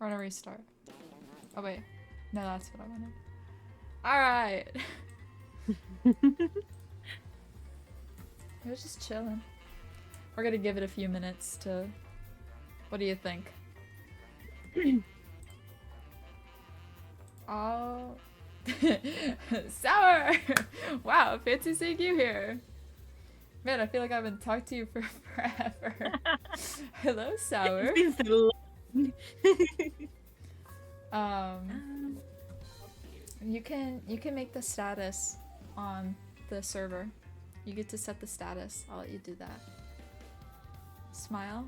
We're gonna restart. Oh wait. No, that's what I wanted. Alright. We're just chilling. We're gonna give it a few minutes to... What do you think? Oh... Sour! Wow, fancy seeing you here. Man, I feel like I haven't talked to you for forever. Hello, Sour. It's been so long. You can make the status on the server. You get to set the status. I'll let you do that. Smile.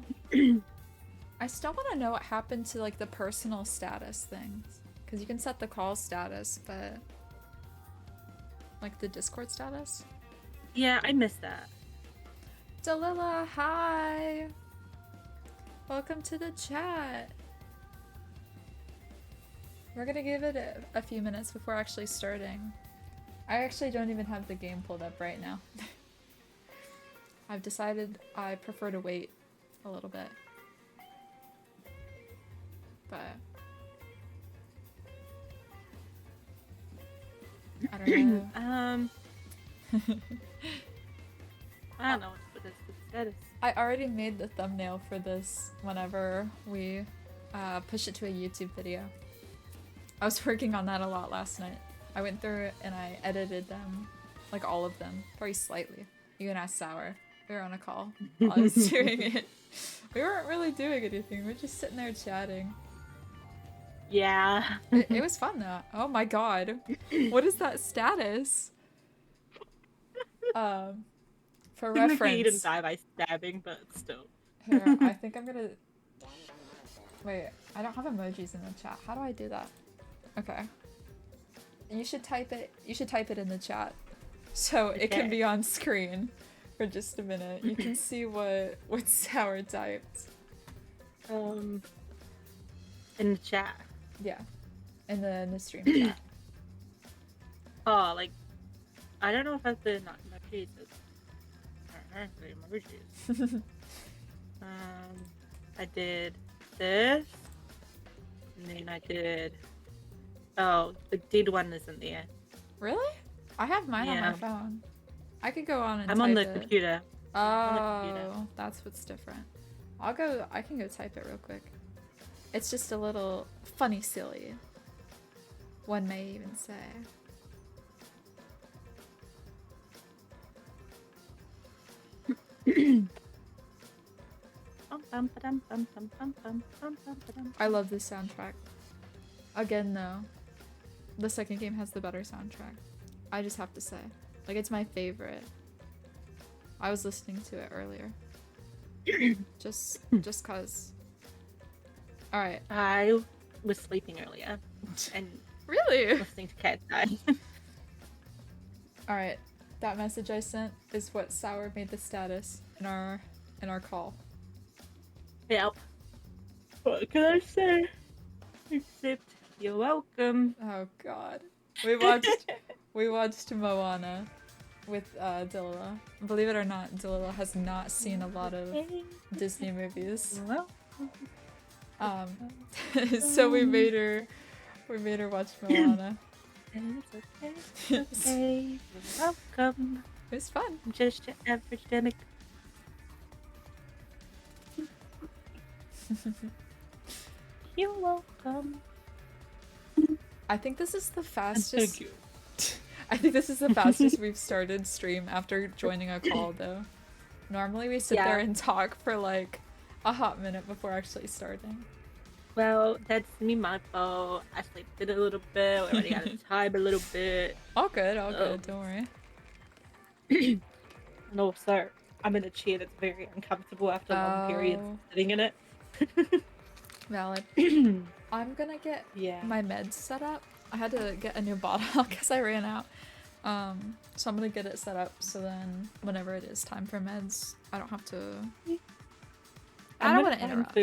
I still want to know what happened to like the personal status things, because you can set the call status, but like the Discord status. Yeah, I missed that. Delila, hi. Welcome to the chat. We're gonna give it a few minutes before actually starting. I actually don't even have the game pulled up right now. I've decided I prefer to wait a little bit. But... I don't know. I don't know what this status. I already made the thumbnail for this whenever we push it to a YouTube video. I was working on that a lot last night. I went through it and I edited them, like all of them, very slightly. You can ask Sour. We were on a call while I was doing it. We weren't really doing anything. We were just sitting there chatting. Yeah. It was fun though. Oh my god. What is that status? For reference. You didn't die by stabbing, but still. Here, I think I'm gonna... Wait, I don't have emojis in the chat. How do I do that? Okay. You should type it in the chat. So it can be on screen for just a minute. You can see what Sour typed. In the chat. Yeah. In the stream chat. Oh, like, I don't know if that's the not emojis. Emojis. I did this, and then I did. Oh, the did one isn't there. Really? I have mine on my phone. I could go on and I'm type on the it. computer. Oh, that's what's different. I can go type it real quick. It's just a little funny silly. One may even say. I love this soundtrack. Again though, the second game has the better soundtrack. I just have to say. Like, it's my favorite. I was listening to it earlier. just cause. Alright. I was sleeping earlier. And really? listening to Cat Die. Alright. That message I sent is what Sour made the status in our call. Yep. What can I say? Except you're welcome. Oh god. We watched Moana with Dilla. Believe it or not, Dilla has not seen a lot of Disney movies. So we made her watch Moana. It's okay. You're welcome. It was fun. I'm just your average demic. You're welcome. I think this is the fastest. Thank you. I think this is the fastest we've started stream after joining a call, though. Normally we sit there and talk for like a hot minute before actually starting. Well, that's me, my fault. I slept it a little bit. We already got a time a little bit. All good, don't worry. No, sir. I'm in a chair that's very uncomfortable after long periods sitting in it. Valid. I'm gonna get my meds set up. I had to get a new bottle because I ran out. So I'm gonna get it set up so then whenever it is time for meds, I don't have to... I don't want to interrupt.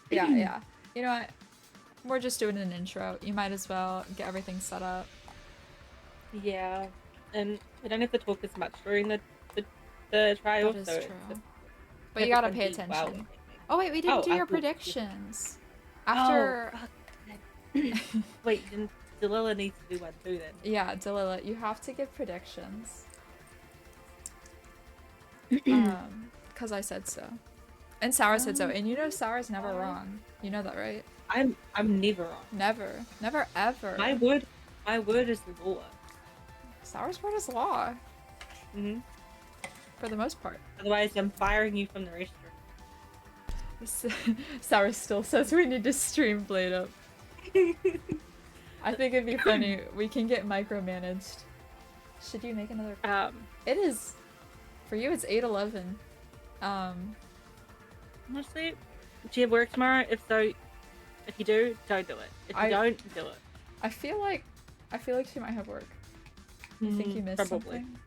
Yeah. You know what? We're just doing an intro. You might as well get everything set up. Yeah. And we don't have to talk as much during the trial. That is true. But you gotta pay attention. Oh wait, we didn't do your predictions. After... Wait, then Delila needs to do one too then. Yeah, Delila, you have to give predictions. Because I said so. And Sour said so. And you know Sour's never wrong. You know that, right? I'm never wrong. Never. Never ever. My word is law. Sour's word is law. Mm-hmm. For the most part. Otherwise, I'm firing you from the restaurant. Sour still says we need to stream Blade Up. I think it'd be funny. We can get micromanaged. Should you make another? It is. For you, it's 8:11. Honestly, do you have work tomorrow? If so, if you do, don't do it. If you don't, do it. I feel like she might have work. You think you missed something?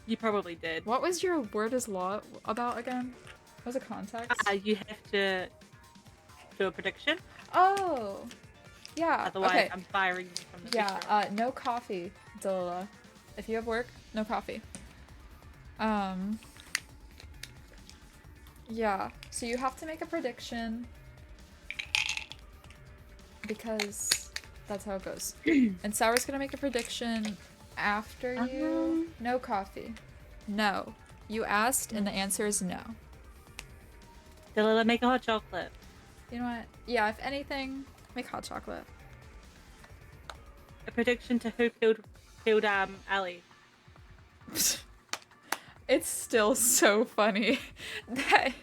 You probably did. What was your word is law about again? What was the context? You have to do a prediction. Oh, yeah. Otherwise, okay. I'm firing you from the Yeah. No coffee, Delila. If you have work, no coffee. Yeah. So you have to make a prediction because that's how it goes. And Sour's gonna make a prediction after you. No coffee. No. You asked, and the answer is no. Delila, make a hot chocolate. You know what? Yeah, if anything, make hot chocolate. A prediction to who killed Ali. It's still so funny that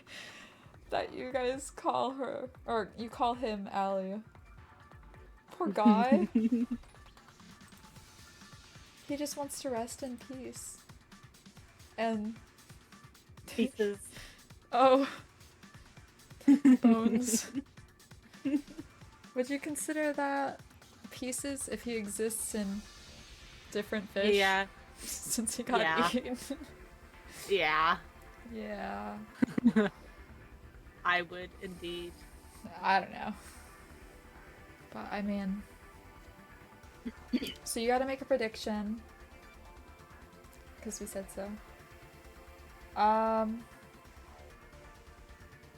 you guys call her, or you call him Ali. Poor guy. He just wants to rest in peace. And... Pieces. Oh. Bones. Would you consider that pieces if he exists in different fish? Yeah. Since he got eaten. Yeah. Yeah. I would indeed. I don't know. But I mean... So you gotta make a prediction. Because we said so.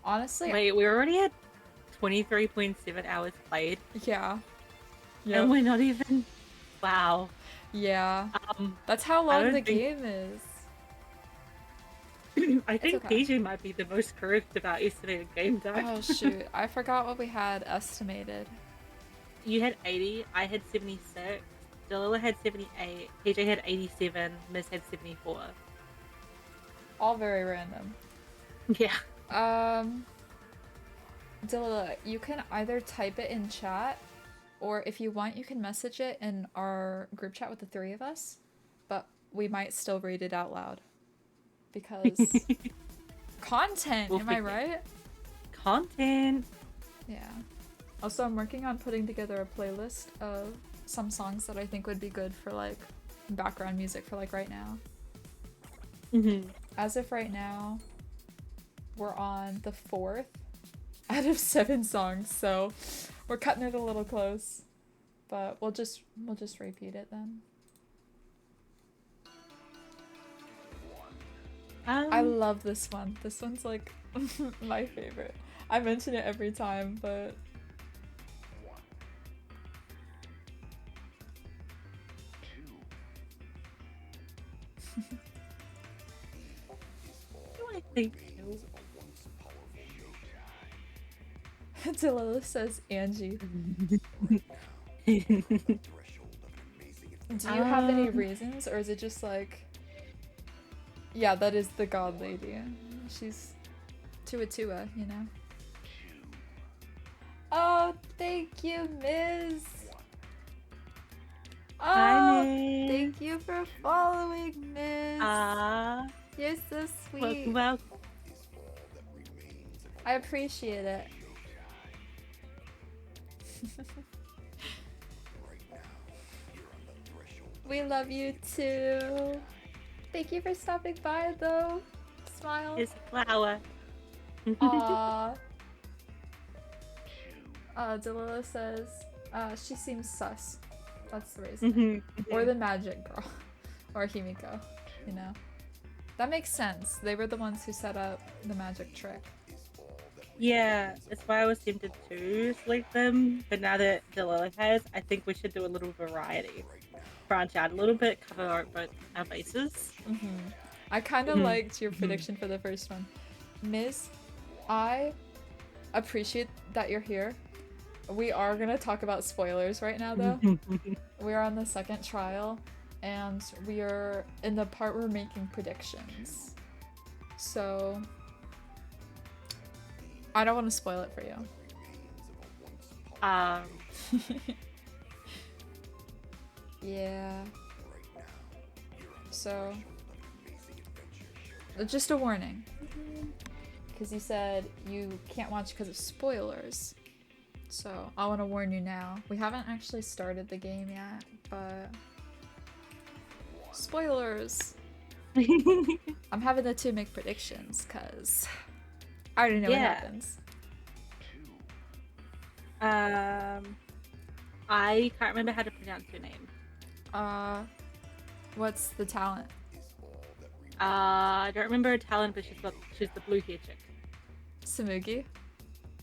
Honestly... Wait, we already had 23.7 hours played. Yeah. Yep. And we're not even... Wow. Yeah. That's how long the game is. I think DJ might be the most correct about estimated game time. Oh shoot, I forgot what we had estimated. You had 80, I had 76, Delila had 78, PJ had 87, Miz had 74. All very random. Yeah. Delila, you can either type it in chat, or if you want, you can message it in our group chat with the three of us, but we might still read it out loud. Because content, am I right? Content. Yeah. Also, I'm working on putting together a playlist of some songs that I think would be good for like background music for like right now. As of right now, we're on the 4th out of 7 songs, so we're cutting it a little close. But we'll just repeat it then. I love this one. This one's like my favorite. I mention it every time, but I think Delila says Angie. Do you have any reasons, or is it just like... Yeah, that is the god lady. She's Tua, you know? Oh, thank you, Miz! Oh, thank you for following, Miz! You're so sweet. Well, I appreciate it. We love you too. Thank you for stopping by, though. Smile. It's a flower. Aww. Delila says, she seems sus. That's the reason. Or the magic girl. Or Himiko, you know. That makes sense. They were the ones who set up the magic trick. Yeah, that's why I was tempted to select them. But now that Delilah has, I think we should do a little variety. Branch out a little bit, cover both our bases. I kind of Mhm, liked your mhm. prediction for the first one. Miss, I appreciate that you're here. We are gonna talk about spoilers right now, though. We are on the second trial, and we are in the part where we're making predictions. So, I don't want to spoil it for you. um, Yeah. So, just a warning. Because you said you can't watch because of spoilers. So, I want to warn you now. We haven't actually started the game yet, but. Spoilers! I'm having the two make predictions because I already know what yeah. happens. I can't remember how to pronounce your name. What's the talent? I don't remember her talent, but she's the blue hair chick. Samugi?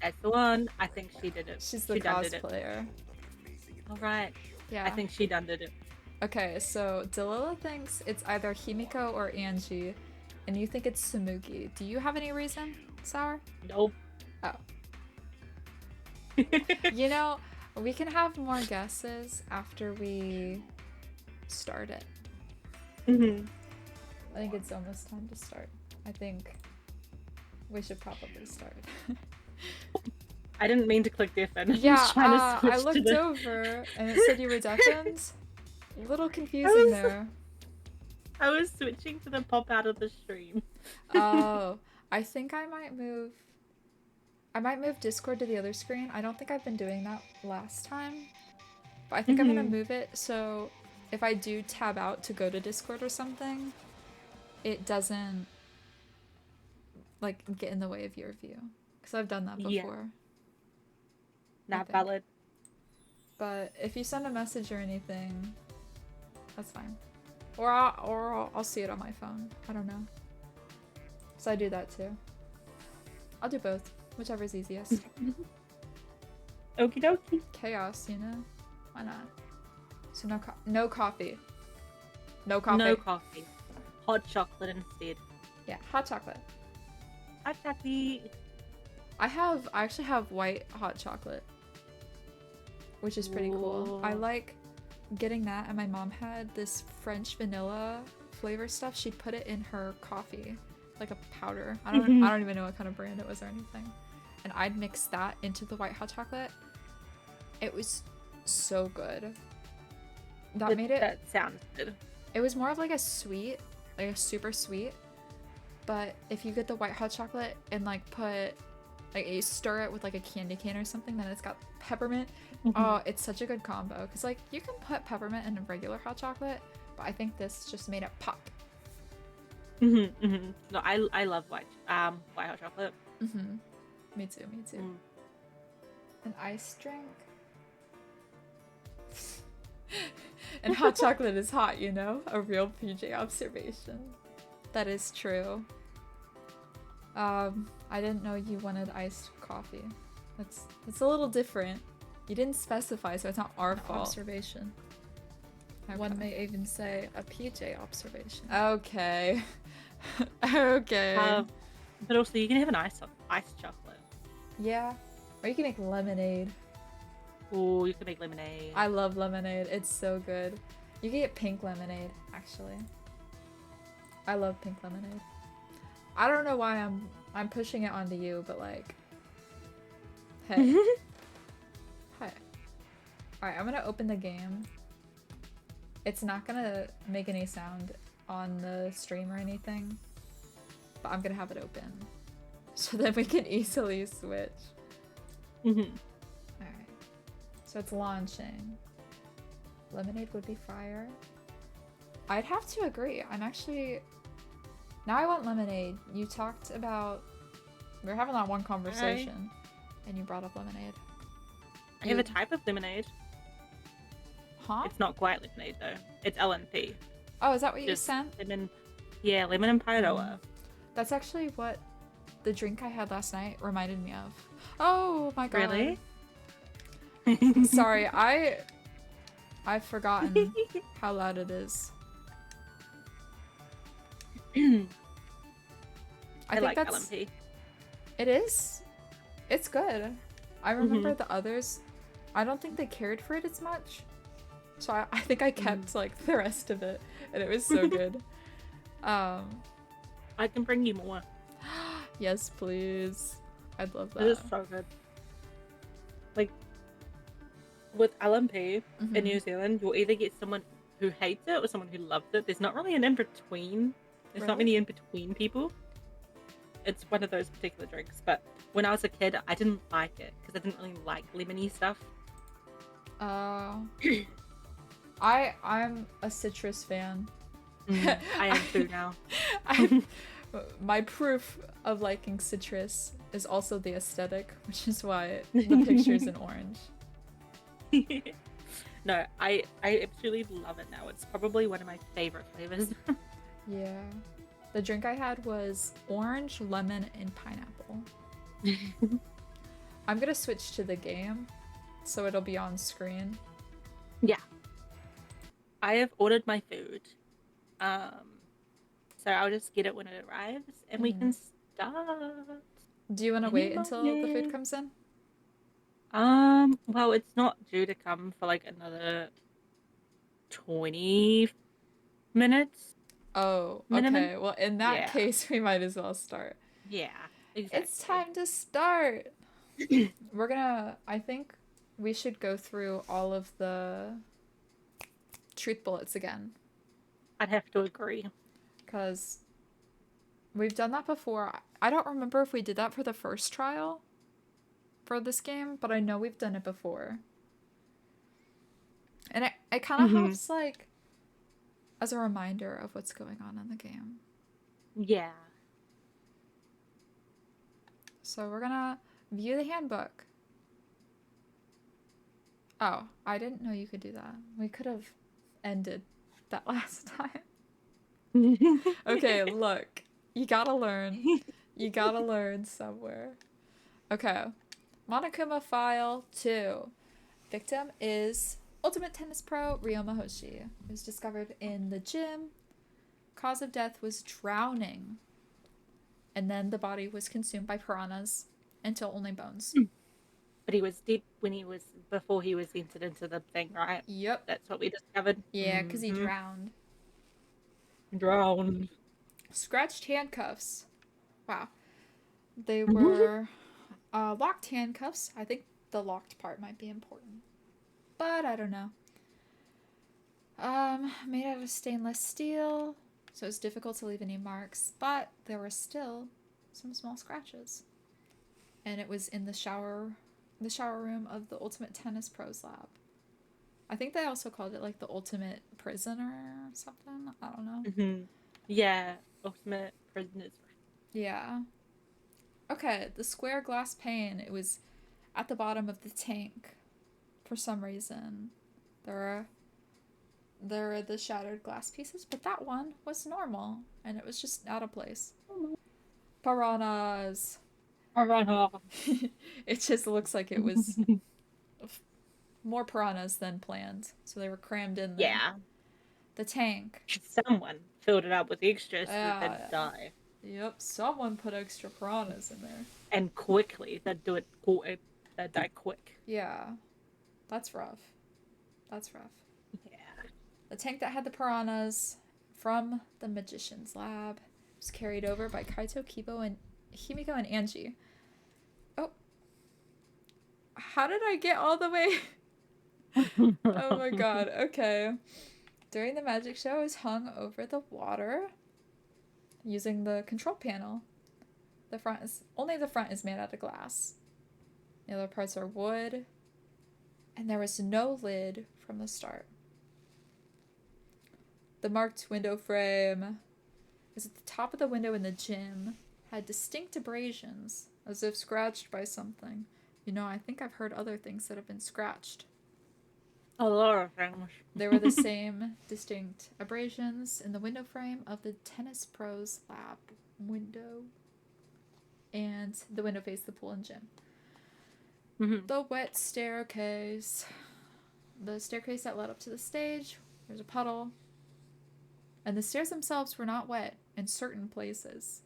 That's the one. I think she did it. She's the She done did it. cosplayer. All right. Yeah. I think she done did it. Okay, so Delilah thinks it's either Himiko or Angie, and you think it's Samugi. Do you have any reason, Sour? Nope. Oh. You know, we can have more guesses after we start it. I think it's almost time to start. I think we should probably start. I didn't mean to click deafen. Yeah, I looked over and it said you were deafened. A little confusing there. I was switching to the pop out of the stream. Oh, I think I might move Discord to the other screen. I don't think I've been doing that last time. But I think I'm gonna move it so if I do tab out to go to Discord or something, it doesn't like get in the way of your view. Because I've done that before. Yeah. Not valid. But if you send a message or anything, that's fine. Or I'll see it on my phone. I don't know. So I do that too. I'll do both. Whichever's easiest. Okie dokie. Chaos, you know? Why not? So no coffee. No coffee. No coffee. Hot chocolate instead. Yeah, hot chocolate. Hot chocolate. I actually have white hot chocolate, which is pretty cool. I like getting that, and my mom had this French vanilla flavor stuff. She'd put it in her coffee, like a powder. I don't even know what kind of brand it was or anything. And I'd mix that into the white hot chocolate. It was so good. That sounds good. It was more of like a sweet, like a super sweet. But if you get the white hot chocolate and like you stir it with like a candy cane or something, then it's got peppermint. Oh, it's such a good combo. Cause like you can put peppermint in a regular hot chocolate, but I think this just made it pop. No, I love white hot chocolate. Me too. An iced drink. And hot chocolate is hot, you know? A real PJ observation. That is true. I didn't know you wanted iced coffee. That's a little different. You didn't specify, so it's not our fault. Observation. Okay. One may even say a PJ observation. Okay. Okay. But also you can have an iced chocolate. Yeah. Or you can make lemonade. Oh, you can make lemonade. I love lemonade. It's so good. You can get pink lemonade, actually. I love pink lemonade. I don't know why I'm pushing it onto you, but like, hey. Hi. Alright, I'm gonna open the game. It's not gonna make any sound on the stream or anything, but I'm gonna have it open so that we can easily switch. Alright. So it's launching. Lemonade would be fire. I'd have to agree. I'm actually... Now I want lemonade. You talked about... We were having that one conversation, and you brought up lemonade. I have a type of lemonade. Huh? It's not quite lemonade, though. It's LNP. Oh, is that what you sent? Lemon... Yeah, lemon and Paoa. That's actually what the drink I had last night reminded me of. Oh my god. Really? Sorry, I've forgotten how loud it is. I think like that's LMP. It is. It's good. I remember the others. I don't think they cared for it as much. So I think I kept like the rest of it, and it was so good. I can bring you more. Yes, please. I'd love that. It is so good. Like with LMP in New Zealand, you'll either get someone who hates it or someone who loves it. There's not really an in between. There's not many in between people. It's one of those particular drinks. But when I was a kid, I didn't like it because I didn't really like lemony stuff. I'm a citrus fan. I am too now. My proof of liking citrus is also the aesthetic, which is why the picture's in orange. No, I absolutely love it now. It's probably one of my favorite flavors. Yeah. The drink I had was orange, lemon, and pineapple. I'm gonna switch to the game, so it'll be on screen. Yeah. I have ordered my food. So I'll just get it when it arrives, and we can start. Do you want to wait until the food comes in? Well, it's not due to come for like another 20 minutes. Oh, minimum. Okay. Well, in that case, we might as well start. Yeah, exactly. It's time to start. I think we should go through all of the truth bullets again. I'd have to agree. Because we've done that before. I don't remember if we did that for the first trial for this game, but I know we've done it before. And it kind of helps, like, as a reminder of what's going on in the game. Yeah. So we're gonna view the handbook. Oh, I didn't know you could do that. We could have ended that last time. Okay, look. You gotta learn. You gotta learn somewhere. Okay. Monokuma File 2. Victim is Ultimate Tennis Pro Ryoma Hoshi. It was discovered in the gym. Cause of death was drowning. And then the body was consumed by piranhas until only bones. But he was dead before he was entered into the thing, right? Yep. That's what we discovered. Yeah, because he drowned. Drowned. Scratched handcuffs. Wow. They were locked handcuffs. I think the locked part might be important. But I don't know. Made out of stainless steel, so it's difficult to leave any marks, but there were still some small scratches. And it was in the shower room of the Ultimate Tennis Pros lab. I think they also called it like the Ultimate Prisoner or something. I don't know. Yeah, Ultimate Prisoners. Yeah. Okay, the square glass pane, it was at the bottom of the tank for some reason. There are the shattered glass pieces, but that one was normal, and it was just out of place. Piranhas. It just looks like it was more piranhas than planned, so they were crammed in there. Yeah. The tank. Someone filled it up with extras so that they'd die. Yep, someone put extra piranhas in there. And quickly. They'd die quick. Yeah. That's rough. Yeah. The tank that had the piranhas from the magician's lab was carried over by Kaito, Kibo, and Himiko and Angie. Oh. How did I get all the way? Oh my god. Okay. During the magic show, it was hung over the water using the control panel. Only the front is made out of glass. The other parts are wood. And there was no lid from the start. The marked window frame was at the top of the window in the gym, had distinct abrasions, as if scratched by something. You know, I think I've heard other things that have been scratched. A lot of things. There were the same distinct abrasions in the window frame of the Tennis Pros lab window. and the window faced the pool and gym. Mm-hmm. The wet staircase. The staircase that led up to the stage. There's a puddle. And the stairs themselves were not wet in certain places.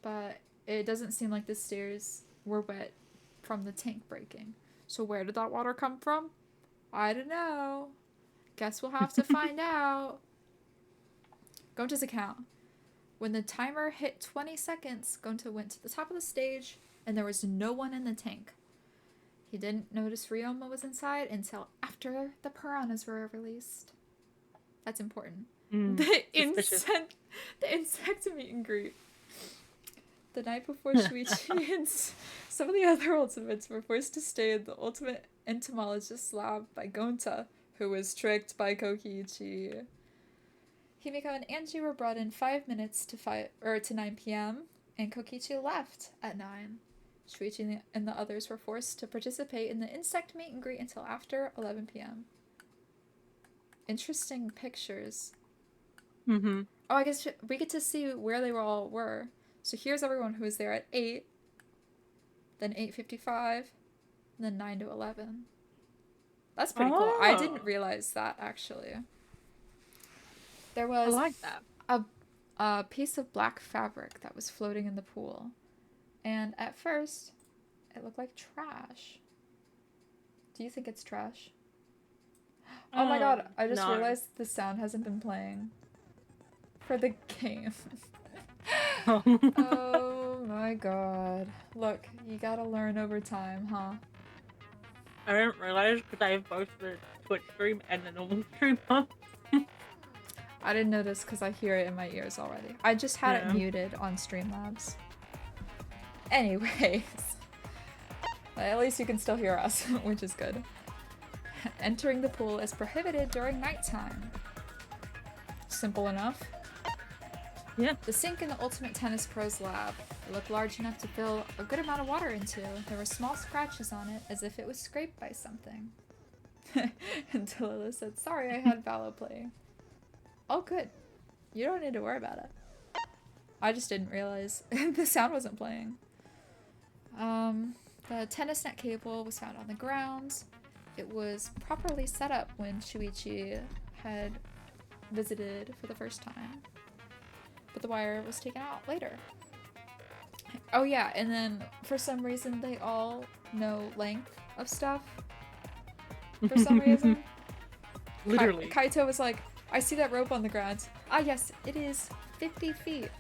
But it doesn't seem like the stairs were wet from the tank breaking. So where did that water come from? I don't know. Guess we'll have to find out. Gonta's account. When the timer hit 20 seconds, Gonta went to the top of the stage and there was no one in the tank. He didn't notice Ryoma was inside until after the piranhas were released. That's important. The insect meet and greet. The night before Shuichi and some of the other ultimates were forced to stay in the ultimate entomologist lab by Gonta, who was tricked by Kokiichi. Himiko and Angie were brought in 5 minutes to 9 p.m., and Kokiichi left at 9. Shuichi and the others were forced to participate in the insect meet and greet until after 11 p.m. Interesting pictures. Mm-hmm. Oh, I guess we get to see where they all were. So here's everyone who was there at 8, then 8:55, and then 9 to 11. That's pretty cool. I didn't realize that, actually. There was I like that. a piece of black fabric that was floating in the pool. And at first, it looked like trash. Do you think it's trash? Oh my god, I just realized the sound hasn't been playing for the game. Oh my god. Look, you gotta learn over time, huh? I didn't realize because I have both the Twitch stream and the normal stream up. I didn't notice because I hear it in my ears already. I just had it muted on Streamlabs. Anyways. At least you can still hear us, which is good. Entering the pool is prohibited during nighttime. Simple enough. Yeah. The sink in the Ultimate Tennis Pro's lab looked large enough to fill a good amount of water into. There were small scratches on it, as if it was scraped by something. And Talila said, sorry, I had Valo play. Oh, good. You don't need to worry about it. I just didn't realize the sound wasn't playing. The tennis net cable was found on the grounds. It was properly set up when Shuichi had visited for the first time. But the wire was taken out later. Oh yeah, and then for some reason they all know length of stuff. For some reason. Literally. Kaito was like, I see that rope on the ground. Ah yes, it is 50 feet.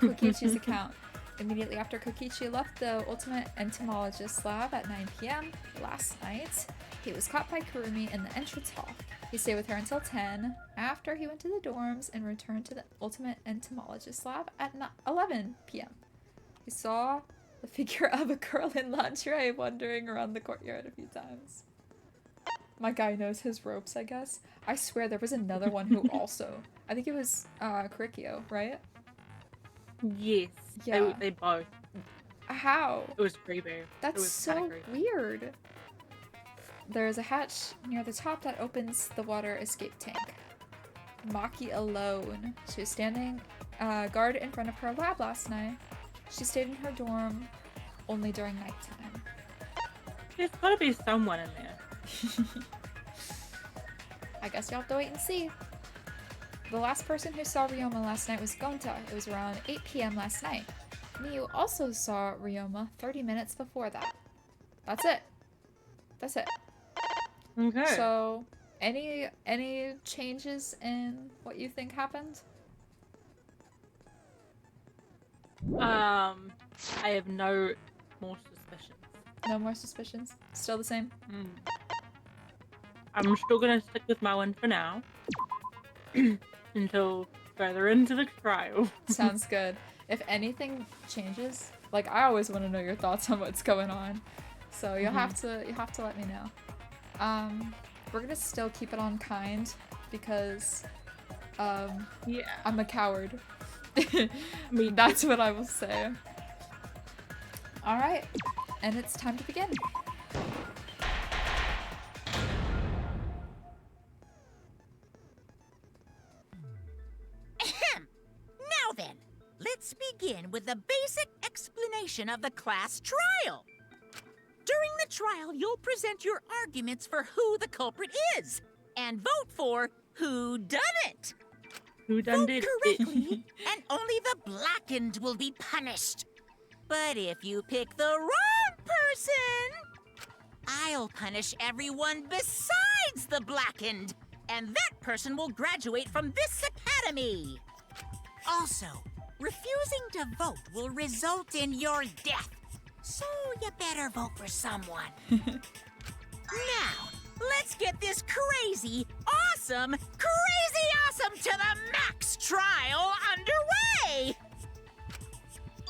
Kokichi's account. Immediately after Kokichi left the Ultimate Entomologist lab at 9 p.m. last night, he was caught by Kurumi in the entrance hall. He stayed with her until 10, after he went to the dorms and returned to the Ultimate Entomologist lab at 11 p.m. He saw the figure of a girl in lingerie wandering around the courtyard a few times. My guy knows his ropes, I guess. I swear there was another one who also... I think it was Kurikyo, right? Yes. Yeah. They both. How? It was pretty bad. That's so weird. There's a hatch near the top that opens the water escape tank. Maki alone. She was standing guard in front of her lab last night. She stayed in her dorm only during nighttime. There's gotta be someone in there. I guess you'll have to wait and see. The last person who saw Ryoma last night was Gonta. It was around 8 p.m. last night. Miyu also saw Ryoma 30 minutes before that. That's it. That's it. Okay. So, any changes in what you think happened? I have no more suspicions. No more suspicions? Still the same? I'm still gonna stick with my one for now. Until further into the trial. Sounds good. If anything changes, like I always want to know your thoughts on what's going on. So you'll have to let me know. We're gonna still keep it on kind because yeah. I'm a coward. That's what I will say. Alright, and it's time to begin. Now then, let's begin with a basic explanation of the class trial. During the trial, you'll present your arguments for who the culprit is and vote for who done it. Who done Vote it? correctly, and only the blackened will be punished. But if you pick the wrong person, I'll punish everyone besides the blackened, and that person will graduate from this academy. Also, refusing to vote will result in your death, so you better vote for someone. Now, let's get this crazy awesome to the max trial underway!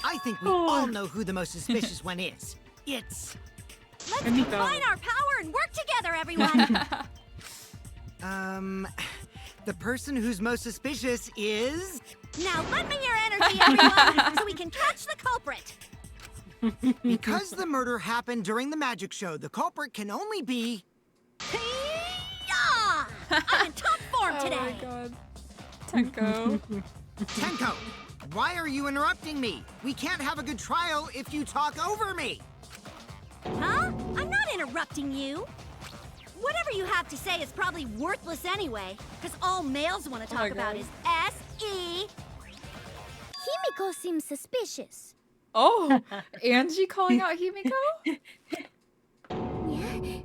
I think we all know who the most suspicious one is. It's... Let's combine our power and work together, everyone! The person who's most suspicious is... Now lend me your energy, everyone, so we can catch the culprit! Because the murder happened during the magic show, the culprit can only be... Hey-ya! I'm in top form today! Oh my god. Tenko. Tenko, why are you interrupting me? We can't have a good trial if you talk over me. Huh? I'm not interrupting you. Whatever you have to say is probably worthless anyway, because all males want to talk about is S.E. Himiko seems suspicious. Oh, Angie calling out Himiko? Hey!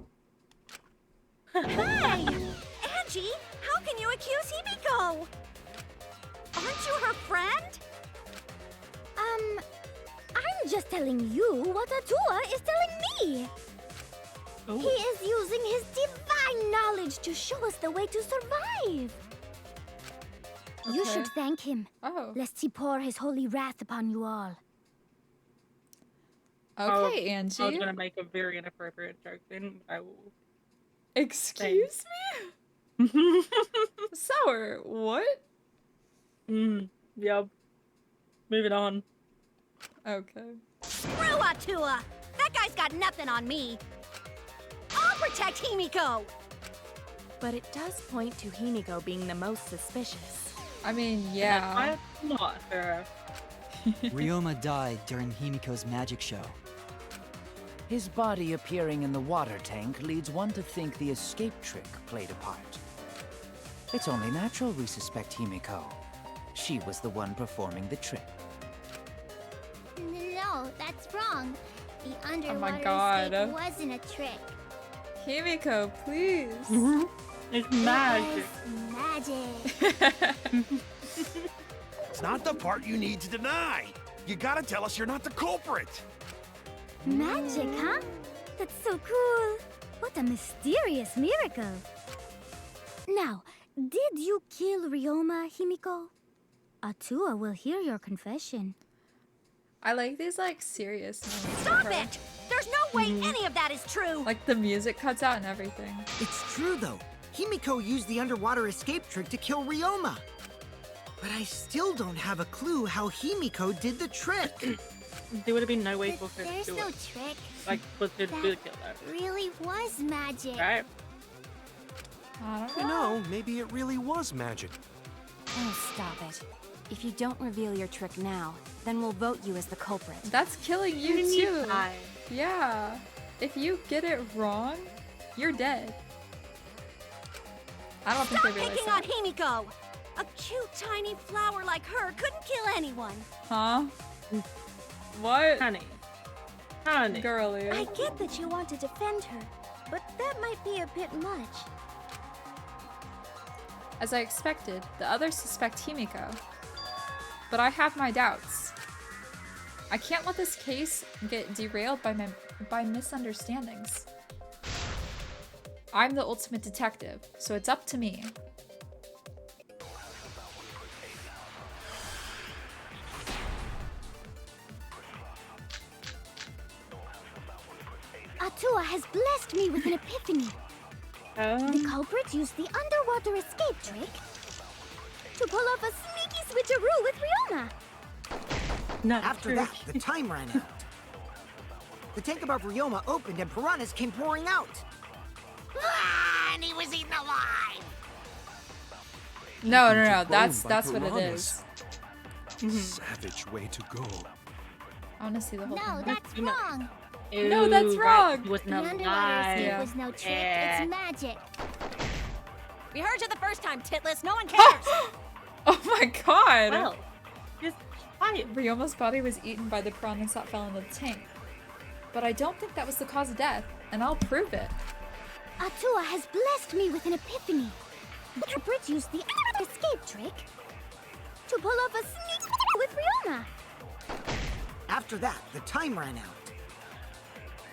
Angie, how can you accuse Himiko? Aren't you her friend? I'm just telling you what Atua is telling me. Oh. He is using his divine knowledge to show us the way to survive. You Okay. should thank him, Oh. lest he pour his holy wrath upon you all. Okay, I was Angie. gonna make a very inappropriate joke then. I will. Excuse me? Sour, what? Yep. Moving on. Okay. Screw Atua! That guy's got nothing on me. I'll protect Himiko! But it does point to Himiko being the most suspicious. I mean, yeah. I'm not her. Ryoma died during Himiko's magic show. His body appearing in the water tank leads one to think the escape trick played a part. It's only natural we suspect Himiko. She was the one performing the trick. No, that's wrong. The underwater God. escape wasn't a trick. Himiko, please. It's magic. Magic. It's not the part you need to deny. You gotta tell us you're not the culprit. Magic, huh? That's so cool. What a mysterious miracle. Now, did you kill Ryoma, Himiko? Atua will hear your confession. I like these, like, serious moments. Stop of her. it! There's no way any of that is true! Like, the music cuts out and everything. It's true, though. Himiko used the underwater escape trick to kill Ryoma. But I still don't have a clue how Himiko did the trick. There would have been no way for her There's to do no it. trick. Like, was her to That do the killer. really was magic. Right? I don't You know. know, maybe it really was magic. Oh, stop it. If you don't reveal your trick now, then we'll vote you as the culprit. That's killing you Didn't you too. die? Yeah. If you get it wrong, you're dead. I don't think Stop they realize picking that. on Himiko! A cute tiny flower like her couldn't kill anyone. Huh? What? Honey. Honey. Girly. I get that you want to defend her, but that might be a bit much. As I expected, the others suspect Himiko. But I have my doubts. I can't let this case get derailed by misunderstandings. I'm the ultimate detective, so it's up to me. Atua has blessed me with an epiphany. The culprit used the underwater escape trick to pull off a sneaky switcheroo with Ryoma. Not After true. that, the time ran out. The tank above Ryoma opened and piranhas came pouring out. And he was eaten alive! No, Burned that's by what it piranhas. is. Savage way to go. I want to see the whole No, thing. that's wrong. No, that's wrong. It was The no underwater escape lie. was no trick. Yeah. It's magic. We heard you the first time, Titless. No one cares. Oh my god! Well, just quiet. Ryoma's body was eaten by the piranhas that fell into the tank. But I don't think that was the cause of death, and I'll prove it. Atua has blessed me with an epiphany. The culprit used the escape trick to pull off a sneak with Ryoma. After that, the time ran out.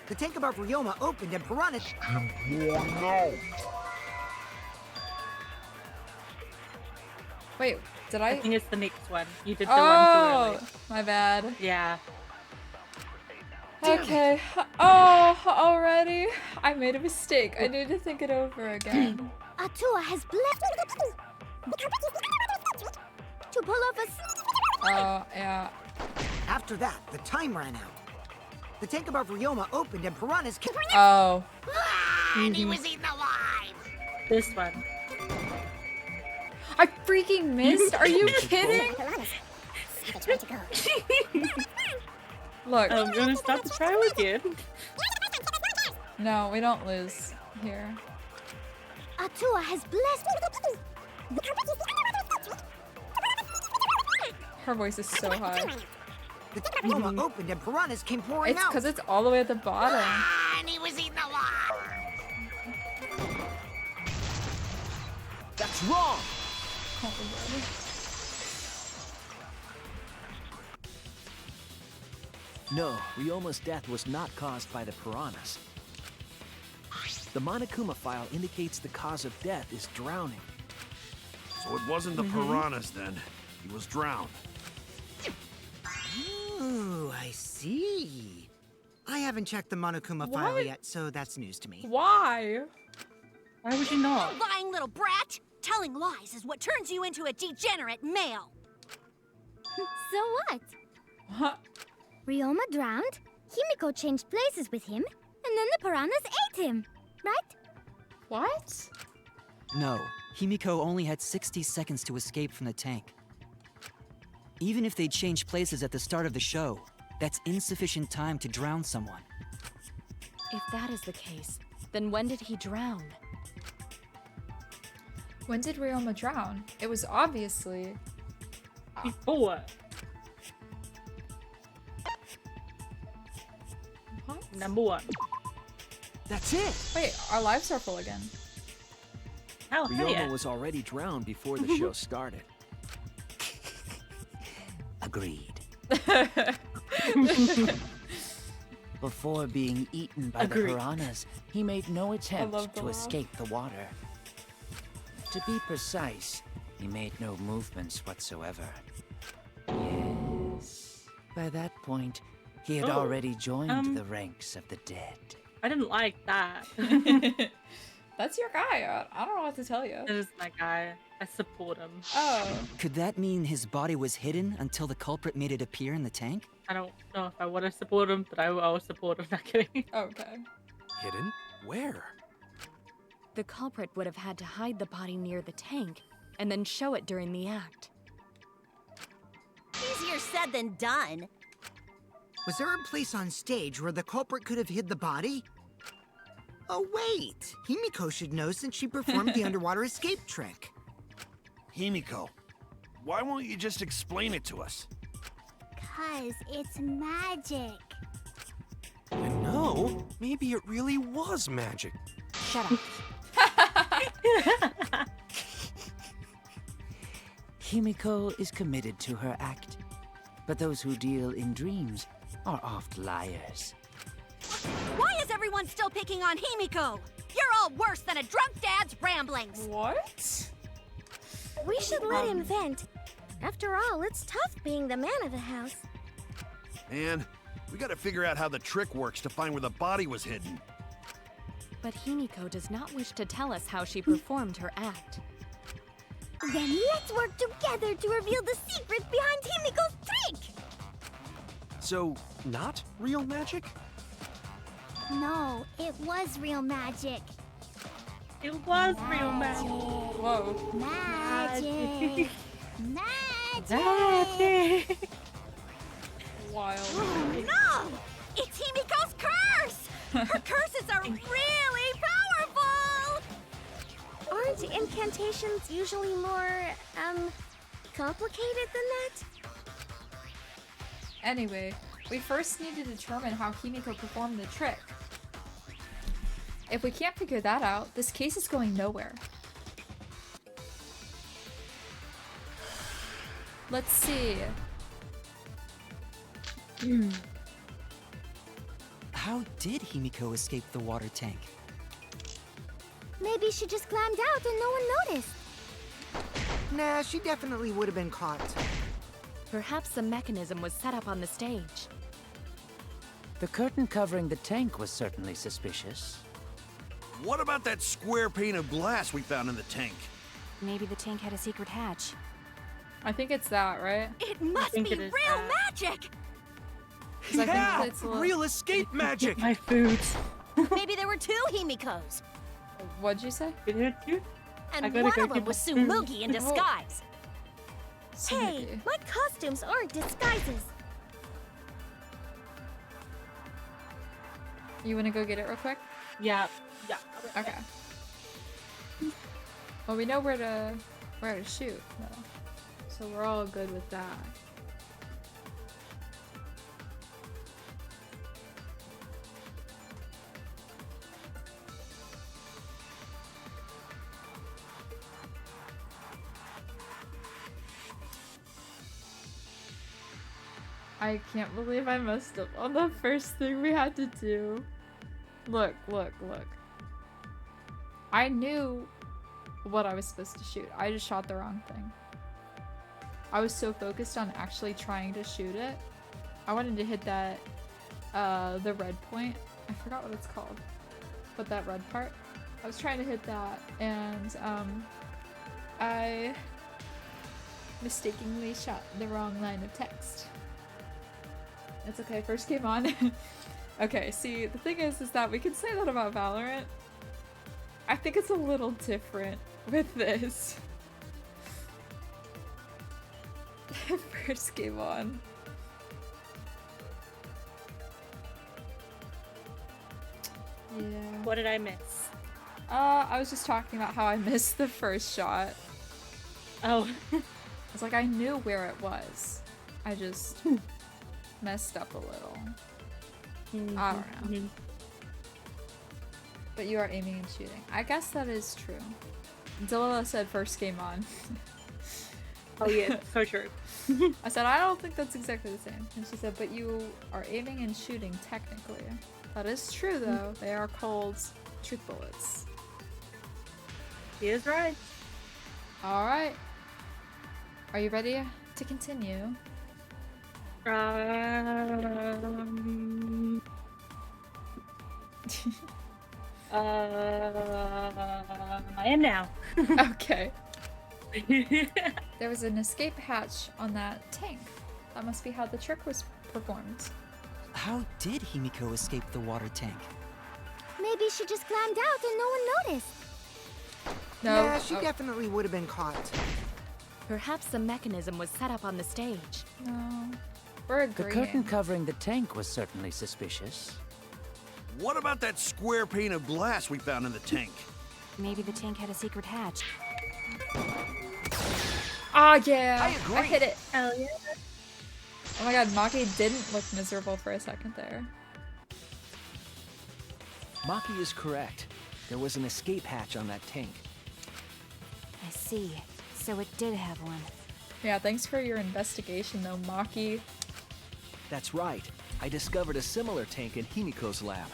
The tank above Ryoma opened and piranhas... Wait, did I I? think it's the next one. You did the one too early. My bad. Yeah. Okay. Oh, already? I made a mistake. I need to think it over again. Atua has blessed to pull off a Oh, yeah. After that, the time ran out. The tank above Ryoma opened and piranhas... Oh. And he was eaten alive. This one. I freaking missed? Are you kidding? Look. I'm gonna start the trial again. No, we don't lose here. Atua has blessed... Her voice is so high. The tank above Ryoma opened and piranhas came pouring It's out. because it's all the way at the bottom. And he was eaten alive. That's wrong! Oh, my God. No, Ryoma's death was not caused by the piranhas. The Monokuma file indicates the cause of death is drowning. So it wasn't the piranhas then. He was drowned. Ooh, I see. I haven't checked the Monokuma file What? yet, so that's news to me. Why? Why would you not? You lying little brat! Telling lies is what turns you into a degenerate male. So what? What? Ryoma drowned, Himiko changed places with him, and then the piranhas ate him, right? What? No, Himiko only had 60 seconds to escape from the tank. Even if they changed places at the start of the show, that's insufficient time to drown someone. If that is the case, then when did he drown? When did Ryoma drown? It was obviously... Before. What? Number one. That's it! Wait, our lives are full again. Oh, hell Ryoma yeah. was already drowned before the show started. Agreed. Before being eaten by the Agreed. piranhas, he made no love attempt the to laugh. escape the water. To be precise, he made no movements whatsoever. Yes. By that point, he had Oh, already joined the ranks of the dead. I didn't like that. That's your guy. I don't know what to tell you. That is my guy. I support him. Oh. Could that mean his body was hidden until the culprit made it appear in the tank? I don't know if I want to support him, but I will support him. Not kidding. Okay. Hidden? Where? The culprit would have had to hide the body near the tank and then show it during the act. Easier said than done. Was there a place on stage where the culprit could have hid the body? Oh, wait. Himiko should know since she performed the underwater escape trick. Himiko, why won't you just explain it to us? 'Cause it's magic. And no, maybe it really was magic. Shut up. Himiko is committed to her act, but those who deal in dreams are oft liars. Why is everyone still picking on Himiko? You're all worse than a drunk dad's ramblings. What? We should let him vent. After all, it's tough being the man of the house. And we gotta figure out how the trick works to find where the body was hidden. But Himiko does not wish to tell us how she performed her act. Then let's work together to reveal the secret behind Himiko's trick! So, not real magic? No, it was real magic. It was real magic. Whoa. Magic. Magic. Magic! Wild. Oh no! It's Himiko's curse! Her curses are really powerful! Aren't incantations usually more, complicated than that? Anyway, we first need to determine how Himiko performed the trick. If we can't figure that out, this case is going nowhere. Let's see. How did Himiko escape the water tank? Maybe she just climbed out and no one noticed. Nah, she definitely would have been caught. Perhaps the mechanism was set up on the stage. The curtain covering the tank was certainly suspicious. What about that square pane of glass we found in the tank? Maybe the tank had a secret hatch. I think it's that, right? It must be real magic! Yeah! It's Real escape magic! My food. Maybe there were 2 Himikos. What'd you say? Did you too? And I gotta one go of them get was my food. Tsumugi in disguise. Hey, Tsumugi. my costumes aren't disguises. You wanna go get it real quick? Yeah. Yeah. Okay. Well, we know where to shoot, though. So we're all good with that. I can't believe I messed up on the first thing we had to do. Look, look, look. I knew what I was supposed to shoot. I just shot the wrong thing. I was so focused on actually trying to shoot it. I wanted to hit that, the red point. I forgot what it's called. But that red part. I was trying to hit that, and, I mistakenly shot the wrong line of text. It's okay, first game on. Okay, see, the thing is that we can say that about Valorant. I think it's a little different with this. First game on. Yeah. What did I miss? I was just talking about how I missed the first shot. Oh. It's like I knew where it was. I just messed up a little. I don't know. But you are aiming and shooting. I guess that is true. Dilla said first game on. Oh yeah, so true. I said, I don't think that's exactly the same. And she said, but you are aiming and shooting technically. That is true though. They are called truth bullets. He is right. Alright. Are you ready to continue? I am now. Okay. There was an escape hatch on that tank. That must be how the trick was performed. How did Himiko escape the water tank? Maybe she just climbed out and no one noticed. No. Yeah, she definitely would have been caught. Perhaps the mechanism was set up on the stage. No. We're The agreeing. curtain covering the tank was certainly suspicious. What about that square pane of glass we found in the tank? Maybe the tank had a secret hatch. Ah, yeah. I agree. I hit it. Hell yeah. Oh my god, Maki didn't look miserable for a second there. Maki is correct. There was an escape hatch on that tank. I see. So it did have one. Yeah, thanks for your investigation though, Maki. That's right. I discovered a similar tank in Himiko's lab.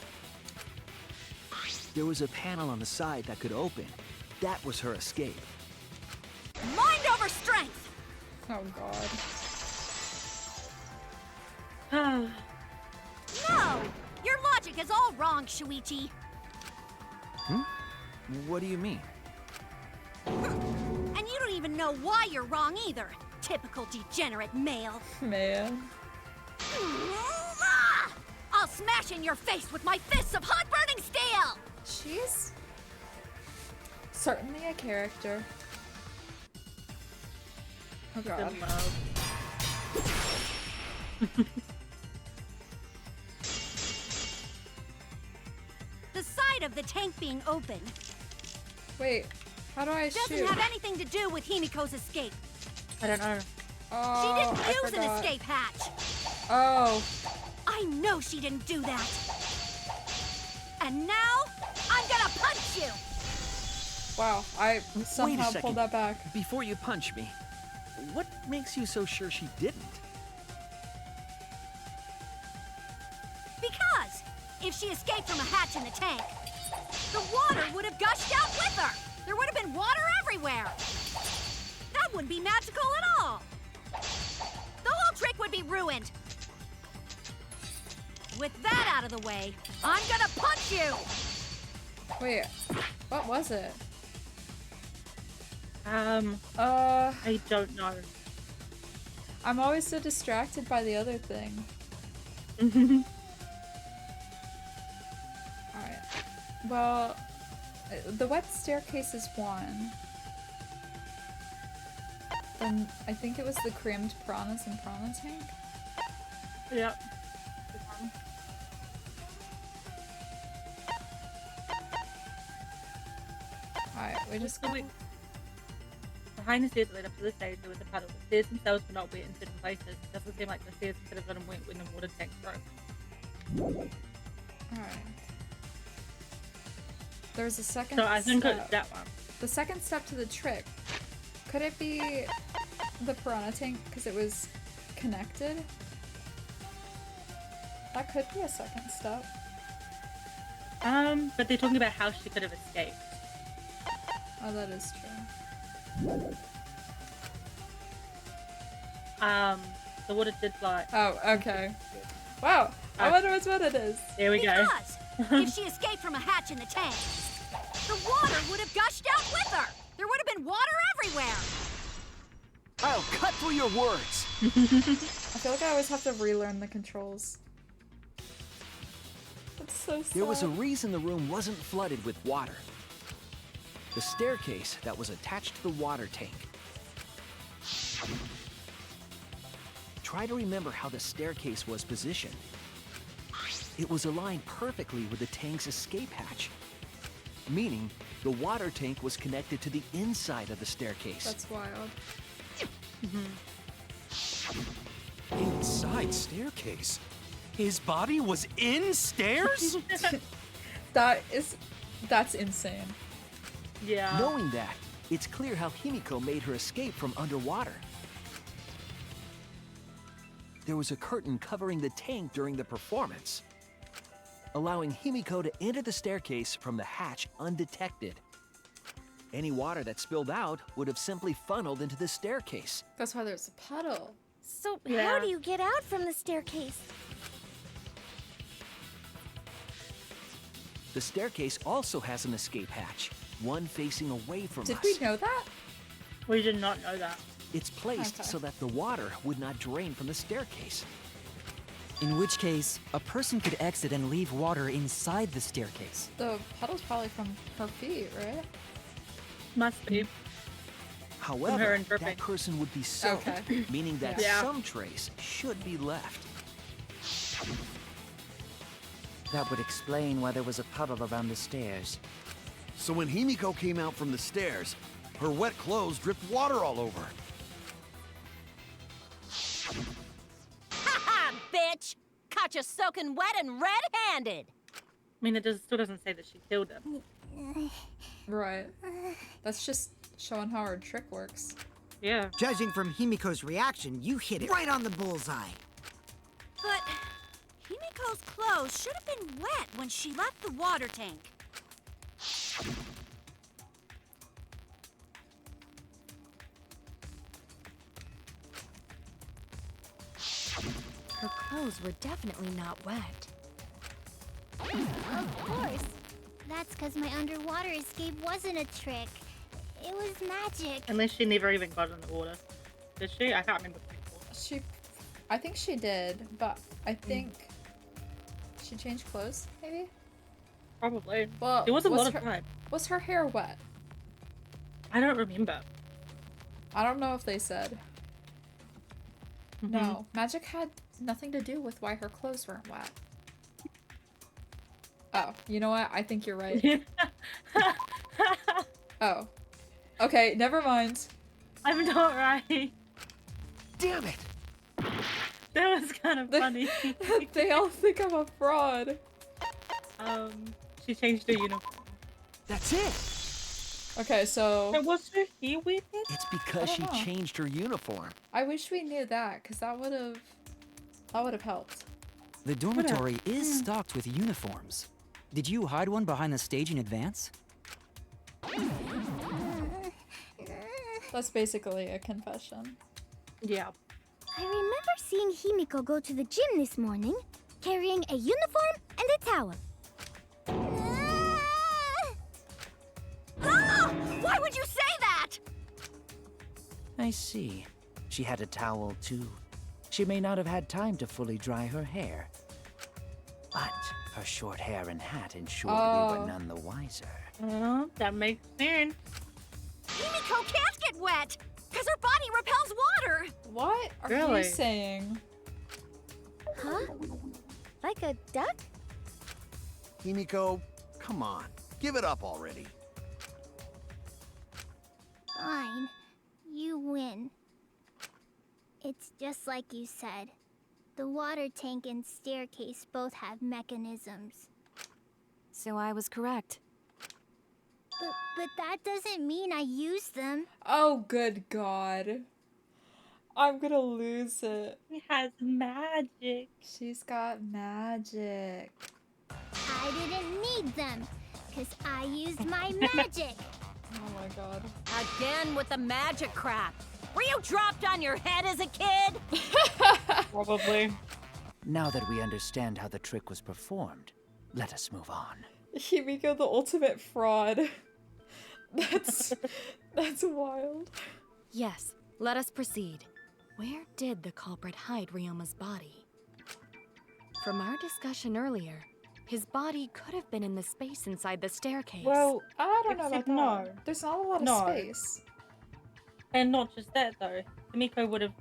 There was a panel on the side that could open. That was her escape. Mind over strength! Oh god. No! Your logic is all wrong, Shuichi. What do you mean? And you don't even know why you're wrong either. Typical degenerate male. Man. I'll smash in your face with my fists of hot burning steel! She's certainly a character. Oh god. The side of the tank being open Wait, how do I shoot? doesn't have anything to do with Himiko's escape. I don't know. Oh, She didn't I use an forgot. escape hatch. Oh. I know she didn't do that. And now, I'm gonna punch you! Wow, I Wait a somehow second. pulled that back. Before you punch me, what makes you so sure she didn't? Because if she escaped from a hatch in the tank, the water would have gushed out with her. There would have been water everywhere. That wouldn't be magical at all. The whole trick would be ruined. With that out of the way, I'm gonna punch you! Wait, what was it? I don't know. I'm always so distracted by the other thing. Alright. Well, the wet staircase is one. Then I think it was the creamed piranhas and piranha tank. Yeah. Alright, we just go. Behind the stairs that led up to the stage, there was a puddle. The stairs themselves were not wet in certain places. It doesn't seem like the stairs could have gotten wet when the water tank broke. Alright. There's a second So I think step. it's that one. The second step to the trick. Could it be the piranha tank because it was connected? That could be a second step. But they're talking about how she could have escaped. Oh, that is true. The water did fly. Oh, okay. Wow, I wonder what it is. There we go. Because if she escaped from a hatch in the tank, the water would have gushed out with her. There would have been water everywhere. I'll cut through your words. I feel like I always have to relearn the controls. That's so sad. There was a reason the room wasn't flooded with water. The staircase that was attached to the water tank. Try to remember how the staircase was positioned. It was aligned perfectly with the tank's escape hatch, meaning the water tank was connected to the inside of the staircase. That's wild. Inside staircase? His body was in stairs? That's insane. Yeah. Knowing that, it's clear how Himiko made her escape from underwater. There was a curtain covering the tank during the performance, allowing Himiko to enter the staircase from the hatch undetected. Any water that spilled out would have simply funneled into the staircase. That's why there's a puddle. So Yeah. how do you get out from the staircase? The staircase also has an escape hatch, one facing away from Did us. we know that? We did not know that. It's placed Okay. so that the water would not drain from the staircase. In which case, a person could exit and leave water inside the staircase. The puddle's probably from her feet, right? Must be. However, and dripping. that person would be soaked, Okay. meaning that Yeah. some trace should be left. That would explain why there was a puddle around the stairs. So when Himiko came out from the stairs, her wet clothes dripped water all over. Ha-ha, bitch! Caught you soaking wet and red-handed. I mean, still doesn't say that she killed him. Right. That's just showing how her trick works. Yeah. Judging from Himiko's reaction, you hit it right on the bullseye. But Himiko's clothes should have been wet when she left the water tank. Her clothes were definitely not wet. Of course. That's because my underwater escape wasn't a trick. It was magic. Unless she never even got in the water. Did she? I can't remember. I think she did, but I think she changed clothes, maybe? Probably. Well, It was a lot of her, time. Was her hair wet? I don't remember. I don't know if they said. No, magic had nothing to do with why her clothes weren't wet. Oh, you know what? I think you're right. Oh. Okay, never mind. I'm not right. Damn it! That was kind of funny. They all think I'm a fraud. She changed her uniform. That's it! Okay, so... Was her hair with it? It's because she know. changed her uniform. I wish we knew that, because that would have helped. The dormitory is stocked with uniforms. Did you hide one behind the stage in advance? That's basically a confession. Yeah. I remember seeing Himiko go to the gym this morning, carrying a uniform and a towel. Ah! Why would you say that? I see. She had a towel, too. She may not have had time to fully dry her hair. But her short hair and hat ensured we were none the wiser. That makes sense. Himiko can't get wet, because her body repels water. What are you saying? Huh? Like a duck? Himiko, come on. Give it up already. Fine. You win. It's just like you said. The water tank and staircase both have mechanisms. So I was correct. But that doesn't mean I use them. Oh, good God. I'm gonna lose it. She has magic. She's got magic. I didn't need them, because I used my magic. Oh my God. Again with the magic crap. Were you dropped on your head as a kid? Probably. Now that we understand how the trick was performed, let us move on. Himiko, the ultimate fraud. That's wild. Yes, let us proceed. Where did the culprit hide Ryoma's body? From our discussion earlier, his body could have been in the space inside the staircase. Well, I don't know about except that. no. There's not a lot of No. space. And not just that, though. Himiko would have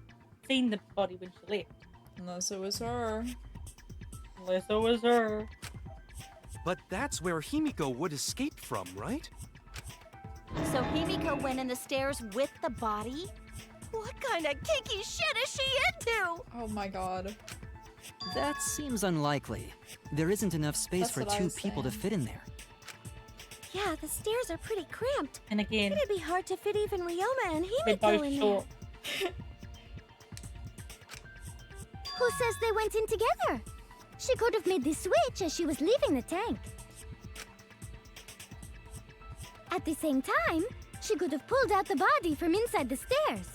seen the body when she left. Unless it was her. Unless it was her. But that's where Himiko would escape from, right? So Himiko went in the stairs with the body? What kind of kinky shit is she into? Oh my God. That seems unlikely. There isn't enough space That's for what I two was people to saying. fit in there. Yeah, the stairs are pretty cramped. And again, It'd be hard to fit even Ryoma and they're Himiko both in short. there. Who says they went in together? She could have made the switch as she was leaving the tank. At the same time, she could have pulled out the body from inside the stairs.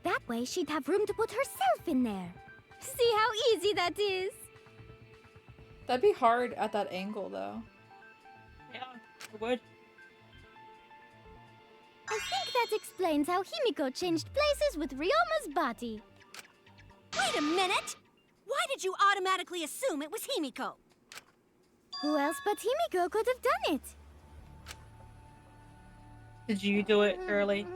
That way, she'd have room to put herself in there. See how easy that is? That'd be hard at that angle, though. Yeah, it would. I think that explains how Himiko changed places with Ryoma's body. Wait a minute! Why did you automatically assume it was Himiko? Who else but Himiko could have done it? Did you do it early?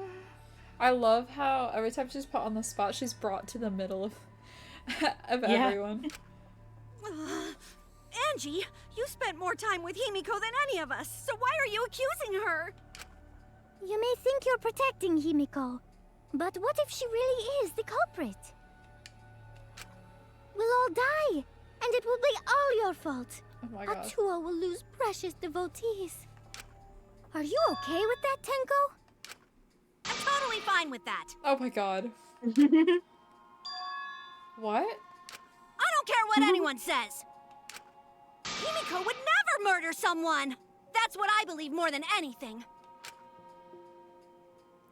I love how every time she's put on the spot, she's brought to the middle of everyone. Angie, you spent more time with Himiko than any of us, so why are you accusing her? You may think you're protecting Himiko, but what if she really is the culprit? We'll all die, and it will be all your fault. Oh my God. Atuo will lose precious devotees. Are you okay with that, Tenko? I'm totally fine with that. Oh my God. What? I don't care what anyone says. Himiko would never murder someone. That's what I believe more than anything.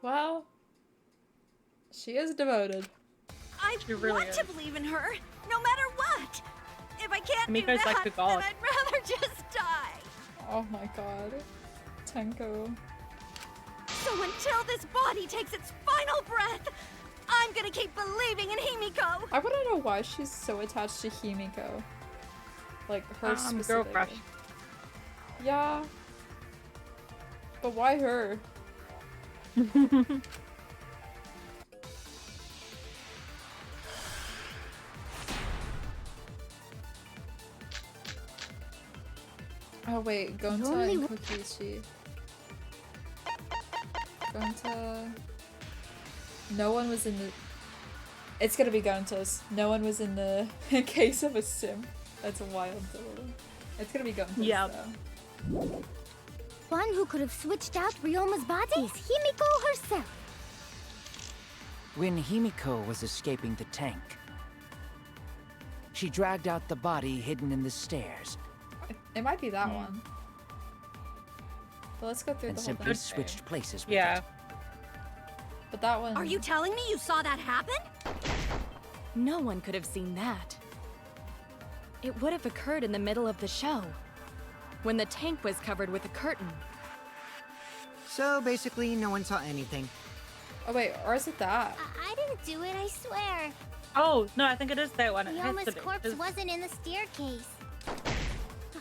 Well, she is devoted. I really want is. to believe in her, no matter what. If I can't do Himiko's that, like the then god. I'd rather just die. Oh my God. Tenko. So until this body takes its final breath, I'm gonna keep believing in Himiko. I want to know why she's so attached to Himiko. Like, her Girl specifically. crush. Yeah. But why her? Oh wait, Gonta and Kokichi. Gonta... No one was in the... It's gonna be Gonta's. No one was in the case of a sim. That's a wild dilemma. It's gonna be Gonta's though. One who could have switched out Ryoma's body is Himiko herself. When Himiko was escaping the tank, she dragged out the body hidden in the stairs. It might be that one. But let's go through And the whole simply thing. switched places with it. But that one... Are you telling me you saw that happen? No one could have seen that. It would have occurred in the middle of the show, when the tank was covered with a curtain. So basically, no one saw anything. Oh wait, or is it that? I didn't do it, I swear. Oh, no, I think it is that one. It has Ryoma's to be, corpse 'cause- wasn't in the staircase.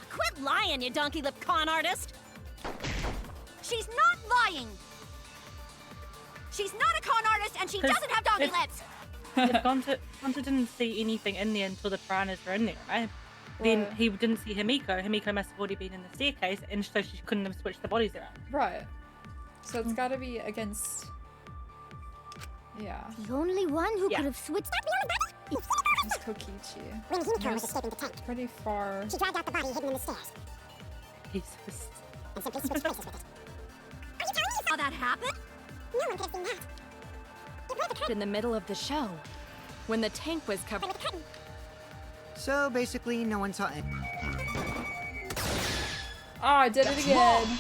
Quit lying, you donkey-lipped con artist! She's not lying! She's not a con artist, and she 'Cause doesn't have donkey if- lips! If Gonta didn't see anything in there until the piranhas were in there, right? Then Right. he didn't see Himiko. Himiko must have already been in the staircase, and so she couldn't have switched the bodies around. Right. So it's gotta be against... Yeah. The only one who could have switched... It's Kokichi. When Himiko was It's escaping the tank, pretty far... she dragged out the body hidden in the stairs He's just... and simply switched places with it. Are you telling me you Saw that happen? No one could have seen that. It was the curtain In the middle of the show, when the tank was covered with the curtain. So basically, no one saw any. Oh, I did it again!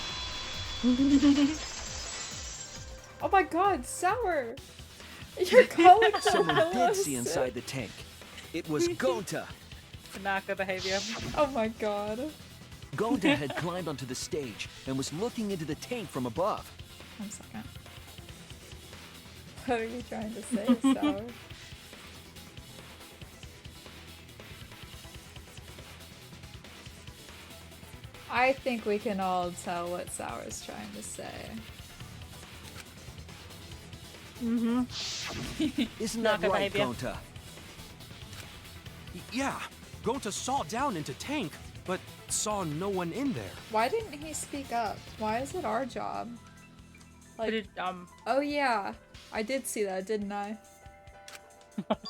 Oh my god, Sour! You're calling Someone did Willows. see inside the tank. It was Gonta. Tanaka behavior. Oh my god. Gonta had climbed onto the stage and was looking into the tank from above. 1 second. What are you trying to say, Sour? I think we can all tell what Sour's trying to say. Isn't that Tanaka right, behavior. Gonta? Yeah, Gonta saw down into tank, but saw no one in there. Why didn't he speak up? Why is it our job? Like, oh yeah, I did see that, didn't I?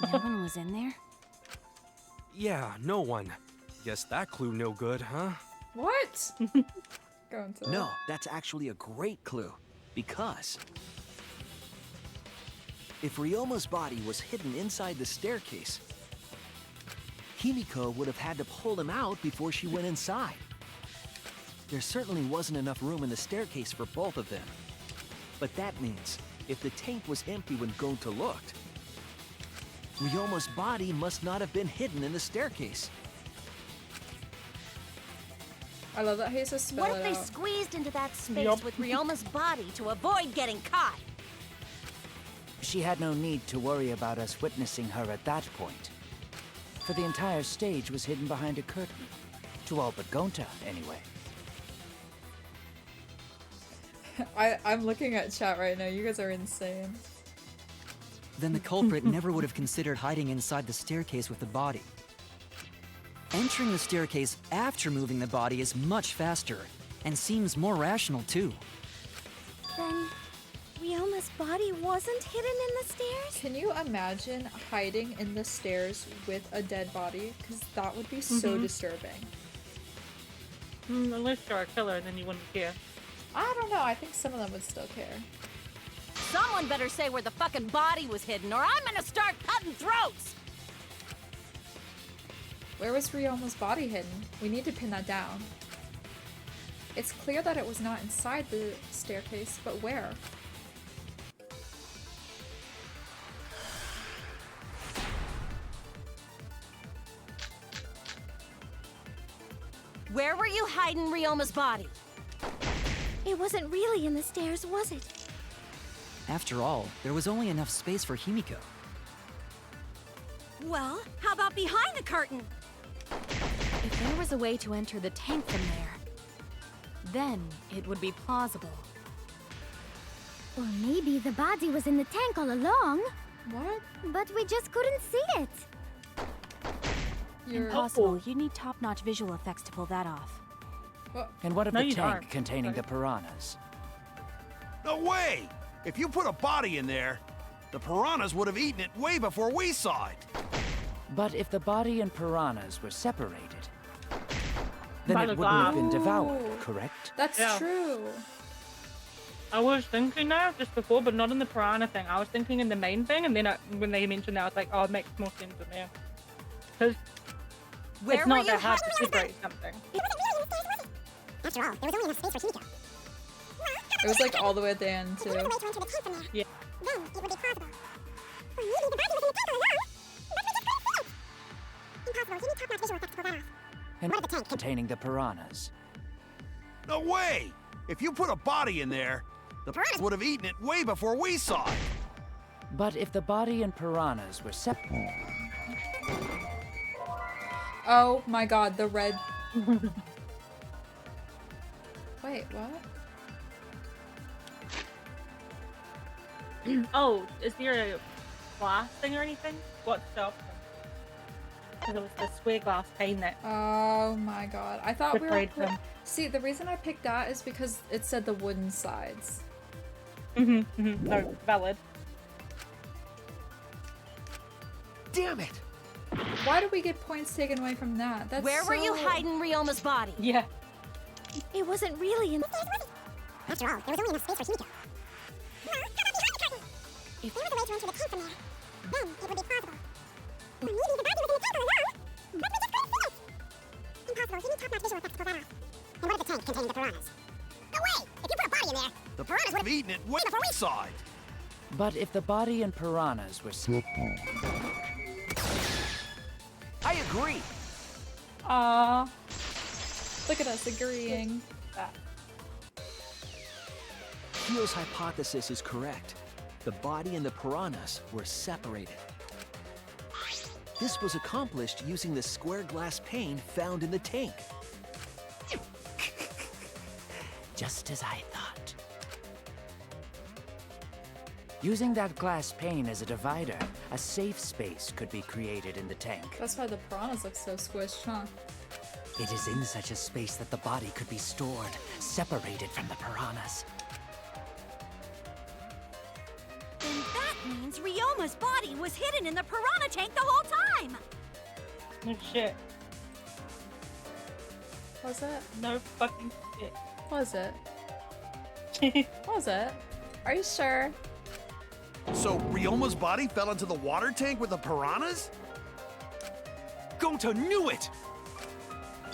No one was in there? Yeah, no one. Guess that clue no good, huh? What? Going to No, that's actually a great clue. Because if Ryoma's body was hidden inside the staircase, Himiko would have had to pull him out before she went inside. There certainly wasn't enough room in the staircase for both of them. But that means if the tank was empty when Gonta looked, Ryoma's body must not have been hidden in the staircase. I love that he says spell What if it they out. squeezed into that space Yup. with Ryoma's body to avoid getting caught? She had no need to worry about us witnessing her at that point. For the entire stage was hidden behind a curtain. To all but Gonta, anyway. I'm looking at chat right now. You guys are insane. Then the culprit never would have considered hiding inside the staircase with the body. Entering the staircase after moving the body is much faster, and seems more rational too. Then Ryoma's body wasn't hidden in the stairs? Can you imagine hiding in the stairs with a dead body? Because that would be so disturbing. Unless you're a killer, then you wouldn't care. I don't know. I think some of them would still care. Someone better say where the fucking body was hidden, or I'm gonna start cutting throats! Where was Ryoma's body hidden? We need to pin that down. It's clear that it was not inside the staircase, but where? Where were you hiding Ryoma's body? It wasn't really in the stairs, was it? After all, there was only enough space for Himiko. Well, how about behind the curtain? If there was a way to enter the tank from there, then it would be plausible. Or maybe the body was in the tank all along. What? But we just couldn't see it. You're... Impossible. You need top-notch visual effects to pull that off. And what of No, the you tank aren't. containing Sorry. the piranhas? No way! If you put a body in there, the piranhas would have eaten it way before we saw it. But if the body and piranhas were separated, then By it the wouldn't have been glass. devoured, Ooh. correct? That's Yeah. true. I was thinking that just before, but not in the piranha thing. I was thinking in the main thing, and then when they mentioned that, I was like, oh, it makes more sense in there. Because it's not that hard to separate something. After all, there was only enough space for Himiko. It was like all the way at the end If you knew too. the way to enter the tank from there, Yeah. then it would be plausible. Or maybe the body was in the tank all along, but we just couldn't see it. Impossible. You need top-notch visual effects to pull that off. And What of the tank containing the piranhas? No way! If you put a body in there, the piranhas would have eaten it way before we saw it. But if the body and piranhas were separated, Oh my god, the red. Wait, what? Oh, is there a glass thing or anything? What stuff? Because it was the square glass pane that Oh my god. I thought we were. separated them. See, the reason I picked that is because it said the wooden sides. No, valid. Damn it! Why did we get points taken away from that? That's Where were you so- hiding Ryoma's body? Yeah. It wasn't really in. After all, there was only enough space for Himiko. No, how about behind the curtain? If there was a way to enter the tank from there, then it would be plausible. Or maybe the body was in the tank all along, but we just couldn't see it. Impossible. You need top-notch visual effects to pull that off. And what of the tank containing the piranhas? No way! If you put a body in there, The piranhas would have eaten it way before we saw it. but if the body and piranhas were separated, I agree. Aw. Look at us agreeing. Keel's hypothesis is correct. The body and the piranhas were separated. This was accomplished using the square glass pane found in the tank. just as I thought. Using that glass pane as a divider, a safe space could be created in the tank. That's why the piranhas look so squished, huh? It is in such a space that the body could be stored, separated from the piranhas. Then that means Ryoma's body was hidden in the piranha tank the whole time! No shit. Was it? No fucking shit. Was it? Was it? Are you sure? So Ryoma's body fell into the water tank with the piranhas? Gonta knew it!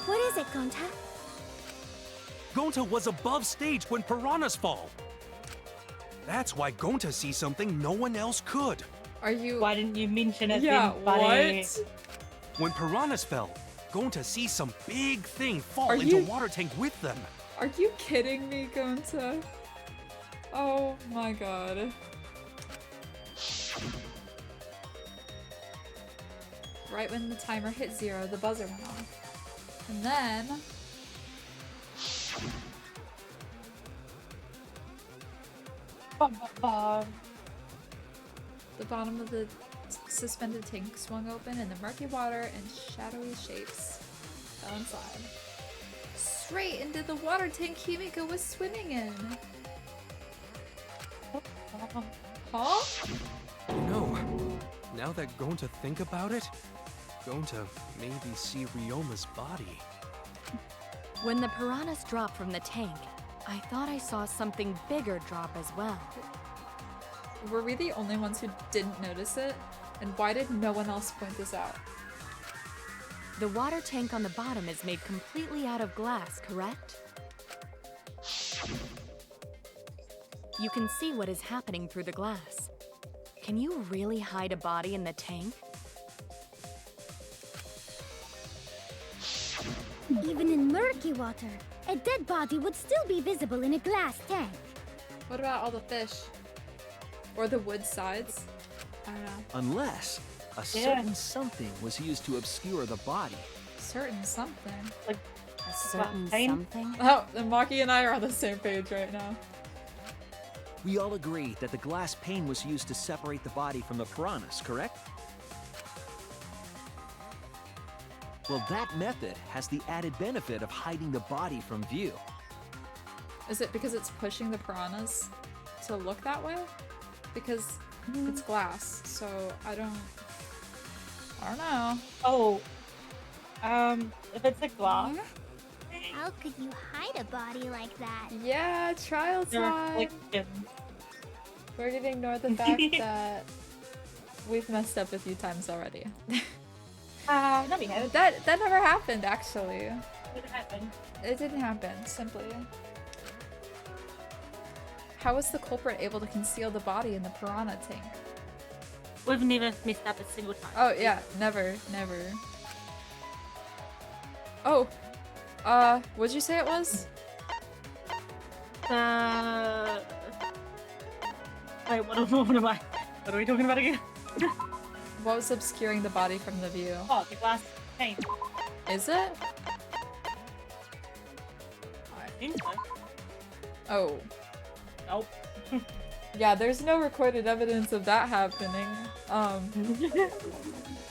What is it, Gonta? Gonta was above stage when piranhas fall. That's why Gonta sees something no one else could. Are you? Why didn't you mention it Yeah, then, buddy? what? When piranhas fell, Gonta sees some big thing fall Are into you- water tank with them. Are you kidding me, Gonta? Oh my god. Right when the timer hit 0, the buzzer went off. And then... the bottom of the suspended tank swung open and the murky water and shadowy shapes fell inside. Straight into the water tank Himiko was swimming in. Huh? You know, now that Gonta think about it, Gonta maybe see Ryoma's body. When the piranhas dropped from the tank, I thought I saw something bigger drop as well. Were we the only ones who didn't notice it? And why did no one else point this out? The water tank on the bottom is made completely out of glass, correct? You can see what is happening through the glass. Can you really hide a body in the tank? Even in murky water, a dead body would still be visible in a glass tank. What about all the fish? Or the wood sides? I don't know. Unless a certain something was used to obscure the body. Certain something. Like a certain pain? something? Oh, and Maki and I are on the same page right now. We all agree that the glass pane was used to separate the body from the piranhas, correct? Well, that method has the added benefit of hiding the body from view. Is it because it's pushing the piranhas to look that way? Because it's glass, so I don't know. Oh, if it's a glass. How could you hide a body like that? Yeah, trial time. We're gonna ignore the fact that we've messed up a few times already. No, we haven't. That never happened, actually. It didn't happen. It didn't happen, simply. How was the culprit able to conceal the body in the piranha tank? We've never messed up a single time. Oh, yeah, never. Oh, what'd you say it was? Wait, what are we talking about again? What was obscuring the body from the view? Oh, the glass pane. Is it? I think so. Oh. Nope. Yeah, there's no recorded evidence of that happening.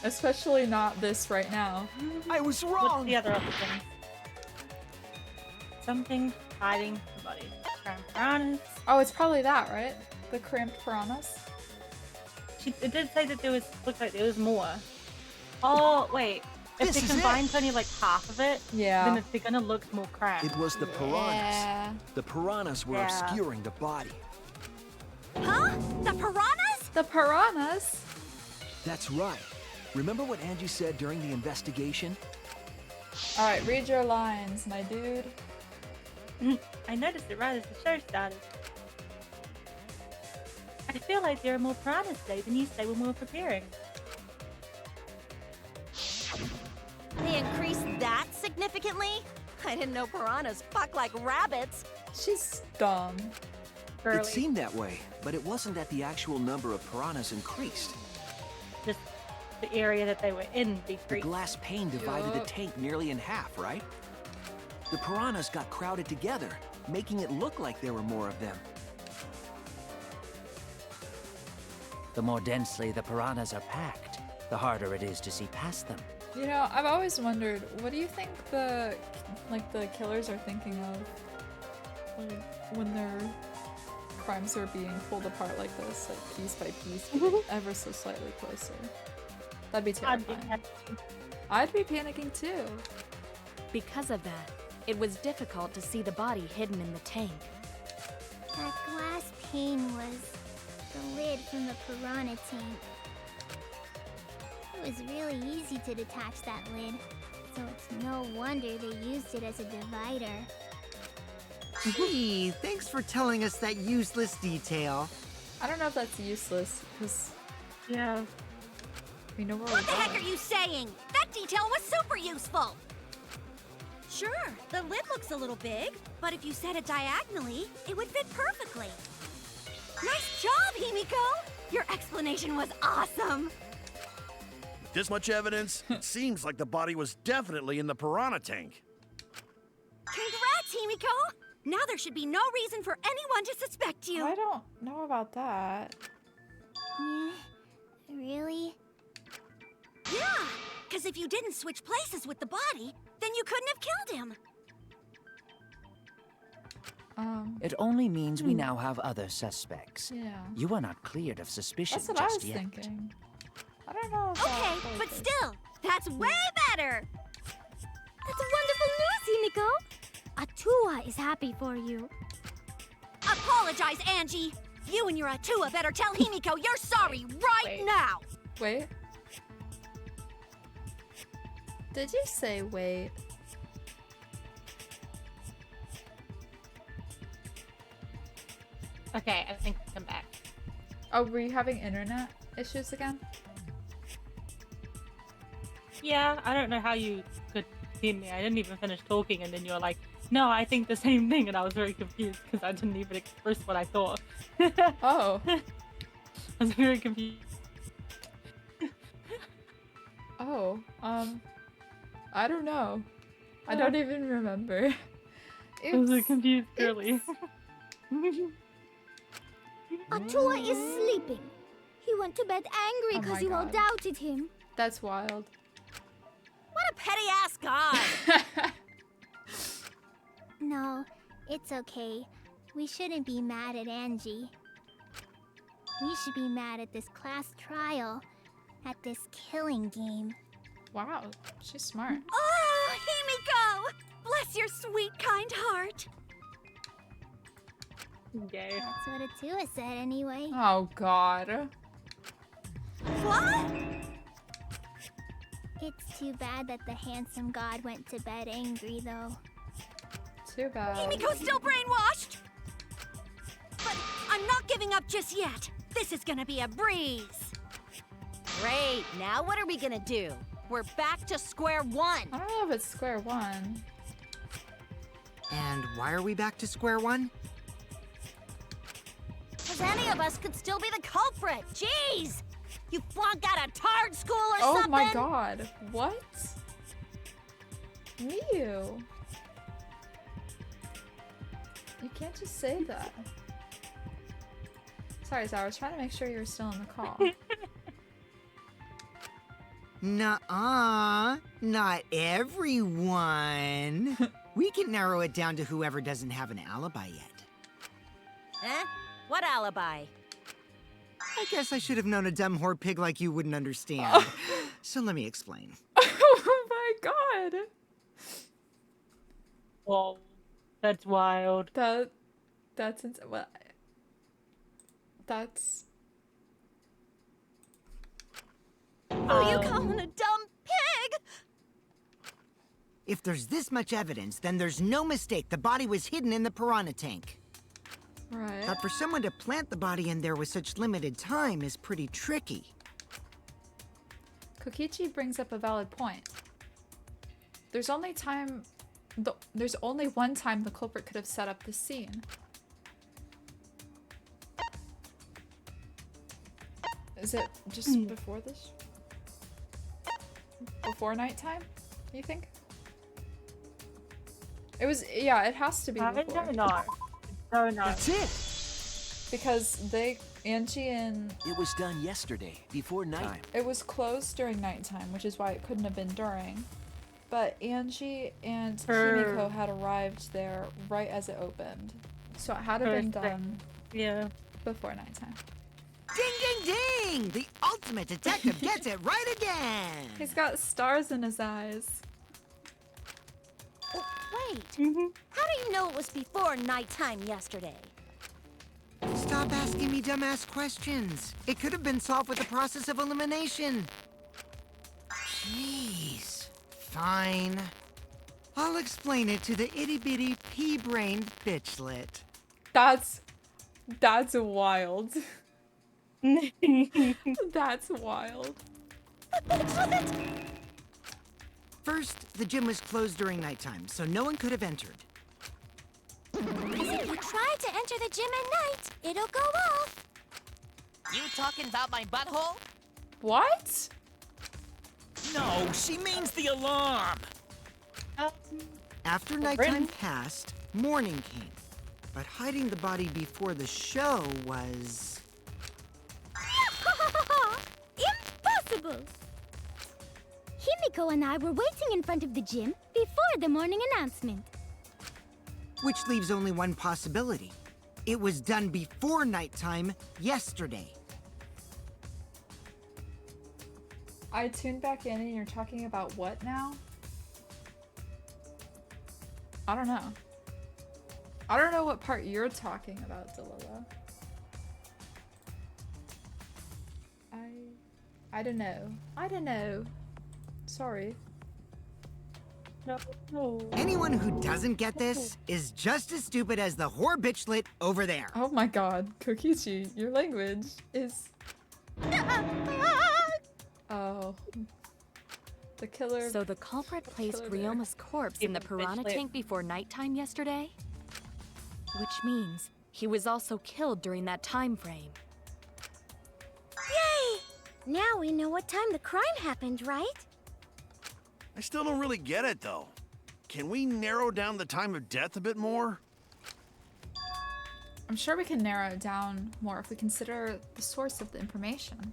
Especially not this right now. I was wrong! What's the other option? Something hiding the body. Piranhas. Oh, it's probably that, right? The cramped piranhas? It did say that looked like there was more. Oh, wait. If they combined only like half of it, then they're gonna look more cramped. It was the piranhas. Yeah. The piranhas were obscuring the body. Huh? The piranhas? The piranhas? That's right. Remember what Angie said during the investigation? Alright, read your lines, my dude. I noticed it right as the show started. I feel like there are more piranhas today than you say when we were preparing. They increased that significantly? I didn't know piranhas fuck like rabbits. She's dumb. It seemed that way, but it wasn't that the actual number of piranhas increased. Just the area that they were in decreased. The glass pane divided the tank nearly in half, right? The piranhas got crowded together, making it look like there were more of them. The more densely the piranhas are packed, the harder it is to see past them. You know, I've always wondered, what do you think the killers are thinking of? Like, when their crimes are being pulled apart like this, like piece by piece, getting ever so slightly closer. That'd be terrifying. I'd be panicking too. Because of that, it was difficult to see the body hidden in the tank. That glass pane was the lid from the piranha tank. It was really easy to detach that lid, so it's no wonder they used it as a divider. Gee, thanks for telling us that useless detail. I don't know if that's useless, because... Yeah. We know where What the heck are you saying? That detail was super useful! Sure, the lid looks a little big, but if you set it diagonally, it would fit perfectly. Nice job, Himiko! Your explanation was awesome! With this much evidence, it seems like the body was definitely in the piranha tank. Congrats, Himiko! Now there should be no reason for anyone to suspect you. I don't know about that. Really? Yeah, because if you didn't switch places with the body, then you couldn't have killed him. It only means we now have other suspects. Yeah. You are not cleared of suspicion That's what I just was yet. thinking. I don't know if Okay, but still, that's way better! That's wonderful news, Himiko! Atua is happy for you. Apologize, Angie! You and your Atua better tell Himiko you're sorry right now! Wait. Did you say wait? Okay, I think I'm back. Oh, were you having internet issues again? Yeah, I don't know how you could hear me. I didn't even finish talking, and then you were like, no, I think the same thing, and I was very confused because I didn't even express what I thought. Oh. I was very confused. Oh, I don't know. I don't even remember. I was a confused girly. Atua is sleeping. He went to bed angry Oh because my you all God. doubted him. That's wild. What petty-ass guy! No, it's okay. We shouldn't be mad at Angie. We should be mad at this class trial, at this killing game. Wow, she's smart. Oh, Himiko! Bless your sweet, kind heart. Gay. That's what Atua said anyway. Oh god. What? It's too bad that the handsome god went to bed angry, though. Too bad. Himiko's still brainwashed! But I'm not giving up just yet. This is gonna be a breeze. Great, now what are we gonna do? We're back to square one. I don't know if it's square one. And why are we back to square one? Because any of us could still be the culprit. Jeez! You flunked out of Tard School or Oh something? my god. What? Mew. You can't just say that. Sorry, Zara, I was trying to make sure you were still in the call. Nuh-uh. Not everyone. We can narrow it down to whoever doesn't have an alibi yet. Huh? What alibi? I guess I should have known a dumb whore pig like you wouldn't understand. So let me explain. Oh my god. Whoa. That's wild. That's well, that's... Who you calling a dumb pig? If there's this much evidence, then there's no mistake the body was hidden in the piranha tank. Right. But for someone to plant the body in there with such limited time is pretty tricky. Kokichi brings up a valid point. There's only one time the culprit could have set up the scene. Is it just before this? Before nighttime, you think? It was, yeah, it has to be before. I don't know. No, no. That's it! Because Angie and... It was done yesterday, before nighttime. It was closed during nighttime, which is why it couldn't have been during. But Angie and Himiko had arrived there right as it opened. So it had to have been done before nighttime. Ding, ding, ding! The ultimate detective gets it right again! He's got stars in his eyes. Oh, wait. How do you know it was before nighttime yesterday? Stop asking me dumbass questions. It could have been solved with the process of elimination. Jeez. Fine. I'll explain it to the itty-bitty pea-brained bitchlet. That's wild. That's wild. First, the gym was closed during nighttime, so no one could have entered. Because if you try to enter the gym at night, it'll go off. You talking about my butthole? What? No, she means the alarm! After nighttime passed, morning came. But hiding the body before the show was... Impossible! Himiko and I were waiting in front of the gym before the morning announcement. Which leaves only one possibility. It was done before nighttime yesterday. I tuned back in and you're talking about what now? I don't know. I don't know what part you're talking about, Delilla. I don't know. I don't know. Sorry. No. Anyone who doesn't get this is just as stupid as the whore bitchlet over there. Oh my god, Kokichi, your language is... Oh. The killer... So the culprit placed Ryoma's corpse in the piranha tank before nighttime yesterday? Which means he was also killed during that time frame. Yay! Now we know what time the crime happened, right? I still don't really get it, though. Can we narrow down the time of death a bit more? I'm sure we can narrow it down more if we consider the source of the information.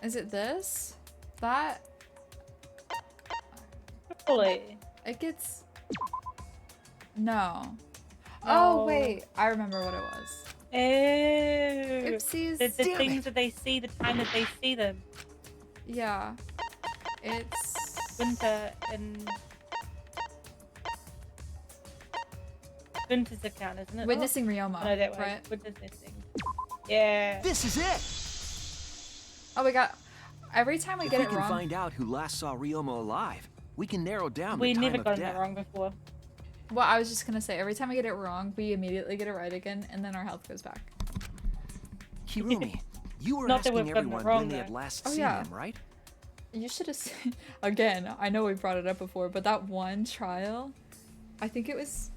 Is it this? That? Probably. It gets... No. Oh, wait. I remember what it was. Ew. Oopsies. The things that they see the time that they see them. Yeah. It's... Winter and... Winter's account, isn't it? Witnessing Ryoma, No, that way. right? Witnessing. Yeah. This is it! Oh, we got... Every time we If get we it can wrong... find out who last saw Ryoma alive, we can narrow down We the time never of got death. it wrong before. Well, I was just gonna say, every time we get it wrong, we immediately get it right again, and then our health goes back. Hirumi, you were Not that asking we've gotten it everyone wrong, when they had though. last Oh, seen yeah. him, right? You should have seen... Again, I know we brought it up before, but that one trial, I think it was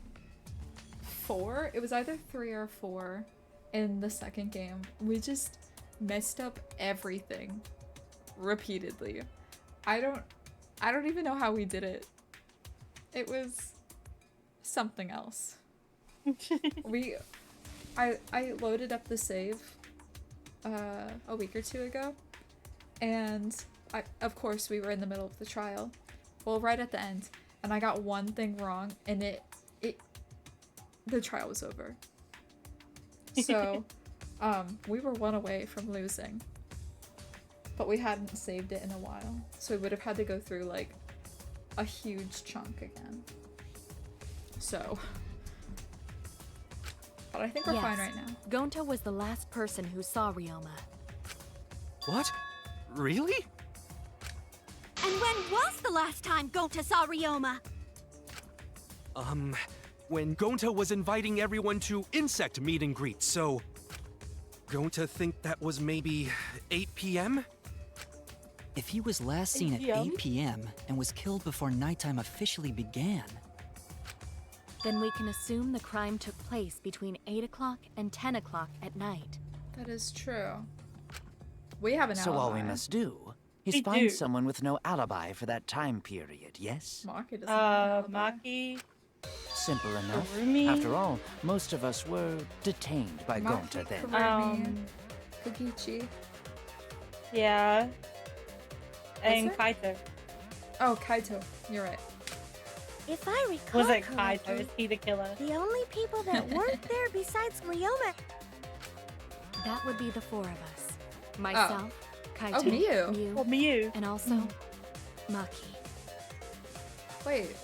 4? It was either 3 or 4 in the second game. We just messed up everything repeatedly. I don't even know how we did it. It was something else. I loaded up the save a week or 2 ago, and of course we were in the middle of the trial. Well, right at the end, and I got one thing wrong, and the trial was over. So, we were 1 away from losing, but we hadn't saved it in a while, so we would have had to go through like a huge chunk again. So, but I think we're fine right now. Gonta was the last person who saw Ryoma. What? Really? And when was the last time Gonta saw Ryoma? When Gonta was inviting everyone to insect meet and greet, so... Gonta think that was maybe 8 p.m.? If he was last seen at 8 p.m. and was killed before nighttime officially began... Then we can assume the crime took place between 8 o'clock and 10 o'clock at night. That is true. We have an So alibi. all we must do is We find do. someone with no alibi for that time period, yes? Maki doesn't have an alibi. Maki. Simple enough. Kurumi. After all, most of us were detained by Maki, Gonta then. Kurumi, Kokichi. Yeah. And it? Kaito. Oh, Kaito. You're right. If I recall Was it correctly, Kaito? Is he the killer? the only people that weren't there besides Ryoma... That would be the 4 of us. Myself, Kaito, Oh, Miyu. Miyu, Well, Miyu. and also Maki. Wait.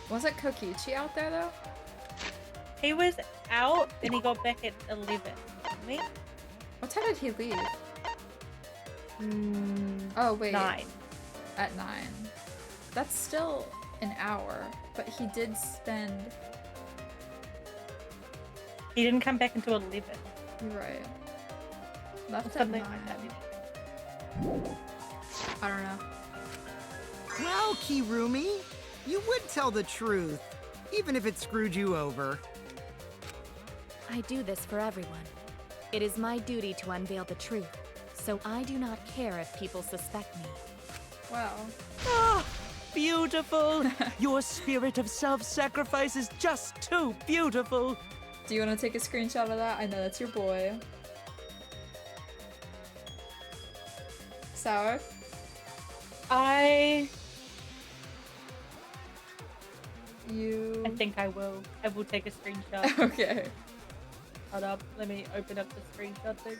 Wasn't Kokichi out there though? He was out and he got back at 11. Didn't he? What time did he leave? Oh wait. 9. At 9. That's still an hour, but he did spend... He didn't come back until 11. You're right. Left at Something 9. like that. I don't know. Well, Kirumi, you would tell the truth, even if it screwed you over. I do this for everyone. It is my duty to unveil the truth, so I do not care if people suspect me. Wow. Ah, beautiful! Your spirit of self-sacrifice is just too beautiful! Do you want to take a screenshot of that? I know that's your boy. Sour? I You... think I will. I will take a screenshot. Okay. Hold up. Let me open up the screenshot thing.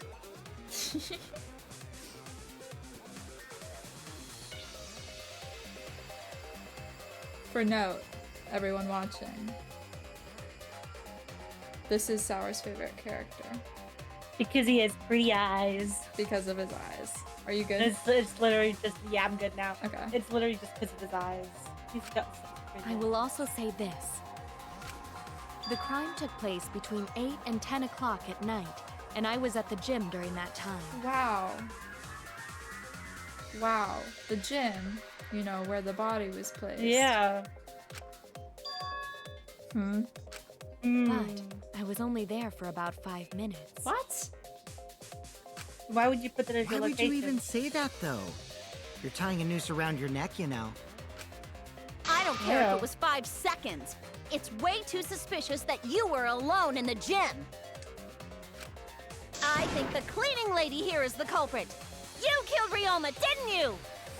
For note, everyone watching, this is Sour's favorite character. Because he has pretty eyes. Because of his eyes. Are you good? It's literally just, yeah, I'm good now. Okay. It's literally just because of his eyes. He's got such pretty I will also say this. The crime took place between 8 and 10 o'clock at night, and I was at the gym during that time. Wow. Wow. The gym, you know, where the body was placed. Yeah. But I was only there for about 5 minutes. What? Why would you put that as Why your would location? you even say that, though? You're tying a noose around your neck, you know. I don't care Yeah. if it was 5 seconds. It's way too suspicious that you were alone in the gym. I think the cleaning lady here is the culprit. You killed Ryoma, didn't you?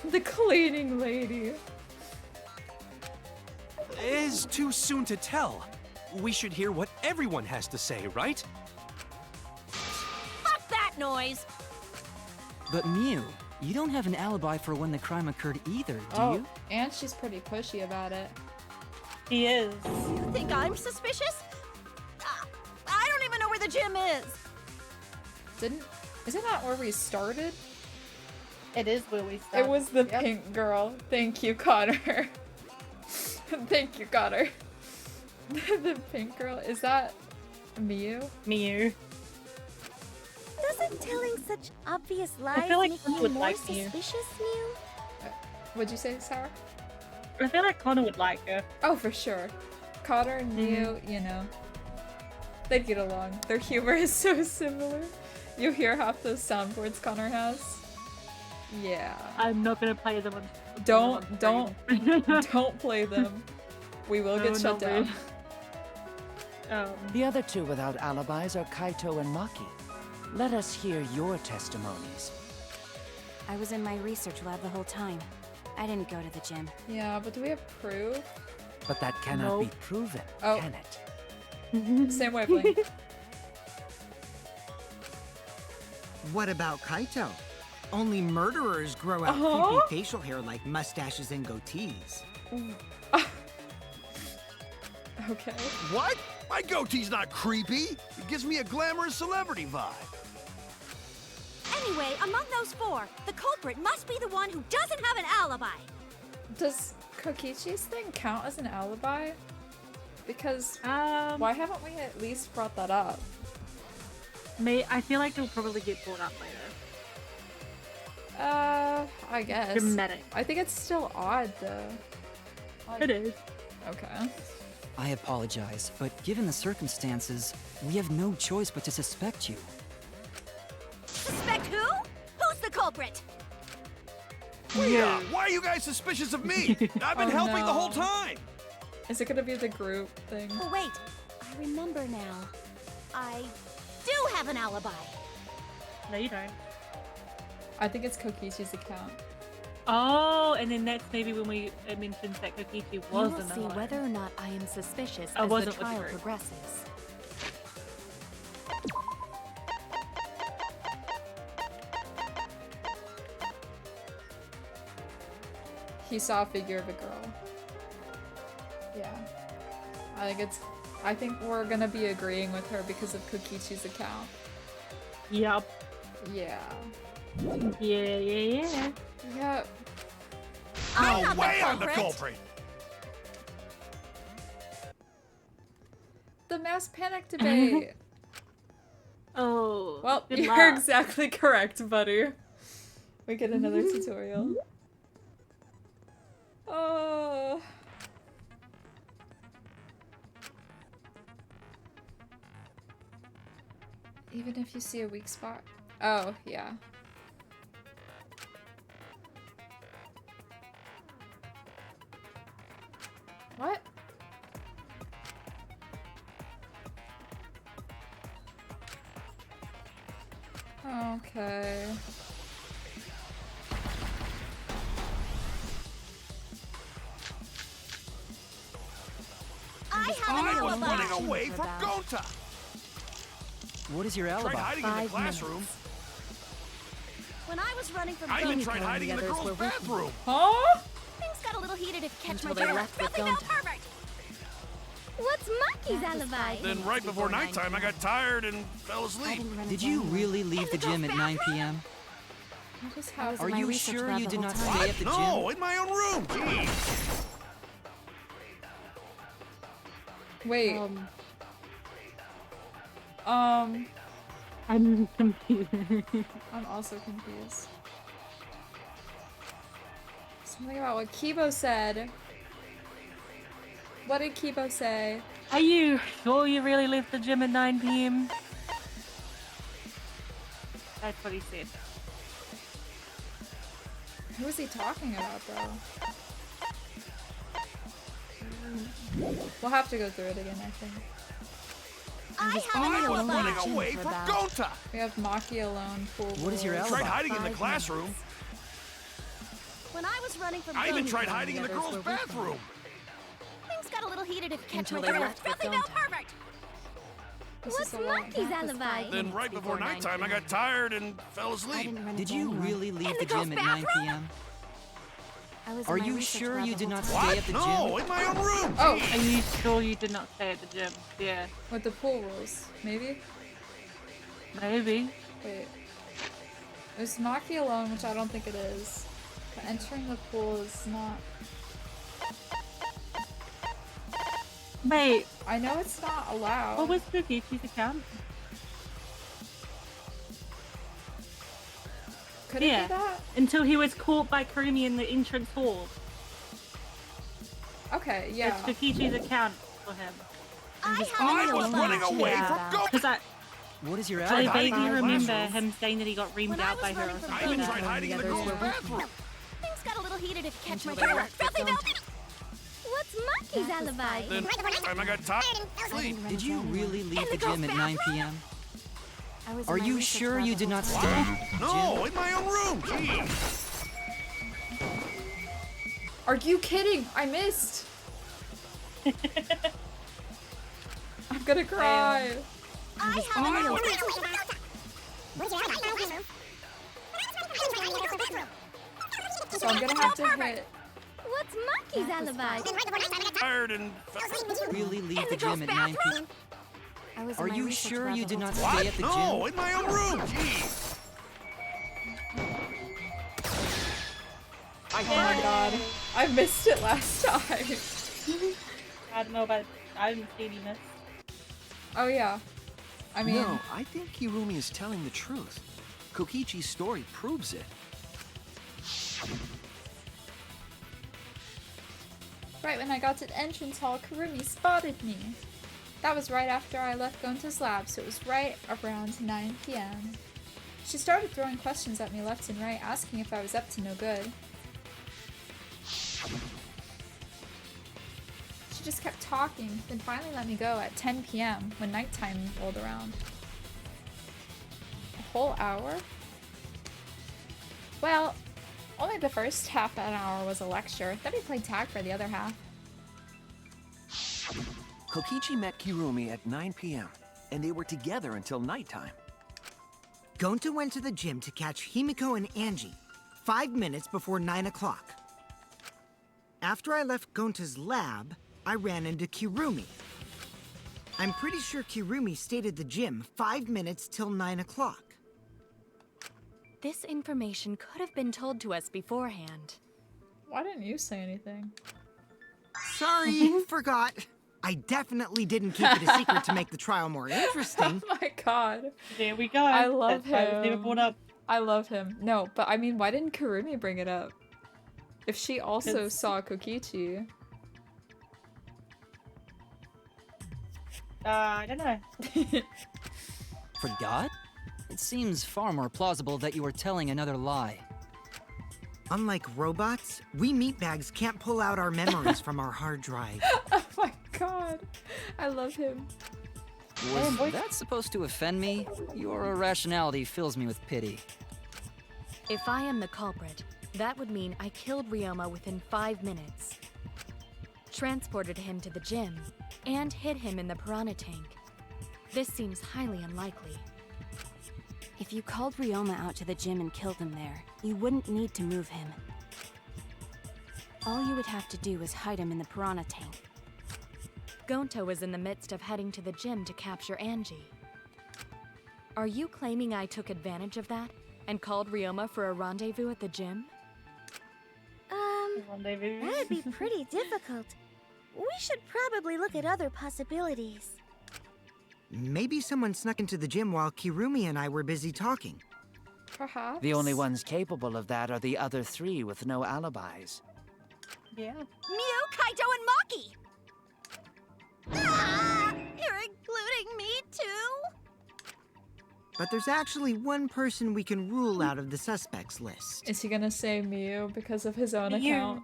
The cleaning lady. It's too soon to tell. We should hear what everyone has to say, right? Fuck that noise! But Mew, you don't have an alibi for when the crime occurred either, do you? And she's pretty pushy about it. He is. You think I'm suspicious? I don't even know where the gym is. Isn't that where we started? It is where we started. It was the pink girl. Thank you, Connor. Thank you, Connor. The pink girl. Is that Mew? Mew. Doesn't telling such obvious lies I feel like make Connor you would more like Mew. suspicious, Mew? What'd you say, Sarah? I feel like Connor would like her. Oh, for sure. Connor and Mew, you know, they get along. Their humor is so similar. You hear half those soundboards Connor has. Yeah. I'm not gonna play them. Don't play them. We will get shut down. The other two without alibis are Kaito and Maki. Let us hear your testimonies. I was in my research lab the whole time. I didn't go to the gym. Yeah, but do we have proof? But that cannot be proven, can it? Same wavelength. What about Kaito? Only murderers grow out creepy facial hair like mustaches and goatees. Okay. What? My goatee's not creepy. It gives me a glamorous celebrity vibe. Anyway, among those four, the culprit must be the one who doesn't have an alibi. Does Kokichi's thing count as an alibi? Because why haven't we at least brought that up? I feel like it'll probably get brought up later. I guess. Dramatic. I think it's still odd though. It is. Okay. I apologize, but given the circumstances, we have no choice but to suspect you. Suspect who? Who's the culprit? Why are you guys suspicious of me? I've been helping the whole time. Is it gonna be the group thing? Oh wait, I remember now. I do have an alibi. No, you don't. I think it's Kokichi's account. Oh, and then that's maybe when we mentioned that Kokichi was You will in the see line. whether or not I am suspicious I as the wasn't with the trial group. progresses. He saw a figure of a girl. Yeah. I think we're gonna be agreeing with her because of Kokichi's account. Yup. Yeah. Yeah. Yep. No not the way I'm the culprit. culprit. The mass panic debate. Oh. Well, good you're luck. exactly correct, buddy. We get another tutorial. Oh. Even if you see a weak spot. Oh, yeah. What? Okay. I have an I was alibi. running away from Gonta. What is your Tried alibi? hiding in the classroom. When I was running from I even Gonta, tried hiding in the girls' bathroom. Huh? things got a little heated if you catch Until my they drift. left with Filthy male Gonta. pervert! What's Maki's alibi? Then right before nighttime, I got tired and fell asleep. Did you really leave the gym at 9 p.m.? What just I was happened? in Are my you research sure lab you the did whole not time. stay at the gym? No, in my own room. Jeez. Wait. I'm confused. I'm also confused. Something about what Kibo said. What did Kibo say? Are you sure you really left the gym at 9 p.m.? That's what he said. Who was he talking about, though? We'll have to go through it again, I think. I was I only was alone in running the gym away for from about Gonta. We have Maki alone. Pool What is your rules. Tried alibi? hiding in the 5 classroom. minutes. When I was running from I even Gonta, tried hiding in the others girls' were with me. bathroom. things got a little heated if you catch Until my they drift. left with Filthy Gonta. pervert! This What's is a long Monkey's nap. alibi? Then right before nighttime, I got tired and fell I asleep. didn't run Did into you anyone. really leave In the the girls' gym at 9 bathroom? p.m.? I was in Are my you research sure lab you the did whole not time. What? stay at the No, gym? in my own room. Oh, Are you sure you did not stay at the gym? Yeah. with the pool rules, maybe. Maybe. Wait. It was Maki alone, which I don't think it is. But entering the pool is not. Wait, I know it's not allowed. what was Kokichi's account? Could it Yeah. be that? Until he was caught by Kurumi in the entrance hall. Okay, yeah. That's Kokichi's account for him. I was running away from Gonta. Because I What is your Tried vaguely hiding in the remember classroom. him saying that he got reamed When I out by was her or running from I something. even Gonta, tried hiding in the the others girls' were with bathroom. Things got a little heated if you catch my Until they drift. left with Filthy Gonta. What's Monkey's That was alibi? fine. Then right before nighttime, I got tired and fell asleep. Run Did into you anyone. really leave the the girls' gym at 9 p.m.? I was in Are my you research sure lab you the did whole not time. stay at the No, gym? in my own room. Jeez. Are you kidding? I missed. I'm gonna cry. I have I a was- So I'm gonna have to hit. What's Monkey's alibi? Tired and fell asleep. Really leave the gym at 9 p.m.? I was in Are my you research sure lab you the did whole not time. stay at the No, gym? in my own room. Jeez. Oh my god. I missed it last time. I don't know about. I didn't see any miss. Oh yeah. I mean, No, I think Kirumi is telling the truth. Kokichi's story proves it. right when I got to the entrance hall, Kurumi spotted me. That was right after I left Gonta's lab, so it was right around 9 p.m. She started throwing questions at me left and right, asking if I was up to no good. She just kept talking, then finally let me go at 10 p.m. when nighttime rolled around. A whole hour? Well, only the first half an hour was a lecture, then we played tag for the other half. Kokichi met Kirumi at 9 p.m., and they were together until nighttime. Gonta went to the gym to catch Himiko and Angie 5 minutes before 9 o'clock. After I left Gonta's lab, I ran into Kirumi. I'm pretty sure Kirumi stayed at the gym 5 minutes till 9 o'clock. This information could have been told to us beforehand. Why didn't you say anything? Sorry, forgot. I definitely didn't keep it a secret to make the trial more interesting. Oh my god. There we go. I love That's why it was never him. brought up. I love him. No, but I mean, why didn't Kurumi bring it up? If she also 'Cause- saw Kokichi. I don't know. Forgot? It seems far more plausible that you were telling another lie. Unlike robots, we meatbags can't pull out our memories from our hard drive. Oh my god. I love him. Was that supposed to offend me? Your irrationality fills me with pity. If I am the culprit, that would mean I killed Ryoma within 5 minutes, transported him to the gym, and hid him in the piranha tank. This seems highly unlikely. If you called Ryoma out to the gym and killed him there, you wouldn't need to move him. All you would have to do is hide him in the piranha tank. Gonta was in the midst of heading to the gym to capture Angie. Are you claiming I took advantage of that and called Ryoma for a rendezvous at the gym? Rendezvous. That'd be pretty difficult. We should probably look at other possibilities. Maybe someone snuck into the gym while Kirumi and I were busy talking. Perhaps. The only ones capable of that are the other three with no alibis. Yeah. Mew, Kaito, and Maki! Ah, you're including me too? But there's actually one person we can rule out of the suspects list. Is he gonna say Mew because of his own Mew. account?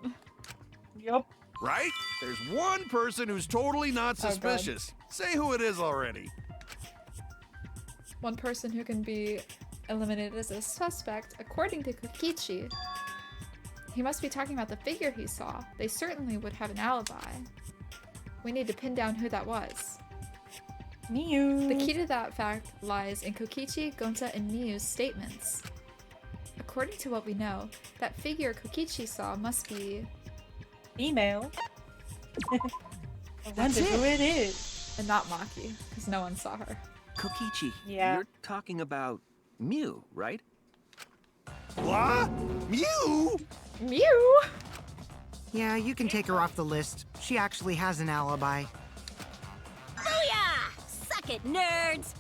Yup. Right? There's one person who's totally not Oh, God. suspicious. Say who it is already. One person who can be eliminated as a suspect, according to Kokichi. He must be talking about the figure he saw. They certainly would have an alibi. We need to pin down who that was. Miu. The key to that fact lies in Kokichi, Gonta, and Miu's statements. According to what we know, that figure Kokichi saw must be... female. I wonder who it is. And not Maki, because no one saw her. Kokichi, Yeah. you're talking about Miu, right? What? Mew? Mew? Yeah, you can take her off the list. She actually has an alibi. Booyah! Suck it, nerds!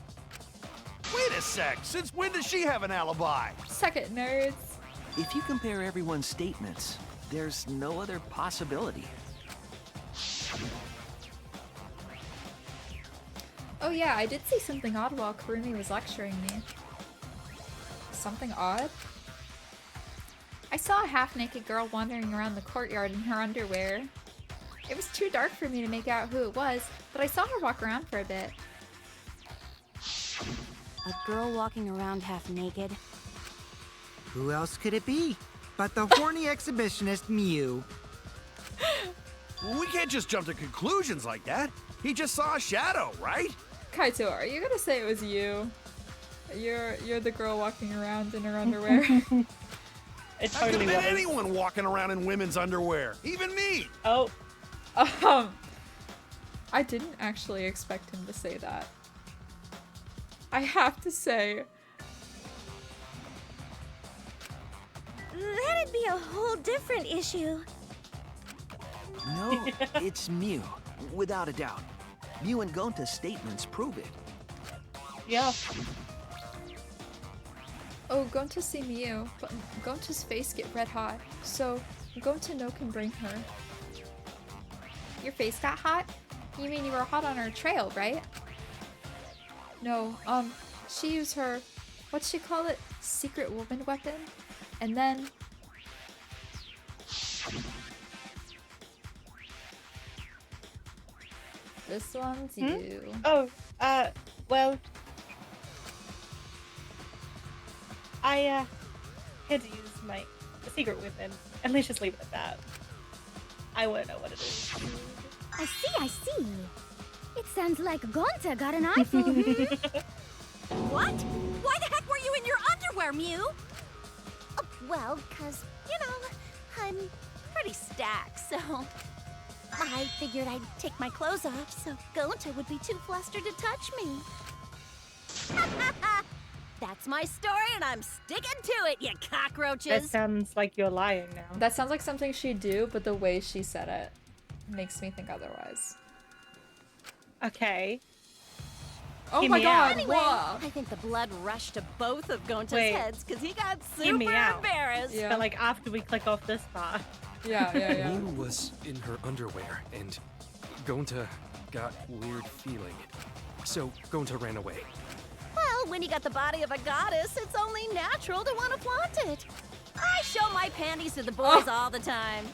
Wait a sec. Since when does she have an alibi? Suck it, nerds. If you compare everyone's statements, there's no other possibility. Oh yeah, I did see something odd while Kurumi was lecturing me. Something odd? I saw a half-naked girl wandering around the courtyard in her underwear. It was too dark for me to make out who it was, but I saw her walk around for a bit. A girl walking around half naked? Who else could it be but the horny exhibitionist Mew? We can't just jump to conclusions like that. He just saw a shadow, right? Kaito, are you gonna say it was you? You're the girl walking around in her underwear. It How could totally have been was. anyone walking around in women's underwear? Even me! Oh, I didn't actually expect him to say that. I have to say, That'd be a whole different issue. No, it's Miu, without a doubt. Miu and Gonta's statements prove it. yeah. oh, Gonta see Miu, but Gonta's face get red hot, so Gonta no can bring her. Your face got hot? You mean you were hot on her trail, right? No, she used her, what'd she call it? Secret woman weapon? And then... This one's you. Oh, well, I had to use my secret weapon, and let's just leave it at that. I want to know what it is. I see. It sounds like Gonta got an eye for What? Why the heck were you in your underwear, Mew? Well, 'cause, you know, I'm pretty stacked, so I figured I'd take my clothes off so Gonta would be too flustered to touch me. That's my story, and I'm sticking to it, you That cockroaches! sounds like you're lying now. That sounds like something she'd do, but the way she said it makes me think otherwise. Okay. Oh Hear my me god, out. Anyway, wow. I think the blood rushed to both of Gonta's Wait. heads because he got Hear me super out. embarrassed. Yeah. But like after we click off this part. Yeah. Mew was in her underwear, and Gonta got weird feeling. So Gonta ran away. Well, when you got the body of a goddess, it's only natural to want to flaunt it. I show my panties to the boys all the time.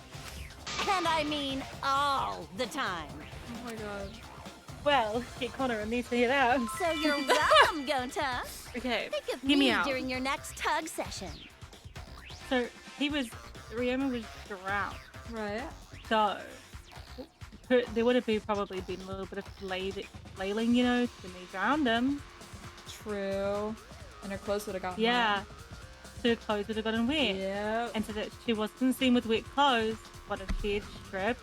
And I mean all the time. Oh my god. Well, get Connor and me to hear that. So you're welcome, Gonta. Okay, Think of hear me me out. during your next tug session. So Ryoma was drowned. Right. So there would have probably been a little bit of flailing, you know, when they drowned him. True. And her clothes would have gotten Yeah. So her clothes would have gotten wet. Yep. And so that she wasn't seen with wet clothes, what if she had stripped?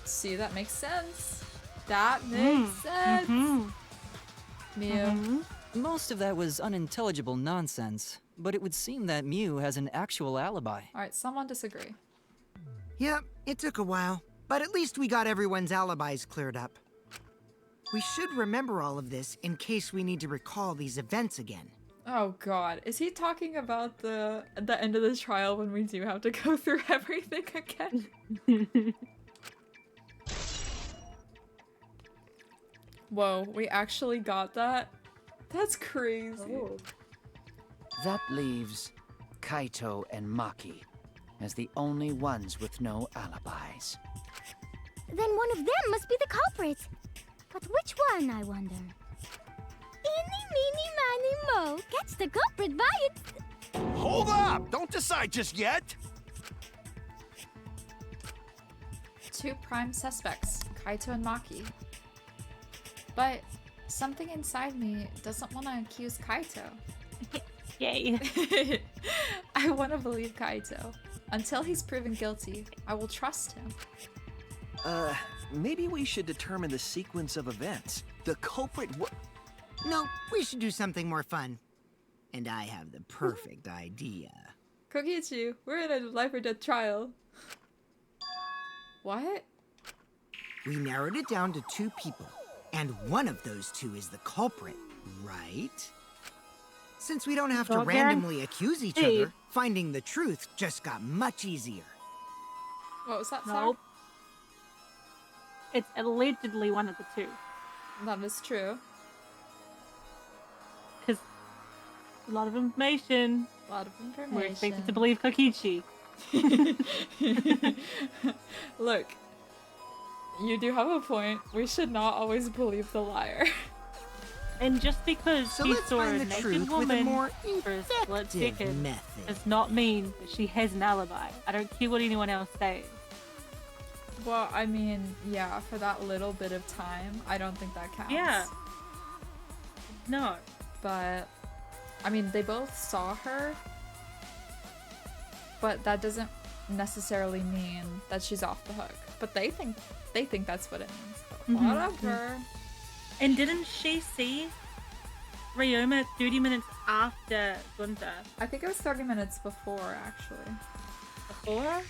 See, that makes sense. That makes sense. Mew. Most of that was unintelligible nonsense, but it would seem that Mew has an actual alibi. Alright, someone disagree. Yep, it took a while, but at least we got everyone's alibis cleared up. We should remember all of this in case we need to recall these events again. Oh god, is he talking about the end of this trial when we do have to go through everything again? Whoa, we actually got that? That's crazy. Oh. That leaves Kaito and Maki as the only ones with no alibis. Then one of them must be the culprit. But which one, I wonder? In Meeny, miny, mo. Catch the culprit by its... Hold up! Don't decide just yet! 2 prime suspects, Kaito and Maki. But something inside me doesn't want to accuse Kaito. Yay. I want to believe Kaito. Until he's proven guilty, I will trust him. Maybe we should determine the sequence of events. The culprit No, we should do something more fun. And I have the perfect idea. Kokichi, we're in a life or death trial. What? We narrowed it down to 2 people, and one of those 2 is the culprit, right? Since we don't have to randomly accuse each other, finding the truth just got much easier. What was that? Nope. It's allegedly one of the 2. That is true. Because a lot of information. A lot of information. We're expected to believe Kokichi. Look, you do have a point. We should not always believe the liar. And just because she saw a the naked truth woman with a more for a split effective second method. does not mean that she has an alibi. I don't care what anyone else says. Well, I mean, yeah, for that little bit of time, I don't think that counts. Yeah. No. But, I mean, they both saw her, but that doesn't necessarily mean that she's off the hook. But they think that's what it means. But whatever. And didn't she see Ryoma 30 minutes after Gunta? I think it was 30 minutes before, actually. Before?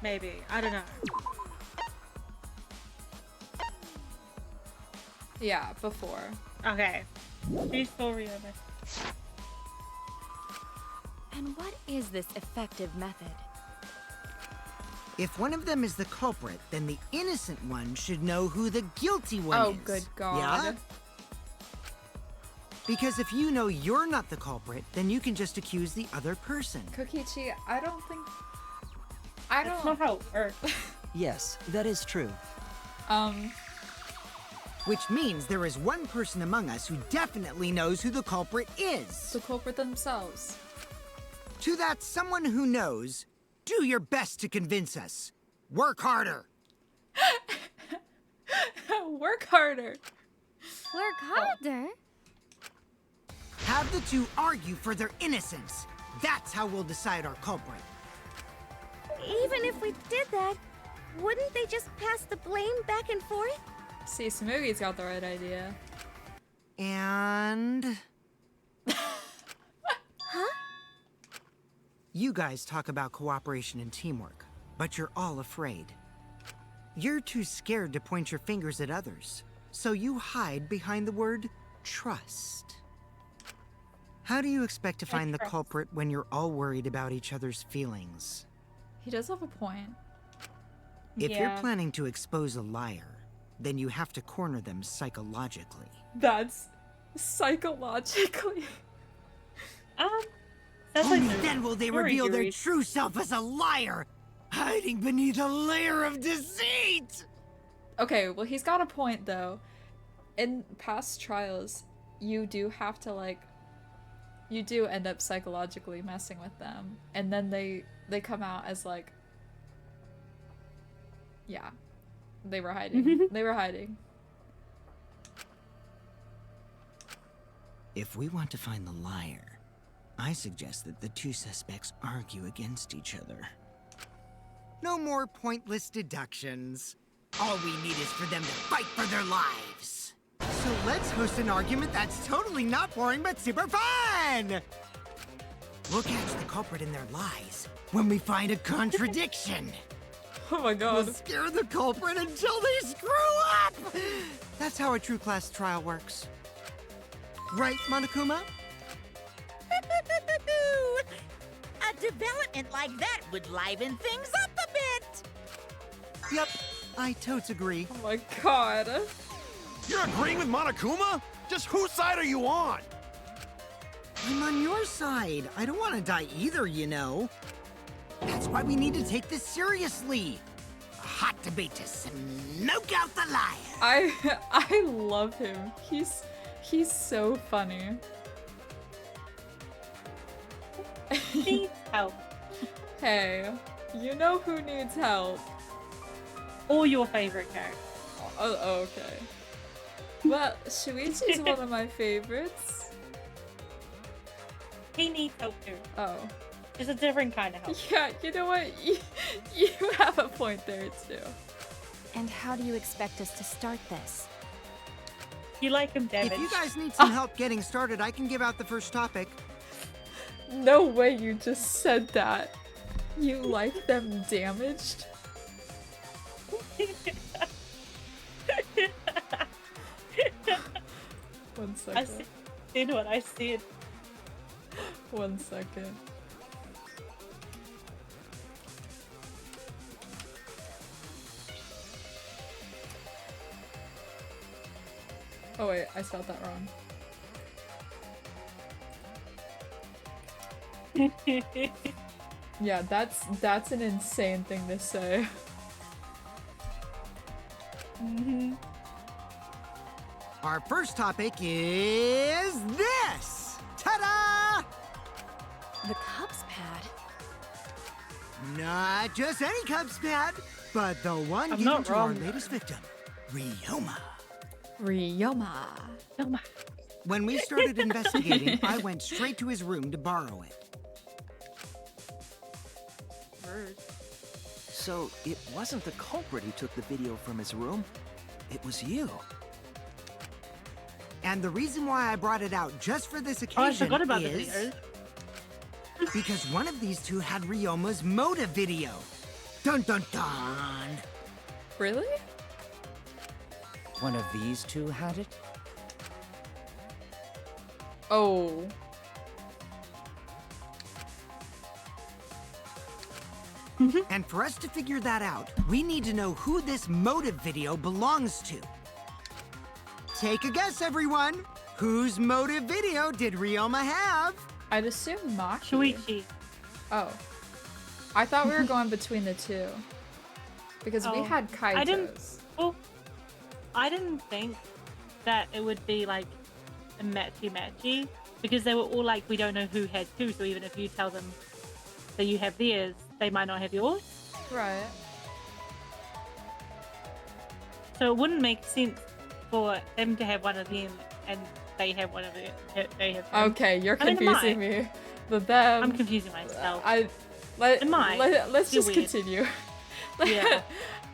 Maybe. I don't know. Yeah, before. Okay. She saw Ryoma. And what is this effective method? If one of them is the culprit, then the innocent one should know who the guilty one is. Oh, good God. Yeah? Because if you know you're not the culprit, then you can just accuse the other person. Kokichi, I don't think... That's not how it works. Yes, that is true. Which means there is one person among us who definitely knows who the culprit is. The culprit themselves. To that someone who knows, do your best to convince us. Work harder. Work harder. Work harder? Have the 2 argue for their innocence. That's how we'll decide our culprit. Even if we did that, wouldn't they just pass the blame back and forth? See, Smoothie's got the right idea. And... Huh? You guys talk about cooperation and teamwork, but you're all afraid. You're too scared to point your fingers at others, so you hide behind the word trust. How do you expect to find the culprit when you're all worried about each other's feelings? He does have a point. If you're planning to expose a liar, then you have to corner them psychologically. That's psychologically. Only then will they reveal their true self as a liar, hiding beneath a layer of deceit! Okay, well, he's got a point, though. In past trials, you do have to, like... You do end up psychologically messing with them. And then they come out as, like... Yeah. They were hiding. They were hiding. If we want to find the liar, I suggest that the 2 suspects argue against each other. No more pointless deductions. All we need is for them to fight for their lives. So let's host an argument that's totally not boring but super fun! We'll catch the culprit in their lies when we find a contradiction. Oh my God. We'll scare the culprit until they screw up! That's how a true class trial works. Right, Monokuma? A development like that would liven things up a bit. Yep, I totes agree. Oh my God. You're agreeing with Monokuma? Just whose side are you on? I'm on your side. I don't want to die either, you know. That's why we need to take this seriously. A hot debate to smoke out the liar. I love him. He's so funny. Needs help. Hey, you know who needs help? Or your favorite character. Oh, okay. Well, Shuichi's one of my favorites. He needs help too. Oh. It's a different kind of help. Yeah, you know what? You have a point there too. And how do you expect us to start this? You like him damaged. If you guys need some help getting started, I can give out the first topic. No way you just said that. You like them damaged? One second. I seen what I said. 1 second. Oh wait, I spelled that wrong. Yeah, that's an insane thing to say. Our first topic is this! Ta-da! The Cubs pad? Not just any Cubs pad, but the one given not to our wrong. latest victim, Ryoma. Ryoma. When we started investigating, I went straight to his room to borrow it. So it wasn't the culprit who took the video from his room. It was you. And the reason why I brought it out just for this Oh, I occasion forgot about the is videos. because one of these two had Ryoma's motive video. Dun dun dun! Really? One of these two had it? Oh. And for us to figure that out, we need to know who this motive video belongs to. Take a guess, everyone! Whose motive video did Ryoma have? I'd assume Maki. Shuichi. Oh. I thought we were going between the two. Because we had Kaito's. I didn't think that it would be like a matchy-matchy because they were all like, we don't know who had who, so even if you tell them that you have theirs, they might not have yours. Right. So it wouldn't make sense for them to have one of them and they have one of them. They have them. Okay, you're I mean, it confusing might. me. But them. I'm confusing myself. Let's It might. just Feel weird. continue. Yeah.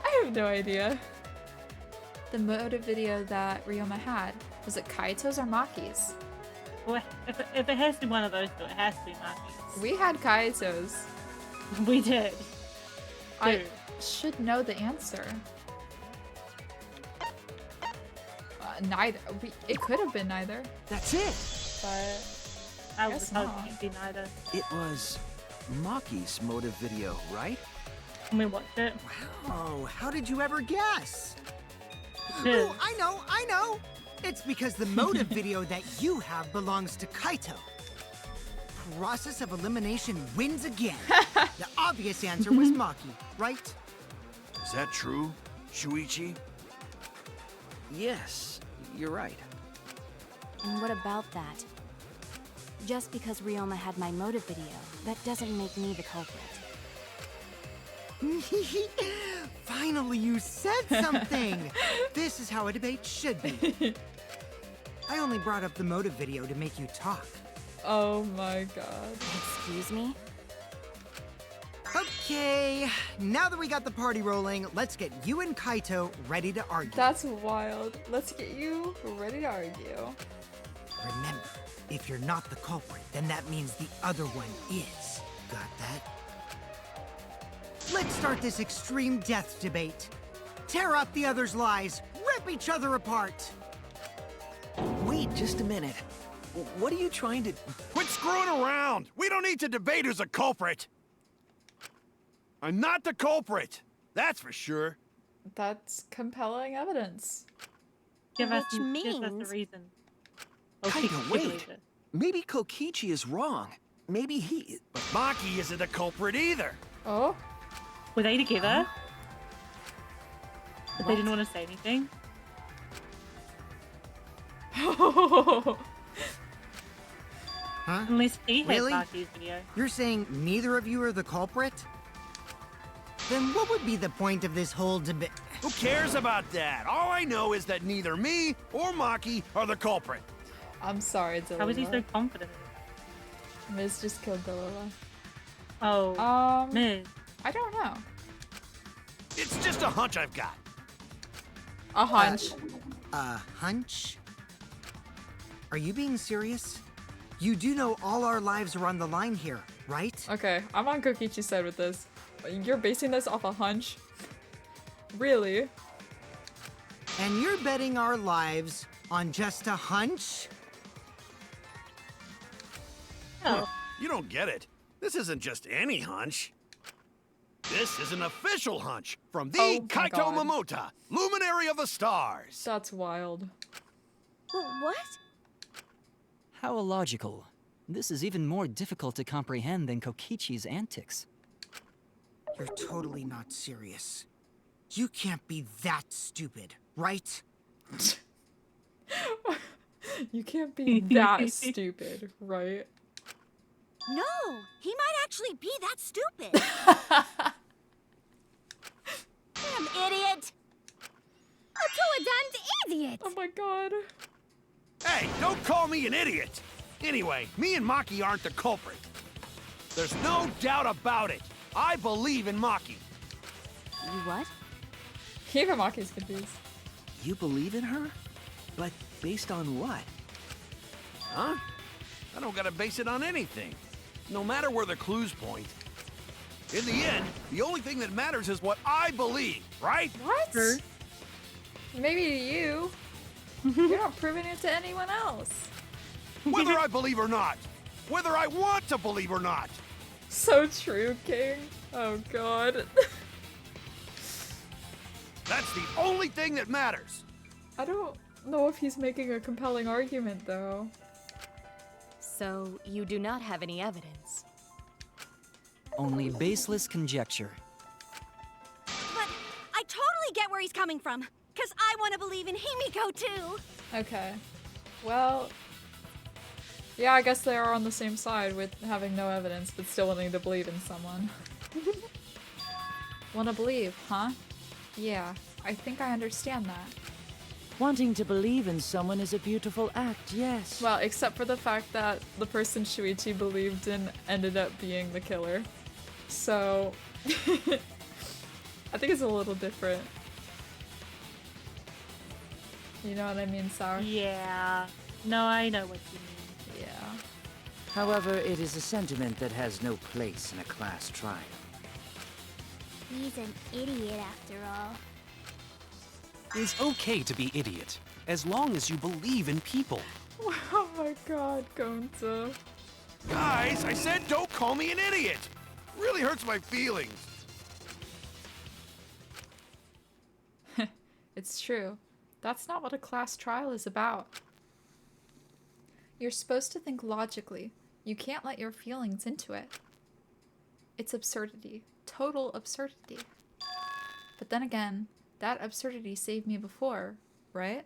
I have no idea. The motive video that Ryoma had, was it Kaito's or Maki's? Well, if it has to be one of those two, it has to be Maki's. We had Kaito's. We did. I should know the answer. Neither. It could have been neither. That's it. But I guess was not. hoping it'd be neither. It was Maki's motive video, right? When we watched it. Oh, how did you ever guess? Good. Oh, I know! It's because the motive video that you have belongs to Kaito. Process of elimination wins again. The obvious answer was Maki, right? Is that true, Shuichi? Yes, you're right. And what about that? Just because Ryoma had my motive video, that doesn't make me the culprit. Finally, you said something! This is how a debate should be. I only brought up the motive video to make you talk. Oh my god. Excuse me? Okay, now that we got the party rolling, let's get you and Kaito ready to argue. That's wild. Let's get you ready to argue. Remember, if you're not the culprit, then that means the other one is. Got that? Let's start this extreme death debate. Tear up the other's lies, rip each other apart. Wait just a minute. What are you trying to... Quit screwing around! We don't need to debate who's a culprit! I'm not the culprit! That's for sure. That's compelling evidence. Give us Which the means- reason. Kaito, wait. Maybe Kokichi is wrong. Maybe he... But Maki isn't a culprit either. Oh? Were they together? But they didn't want to say anything. Huh? Unless he had Really? Maki's video. You're saying neither of you are the culprit? Then what would be the point of this whole debate? Who cares about that? All I know is that neither me or Maki are the culprit. I'm sorry, Delilah. How is he so confident? Miz just killed Delilah. Oh, Miz. I don't know. It's just a hunch I've got. A hunch. A hunch? Are you being serious? You do know all our lives are on the line here, right? Okay, I'm on Kokichi's side with this. You're basing this off a hunch? Really? And you're betting our lives on just a hunch? Oh. You don't get it. This isn't just any hunch. This is an official hunch from the Kaito Momota, Luminary of the Stars. That's wild. What? How illogical. This is even more difficult to comprehend than Kokichi's antics. You're totally not serious. You can't be that stupid, right? You can't be that stupid, right? No, he might actually be that stupid. Damn idiot! A two-a-damned idiot! Oh my god. Hey, don't call me an idiot! Anyway, me and Maki aren't the culprit. There's no doubt about it. I believe in Maki. You what? Even Maki's confused. You believe in her? But based on what? Huh? I don't gotta base it on anything. No matter where the clues point. In the end, the only thing that matters is what I believe, right? What? Maybe to you. You're not proving it to anyone else. Whether I believe or not. Whether I want to believe or not. So true, King. Oh god. That's the only thing that matters. I don't know if he's making a compelling argument, though. So, you do not have any evidence? Only baseless conjecture. But I totally get where he's coming from, because I want to believe in Himiko too. Okay. Well, yeah, I guess they are on the same side with having no evidence, but still wanting to believe in someone. Wanna believe, huh? Yeah, I think I understand that. Wanting to believe in someone is a beautiful act, yes. Well, except for the fact that the person Shuichi believed in ended up being the killer. So, I think it's a little different. You know what I mean, Sour? Yeah. No, I know what you mean. Yeah. However, it is a sentiment that has no place in a class trial. He's an idiot after all. It's okay to be idiot, as long as you believe in people. Oh my god, Gonza. Guys, I said don't call me an idiot. Really hurts my feelings. It's true. That's not what a class trial is about. You're supposed to think logically. You can't let your feelings into it. It's absurdity. Total absurdity. But then again, that absurdity saved me before, right?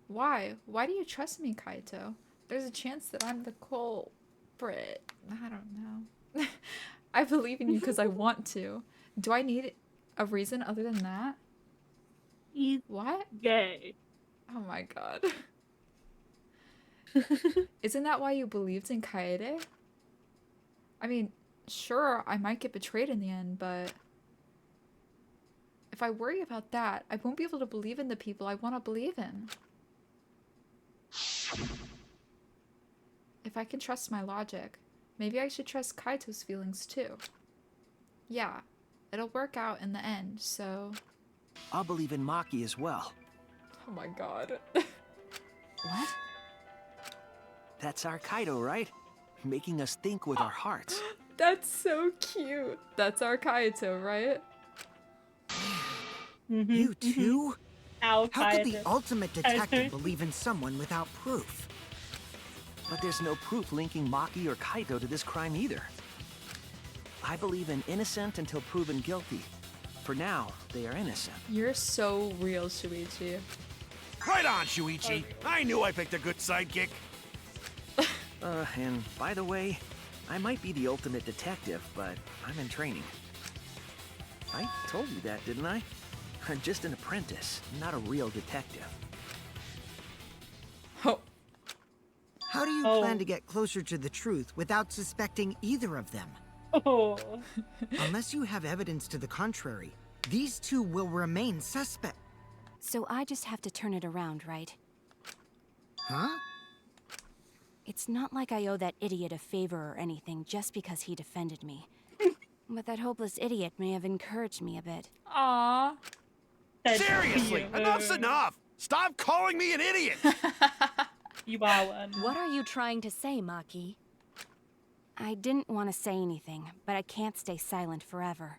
Why? Why do you trust me, Kaito? There's a chance that I'm the culprit. I don't know. I believe in you because I want to. Do I need a reason other than that? What? Gay. Oh my god. Isn't that why you believed in Kaede? I mean, sure, I might get betrayed in the end, but if I worry about that, I won't be able to believe in the people I want to believe in. If I can trust my logic, maybe I should trust Kaito's feelings too. Yeah, it'll work out in the end, so... I'll believe in Maki as well. Oh my god. What? That's our Kaido, right? Making us think with our hearts. That's so cute. That's our Kaito, right? You too? How could the Kaito. ultimate detective believe in someone without proof? But there's no proof linking Maki or Kaito to this crime either. I believe in innocent until proven guilty. For now, they are innocent. You're so real, Shuichi. Right on, Shuichi. I knew I picked a good sidekick. And by the way, I might be the ultimate detective, but I'm in training. I told you that, didn't I? I'm just an apprentice, not a real detective. Oh. How do you plan to get closer to the truth without suspecting either of them? Oh. Unless you have evidence to the contrary, these two will remain suspect. So I just have to turn it around, right? Huh? It's not like I owe that idiot a favor or anything just because he defended me. But that hopeless idiot may have encouraged me a bit. Aww. Seriously, enough's enough! Stop calling me an idiot! You are one. What are you trying to say, Maki? I didn't want to say anything, but I can't stay silent forever.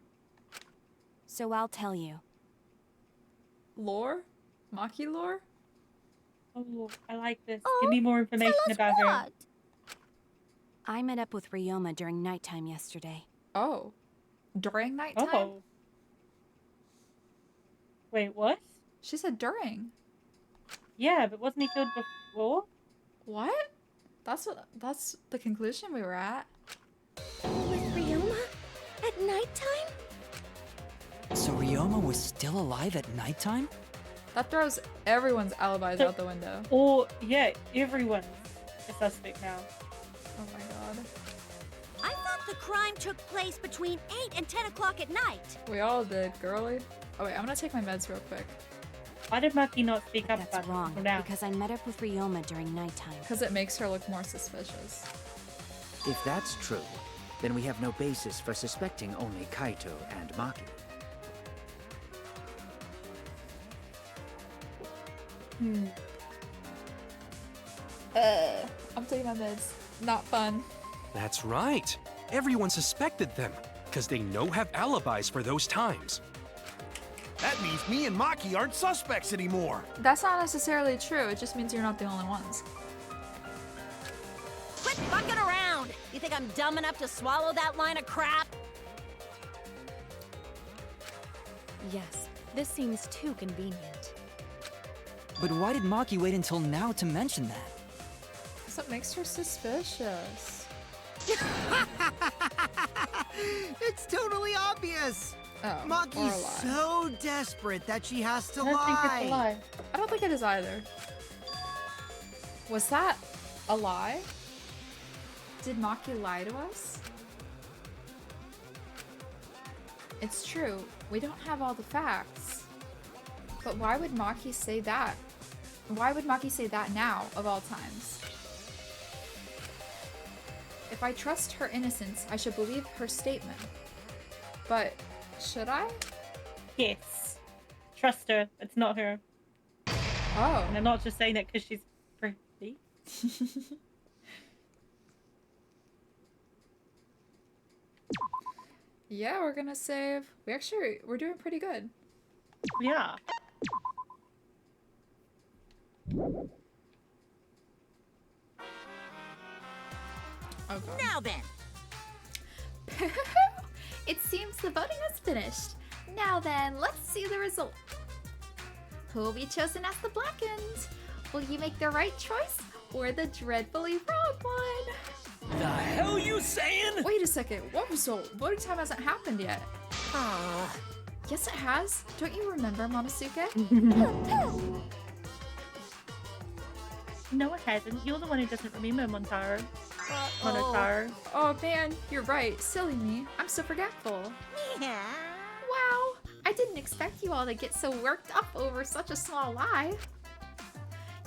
So I'll tell you. Lore? Maki lore? Oh, I like this. Give me more information about her. I met up with Ryoma during nighttime yesterday. Oh. During nighttime? Oh. Wait, what? She said during. Yeah, but wasn't he killed before? What? That's the conclusion we were at. With Ryoma? At nighttime? So Ryoma was still alive at nighttime? That throws everyone's alibis out the window. Or, yeah, everyone's a suspect now. Oh my god. I thought the crime took place between 8 and 10 o'clock at night. We all did, girly. Oh wait, I'm gonna take my meds real quick. Why did Maki not speak up That's about wrong, it now? because I met up with Ryoma during nighttime. Because it makes her look more suspicious. If that's true, then we have no basis for suspecting only Kaito and Maki. I'm taking my meds. Not fun. That's right. Everyone suspected them, because they know have alibis for those times. That means me and Maki aren't suspects anymore. That's not necessarily true. It just means you're not the only ones. Quit fucking around! You think I'm dumb enough to swallow that line of crap? Yes, this seems too convenient. But why did Maki wait until now to mention that? Because it makes her suspicious. It's totally obvious. Oh, Maki's so desperate that she has to lie. I think it's a lie. I don't think it is either. Was that a lie? Did Maki lie to us? It's true, we don't have all the facts. But why would Maki say that? Why would Maki say that now, of all times? If I trust her innocence, I should believe her statement. But should I? Yes. Trust her. It's not her. Oh. And I'm not just saying that because she's pretty. Yeah, we're gonna save. We're doing pretty good. Yeah. Oh god. Now then. It seems the voting is finished. Now then, let's see the result. Who will be chosen as the Blackened? Will you make the right choice or the dreadfully wrong one? The hell you saying? Wait a second. What result? Voting time hasn't happened yet. Yes, it has. Don't you remember, Momosuke? No, it hasn't. You're the one who doesn't remember, Montaro. Monotaro. Oh man, you're right. Silly me. I'm so forgetful. Yeah. Wow, I didn't expect you all to get so worked up over such a small lie.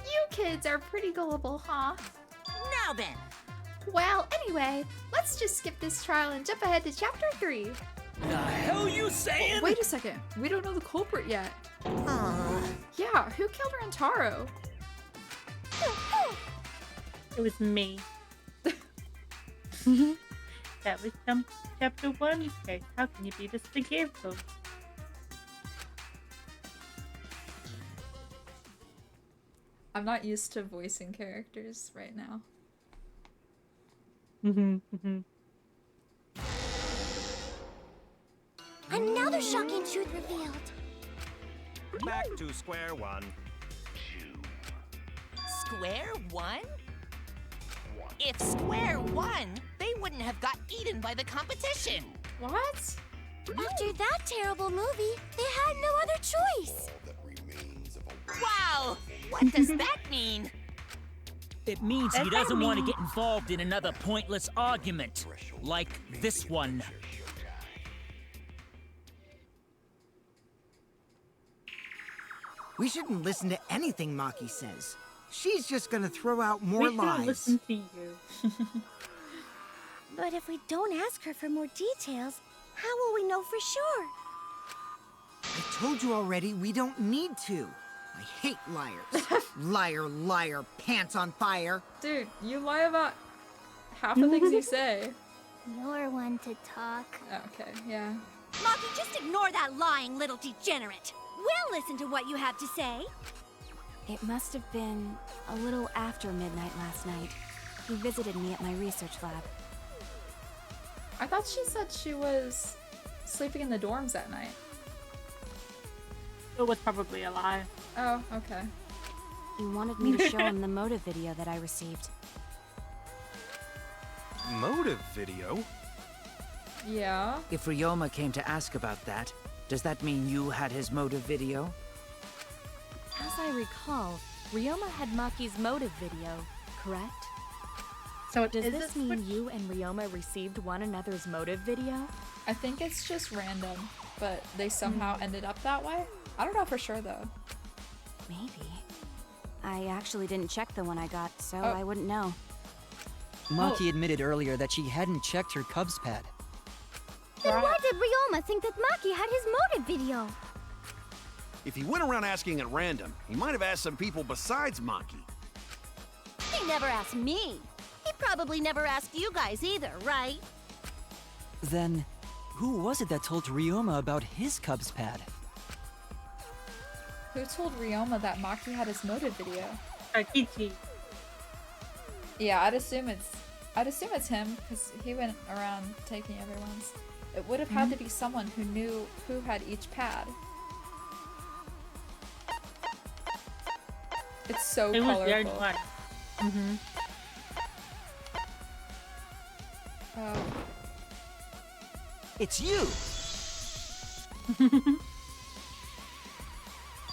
You kids are pretty gullible, huh? Now then. Well, anyway, let's just skip this trial and jump ahead to chapter 3. The hell you saying? Wait a second. We don't know the culprit yet. Yeah, who killed Rentaro? It was me. That was some chapter 1 case. How can you be this forgetful? I'm not used to voicing characters right now. Another shocking truth revealed. Back to square one. Square one? If square one, they wouldn't have got eaten by the competition. What? After that terrible movie, they had no other choice. Wow! What does that mean? It means he doesn't want to get involved in another pointless argument, like this one. We shouldn't listen to anything Maki says. She's just gonna throw out more lies. Listen to you. But if we don't ask her for more details, how will we know for sure? I told you already, we don't need to. I hate liars. Liar, liar, pants on fire. Dude, you lie about half the things you say. You're one to talk. Okay, yeah. Maki, just ignore that lying little degenerate. We'll listen to what you have to say. It must have been a little after midnight last night. He visited me at my research lab. I thought she said she was sleeping in the dorms that night. It was probably a lie. Oh, okay. He wanted me to show him the motive video that I received. Motive video? Yeah. If Ryoma came to ask about that, does that mean you had his motive video? As I recall, Ryoma had Maki's motive video, correct? So does this mean you and Ryoma received one another's motive video? I think it's just random, but they somehow ended up that way. I don't know for sure though. Maybe. I actually didn't check the one I got, so I wouldn't know. Maki admitted earlier that she hadn't checked her Cubs pad. Then why did Ryoma think that Maki had his motive video? If he went around asking at random, he might have asked some people besides Maki. He never asked me. He probably never asked you guys either, right? Then, who was it that told Ryoma about his Cubs pad? Who told Ryoma that Maki had his motive video? Kichi. Yeah, I'd assume it's him because he went around taking everyone's. It would have had to be someone who knew who had each pad. It's so colorful. It's you!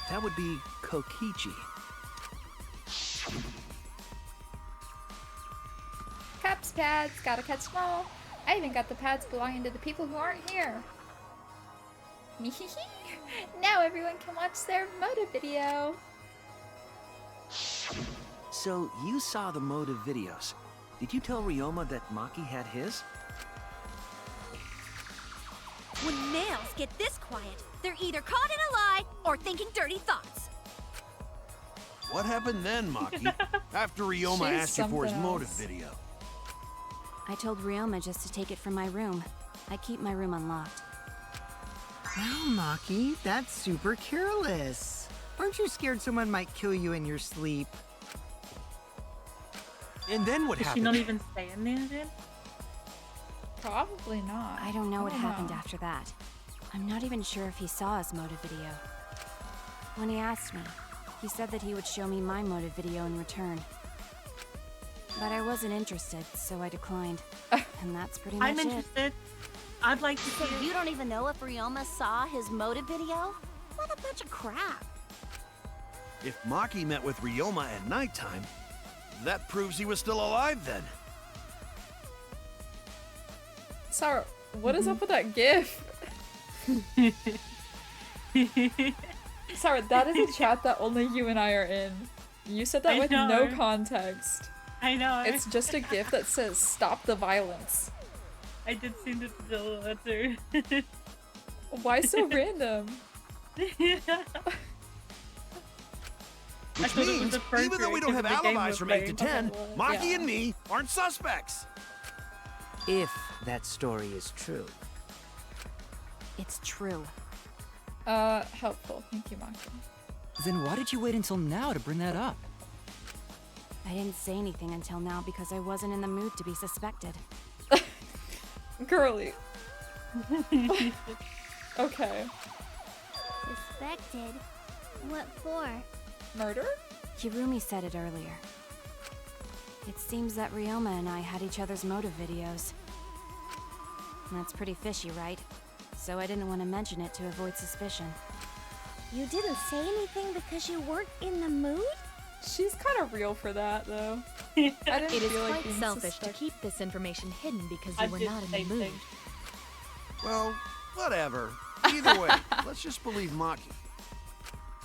That would be Kokichi. Cups, pads, gotta catch them all. I even got the pads belonging to the people who aren't here. Now everyone can watch their motive video. So, you saw the motive videos. Did you tell Ryoma that Maki had his? When males get this quiet, they're either caught in a lie or thinking dirty thoughts. What happened then, Maki? After Ryoma asked you for his motive video. I told Ryoma just to take it from my room. I keep my room unlocked. Wow, Maki, that's super careless. Aren't you scared someone might kill you in your sleep? And then what happened? Is she not even staying there then? Probably not. I don't know what happened after that. I'm not even sure if he saw his motive video. When he asked me, he said that he would show me my motive video in return. But I wasn't interested, so I declined. And that's pretty much I'm interested. I'd like to see So you don't even know if Ryoma saw his motive video? What a bunch of crap. If Maki met with Ryoma at nighttime, that proves he was still alive then. Sarah, what is up with that gif? Sarah, that is a chat that only you and I are in. You said that with no context. I know. It's just a gif that says, "Stop the violence." I did seem to feel that too. Why so random? Which means, even though we don't have alibis from 8 to 10, Maki Yeah. and me aren't suspects. If that story is true. It's true. Helpful. Thank you, Maki. Then why did you wait until now to bring that up? I didn't say anything until now because I wasn't in the mood to be suspected. Girly. Okay. Suspected? What for? Murder? Kirumi said it earlier. It seems that Ryoma and I had each other's motive videos. That's pretty fishy, right? So I didn't want to mention it to avoid suspicion. You didn't say anything because you weren't in the mood? She's kind of real for that, though. I didn't It is feel like quite being selfish to suspect. keep this information hidden because you were not in the mood. Well, whatever. Either way, let's just believe Maki.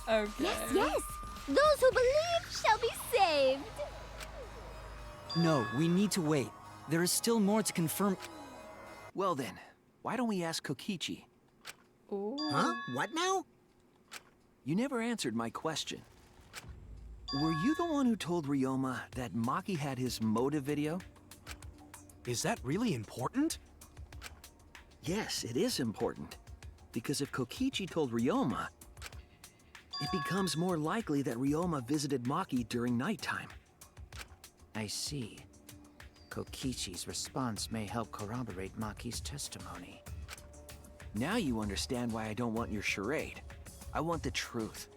Okay. Yes, yes! Those who believe shall be saved! No, we need to wait. There is still more to confirm. Well then, why don't we ask Kokichi? Ooh. Huh? What now? You never answered my question. Were you the one who told Ryoma that Maki had his motive video? Is that really important? Yes, it is important. Because if Kokichi told Ryoma, it becomes more likely that Ryoma visited Maki during nighttime. I see. Kokichi's response may help corroborate Maki's testimony. Now you understand why I don't want your charade. I want the truth.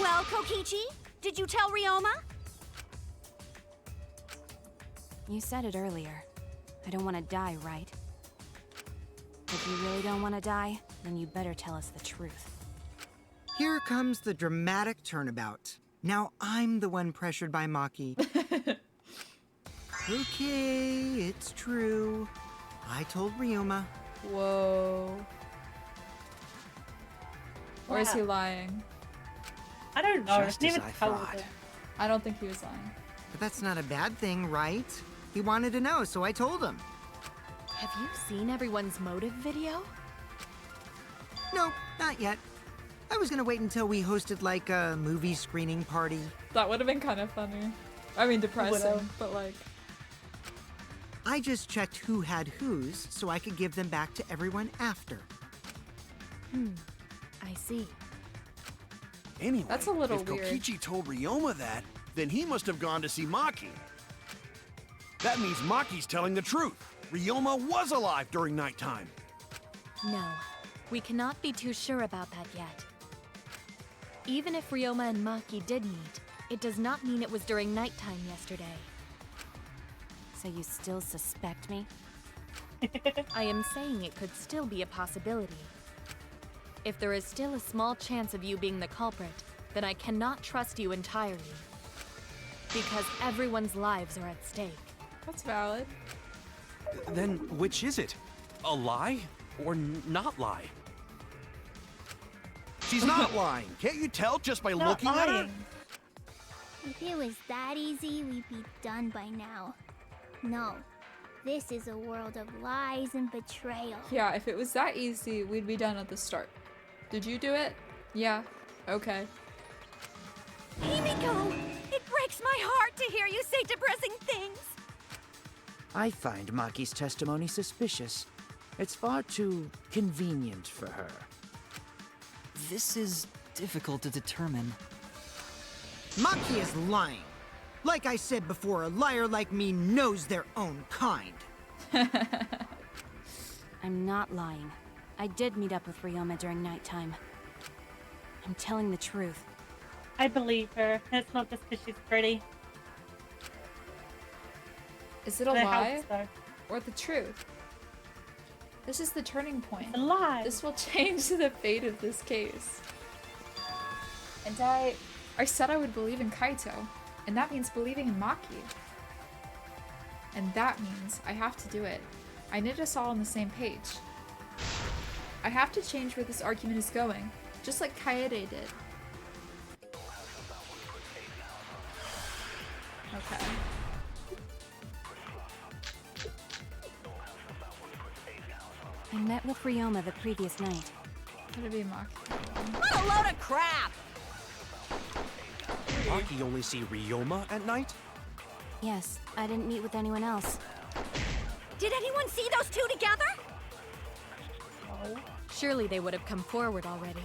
Well, Kokichi, did you tell Ryoma? You said it earlier. I don't want to die, right? If you really don't want to die, then you better tell us the truth. Here comes the dramatic turnabout. Now I'm the one pressured by Maki. Okay, it's true. I told Ryoma. Whoa. Or is he lying? I don't know. Just It's as never I told thought. him. I don't think he was lying. But that's not a bad thing, right? He wanted to know, so I told him. Have you seen everyone's motive video? No, not yet. I was gonna wait until we hosted like a movie screening party. That would have been kind of funny. I mean, depressing, Would've. but like... I just checked who had whose so I could give them back to everyone after. I see. Anyway, That's a little if weird. Kokichi told Ryoma that, then he must have gone to see Maki. That means Maki's telling the truth. Ryoma was alive during nighttime. No, we cannot be too sure about that yet. Even if Ryoma and Maki did meet, it does not mean it was during nighttime yesterday. So you still suspect me? I am saying it could still be a possibility. If there is still a small chance of you being the culprit, then I cannot trust you entirely. Because everyone's lives are at stake. That's valid. Then which is it? A lie or not lie? She's not lying. Can't you tell just by Not looking at her? lying. If it was that easy, we'd be done by now. No. This is a world of lies and betrayal. Yeah, if it was that easy, we'd be done at the start. Did you do it? Yeah. Okay. Himiko! It breaks my heart to hear you say depressing things! I find Maki's testimony suspicious. It's far too convenient for her. This is difficult to determine. Maki is lying. Like I said before, a liar like me knows their own kind. I'm not lying. I did meet up with Ryoma during nighttime. I'm telling the truth. I believe her. It's not just because she's pretty. Is it a But it lie helps, though. or the truth? This is the turning point. A lie. This will change the fate of this case. And I said I would believe in Kaito, and that means believing in Maki. And that means I have to do it. I need us all on the same page. I have to change where this argument is going, just like Kaede did. Okay. I met with Ryoma the previous night. Could it be Maki? What a load of crap! Maki only see Ryoma at night? Yes, I didn't meet with anyone else. Did anyone see those two together? Surely they would have come forward already.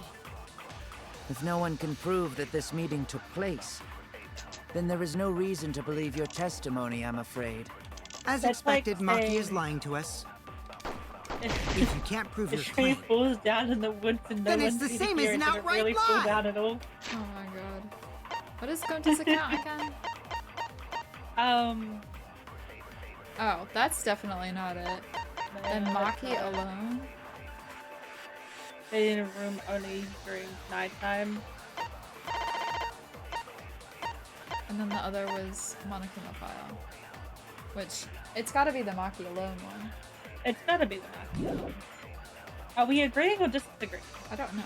If no one can prove that this meeting took place, then there is no reason to believe your testimony, I'm afraid. As That's like expected, Maki is saying- lying to us. If you can't prove The your tree claim, falls down in the woods and no then one it's the sees same it as an and it outright really fall lie. down at all. Oh my god. What is Gonta's account again? Oh, that's definitely not it. And Maki alone? Stayed in a room only during nighttime. And then the other was Monokuma File. Which, it's gotta be the Maki alone one. It's gotta be the Maki alone. Are we agreeing or disagreeing? I don't know.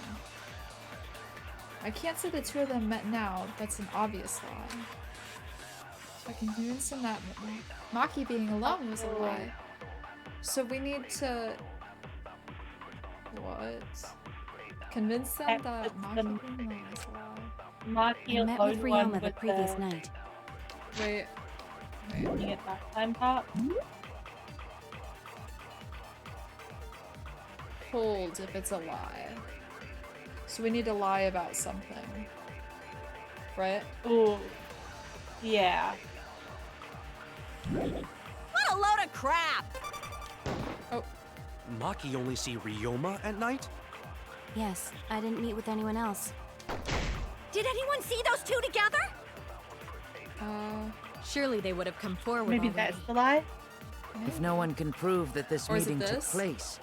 I can't say the two of them met now. That's an obvious lie. So I can convince him that Maki being alone was a lie. So we need to... What? Convince them that Maki being alone is a lie. Maki I met with Ryoma the previous night. Wait. Looking at that time part. Hold if it's a lie. So we need to lie about something. Right? Ooh. Yeah. What a load of crap! Oh. Maki only see Ryoma at night? Yes, I didn't meet with anyone else. Did anyone see those two together? Surely they would have come forward Maybe already. that's the lie? If no one can prove that this Or is it meeting took this? place,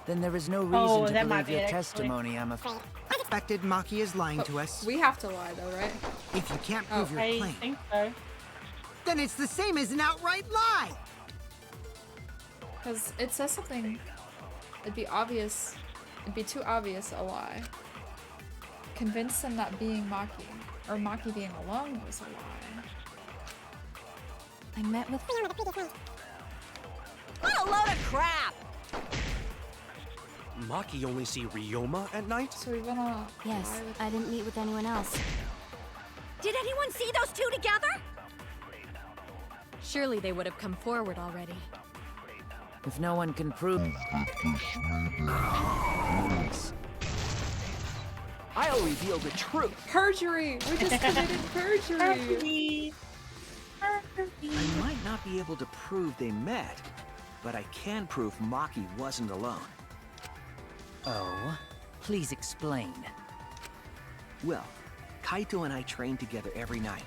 then there is no Oh, reason to that might believe be your it, actually. testimony, I'm afraid. Suspected Maki is lying to us. We have to lie though, right? If you can't prove your I claim, think so. then it's the same as an outright lie. Because it says something... It'd be obvious... It'd be too obvious a lie. Convince them that being Maki, or Maki being alone was a lie. I met with... What a load of crap! Maki only see Ryoma at night? So we wanna... Yes, lie with... I didn't meet with anyone else. Did anyone see those two together? Surely they would have come forward already. If no one can prove... I'll reveal the truth. Perjury! We just committed perjury! I might not be able to prove they met, but I can prove Maki wasn't alone. Oh, please explain. Well, Kaito and I train together every night.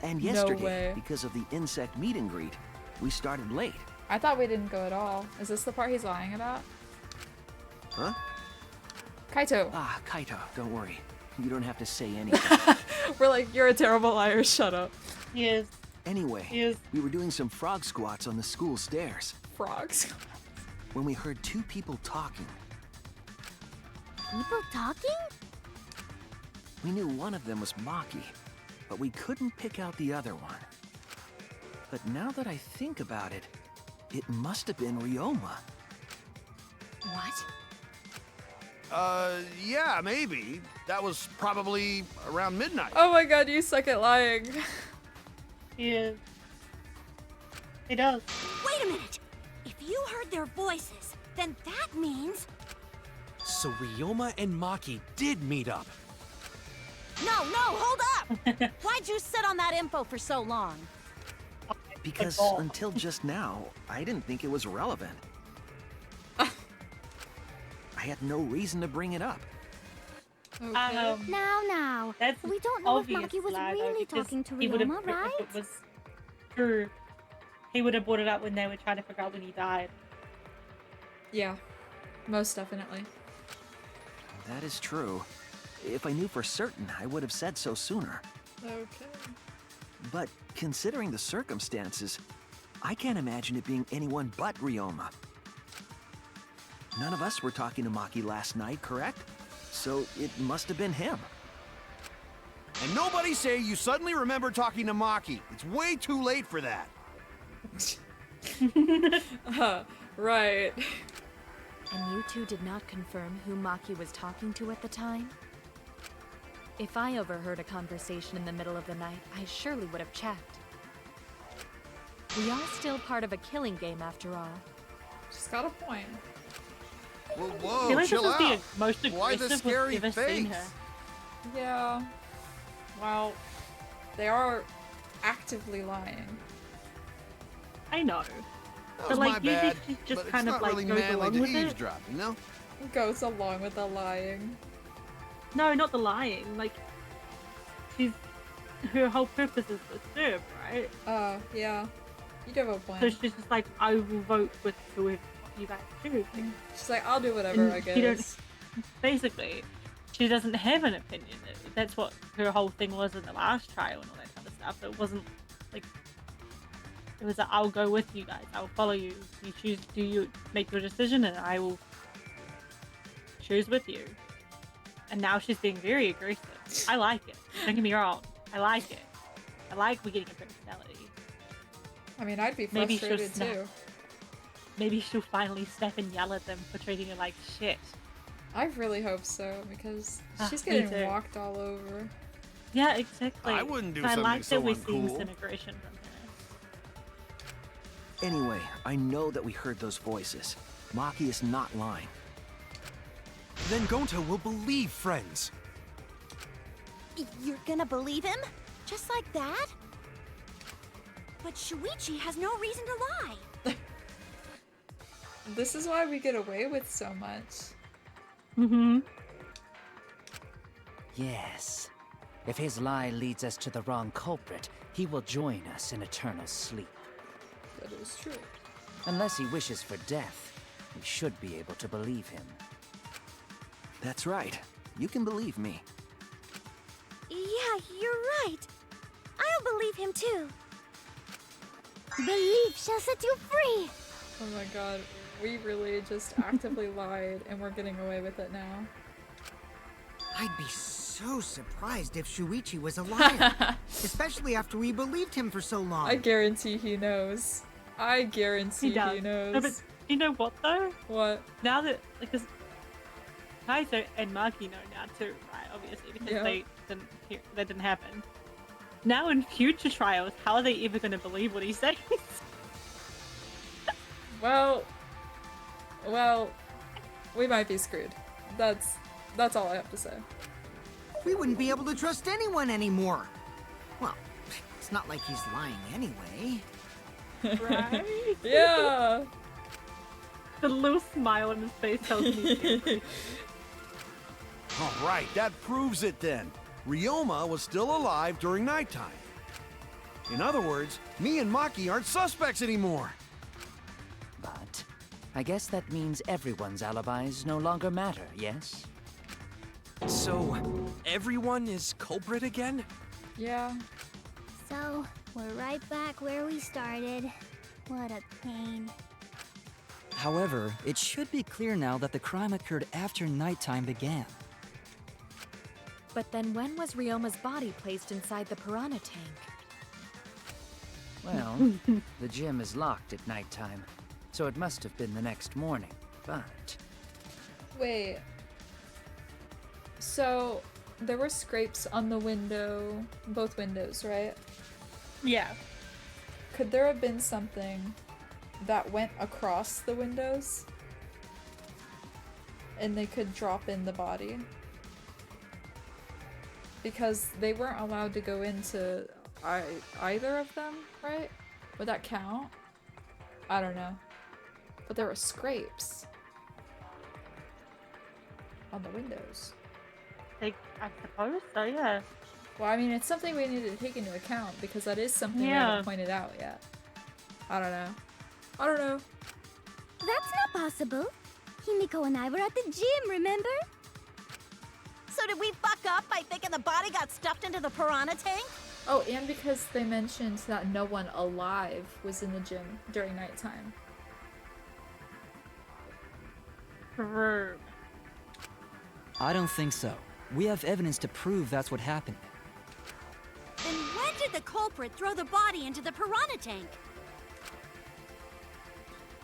And No yesterday, way. because of the insect meet and greet, we started late. I thought we didn't go at all. Is this the part he's lying about? Huh? Kaito! Ah, Kaito, don't worry. You don't have to say anything. We're like, you're a terrible liar, shut up. He is. Anyway, Yes. we were doing some frog squats on the school stairs Frogs. when we heard two people talking. People talking? We knew one of them was Maki, but we couldn't pick out the other one. But now that I think about it, it must have been Ryoma. What? Yeah, maybe. That was probably around midnight. Oh my god, you suck at lying. He is. He does. Wait a minute! If you heard their voices, then that means... So Ryoma and Maki did meet up. No, hold up! Why'd you sit on that info for so long? Because until just now, I didn't think it was relevant. I had no reason to bring it up. Okay. Now. That's We don't know if obvious Maki was lie, though, really because talking to he would've- Ryoma, right? If it was true, he would have brought it up when they were trying to figure out when he died. Yeah, most definitely. That is true. If I knew for certain, I would have said so sooner. Okay. But considering the circumstances, I can't imagine it being anyone but Ryoma. None of us were talking to Maki last night, correct? So it must have been him. And nobody say you suddenly remember talking to Maki. It's way too late for that. Right. And you two did not confirm who Maki was talking to at the time? If I overheard a conversation in the middle of the night, I surely would have checked. We are still part of a killing game after all. She's got a point. Whoa, I feel whoa, like chill this is the out. most Why the aggressive scary we've ever seen face? her. Yeah. Well, they are actively lying. I know. That was But, like, my usually bad, she just but kind it's of, not like, really goes manly along to with it. eavesdrop, you know? Goes along with the lying. No, not the lying. Like, her whole purpose is to serve, right? Yeah. You do have a plan. So she's just like, I will vote with whoever you guys choose. Like, she's like, I'll do whatever, I guess. Basically, she doesn't have an opinion. That's what her whole thing was in the last trial and all that kind of stuff. It wasn't like, it was a, I'll go with you guys. I'll follow you. You choose, do you make your decision, and I will choose with you. And now she's being very aggressive. I like it. Don't get me wrong. I like it. I like we getting a personality. I mean, I'd be Maybe frustrated she'll snap. too. Maybe she'll finally snap and yell at them for treating her like shit. I really hope so, because she's me getting too. walked all over. Yeah, exactly. I wouldn't do So I something like so that we're seeing uncool. some aggression from her. Anyway, I know that we heard those voices. Maki is not lying. Then Gonta will believe friends. You're gonna believe him? Just like that? But Shuichi has no reason to lie. This is why we get away with so much. Mm-hmm. Yes. If his lie leads us to the wrong culprit, he will join us in eternal sleep. That is true. Unless he wishes for death, we should be able to believe him. That's right. You can believe me. Yeah, you're right. I'll believe him too. Belief shall set you free. Oh my god, we really just actively lied and we're getting away with it now. I'd be so surprised if Shuichi was a liar. Especially after we believed him for so long. I guarantee he knows. I guarantee he knows. No, but you know what though? What? Now that, because Kaiser and Maki know now too, right? Obviously, because Yeah. that didn't happen. Now in future trials, how are they ever going to believe what he says? Well, we might be screwed. That's all I have to say. We wouldn't be able to trust anyone anymore. Well, it's not like he's lying anyway. Right? Yeah. The little smile on his face tells me. All right, that proves it then. Ryoma was still alive during nighttime. In other words, me and Maki aren't suspects anymore. But I guess that means everyone's alibis no longer matter, yes? So, everyone is culprit again? Yeah. So, we're right back where we started. What a pain. However, it should be clear now that the crime occurred after nighttime began. But then when was Ryoma's body placed inside the piranha tank? Well, the gym is locked at nighttime, so it must have been the next morning, but... Wait. So, there were scrapes on the window, both windows, right? Yeah. Could there have been something that went across the windows? And they could drop in the body? Because they weren't allowed to go into either of them, right? Would that count? I don't know. But there were scrapes on the windows. I suppose so, yeah. Well, I mean, it's something we need to take into account because that is something we Yeah. haven't pointed out yet. I don't know. I don't know. That's not possible. Himiko and I were at the gym, remember? So did we fuck up by thinking the body got stuffed into the piranha tank? Oh, and because they mentioned that no one alive was in the gym during nighttime. True. I don't think so. We have evidence to prove that's what happened. Then when did the culprit throw the body into the piranha tank?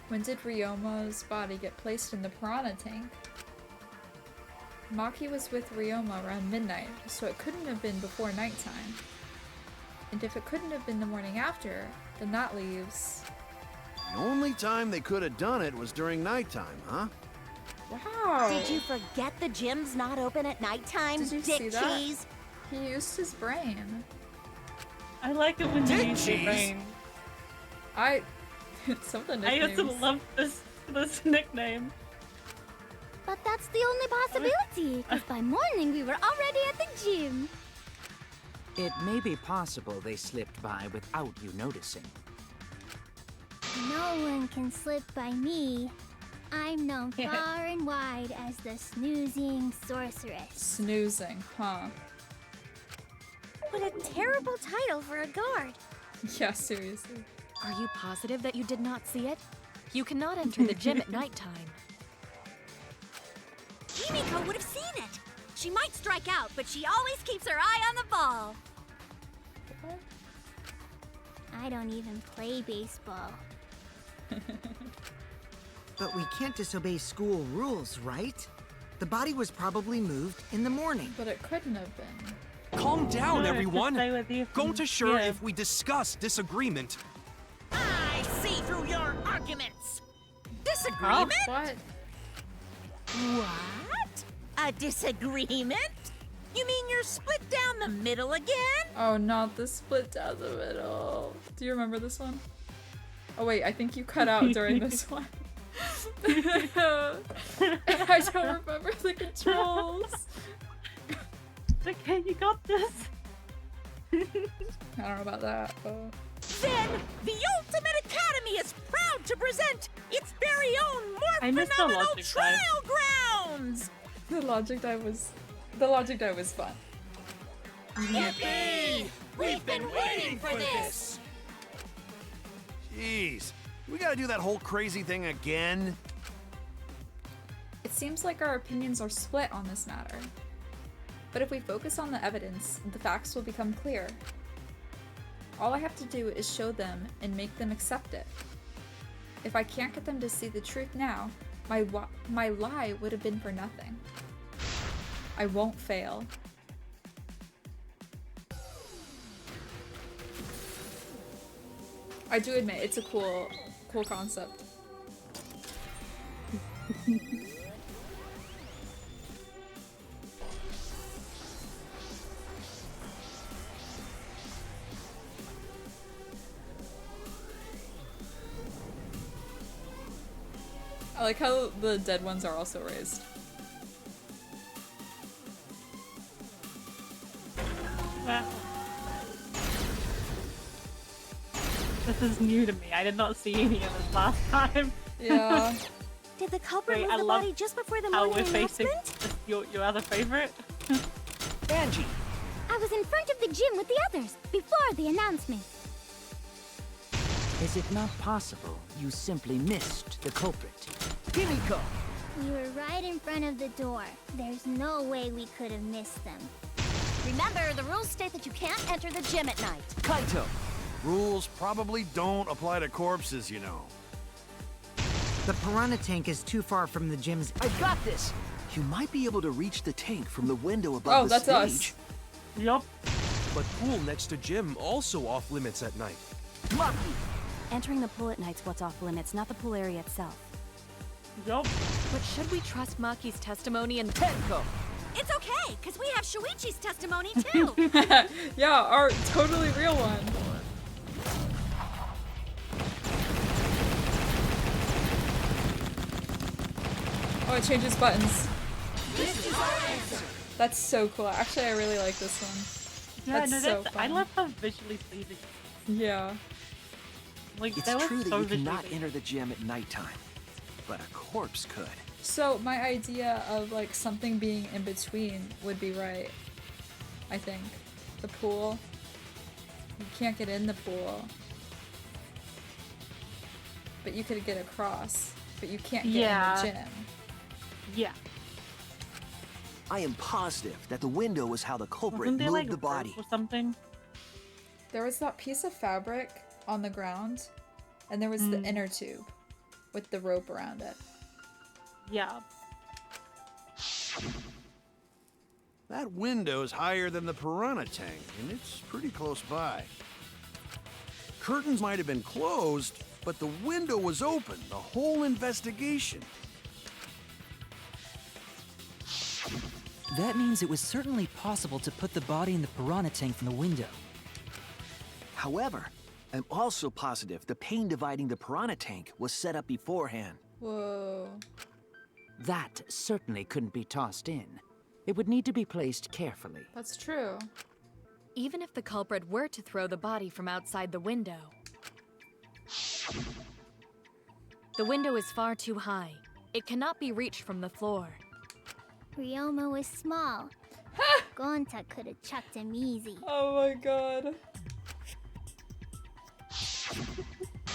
When did Ryoma's body get placed in the piranha tank? Maki was with Ryoma around midnight, so it couldn't have been before nighttime. And if it couldn't have been the morning after, then that leaves... The only time they could have done it was during nighttime, huh? Wow! Did you forget the gym's not open at nighttime, Did you Dick see that? Cheese? He used his brain. I like it when you use your cheese. brain. Some of the I nicknames. also love this nickname. But that's the only possibility, because by morning we were already at the gym. It may be possible they slipped by without you noticing. No one can slip by me. I'm known far and wide as the snoozing sorceress. Snoozing, huh? What a terrible title for a guard. Yeah, seriously. Are you positive that you did not see it? You cannot enter the gym at nighttime. Himiko would have seen it. She might strike out, but she always keeps her eye on the ball. I don't even play baseball. But we can't disobey school rules, right? The body was probably moved in the morning. But it couldn't have been. Calm down, No, everyone. stay with you. Going to sure if we discuss disagreement. I see through your arguments. Disagreement? What? What? A disagreement? You mean you're split down the middle again? Oh, not the split down the middle. Do you remember this one? Oh wait, I think you cut out during this one. I don't remember the controls. Okay, you got this. I don't know about that. Oh. Then the Ultimate Academy is proud to present its very own I more missed the phenomenal logic trial dive. grounds. The logic dive was fun. Yippee! We've been waiting for this. Jeez, we gotta do that whole crazy thing again? It seems like our opinions are split on this matter. But if we focus on the evidence, the facts will become clear. All I have to do is show them and make them accept it. If I can't get them to see the truth now, my lie would have been for nothing. I won't fail. I do admit it's a cool concept. I like how the dead ones are also raised. This is new to me. I did not see any of this last time. Yeah. Did the culprit Wait, move I the love body just before the how morning we're facing announcement? your other favorite. Angie! I was in front of the gym with the others, before the announcement. Is it not possible you simply missed the culprit? Himiko! We were right in front of the door. There's no way we could have missed them. Remember, the rules state that you can't enter the gym at night. Kaito! Rules probably don't apply to corpses, you know. The piranha tank is too far from the gym's... I got this! You might be able to reach the tank from the window above Oh, the that's stage. us. Yup. But pool next to gym also off limits at night. Maki! Entering the pool at night's what's off limits, not the pool area itself. Yup. But should we trust Maki's testimony and Tenko! It's okay, because we have Shuichi's testimony too. Yeah, our totally real one. Oh, it changes buttons. That's so cool. Actually, I really like this one. Yeah, That's no, so that's, I fun. love how visually pleasing. Yeah. Like, It's that was true that so you visually cannot pleasing. enter the gym at nighttime, but a corpse could. So my idea of like something being in between would be right. I think. The pool. You can't get in the pool. But you could get across. But you can't get in the gym. Yeah. I am positive that the window was how the culprit Wasn't there moved like the body. rope or something? There was that piece of fabric on the ground, and there was the inner tube with the rope around it. Yeah. That window's higher than the piranha tank, and it's pretty close by. Curtains might have been closed, but the window was open the whole investigation. That means it was certainly possible to put the body in the piranha tank from the window. However, I'm also positive the pane dividing the piranha tank was set up beforehand. Whoa. That certainly couldn't be tossed in. It would need to be placed carefully. That's true. Even if the culprit were to throw the body from outside the window is far too high. It cannot be reached from the floor. Ryoma was small. Gonta could have chucked him easy. Oh my god.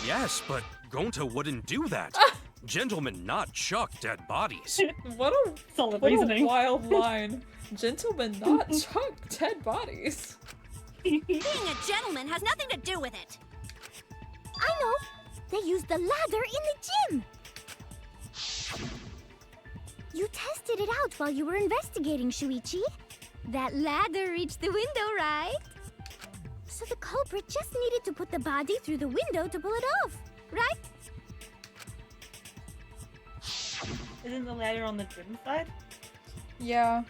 Yes, but Gonta wouldn't do that. Gentlemen not chuck dead bodies. What a solid what reasoning. A wild line. Gentlemen not chuck dead bodies. Being a gentleman has nothing to do with it. I know. They used the ladder in the gym. You tested it out while you were investigating, Shuichi. That ladder reached the window, right? So the culprit just needed to put the body through the window to pull it off, right? Isn't the ladder on the gym side? Yeah.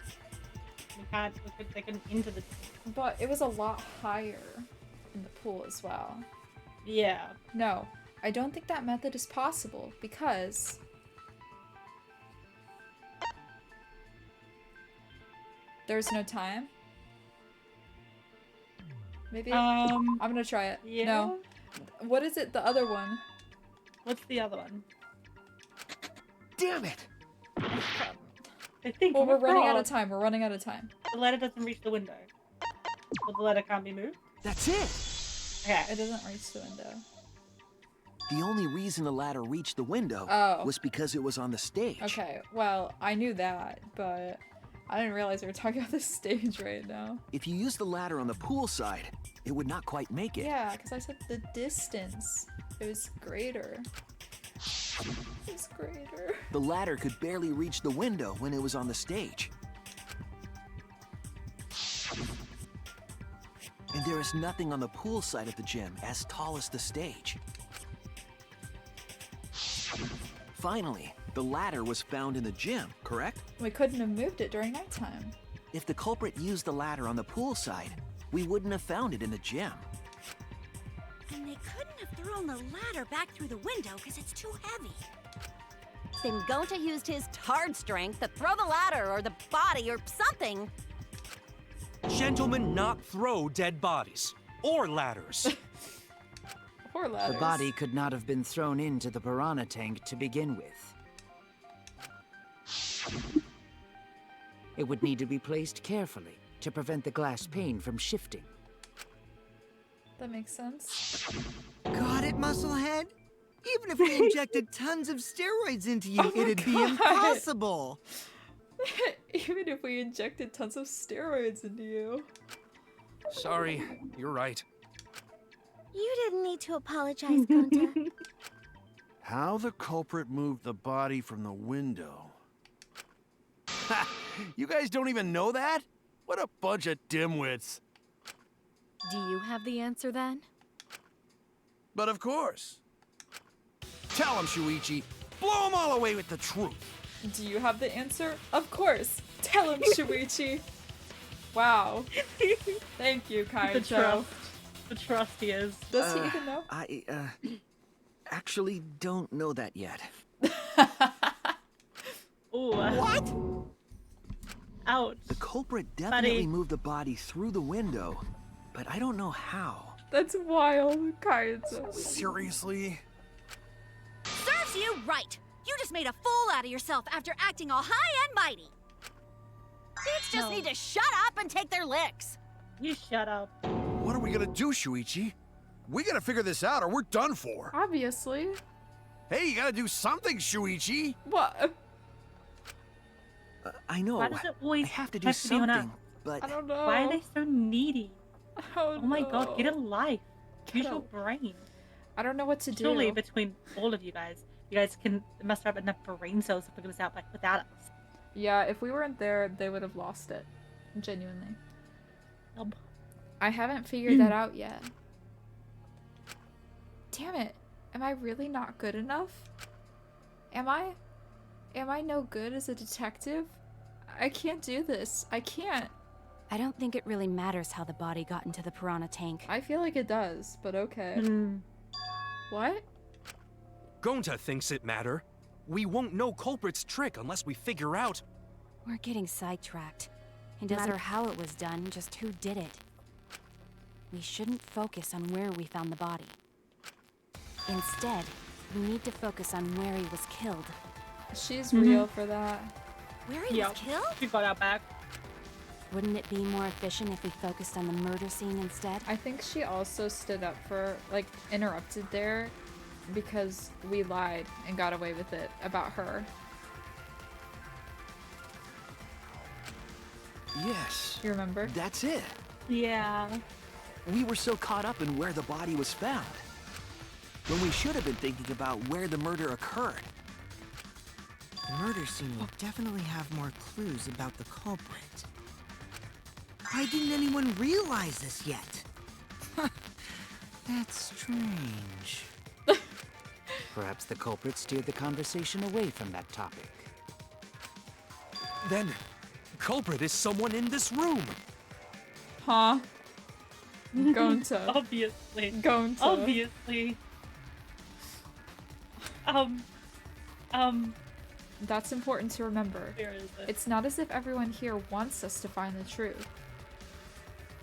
They couldn't into the... But it was a lot higher in the pool as well. Yeah. No, I don't think that method is possible because... there's no time? Maybe? I'm gonna try it. Yeah. No. What is it, the other one? What's the other one? Damn it! I think well, we're running out of time. We're running out of time. The ladder doesn't reach the window. Well, the ladder can't be moved. That's it! Okay. It doesn't reach the window. The only reason the ladder reached the window was because it was on the stage. Okay, well, I knew that, but I didn't realize we were talking about the stage right now. If you use the ladder on the pool side, it would not quite make it. Yeah, because I said the distance. It was greater. It was greater. The ladder could barely reach the window when it was on the stage. And there is nothing on the pool side of the gym as tall as the stage. Finally, the ladder was found in the gym, correct? We couldn't have moved it during nighttime. If the culprit used the ladder on the pool side, we wouldn't have found it in the gym. And they couldn't have thrown the ladder back through the window because it's too heavy. Then Gonta used his tard strength to throw the ladder or the body or something. Gentlemen not throw dead bodies. Or ladders. Or ladders. The body could not have been thrown into the piranha tank to begin with. It would need to be placed carefully to prevent the glass pane from shifting. That makes sense. Got it, Musclehead? Even if we injected tons of steroids into you, it'd be impossible. Even if we injected tons of steroids into you. Sorry, you're right. You didn't need to apologize, Gonta. How the culprit moved the body from the window. Ha! You guys don't even know that? What a bunch of dimwits. Do you have the answer then? But of course. Tell him, Shuichi. Blow them all away with the truth. Do you have the answer? Of course. Tell him, Shuichi. Wow. Thank you, Kaito. The trust he is. Does he even know? I actually don't know that yet. Ooh. What? Ouch. The culprit definitely moved the body through the window, but I don't know how. That's wild, Kaito. Seriously? Serves you right. You just made a fool out of yourself after acting all high and mighty. Dudes just need to shut up and take their licks. You shut up. What are we gonna do, Shuichi? We gotta figure this out or we're done for. Obviously. Hey, you gotta do something, Shuichi. What? I know. Why does it always I have to do be on something, us? but I don't know. Why are they so needy? Oh my god, get a life. Use your brain. I don't know what to do. Surely between all of you guys must have enough brain cells to figure this out without us. Yeah, if we weren't there, they would have lost it. Genuinely. I haven't figured that out yet. Damn it. Am I really not good enough? Am I no good as a detective? I can't do this. I can't. I don't think it really matters how the body got into the piranha tank. I feel like it does, but okay. What? Gonta thinks it matter. We won't know culprit's trick unless we figure out. We're getting sidetracked. It doesn't matter how it was done, just who did it. We shouldn't focus on where we found the body. Instead, we need to focus on where he was killed. She's real for that. Where he was killed? She got our back. Wouldn't it be more efficient if we focused on the murder scene instead? I think she also stood up for, like, interrupted there because we lied and got away with it about her. Yes. You remember? That's it. Yeah. We were so caught up in where the body was found, when we should have been thinking about where the murder occurred. The murder scene will definitely have more clues about the culprit. Why didn't anyone realize this yet? That's strange. Perhaps the culprit steered the conversation away from that topic. Then, culprit is someone in this room. Huh? Gonta. Obviously. Gonta. Obviously. That's important to remember. Where is it? It's not as if everyone here wants us to find the truth.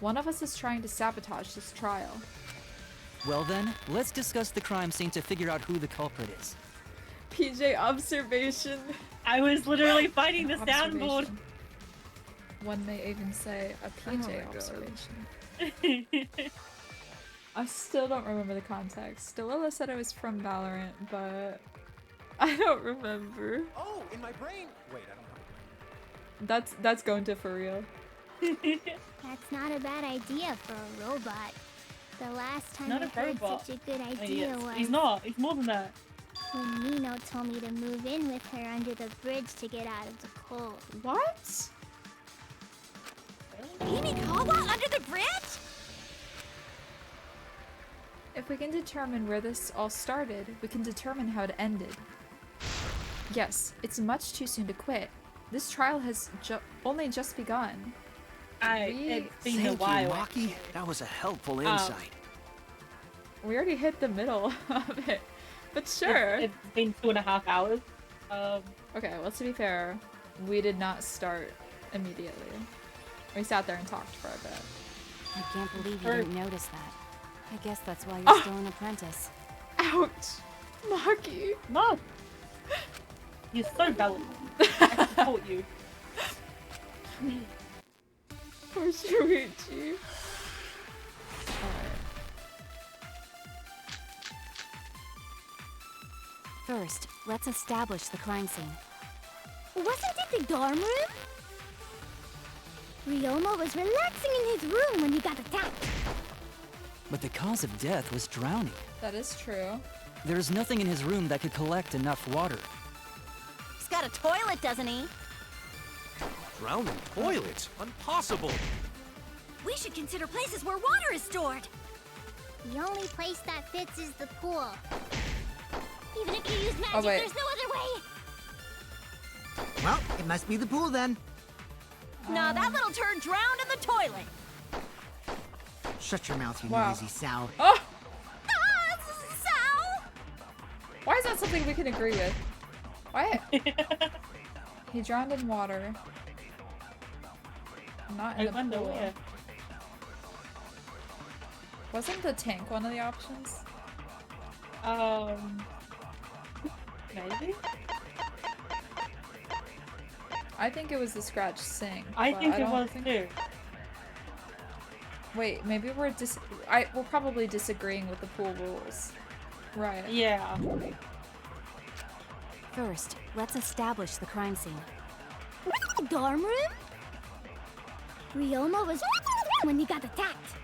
One of us is trying to sabotage this trial. Well then, let's discuss the crime scene to figure out who the culprit is. PJ observation. I was literally fighting the soundboard. Observation. One may even say a PJ observation. I still don't remember the context. Delila said it was from Valorant, but I don't remember. Oh, in my brain. Wait, I don't know. That's going to for real. That's not a bad idea for a robot. The last time Not I a heard robot. such a good idea Yes. was He's not. He's more than that. when Nino told me to move in with her under the bridge to get out of the cold. What? Himikawa under the bridge? If we can determine where this all started, we can determine how it ended. Yes, it's much too soon to quit. This trial has only just begun. It's been a Thank while. you, Maki. That was a helpful insight. We already hit the middle of it, but sure. It's been 2.5 hours. Okay, well, to be fair, we did not start immediately. We sat there and talked for a bit. I can't believe you didn't notice that. I guess that's why you're still an apprentice. Ouch! Maki! No! You're so valuable. I support you. Poor Shuichi. Alright. First, let's establish the crime scene. Wasn't it the dorm room? Ryoma was relaxing in his room when he got attacked. But the cause of death was drowning. That is true. There's nothing in his room that could collect enough water. He's got a toilet, doesn't he? Drowning toilet? Impossible! We should consider places where water is stored. The only place that fits is the pool. Even if you use magic, Oh, wait. there's no other way. Well, it must be the pool then. No, that little turd drowned in the toilet. Shut your mouth, you Wow. noisy sow. Oh! Sal! Why is that something we can agree with? Why? He drowned in water. Not in I a wonder pool. where. Wasn't the tank one of the options? Maybe? I think it was the scratch sink. I but think it don't was think... too. Wait, maybe we're we're probably disagreeing with the pool rules. Right. Yeah. First, let's establish the crime scene. The dorm room? Ryoma was when he got attacked.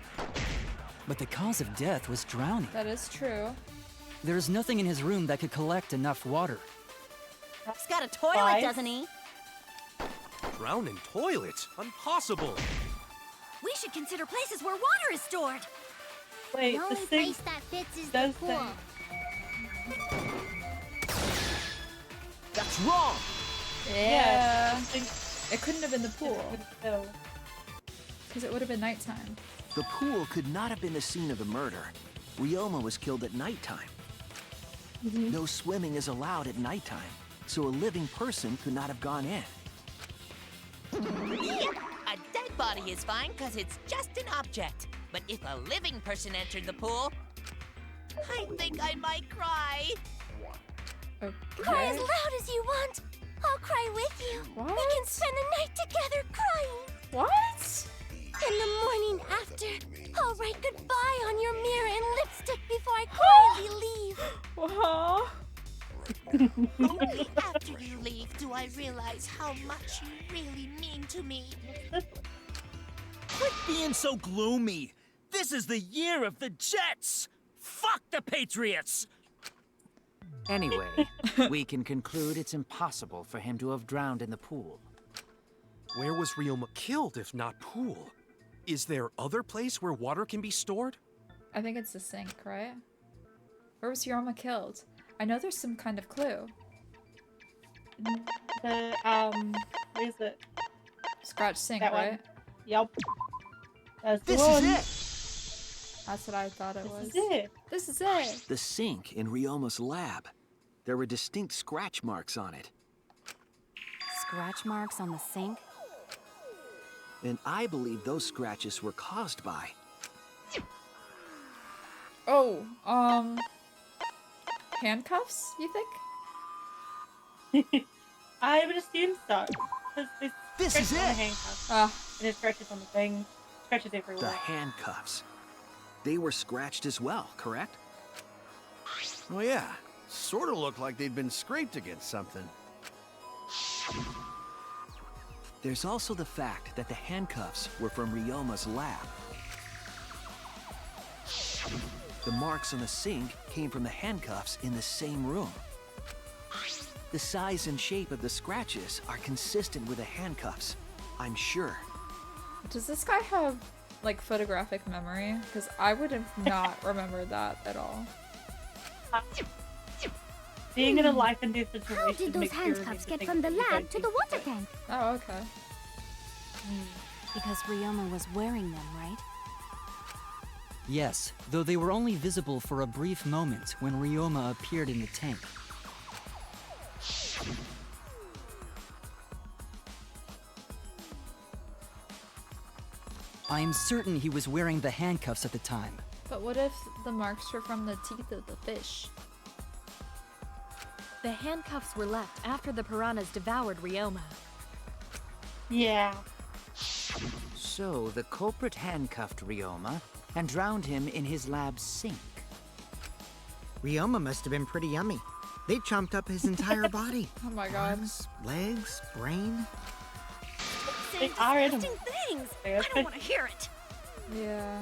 But the cause of death was drowning. That is true. There's nothing in his room that could collect enough water. He's got a toilet, Why? doesn't he? Drowning toilet? Impossible! We should consider places where water is stored. Wait, The the only sink place that fits is the does pool. say. That's wrong! Yeah. the sink It couldn't have been the pool. couldn't fill. Because it would have been nighttime. The pool could not have been the scene of the murder. Ryoma was killed at nighttime. No swimming is allowed at nighttime, so a living person could not have gone in. Yep, a dead body is fine because it's just an object. But if a living person entered the pool, I think I might cry. Okay. Cry as loud as you want. I'll cry with you. What? We can spend the night together crying. What? In the morning after, I'll write goodbye on your mirror in lipstick before I quietly leave. Only after you leave do I realize how much you really mean to me. Quit being so gloomy. This is the year of the Jets. Fuck the Patriots. Anyway, we can conclude it's impossible for him to have drowned in the pool. Where was Ryoma killed if not pool? Is there other place where water can be stored? I think it's the sink, right? Where was Ryoma killed? I know there's some kind of clue. The what is it? Scratch sink, That right? one. Yep. That's the This one. is it! That's what I thought it was. This is it. This is it. The sink in Ryoma's lab. There were distinct scratch marks on it. Scratch marks on the sink? And I believe those scratches were caused by... Oh, handcuffs, you think? I would assume so. Because This is scratches on the it! handcuffs. And there's scratches on the thing. Scratches The everywhere. handcuffs. They were scratched as well, correct? Oh yeah, sort of looked like they'd been scraped against something. There's also the fact that the handcuffs were from Ryoma's lab. The marks on the sink came from the handcuffs in the same room. The size and shape of the scratches are consistent with the handcuffs, I'm sure. Does this guy have, like, photographic memory? Because I would have not remembered that at all. Being in a life and death situation. How did those makes you handcuffs remember get things from the that you lab don't to the think water of. tank? Oh, okay. Because Ryoma was wearing them, right? Yes, though they were only visible for a brief moment when Ryoma appeared in the tank. I am certain he was wearing the handcuffs at the time. But what if the marks were from the teeth of the fish? The handcuffs were left after the piranhas devoured Ryoma. Yeah. So the culprit handcuffed Ryoma and drowned him in his lab's sink. Ryoma must have been pretty yummy. They chomped up his entire body. Oh my god. Arms, legs, brain. They are Disgusting things. I don't want to hear it. Yeah.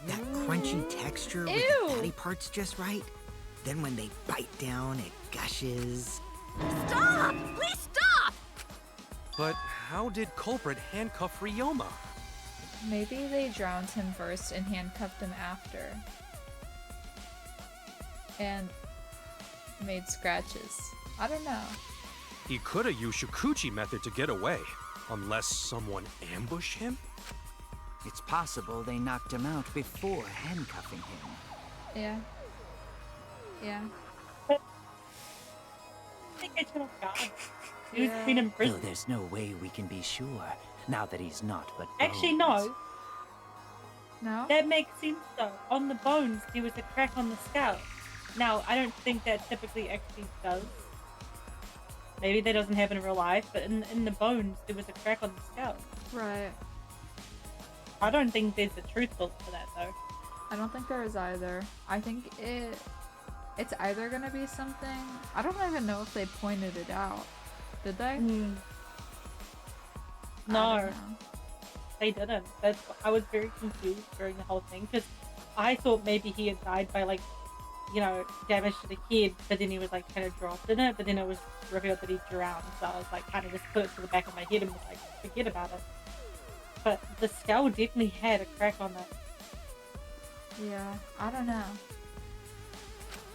That crunchy texture with Ew. the fatty parts just right. Then when they bite down, it gushes. Stop! Please stop! But how did culprit handcuff Ryoma? Maybe they drowned him first and handcuffed him after. And made scratches. I don't know. He could have used Shukuchi method to get away, unless someone ambushed him? It's possible they knocked him out before handcuffing him. Yeah. Yeah. I think I told God. He's been in Though prison. there's no way we can be sure, now that he's not but Actually, bones. no. No? That makes sense though. On the bones, there was a crack on the skull. Now, I don't think that typically actually does. Maybe that doesn't happen in real life, but in the bones, there was a crack on the skull. Right. I don't think there's a truth built for that though. I don't think there is either. I think it's either gonna be something. I don't even know if they pointed it out. Did they? I No, don't know. they didn't. I was very confused during the whole thing because I thought maybe he had died by like, you know, damage to the head, but then he was like kind of dropped in it. But then it was revealed that he drowned, so I was like kind of just put it to the back of my head and was like, forget about it. But the skull definitely had a crack on it. Yeah, I don't know.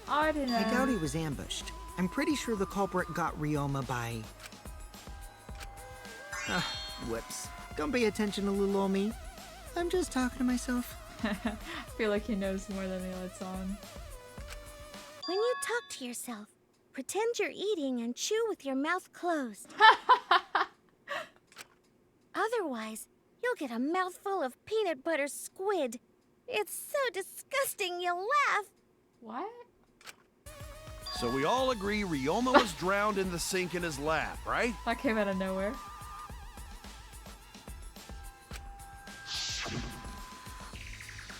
I don't know. I doubt he was ambushed. I'm pretty sure the culprit got Ryoma by... whoops. Don't pay attention to little ol' me. I'm just talking to myself. I feel like he knows more than he lets on. When you talk to yourself, pretend you're eating and chew with your mouth closed. Otherwise, you'll get a mouthful of peanut butter squid. It's so disgusting you'll laugh. What? So we all agree Ryoma was drowned in the sink in his lab, right? That came out of nowhere.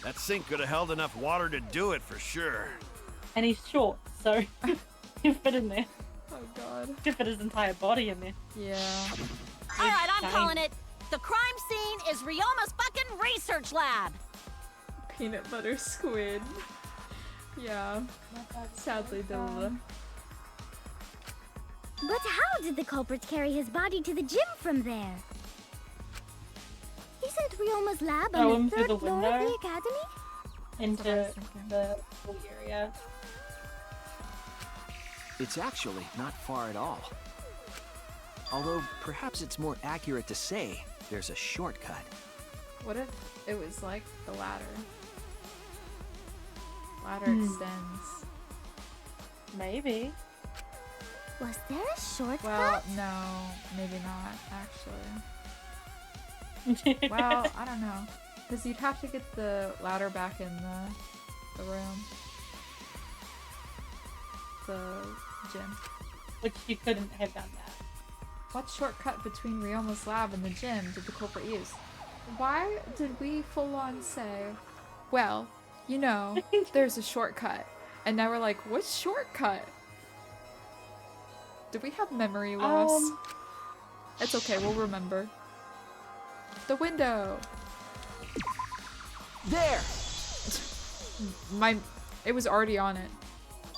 That sink could have held enough water to do it for sure. And he's short, so he'll fit in there. Oh god. He'll fit his entire body in there. Yeah. All right, I'm calling it. The crime scene is Ryoma's fucking research lab. Peanut butter squid. Yeah. Sadly, Dilla. But how did the culprit carry his body to the gym from there? Isn't Ryoma's lab on the third floor of the academy? Into the pool area. It's actually not far at all. Although, perhaps it's more accurate to say there's a shortcut. What if it was like the ladder? Ladder extends. Maybe. Was there a shortcut? Well, no, maybe not, actually. Well, I don't know. Because you'd have to get the ladder back in the room. The gym. Which you couldn't have done that. What shortcut between Ryoma's lab and the gym did the culprit use? Why did we full on say, well, you know, there's a shortcut. And now we're like, what shortcut? Did we have memory loss? It's okay, we'll remember. The window! There! It was already on it.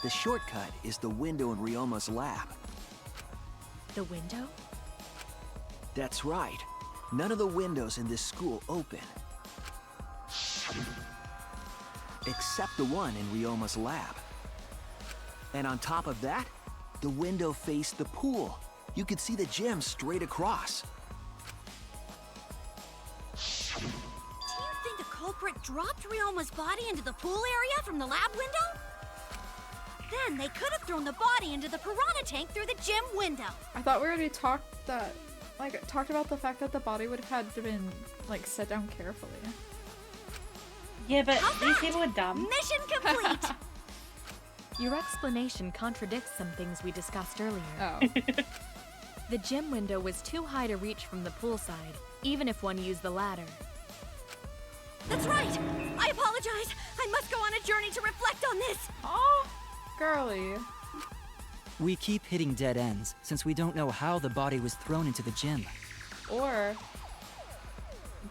The shortcut is the window in Ryoma's lab. The window? That's right. None of the windows in this school open. Except the one in Ryoma's lab. And on top of that, the window faced the pool. You could see the gym straight across. Do you think the culprit dropped Ryoma's body into the pool area from the lab window? Then they could have thrown the body into the piranha tank through the gym window. I thought we already talked about the fact that the body would have had to been, set down carefully. Yeah, but these people are dumb. Mission complete! Your explanation contradicts some things we discussed earlier. Oh. The gym window was too high to reach from the poolside, even if one used the ladder. That's right! I apologize! I must go on a journey to reflect on this! Oh, girly. We keep hitting dead ends, since we don't know how the body was thrown into the gym. Or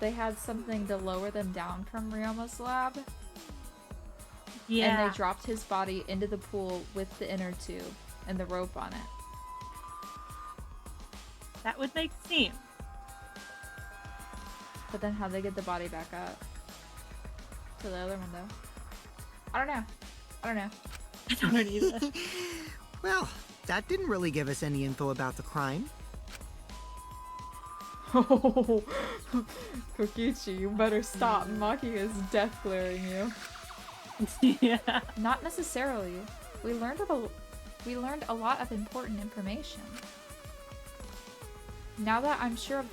they had something to lower them down from Ryoma's lab. Yeah. And they dropped his body into the pool with the inner tube and the rope on it. That would make sense. But then how'd they get the body back up to the other window? I don't know. I don't know either. Well, that didn't really give us any info about the crime. Oh, Kokichi, you better stop. Maki is death glaring you. Yeah. Not necessarily. We learned a lot of important information. Now that I'm sure of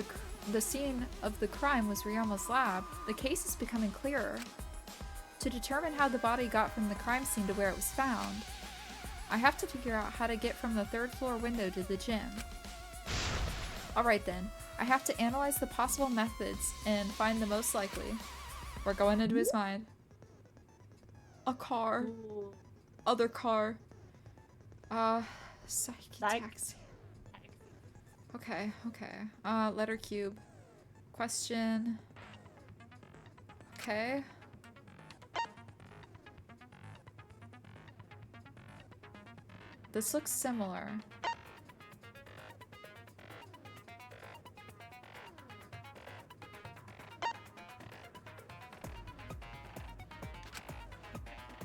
the scene of the crime was Ryoma's lab, the case is becoming clearer. To determine how the body got from the crime scene to where it was found, I have to figure out how to get from the third floor window to the gym. Alright then, I have to analyze the possible methods and find the most likely. We're going into his mind. A car. Ooh. Other car. Psyche taxi. Okay. Letter cube. Question. Okay. This looks similar.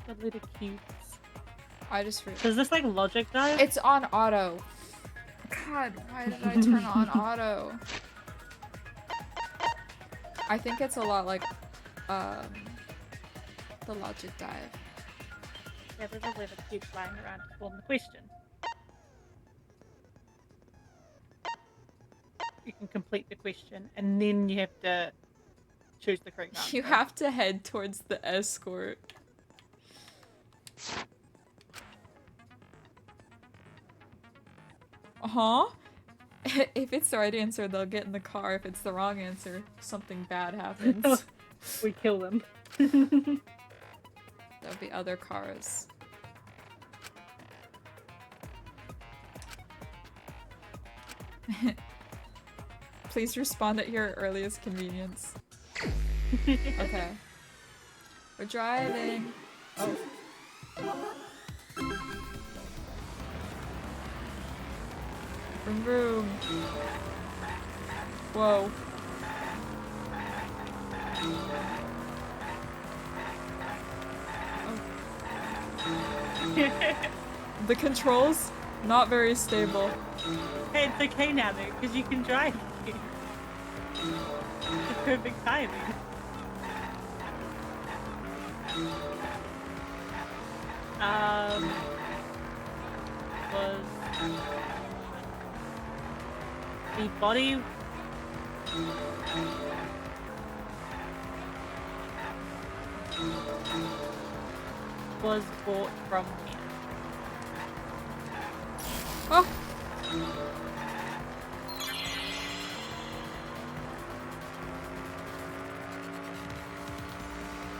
The little cubes. I just read. Does this logic though? It's on auto. God, why did I turn on auto? I think it's a lot like the logic dive. Yeah, there's a little cube flying around to form the question. You can complete the question, and then you have to choose the correct answer. You have to head towards the escort. Uh-huh. If it's the right answer, they'll get in the car. If it's the wrong answer, something bad happens. We kill them. There'll be other cars. Please respond at your earliest convenience. Okay. We're driving. Oh. Vroom vroom. Whoa. The controls, not very stable. Hey, it's okay now though, because you can drive. It's perfect timing. Was the body was bought from me. Oh!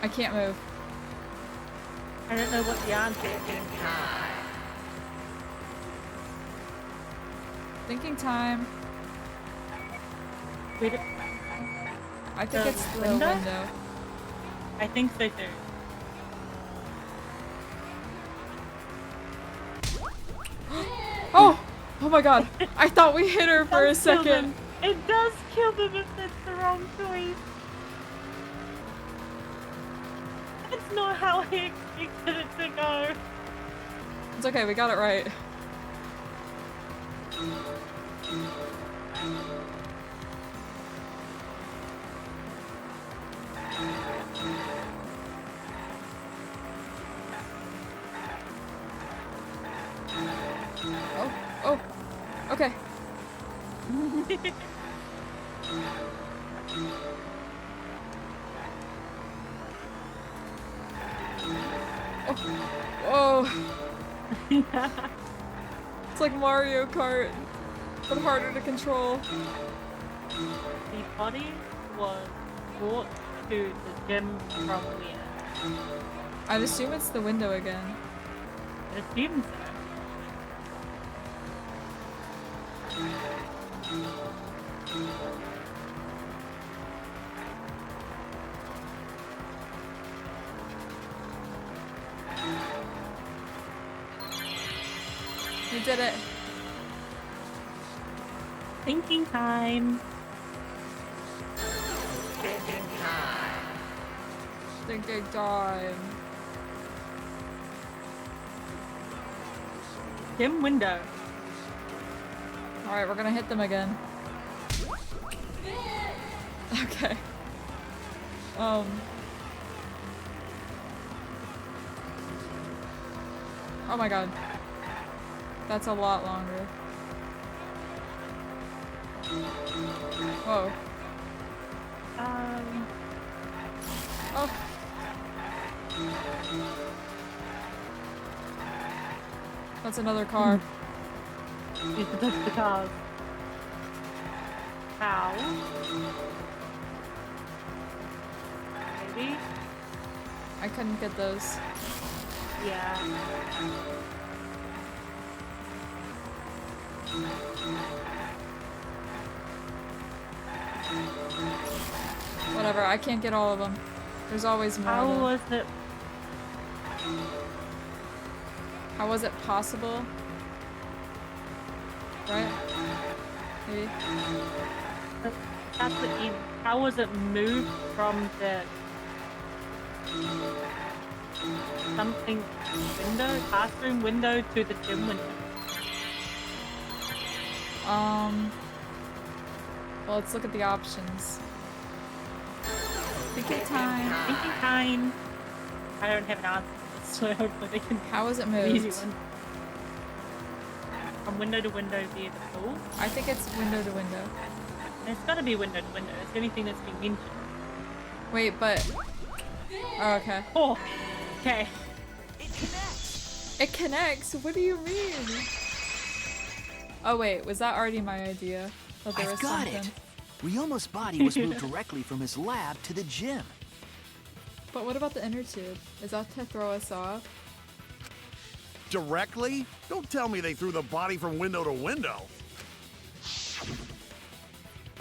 I can't move. I don't know what the answer is. Thinking time. Wait, I think it's the window. I think so too. Oh! Oh my god. I thought we hit her for a second. It does kill them if that's the wrong choice. That's not how I expected it to go. It's okay, we got it right. Oh, oh, okay. Oh, whoa. It's like Mario Kart, but harder to control. The body was brought to the gym from where? I'd assume it's the window again. I assume so. We did it. Thinking time. Thinking time. Gym window. Alright, we're gonna hit them again. Okay. Oh my god. That's a lot longer. Whoa. Oh. That's another car. These are just the cars. How? Maybe? I couldn't get those. Yeah. Whatever, I can't get all of them. There's always more. How was it? How was it possible? Right? Maybe. That's the end. How was it moved from the something window, classroom window to the gym window? Well, let's look at the options. Thinking time. Thinking time. I don't have an answer, so hopefully they can. How is it an moved? easy one. From window to window via the pool. I think it's window to window. It's gotta be window to window. It's the only thing that's been mentioned. Wait, but. Oh, okay. Oh, okay. It connects? What do you mean? Oh, wait, was that already my idea? That there I've was got something? it. Ryoma's body was moved directly from his lab to the gym. But what about the inner tube? Is that to throw us off? Directly? Don't tell me they threw the body from window to window.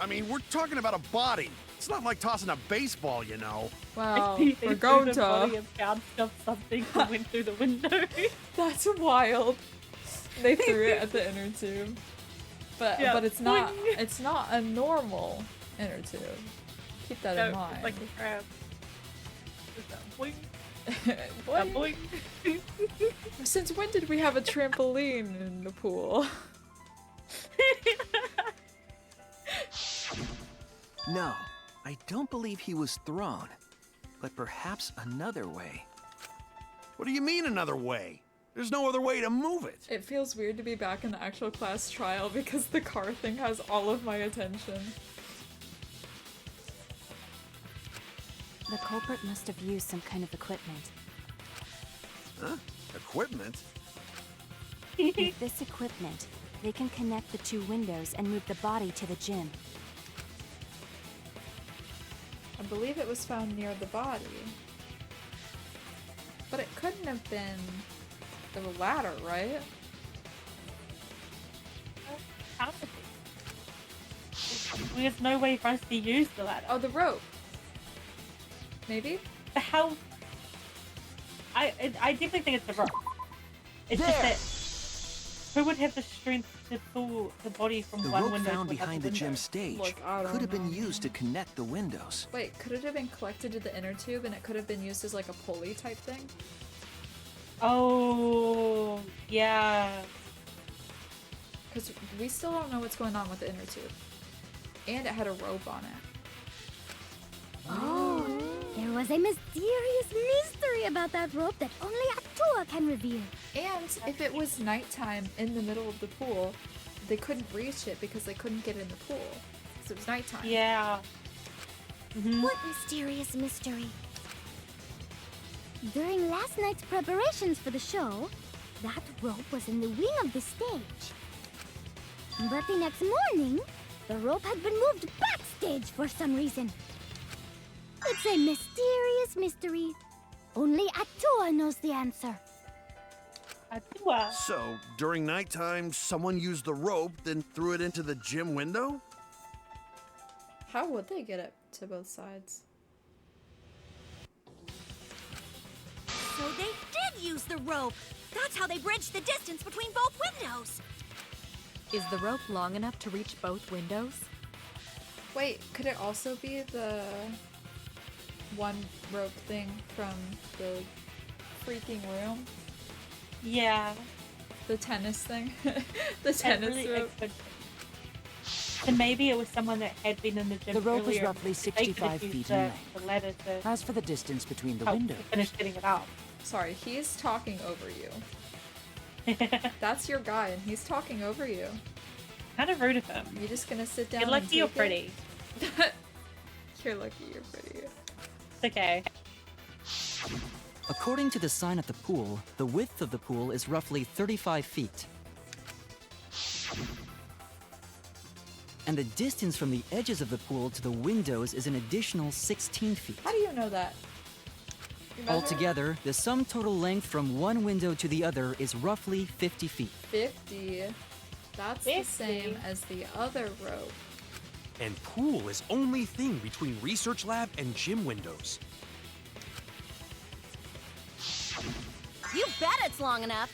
I mean, we're talking about a body. It's not like tossing a baseball, you know. Wow, They we're threw going the body to. and bounced off something that went through the window. That's wild. They threw it at the inner tube. But Yeah, but it's not a normal inner tube. Keep that in No, mind. it's like a crab. Just that boing, Boing. that boing. Since when did we have a trampoline in the pool? No, I don't believe he was thrown. But perhaps another way. What do you mean another way? There's no other way to move it. It feels weird to be back in the actual class trial because the car thing has all of my attention. The culprit must have used some kind of equipment. Huh? Equipment? With this equipment, they can connect the two windows and move the body to the gym. I believe it was found near the body. But it couldn't have been the ladder, right? How could it? There's no way for us to use the ladder. Oh, the rope. Maybe? How? I definitely think it's the rope. It's just that who would have the strength to pull the body from The one rope window found to behind the another gym window? stage Look, I don't could have been know. used to connect the windows. Wait, could it have been collected to the inner tube and it could have been used as like a pulley type thing? Oh, yeah. Because we still don't know what's going on with the inner tube. And it had a rope on it. Oh, there was a mysterious mystery about that rope that only Atua can reveal. And if it was nighttime in the middle of the pool, they couldn't reach it because they couldn't get in the pool. Because it was nighttime. Yeah. What mysterious mystery? During last night's preparations for the show, that rope was in the wing of the stage. But the next morning, the rope had been moved backstage for some reason. It's a mysterious mystery. Only Atua knows the answer. Atua. So, during nighttime, someone used the rope, then threw it into the gym window? How would they get it to both sides? So they did use the rope. That's how they bridged the distance between both windows. Is the rope long enough to reach both windows? Wait, could it also be the one rope thing from the freaking room? Yeah. The tennis thing? The tennis rope? So maybe it was someone that had been in the gym The rope was earlier. roughly They could 65 have feet used in the length. ladder to As for the distance between the help windows, finish getting it out. Sorry, he's talking over you. That's your guy, and he's talking over you. Kind of rude of him. You're just gonna sit down You're lucky and you're take pretty. it? You're lucky you're pretty. It's okay. According to the sign at the pool, the width of the pool is roughly 35 feet. And the distance from the edges of the pool to the windows is an additional 16 feet. How do you know that? You measure? Altogether, the sum total length from one window to the other is roughly 50 feet. 50. That's the same as the other rope. And pool is only thing between research lab and gym windows. You bet it's long enough.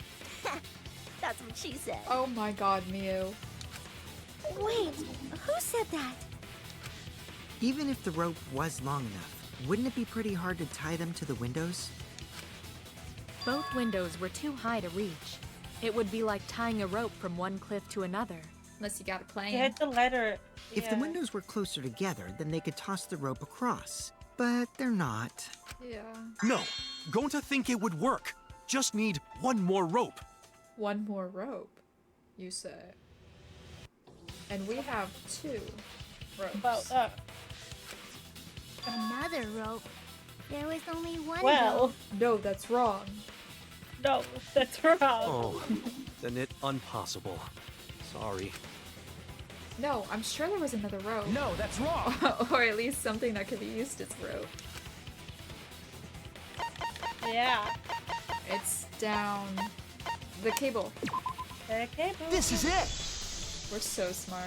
That's what she said. Oh my god, Miu. Wait, who said that? Even if the rope was long enough, wouldn't it be pretty hard to tie them to the windows? Both windows were too high to reach. It would be like tying a rope from one cliff to another. Unless you got a plane. You had the ladder. If the yeah. windows were closer together, then they could toss the rope across. but they're not. Yeah. No, Gonta think it would work. Just need one more rope. One more rope, you say? And we have 2 ropes. Well, Another rope. There was only one well, rope. No, that's wrong. no, that's wrong. Oh, then it impossible. Sorry. No, I'm sure there was another rope. No, that's wrong. Or at least something that could be used as rope. Yeah. It's down the cable. The cable. This is it! We're so smart.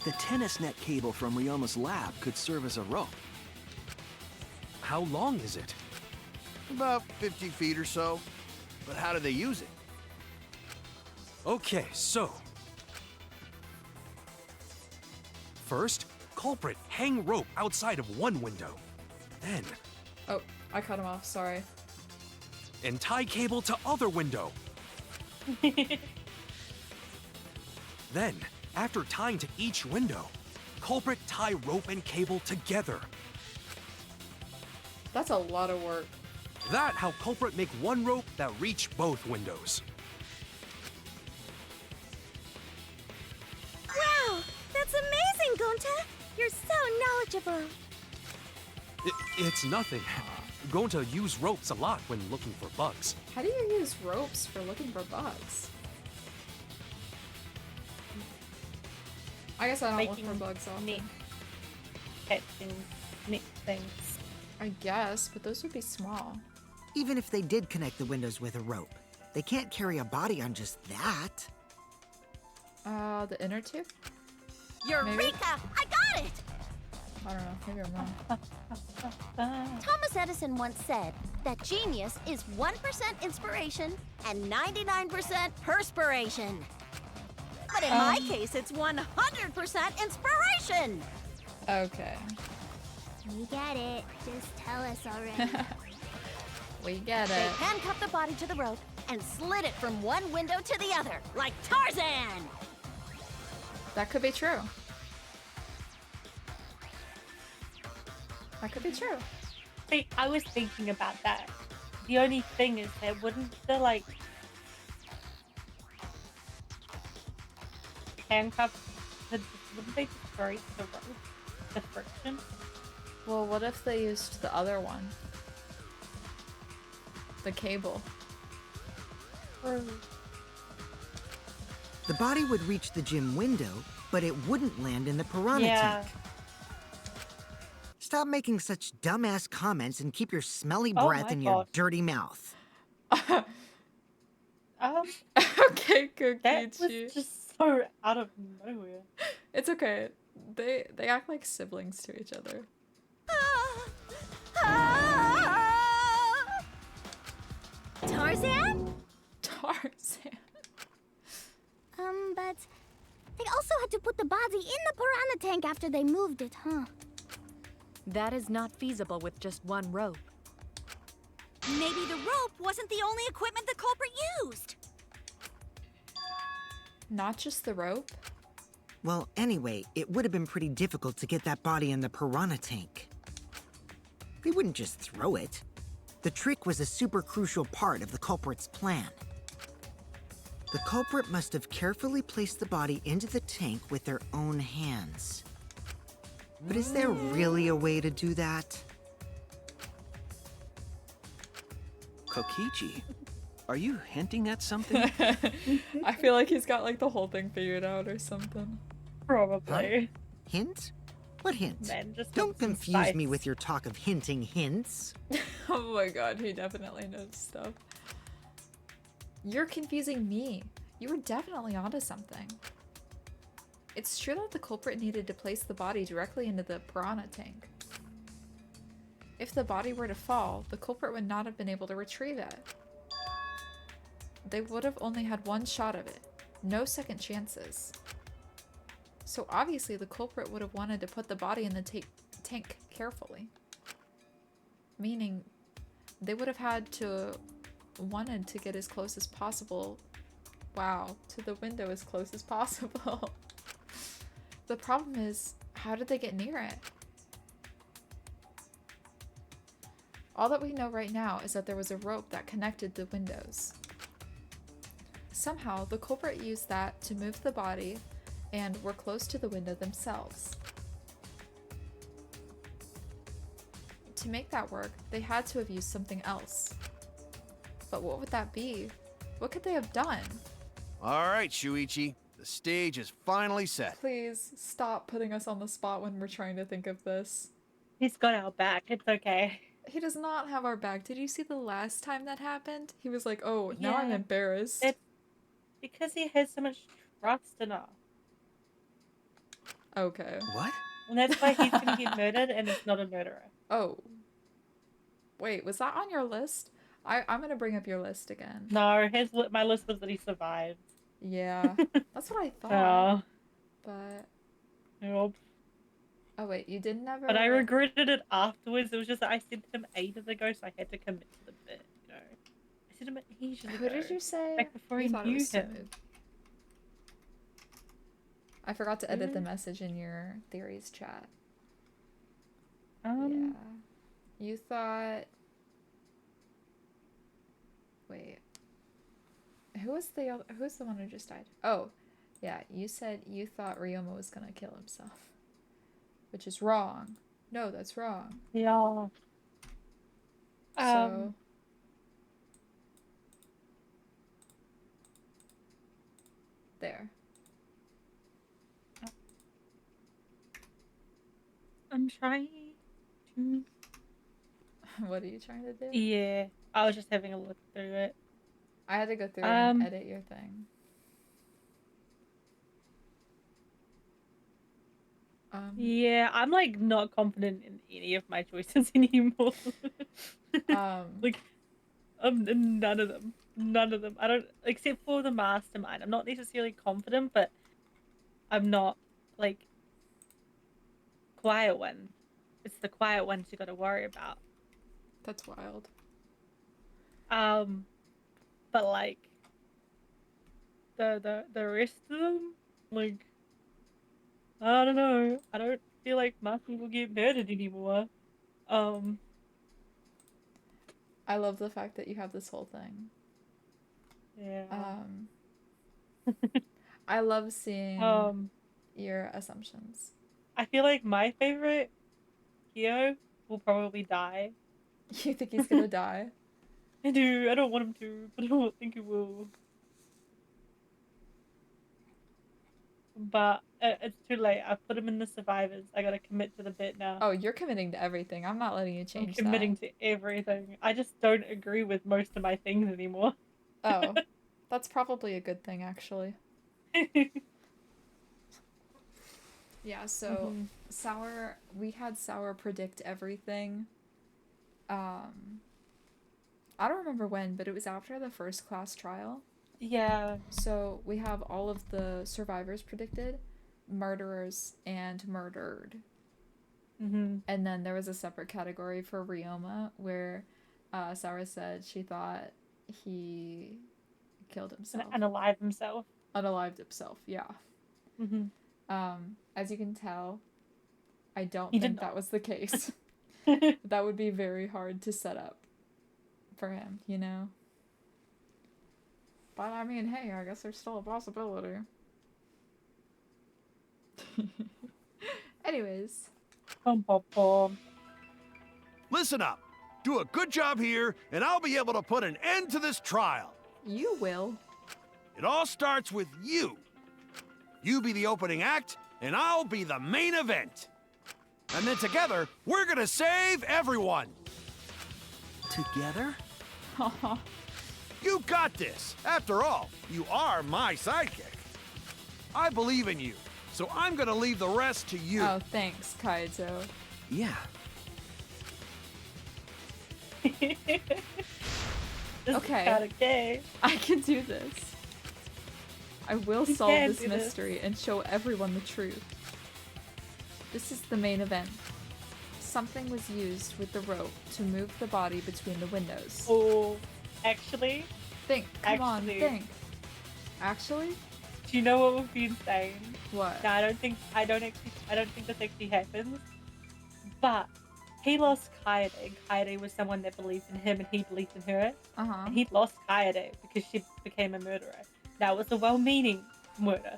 The tennis net cable from Ryoma's lab could serve as a rope. How long is it? About 50 feet or so. But how do they use it? Okay, so. First, culprit hang rope outside of one window. Then, Oh, I cut him off, sorry. and tie cable to other window. Then, after tying to each window, culprit tie rope and cable together. That's a lot of work. That how culprit make one rope that reach both windows. Wow! That's amazing, Gonta! You're so knowledgeable. It's nothing. Going to use ropes a lot when looking for bugs. How do you use ropes for looking for bugs? I guess I don't look for bugs often. Neat catching neat things. I guess, but those would be small. Even if they did connect the windows with a rope, they can't carry a body on just that. The inner tube? Eureka! Maybe? I got it! I don't know, maybe I'm wrong. Thomas Edison once said that genius is 1% inspiration and 99% perspiration. But in my case, it's 100% inspiration! Okay. We get it. Just tell us already. We get They it. handcuffed the body to the rope and slid it from one window to the other, like Tarzan! That could be true. That could be true. See, I was thinking about that. The only thing is that wouldn't the, like, handcuffs, wouldn't they just break the rope? The friction? Well, what if they used the other one? The cable. The body would reach the gym window, but it wouldn't land in the piranha tank. Stop making such dumbass comments and keep your smelly breath in your dirty mouth. Okay, That Kokichi. was just so out of nowhere. It's okay. They act like siblings to each other. Tarzan? Tarzan. But they also had to put the body in the piranha tank after they moved it, huh? That is not feasible with just one rope. Maybe the rope wasn't the only equipment the culprit used. Not just the rope? Well, anyway, it would have been pretty difficult to get that body in the piranha tank. They wouldn't just throw it. The trick was a super crucial part of the culprit's plan. The culprit must have carefully placed the body into the tank with their own hands. But is there really a way to do that? Kokichi, are you hinting at something? I feel like he's got like the whole thing figured out or something. Probably. Hint? What hint? Man, just Don't confuse me with your talk of hinting hints. Oh my god, he definitely knows stuff. You're confusing me. You were definitely onto something. It's true that the culprit needed to place the body directly into the piranha tank. If the body were to fall, the culprit would not have been able to retrieve it. They would have only had one shot of it. No second chances. So obviously the culprit would have wanted to put the body in the tank carefully. Meaning, they would have had to wanted to get as close as possible. Wow, to the window as close as possible. The problem is, how did they get near it? All that we know right now is that there was a rope that connected the windows. Somehow, the culprit used that to move the body and were close to the window themselves. To make that work, they had to have used something else. But what would that be? What could they have done? All right, Shuichi. The stage is finally set. Please stop putting us on the spot when we're trying to think of this. He's got our back. It's okay. He does not have our back. Did you see the last time that happened? He was like, oh, now I'm embarrassed. It's because he has so much trust in us. Okay. What? And that's why he's gonna get murdered and it's not a murderer. Oh. Wait, was that on your list? I'm gonna bring up your list again. No, my list was that he survived. Yeah. That's what I thought. Oh. But... Nope. Oh wait, you did never... But I regretted it afterwards. It was just that I sent him ages ago, so I had to commit to the bit, you know. I sent him ages ago. Who did you say? Back before he thought it knew was him. smooth. I forgot to edit the message in your theories chat. Yeah. You thought... Wait. Who's the one who just died? Oh, yeah, you said you thought Ryoma was gonna kill himself. Which is wrong. No, that's wrong. Yeah. So... There. I'm trying to... What are you trying to do? Yeah, I was just having a look through it. I had to go through and edit your thing. Yeah, I'm like not confident in any of my choices anymore. Like, none of them. None of them. I don't, except for the mastermind. I'm not necessarily confident, but I'm not like quiet one. It's the quiet ones you got to worry about. That's wild. But like the rest of them, like, I don't know. I don't feel like my people get murdered anymore. I love the fact that you have this whole thing. Yeah. I love seeing your assumptions. I feel like my favorite Kyo will probably die. You think he's gonna die? I do. I don't want him to, but I don't think he will. But it's too late. I've put him in the survivors. I gotta commit to the bit now. Oh, you're committing to everything. I'm not letting you change I'm committing to everything. I just don't agree with most of my things anymore. Oh, that's probably a good thing, actually. Yeah, so Sour, we had Sour predict everything. I don't remember when, but it was after the first class trial. Yeah. So we have all of the survivors predicted, murderers, and murdered. And then there was a separate category for Ryoma where Sour said she thought he killed himself. Unalived himself. Unalived himself, yeah. As you can tell, I don't He think did that was the case. That would be very hard to set up for him, you know? But I mean, hey, I guess there's still a possibility. Anyways. Listen up. Do a good job here, and I'll be able to put an end to this trial. You will. It all starts with you. You be the opening act, and I'll be the main event. And then together, we're gonna save everyone. Together? You got this. After all, you are my sidekick. I believe in you, so I'm gonna leave the rest to you. Oh, thanks, Kaizo. Yeah. Okay. I can do this. I will solve this mystery and show everyone the truth. This is the main event. Something was used with the rope to move the body between the windows. Oh, actually? Come on, think. Actually? Do you know what would be insane? What? No, I don't think this actually happens. But he lost Kaede. Kaede was someone that believed in him and he believed in her. Uh-huh. And he lost Kaede because she became a murderer. That was a well-meaning murder.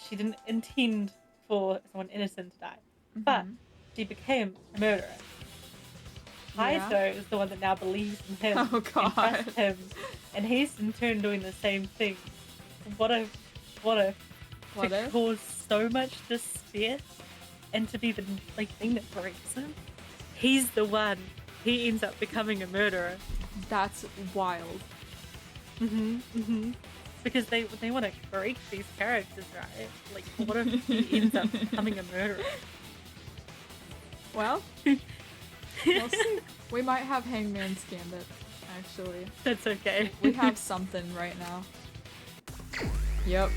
She didn't intend for someone innocent to die. But she became a murderer. Kaizo is the one that now believes in him Oh, God. and trusts him. And he's in turn doing the same thing. What if cause so much despair and to be the thing that breaks him? He's the one. He ends up becoming a murderer. That's wild. Because they want to break these characters, right? Like, what if he ends up becoming a murderer? Well, we'll see. We might have Hangman's Gambit, actually. That's okay. We have something right now. Yep.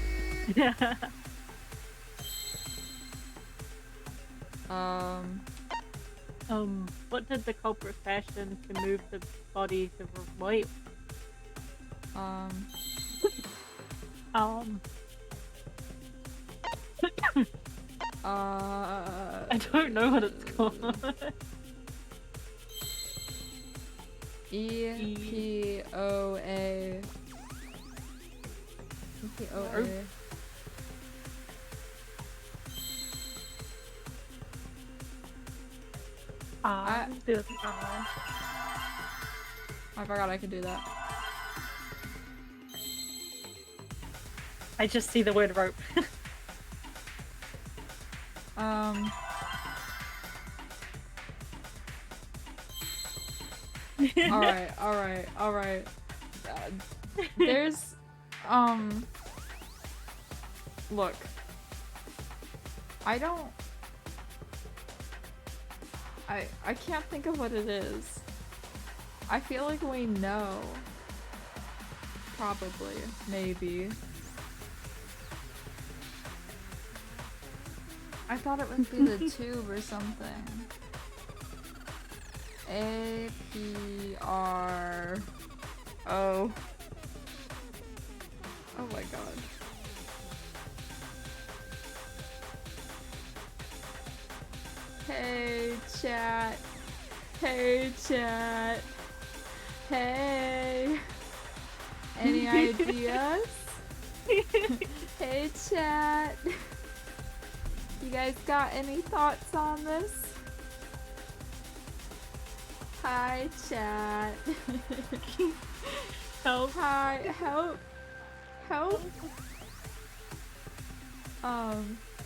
What did the culprit fashion to move the body to wait? I don't know what it's called. EPOA. EPOA. I forgot I could do that. I just see the word rope. Alright. There's, look. I can't think of what it is. I feel like we know. Probably. Maybe. I thought it would be the tube or something. A-P-R... Oh. Oh my god. Hey, chat. Hey, chat. Hey. Any ideas? Hey, chat. You guys got any thoughts on this? Hi, chat. Help. Hi, help. Help.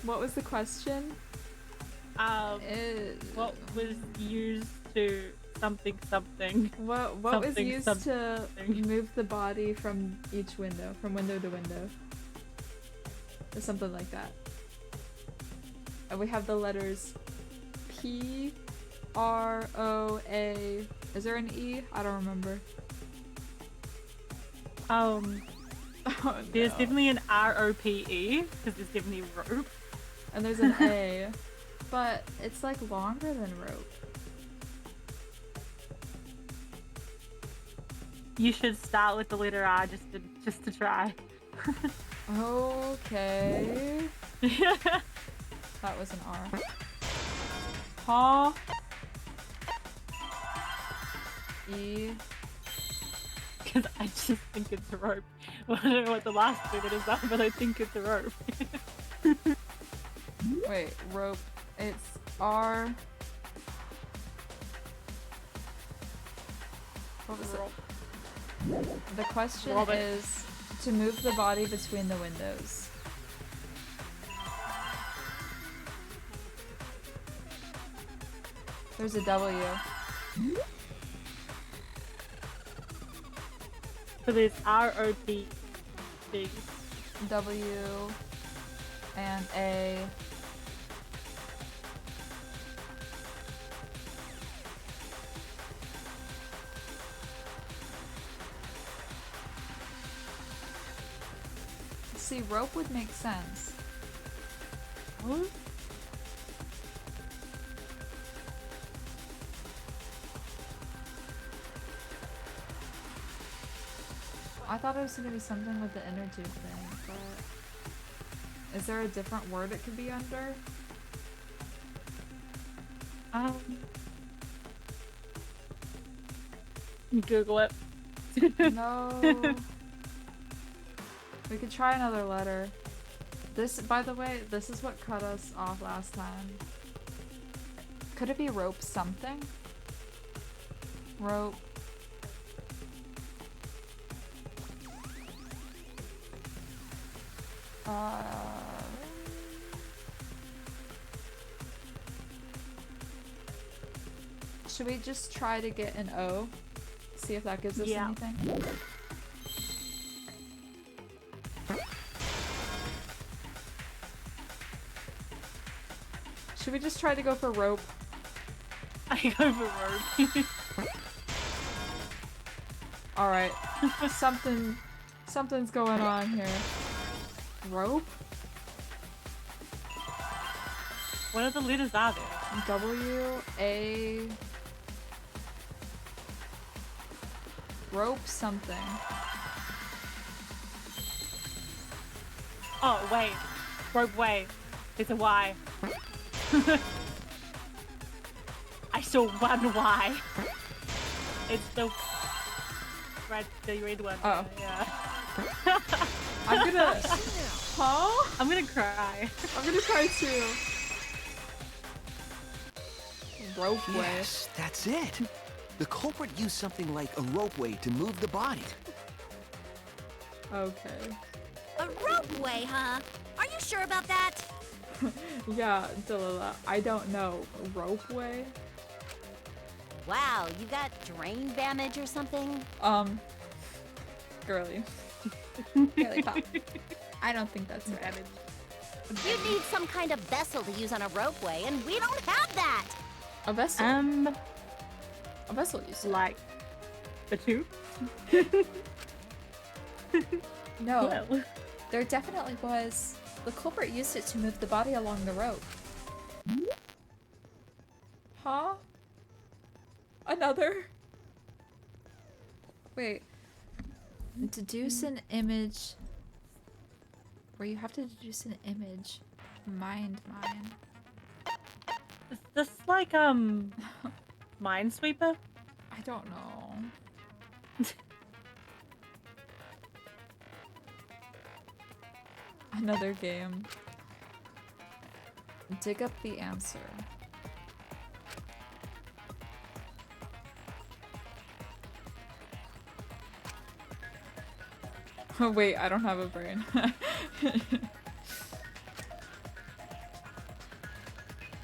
What was the question? What was used to something? What was used to move the body from each window, from window to window? Or something like that. And we have the letters P, R, O, A. Is there an E? I don't remember. There's definitely an R-O-P-E, because there's definitely rope. And there's an A. But it's like longer than rope. You should start with the letter R just to try. Okay. That was an R. Huh? E. Because I just think it's a rope. Well, I don't know what the last bit is that, but I think it's a rope. Wait, rope. It's R. What was it? The question is to move the body between the windows. There's a W. So there's R-O-P, W, and A. See, rope would make sense. Huh? I thought it was gonna be something with the inner tube thing, but is there a different word it could be under? Google it. No. We could try another letter. This, by the way, this is what cut us off last time. Could it be rope something? Rope. Should we just try to get an O? See if that gives us anything? Should we just try to go for rope? I go for rope. Alright. Something's going on here. Rope? What other letters are there? W, A... Rope something. Oh, wait. Rope way. There's a Y. I saw one Y. It's the red one. Oh. Yeah. I'm gonna... Huh? I'm gonna cry. I'm gonna cry too. Ropeway. Yes, that's it. The culprit used something like a ropeway to move the body. Okay. A ropeway, huh? Are you sure about that? Yeah, Delilah, I don't know. Ropeway? Wow, you got drain damage or something? Girly. Girly pop. I don't think that's right. You need some kind of vessel to use on a ropeway, and we don't have that! A vessel? A vessel, you said. Like the tube? No. Well. There definitely was. The culprit used it to move the body along the rope. Huh? Another? Wait. Deduce an image. Where you have to deduce an image. Mine. Is this like, Minesweeper? I don't know. Another game. Dig up the answer. Oh wait, I don't have a brain.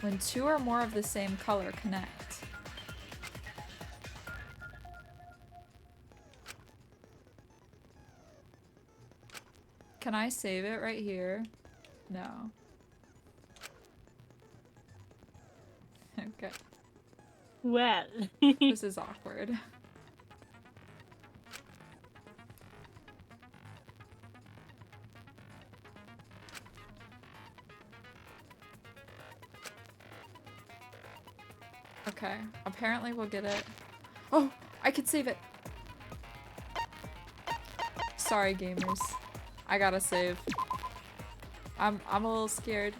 When two or more of the same color connect. Can I save it right here? No. Okay. Well. This is awkward. Okay, apparently we'll get it. Oh, I can save it. Sorry, gamers. I gotta save. I'm a little scared.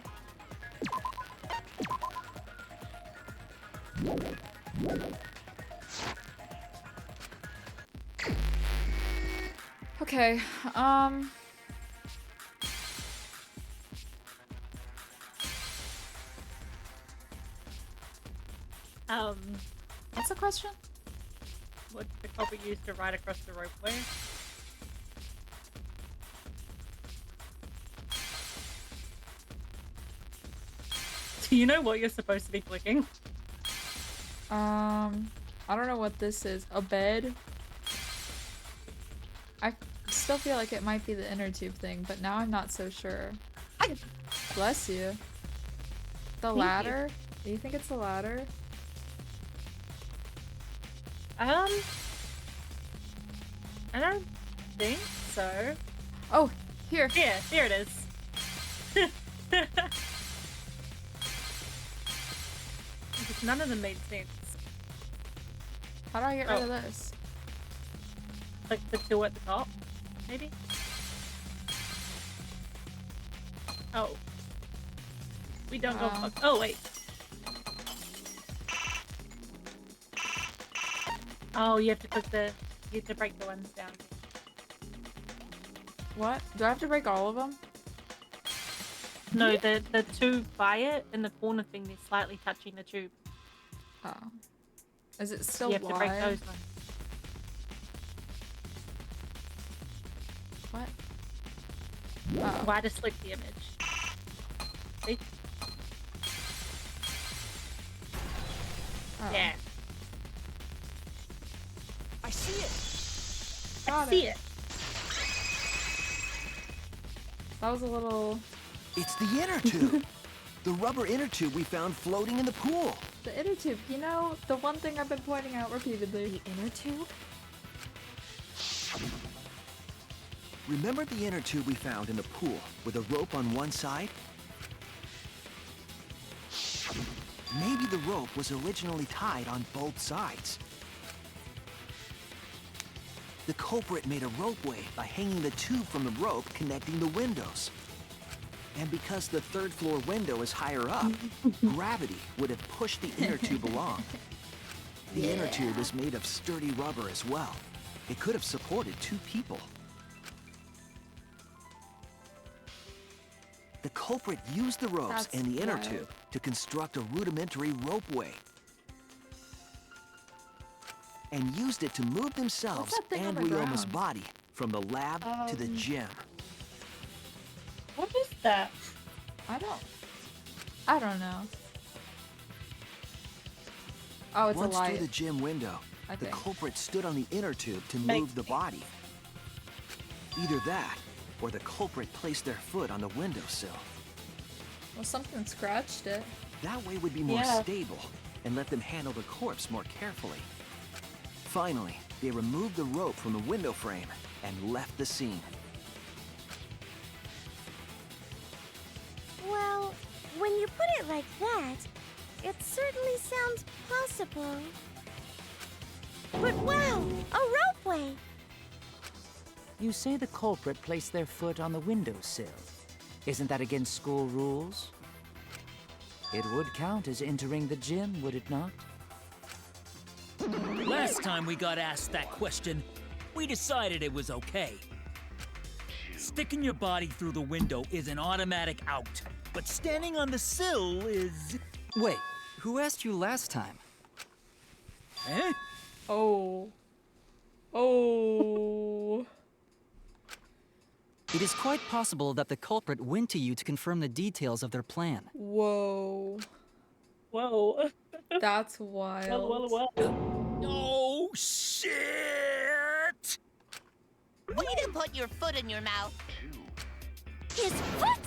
Okay, what's the question? What the culprit used to ride across the ropeway? Do you know what you're supposed to be clicking? I don't know what this is. A bed? I still feel like it might be the inner tube thing, but now I'm not so sure. Bless you. The ladder? Do you think it's the ladder? I don't think so. Oh, here. Yeah, here it is. None of them made sense. How do I get rid of this? Like the two at the top, maybe? Oh. We don't go. Oh, wait. Oh, you have to put the. You have to break the ones down. What? Do I have to break all of them? No, the two by it in the corner thing, they're slightly touching the tube. Oh. Is it still You have to break wide? those ones. What? Why to split the image? See? Oh. Yeah. I see it. Got See it. That was a little... It's the inner tube. The rubber inner tube we found floating in the pool. The inner tube, you know, the one thing I've been pointing out repeatedly. The inner tube? Remember the inner tube we found in the pool with a rope on one side? Maybe the rope was originally tied on both sides. The culprit made a ropeway by hanging the tube from the rope connecting the windows. And because the third floor window is higher up, gravity would have pushed the inner tube along. The inner tube is made of sturdy rubber as well. It could have supported two people. The culprit used the ropes That's and the inner wild. tube to construct a rudimentary ropeway. And used it to move themselves that thing and on the Ryoma's ground? body from the lab to the gym. What is that? I don't know. Oh, it's Once a light. through the gym window, I the think. culprit stood on the inner tube to Make- move the body. Either that, or the culprit placed their foot on the windowsill. Well, something scratched it. That way would be more Yeah. stable and let them handle the corpse more carefully. Finally, they removed the rope from the window frame and left the scene. Well, when you put it like that, it certainly sounds possible. But wow, a ropeway! You say the culprit placed their foot on the windowsill. Isn't that against school rules? It would count as entering the gym, would it not? Last time we got asked that question, we decided it was okay. Sticking your body through the window is an automatic out, but standing on the sill is... Wait, who asked you last time? Eh? Oh. Oh. It is quite possible that the culprit went to you to confirm the details of their plan. Whoa. Whoa. That's wild. Well. Oh, shit! Way to put your foot in your mouth. His foot!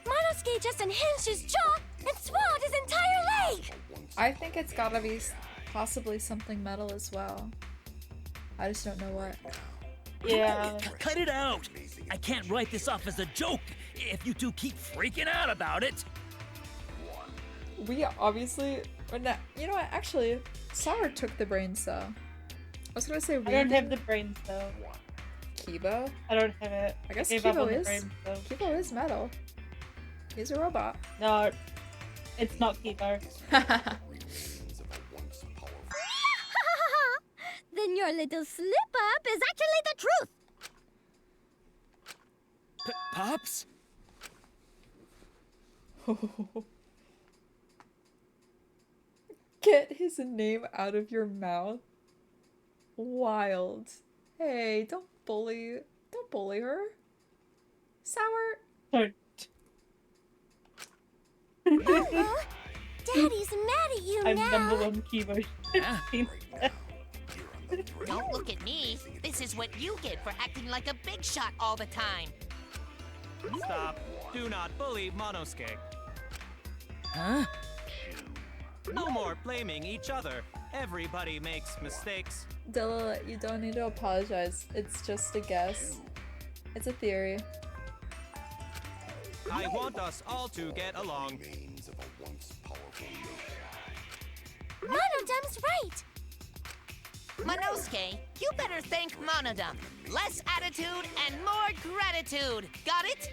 Monosuke just unhinged his jaw and swallowed his entire leg! I think it's gotta be possibly something metal as well. I just don't know what. Yeah. Cut it out! I can't write this off as a joke if you two keep freaking out about it. We obviously... You know what? Actually, Sour took the brain cell. I was gonna say I don't have the brain cell. Kibo? I don't have it. I guess gave up Kibo on the is. brain cell. Kibo is metal. He's a robot. No, it's not Kibo. Then your little slip-up is actually the truth! Pops? Get his name out of your mouth. Wild. Hey, don't bully her. Sour. Don't. Daddy's mad at you I'm now! number one Kibo. Don't look at me. This is what you get for acting like a big shot all the time. Stop. Do not bully Monosuke. Huh? No more blaming each other. Everybody makes mistakes. Dilla, you don't need to apologize. It's just a guess. It's a theory. I want us all to get along. Monodom's right! Monosuke, you better thank Monodum. Less attitude and more gratitude. Got it?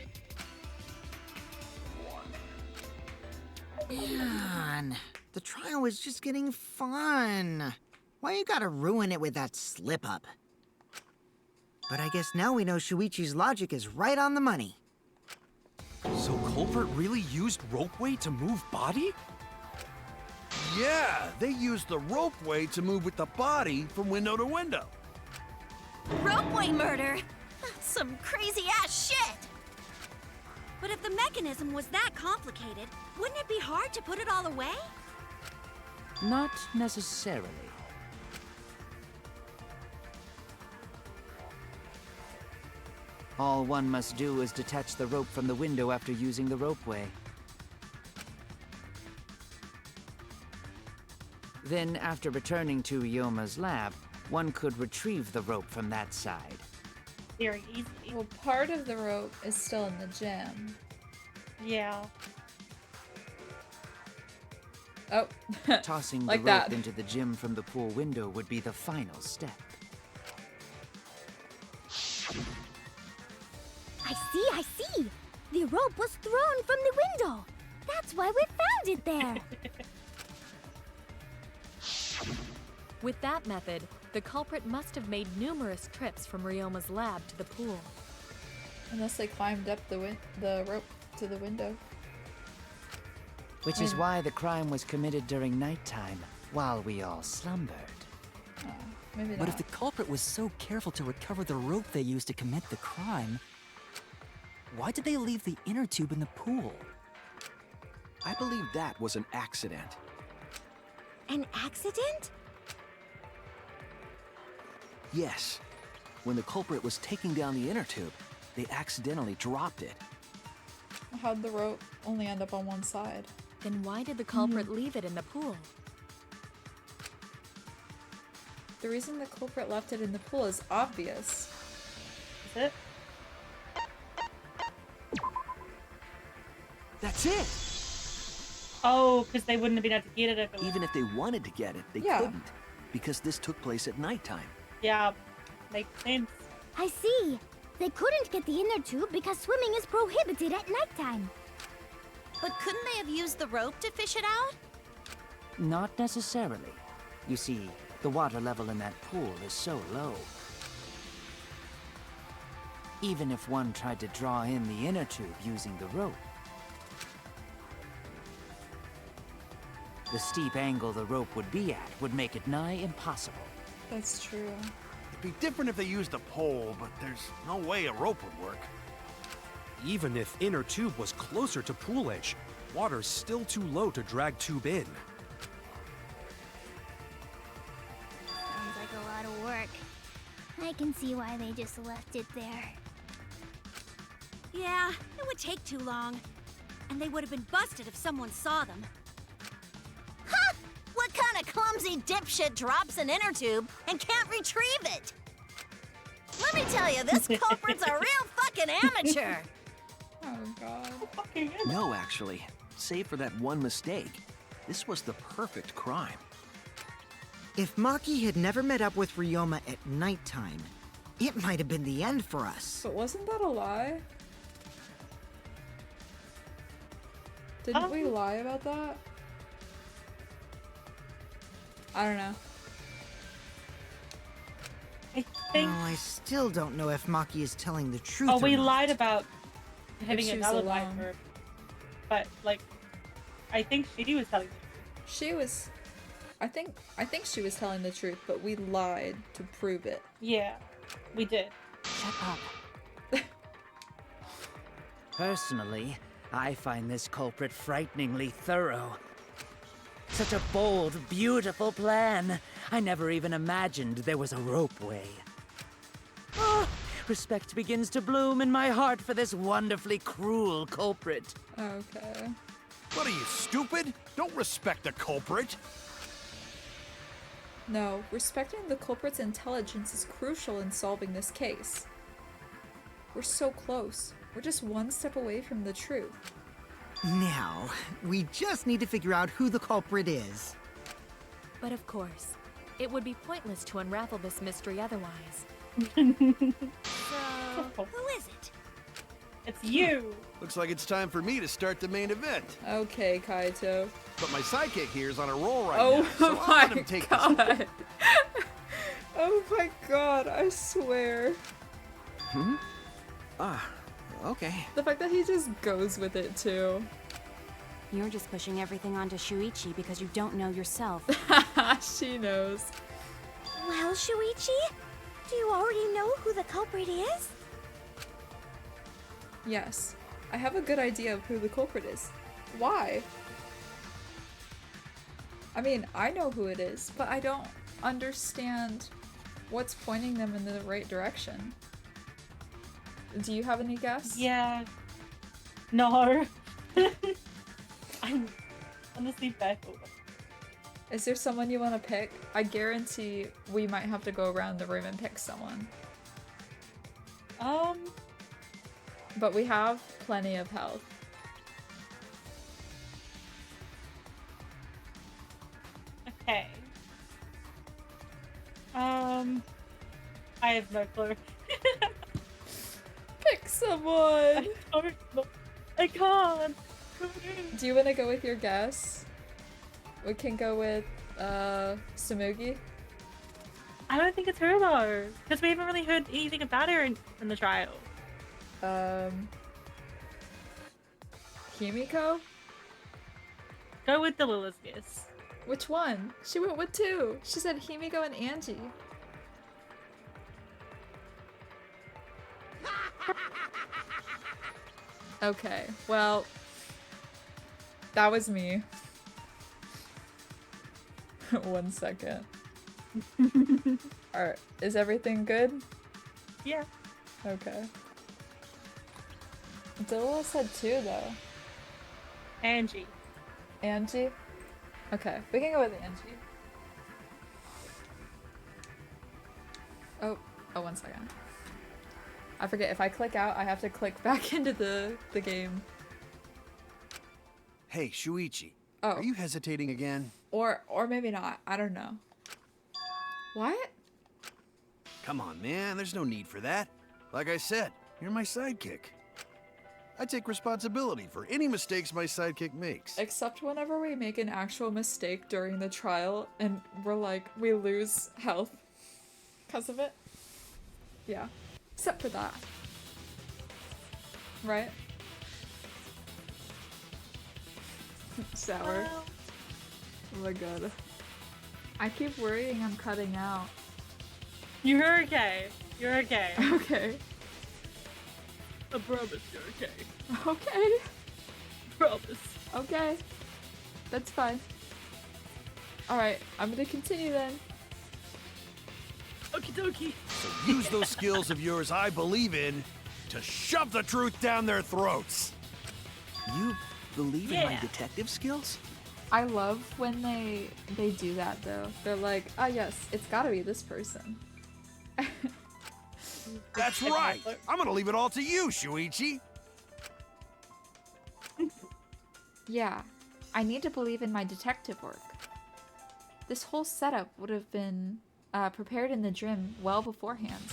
Man, the trial was just getting fun. Why you gotta ruin it with that slip-up? But I guess now we know Shuichi's logic is right on the money. So culprit really used ropeway to move body? Yeah, they used the ropeway to move with the body from window to window. Ropeway murder? That's some crazy-ass shit! But if the mechanism was that complicated, wouldn't it be hard to put it all away? Not necessarily. All one must do is detach the rope from the window after using the ropeway. Then, after returning to Ryoma's lab, one could retrieve the rope from that side. Very easy. Well, part of the rope is still in the gym. Yeah. Oh. Tossing like the rope that. into the gym from the pool window would be the final step. I see! The rope was thrown from the window! That's why we found it there! With that method, the culprit must have made numerous trips from Ryoma's lab to the pool. Unless they climbed up the rope to the window. Which is why the crime was committed during nighttime, while we all slumbered. Oh, maybe But not. if the culprit was so careful to recover the rope they used to commit the crime, why did they leave the inner tube in the pool? I believe that was an accident. An accident? Yes. When the culprit was taking down the inner tube, they accidentally dropped it. How'd the rope only end up on one side? Then why did the culprit leave it in the pool? The reason the culprit left it in the pool is obvious. Is it? That's it! Oh, because they wouldn't have been able to get it if it was... Even if they wanted to get it, they couldn't. Because this took place at nighttime. Yeah, makes sense. I see! They couldn't get the inner tube because swimming is prohibited at nighttime. But couldn't they have used the rope to fish it out? Not necessarily. You see, the water level in that pool is so low. Even if one tried to draw in the inner tube using the rope, the steep angle the rope would be at would make it nigh impossible. That's true. It'd be different if they used a pole, but there's no way a rope would work. Even if inner tube was closer to pool edge, water's still too low to drag tube in. Sounds like a lot of work. I can see why they just left it there. Yeah, it would take too long. And they would have been busted if someone saw them. Huh! What kind of clumsy dipshit drops an inner tube and can't retrieve it? Let me tell you, this culprit's a real fucking amateur! Oh god. No, actually. Save for that one mistake, this was the perfect crime. If Maki had never met up with Ryoma at nighttime, it might have been the end for us. But wasn't that a lie? Didn't we lie about that? I don't know. I think... Well, I still don't know if Maki is telling the truth Oh, or we not. lied about having she an was alibi alone. for her. But, like, I think she was telling the truth. She was... I think she was telling the truth, but we lied to prove it. Yeah, we did. Shut up. Personally, I find this culprit frighteningly thorough. Such a bold, beautiful plan. I never even imagined there was a ropeway. Oh, respect begins to bloom in my heart for this wonderfully cruel culprit. Okay. What are you, stupid? Don't respect the culprit. No, respecting the culprit's intelligence is crucial in solving this case. We're so close. We're just one step away from the truth. Now, we just need to figure out who the culprit is. But of course, it would be pointless to unravel this mystery otherwise. So, who is it? It's you! Looks like it's time for me to start the main event. Okay, Kaito. But my sidekick here is on a roll right Oh now, so I'll my let him take god. this. Oh my god, I swear. Hmm? Ah, okay. The fact that he just goes with it too. You're just pushing everything onto Shuichi because you don't know yourself. She knows. Well, Shuichi, do you already know who the culprit is? Yes, I have a good idea of who the culprit is. Why? I mean, I know who it is, but I don't understand what's pointing them in the right direction. Do you have any guess? Yeah. No. I'm honestly baffled. Is there someone you want to pick? I guarantee we might have to go around the room and pick someone. But we have plenty of health. Okay. I have no clue. Pick someone! I can't! Do you want to go with your guess? We can go with, Samugi? I don't think it's her though, because we haven't really heard anything about her in the trial. Himiko? Go with the Lila's guess. Which one? She went with two. She said Himiko and Angie. Okay, well, that was me. 1 second. Alright, is everything good? Yeah. Okay. Dilla said two though. Angie. Angie? Okay, we can go with Angie. Oh, 1 second. I forget, if I click out, I have to click back into the game. Hey, Shuichi. Oh. Are you hesitating again? Or maybe not, I don't know. What? Come on, man, there's no need for that. Like I said, you're my sidekick. I take responsibility for any mistakes my sidekick makes. Except whenever we make an actual mistake during the trial and we lose health because of it. Yeah. Except for that. Right? Sour. Oh my god. I keep worrying I'm cutting out. You're okay. You're okay. Okay. I promise you're okay. Okay. Promise. Okay. That's fine. Alright, I'm gonna continue then. Okie dokie. So use those skills of yours I believe in to shove the truth down their throats. You believe in my detective skills? I love when they do that though. They're like, ah yes, it's gotta be this person. That's right. I'm gonna leave it all to you, Shuichi. Yeah, I need to believe in my detective work. This whole setup would have been prepared in the gym well beforehand.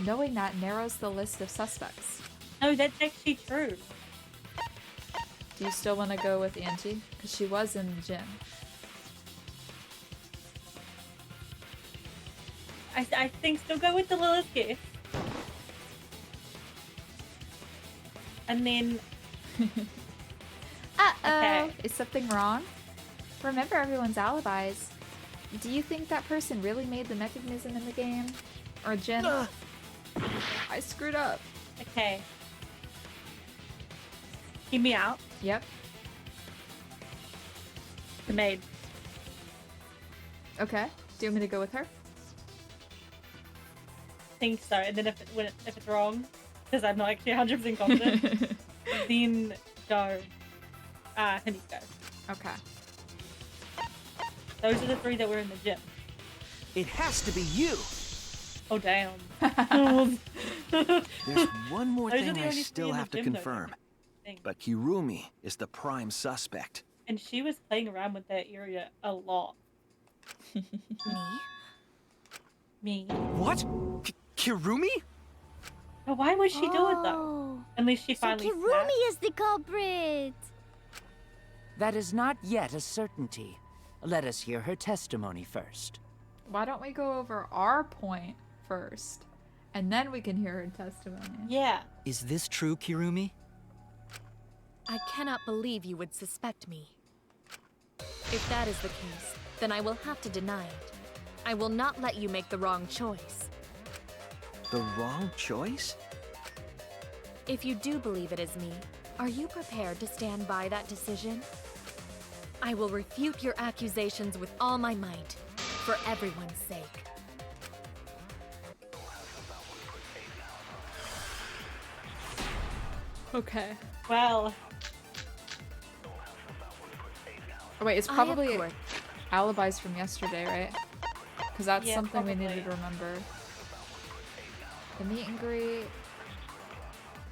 Knowing that narrows the list of suspects. No, that's actually true. Do you still want to go with Angie? Because she was in the gym. I think still go with the Lilith gift. And then... Uh-oh! Okay. Is something wrong? Remember everyone's alibis. Do you think that person really made the mechanism in the game? Or Jin? I screwed up. Okay. Hear me out. Yep. The maid. Okay. Do you want me to go with her? Think so, and then if it's wrong, because I'm not actually 100% confident, then go. Himiko. Okay. Those are the three that were in the gym. It has to be you. Oh damn. There's one more Those are thing the I only still three in the have to gym, though. confirm. Thing. But Kirumi is the prime suspect. And she was playing around with that area a lot. Me? What? Kirumi? But why would she do it though? Unless she So finally Kirumi snapped. is the culprit. That is not yet a certainty. Let us hear her testimony first. Why don't we go over our point first, and then we can hear her testimony? Yeah. Is this true, Kirumi? I cannot believe you would suspect me. If that is the case, then I will have to deny it. I will not let you make the wrong choice. The wrong choice? If you do believe it is me, are you prepared to stand by that decision? I will refute your accusations with all my might, for everyone's sake. Okay. Well. Oh, wait, it's probably alibis from yesterday, right? Because that's something we needed to remember. The meet and greet.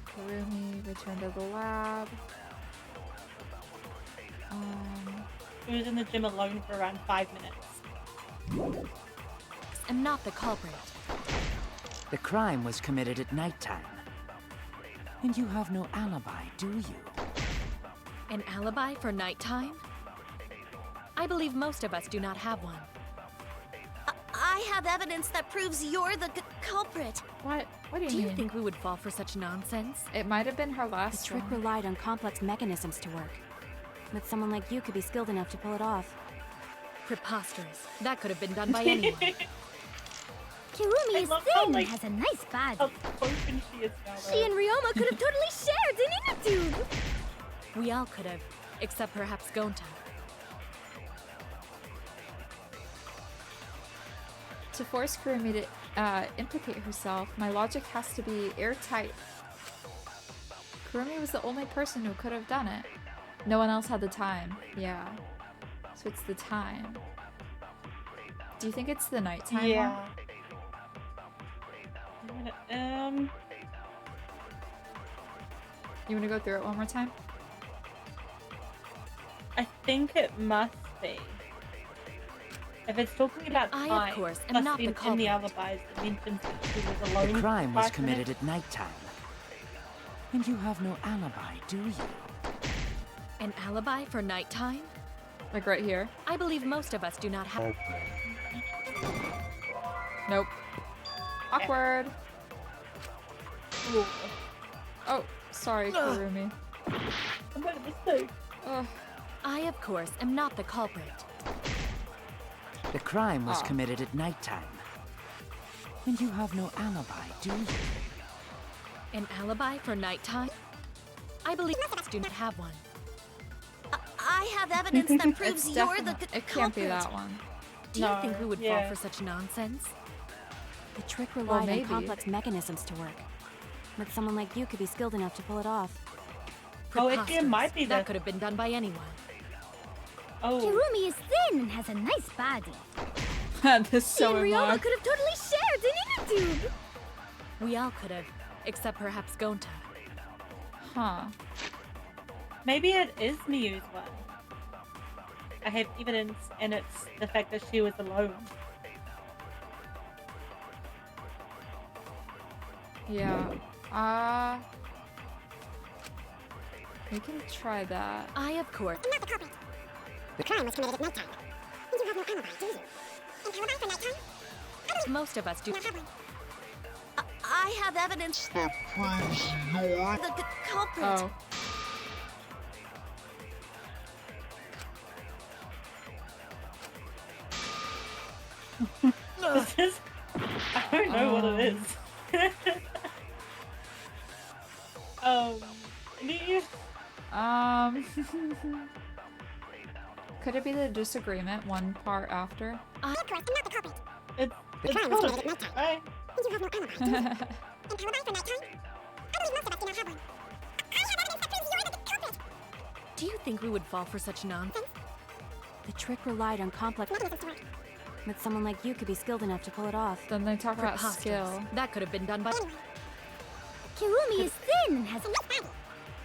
Kirumi returned to the lab. He was in the gym alone for around 5 minutes. I'm not the culprit. The crime was committed at nighttime. And you have no alibi, do you? An alibi for nighttime? I believe most of us do not have one. I have evidence that proves you're the culprit. What? What do you Do mean? you think we would fall for such nonsense? It might have been her The last trick one. relied on complex mechanisms to work. But someone like you could be skilled enough to pull it off. Preposterous. That could have been done by anyone. Kirumi is thin and has a nice body. She and Ryoma could have totally shared an inner tube. We all could have, except perhaps Gonta. To force Kirumi to implicate herself, my logic has to be airtight. Kirumi was the only person who could have done it. No one else had the time. Yeah. So it's the time. Do you think it's the nighttime Yeah. one? You want to go through it one more time? I think it must be. If it's talking about time, I, of course, am plus not the in the culprit. alibis, it mentions that she was alone. The crime for was 5 committed minutes. at nighttime. And you have no alibi, do you? An alibi for nighttime? Like right here? I believe most of us do not have. Nope. Awkward. Oh, sorry, Kirumi. I made a mistake. I, of course, am not the culprit. The crime was Ah. committed at nighttime. And you have no alibi, do you? An alibi for nighttime? I believe most of us do not have one. I have evidence that proves It's you're the it can't be culprit. that one. Do you think we would fall yeah. for such nonsense? The trick relied on maybe. complex mechanisms to work. But someone like you could be skilled enough to pull it off. Oh, it Preposterous. might be That the- could have been done by anyone. Oh. Kirumi is thin and has a nice body. This She so and Ryoma annoying. could have totally shared an inner tube. We all could have, except perhaps Gonta. Huh. Maybe it is Miyu's one. I have evidence, and it's the fact that she was alone. Yeah. We can try that. I, of course. I'm not the culprit. The crime was committed at nighttime. And you have no alibi, do you? An alibi for nighttime? Most of us do. I have evidence that proves you're the culprit. Oh. This is... I don't know what it is. Miyu? Could it be the disagreement one part after? Of course, I'm not the culprit. It's The crime was committed at nighttime. right? And you have no alibi, do you? An alibi for nighttime? I believe most of us do not have one. I have evidence that proves you're the culprit. Do you think we would fall for such nonsense? The trick relied on complex Mechanisms to work. but someone like you could be skilled enough to pull it off. Then they talk about Preposterous. skill. That could have been done by. Anyway, Kirumi is thin and has a nice body.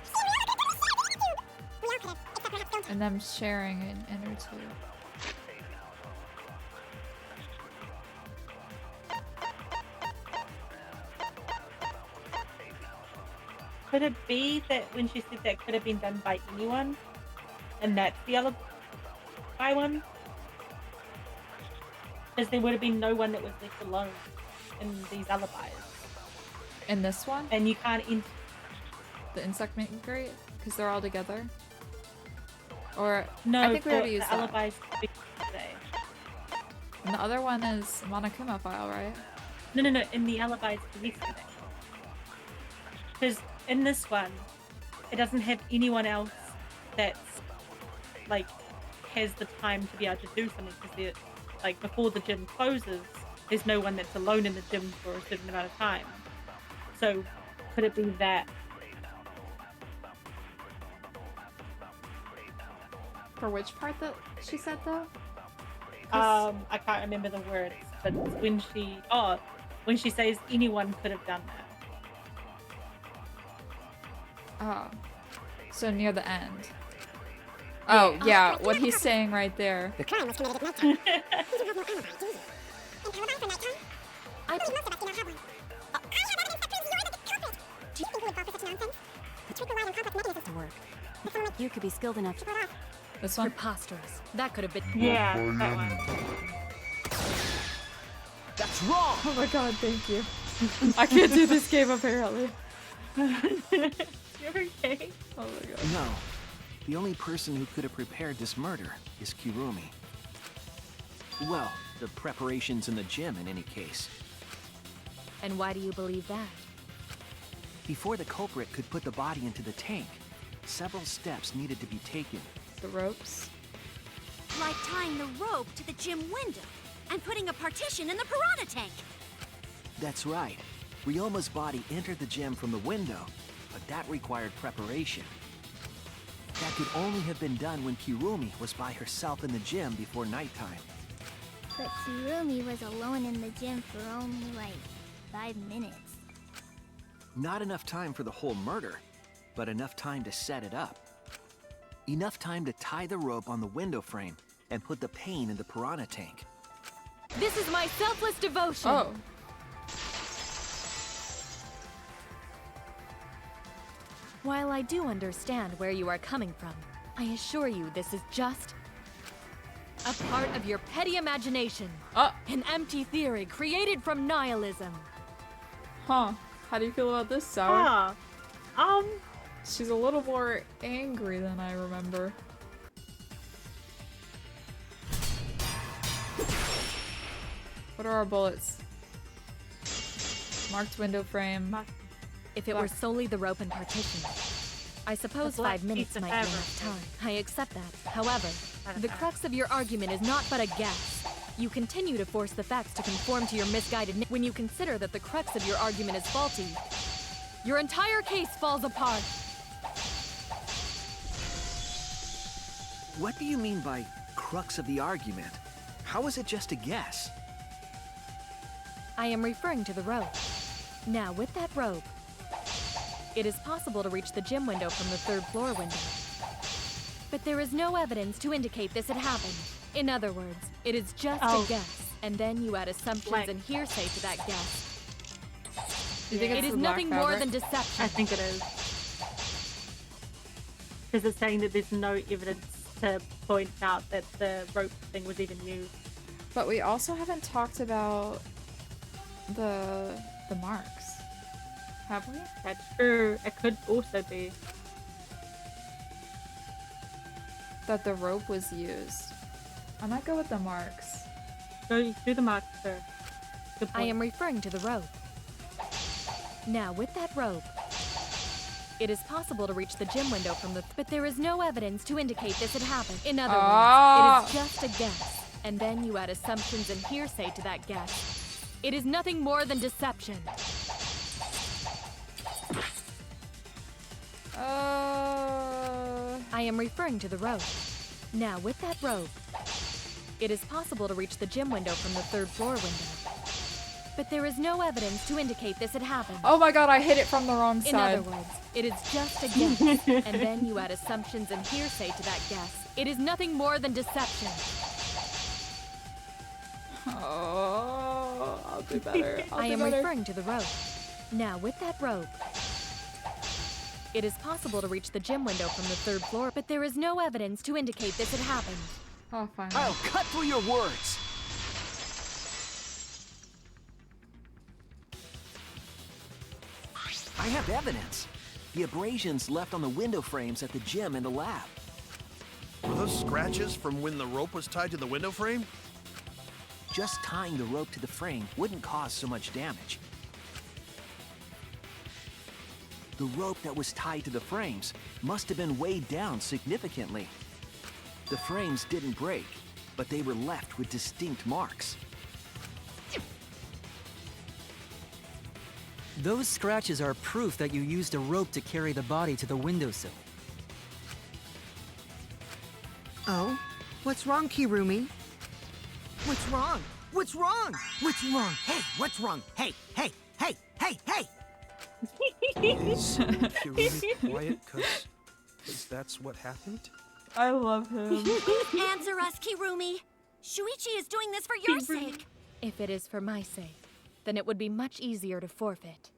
She and Ryoma could totally share an inner tube. We all could have, except perhaps Gonta. And them sharing an inner tube. Could it be that when she said that could have been done by anyone? And that's the alibi one? Because there would have been no one that was left alone in these alibis. In this one? And you can't the insect migrate? Because they're all together? Or no, I think we already used the that. alibis today. And the other one is Monokuma file, right? No, in the alibis for yesterday. Because in this one, it doesn't have anyone else that's like has the time to be able to do something, because like before the gym closes, there's no one that's alone in the gym for a certain amount of time. So could it be that? For which part that she said though? I can't remember the words, but when she says anyone could have done that. Oh. So near the end. Oh, yeah, what he's saying right there. The crime was committed at nighttime. You don't have no alibi, do you? And alibi for nighttime? Maybe most of us do not have one. I have evidence that proves you're the culprit. Do you think you would fall for such nonsense? Treat the line and complex mechanisms to work. You could be skilled enough to... This one? Preposterous. That could have been... Yeah, that one. That's wrong! Oh my god, thank you. I can't do this game apparently. You're okay? Oh my god. No. The only person who could have prepared this murder is Kirumi. Well, the preparations in the gym in any case. And why do you believe that? Before the culprit could put the body into the tank, several steps needed to be taken. The ropes? Like tying the rope to the gym window and putting a partition in the piranha tank. That's right. Ryoma's body entered the gym from the window, but that required preparation. That could only have been done when Kirumi was by herself in the gym before nighttime. But Kirumi was alone in the gym for only, like, 5 minutes. Not enough time for the whole murder, but enough time to set it up. Enough time to tie the rope on the window frame and put the pain in the piranha tank. This is my selfless devotion! Oh. While I do understand where you are coming from, I assure you this is just a part of your petty imagination. An empty theory created from nihilism. Huh. How do you feel about this, Sour? Huh. She's a little more angry than I remember. What are our bullets? Marked window frame. If it were solely the rope and partition, I suppose 5 minutes might be enough time. I accept that. However, the crux of your argument is not but a guess. You continue to force the facts to conform to your misguided... When you consider that the crux of your argument is faulty, your entire case falls apart. What do you mean by crux of the argument? How is it just a guess? I am referring to the rope. Now, with that rope, it is possible to reach the gym window from the 3rd floor window. But there is no evidence to indicate this had happened. In other words, it is just a guess, and then you add assumptions and hearsay to that guess. You think it is nothing more than deception. I think it is. Because it's saying that there's no evidence to point out that the rope thing was even used. But we also haven't talked about the marks. Have we? That's true. It could also be that the rope was used. I might go with the marks. Go do the marks, sir. I am referring to the rope. Now, with that rope, it is possible to reach the gym window from the... But there is no evidence to indicate this had happened. In other words, it is just a guess. And then you add assumptions and hearsay to that guess. It is nothing more than deception. I am referring to the rope. Now, with that rope, it is possible to reach the gym window from the 3rd floor window. But there is no evidence to indicate this had happened. Oh my god, I hit it from the wrong side. In other words, it is just a guess, and then you add assumptions and hearsay to that guess. It is nothing more than deception. Oh, I'll do better. I am referring to the rope. Now, with that rope, it is possible to reach the gym window from the 3rd floor, but there is no evidence to indicate this had happened. Oh, fine. I'll cut through your words. I have evidence. The abrasions left on the window frames at the gym and the lab. Were those scratches from when the rope was tied to the window frame? Just tying the rope to the frame wouldn't cause so much damage. The rope that was tied to the frames must have been weighed down significantly. The frames didn't break, but they were left with distinct marks. Those scratches are proof that you used a rope to carry the body to the windowsill. Oh? What's wrong, Kirumi? What's wrong? What's wrong? What's wrong? Hey, what's wrong? Hey, hey, hey, hey, hey! Is Kirumi quiet because that's what happened? I love him. Please answer us, Kirumi. Shuichi is doing this for your sake. If it is for my sake, then it would be much easier to forfeit.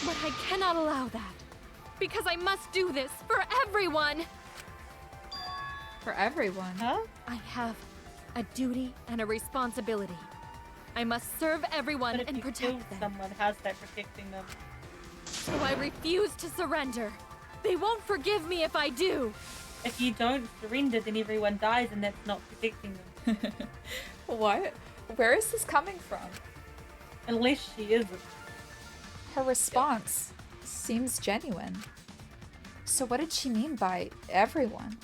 But I cannot allow that, because I must do this for everyone. For everyone? Huh? I have a duty and a responsibility. I must serve everyone But if and you protect kill them. someone, how's that protecting them? So I refuse to surrender. They won't forgive me if I do. If you don't surrender, then everyone dies, and that's not protecting them. What? Where is this coming from? Unless she isn't. Her response seems genuine. So what did she mean by everyone?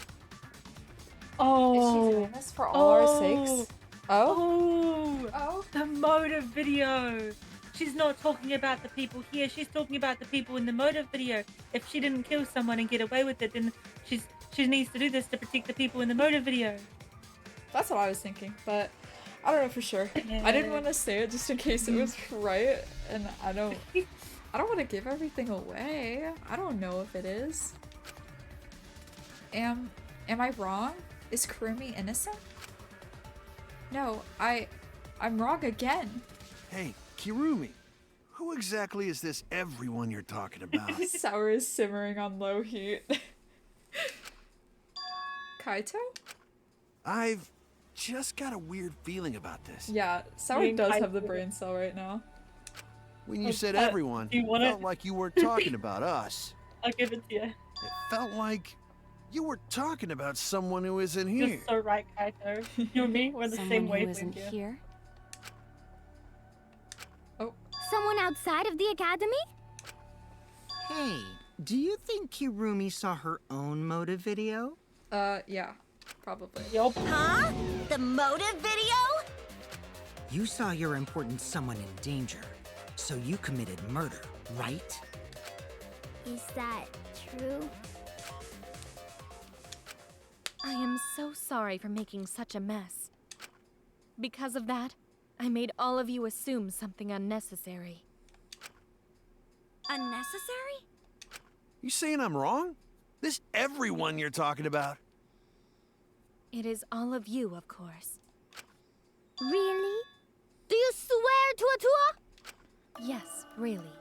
Oh. Is she doing this for all our sakes? Oh. The motive video. She's not talking about the people here. She's talking about the people in the motive video. If she didn't kill someone and get away with it, then she needs to do this to protect the people in the motive video. That's what I was thinking, but I don't know for sure. I didn't want to say it just in case it was right, and I don't want to give everything away. I don't know if it is. Am I wrong? Is Kirumi innocent? No, I'm wrong again. Hey, Kirumi, who exactly is this everyone you're talking about? Sour is simmering on low heat. Kaito? I've just got a weird feeling about this. Yeah, Sour does have the brain cell right now. When you said everyone, do you it want felt like you weren't talking about us. I'll give it to you. It felt like you were talking about someone who isn't here. You're so right, Kaito. You and me, we're the same Someone who wavelength isn't here. Someone outside of the academy? Hey, do you think Kirumi saw her own motive video? Yeah, probably. Huh? The motive video? You saw your important someone in danger, so you committed murder, right? Is that true? I am so sorry for making such a mess. Because of that, I made all of you assume something unnecessary. Unnecessary? You saying I'm wrong? This everyone you're talking about? It is all of you, of course. Really? Do you swear to Atua? Yes, really.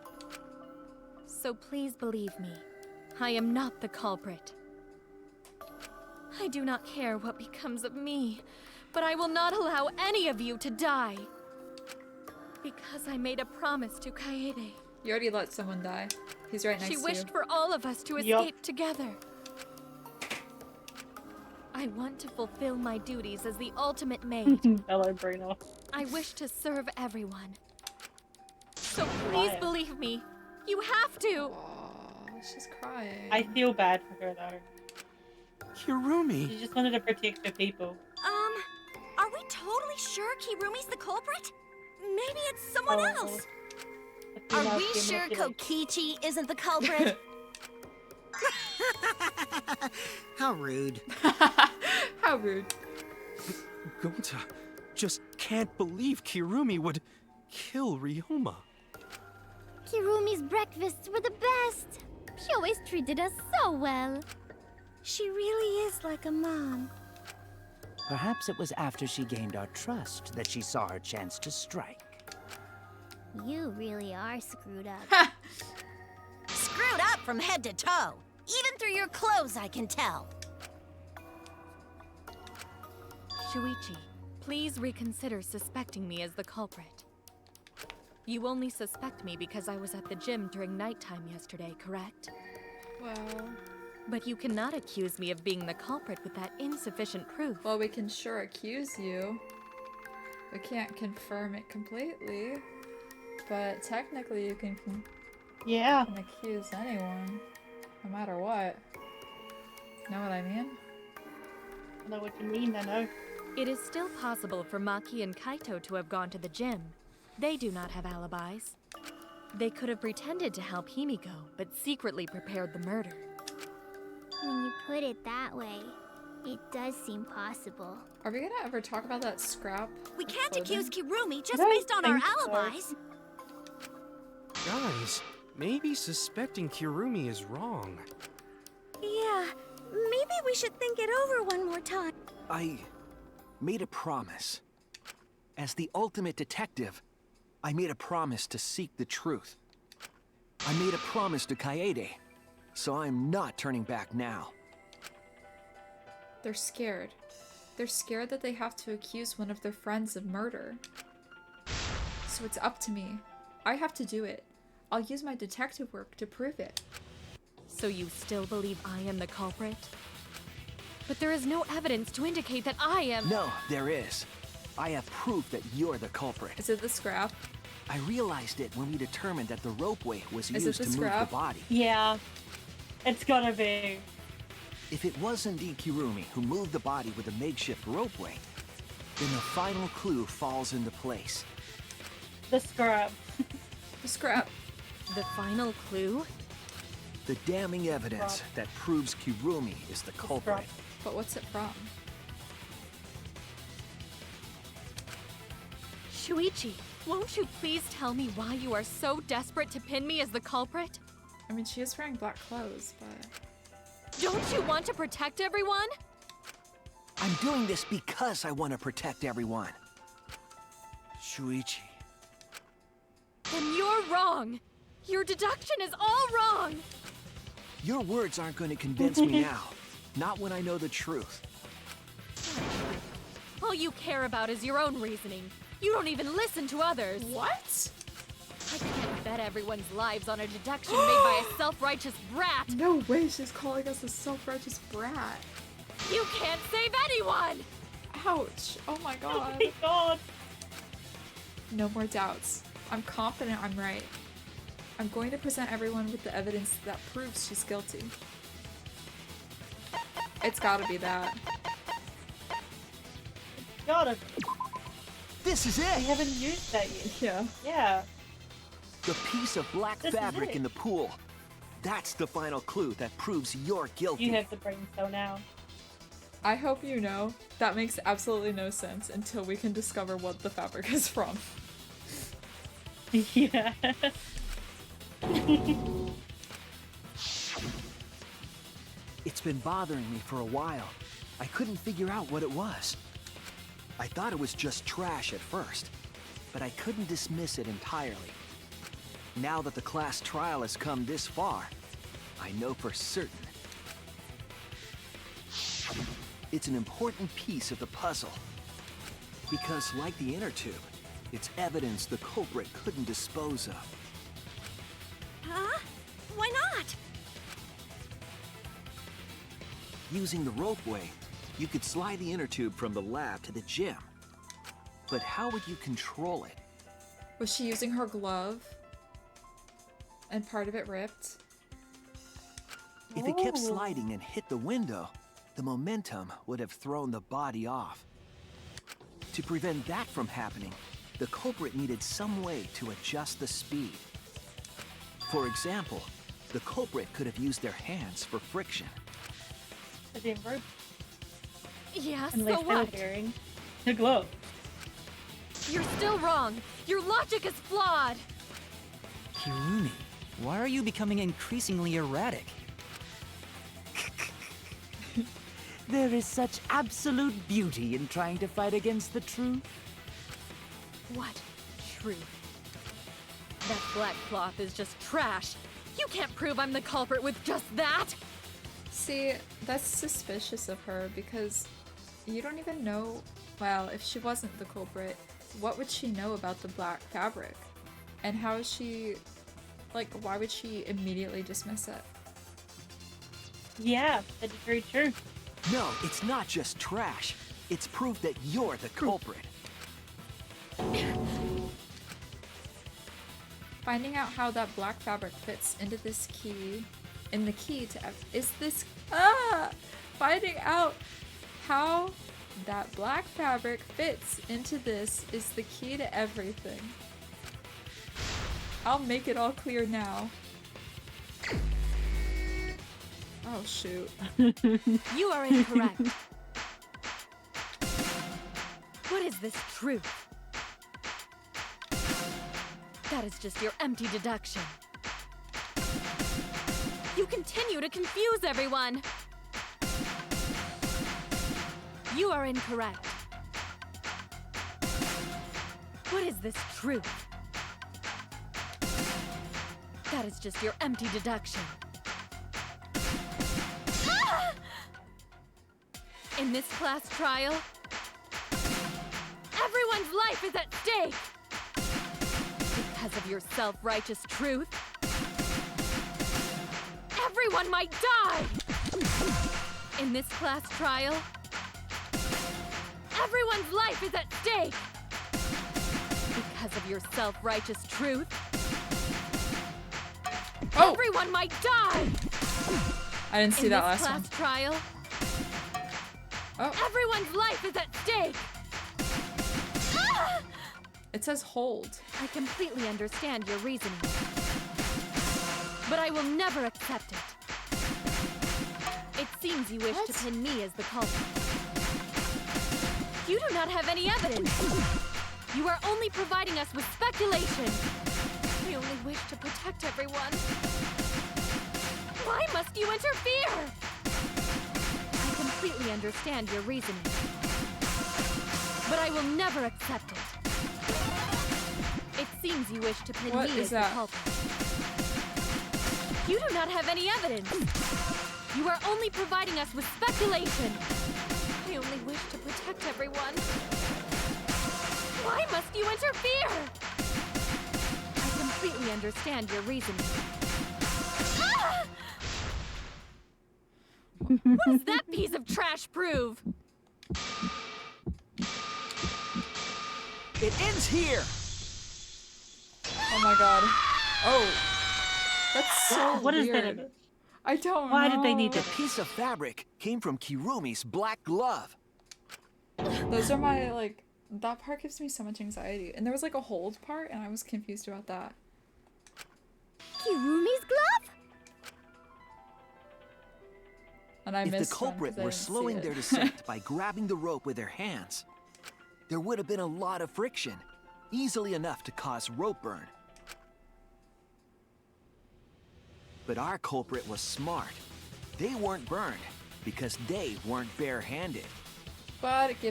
So please believe me, I am not the culprit. I do not care what becomes of me, but I will not allow any of you to die. Because I made a promise to Kaede. You already let someone die. He's right next to She you. wished for all of us to escape together. I want to fulfill my duties as the ultimate maid. Hello, Bruno. I wish to serve everyone. So please believe me. You have to. She's crying. I feel bad for her, though. Kirumi. She just wanted to protect her people. Are we totally sure Kirumi's the culprit? Maybe it's someone else. Are we sure Kokichi isn't the culprit? How rude. How rude. Gonta just can't believe Kirumi would kill Ryoma. Kirumi's breakfasts were the best. She always treated us so well. She really is like a mom. Perhaps it was after she gained our trust that she saw her chance to strike. You really are screwed up. Screwed up from head to toe. Even through your clothes, I can tell. Shuichi, please reconsider suspecting me as the culprit. You only suspect me because I was at the gym during nighttime yesterday, correct? Well... But you cannot accuse me of being the culprit with that insufficient proof. Well, we can sure accuse you. We can't confirm it completely. But technically you can accuse anyone. No matter what. Know what I mean? I know what you mean, I know. It is still possible for Maki and Kaito to have gone to the gym. They do not have alibis. They could have pretended to help Himiko, but secretly prepared the murder. When you put it that way, it does seem possible. Are we gonna ever talk about that scrap? We can't clothing? accuse Kirumi just based on our alibis. Guys, maybe suspecting Kirumi is wrong. Yeah, maybe we should think it over one more time. I made a promise. As the ultimate detective, I made a promise to seek the truth. I made a promise to Kaede, so I'm not turning back now. They're scared. They're scared that they have to accuse one of their friends of murder. So it's up to me. I have to do it. I'll use my detective work to prove it. So you still believe I am the culprit? But there is no evidence to indicate that I am— No, there is. I have proof that you're the culprit. Is it the scrap? I realized it when we determined that the ropeway was Is used it the to move scrap? the body. Yeah. It's gotta be. If it was indeed Kirumi who moved the body with a makeshift ropeway, then the final clue falls into place. The scrap. The scrap. The final clue? The damning evidence that proves Kirumi is the culprit. But what's it from? Shuichi, won't you please tell me why you are so desperate to pin me as the culprit? I mean, she is wearing black clothes, but... Don't you want to protect everyone? I'm doing this because I want to protect everyone. Shuichi. Then you're wrong. Your deduction is all wrong. Your words aren't going to convince me now. Not when I know the truth. All you care about is your own reasoning. You don't even listen to others. What? I can't bet everyone's lives on a deduction made by a self-righteous brat. No way, she's calling us a self-righteous brat. You can't save anyone! Ouch. Oh my god. Oh my god. No more doubts. I'm confident I'm right. I'm going to present everyone with the evidence that proves she's guilty. It's gotta be that. Gotta. This is it! We haven't used that yet. Yeah. Yeah. The piece of black This is fabric it. in the pool. That's the final clue that proves you're guilty. You have the brain cell now. I hope you know that makes absolutely no sense until we can discover what the fabric is from. Yeah. It's been bothering me for a while. I couldn't figure out what it was. I thought it was just trash at first, but I couldn't dismiss it entirely. Now that the class trial has come this far, I know for certain. It's an important piece of the puzzle. Because like the inner tube, it's evidence the culprit couldn't dispose of. Huh? Why not? Using the ropeway, you could slide the inner tube from the lab to the gym. But how would you control it? Was she using her glove? And part of it ripped? If it kept sliding and hit the window, the momentum would have thrown the body off. To prevent that from happening, the culprit needed some way to adjust the speed. For example, the culprit could have used their hands for friction. The damn rope. Yeah, Unless so they were what? wearing the glove. You're still wrong. Your logic is flawed. Kirumi, why are you becoming increasingly erratic? There is such absolute beauty in trying to fight against the truth. What truth? That black cloth is just trash. You can't prove I'm the culprit with just that. See, that's suspicious of her because you don't even know, well, if she wasn't the culprit, what would she know about the black fabric? And how is she, like, why would she immediately dismiss it? Yeah, that is very true. No, it's not just trash. It's proof that you're the culprit. Finding out how that black fabric fits into this key, finding out how that black fabric fits into this is the key to everything. I'll make it all clear now. Oh shoot. You are incorrect. What is this truth? That is just your empty deduction. You continue to confuse everyone. You are incorrect. What is this truth? That is just your empty deduction. In this class trial, everyone's life is at stake! Because of your self-righteous truth, everyone might die! In this class trial, everyone's life is at stake! Because of your self-righteous truth, everyone might die! I didn't see that last one. In this class trial, everyone's life is at stake! It says hold. I completely understand your reasoning, but I will never accept it. It seems you wish to pin me as the culprit. You do not have any evidence. You are only providing us with speculation. I only wish to protect everyone. Why must you interfere? I completely understand your reasoning, but I will never accept it. It seems you wish to pin me as the culprit. You do not have any evidence. You are only providing us with speculation. I only wish to protect everyone. Why must you interfere? I completely understand your reasoning. What does that piece of trash prove? It ends here! Oh my god. Oh. That's so What is weird. that? I don't know. Why did they need The piece of fabric came from Kirumi's black glove. Those are my, like, that part gives me so much anxiety. And there was like a hold part and I was confused about that. Kirumi's glove? And I If missed the culprit one 'cause I were didn't see slowing it. their descent by grabbing the rope with their hands, there would have been a lot of friction, easily enough to cause rope burn. But our culprit was smart. They weren't burned because they weren't barehanded. But it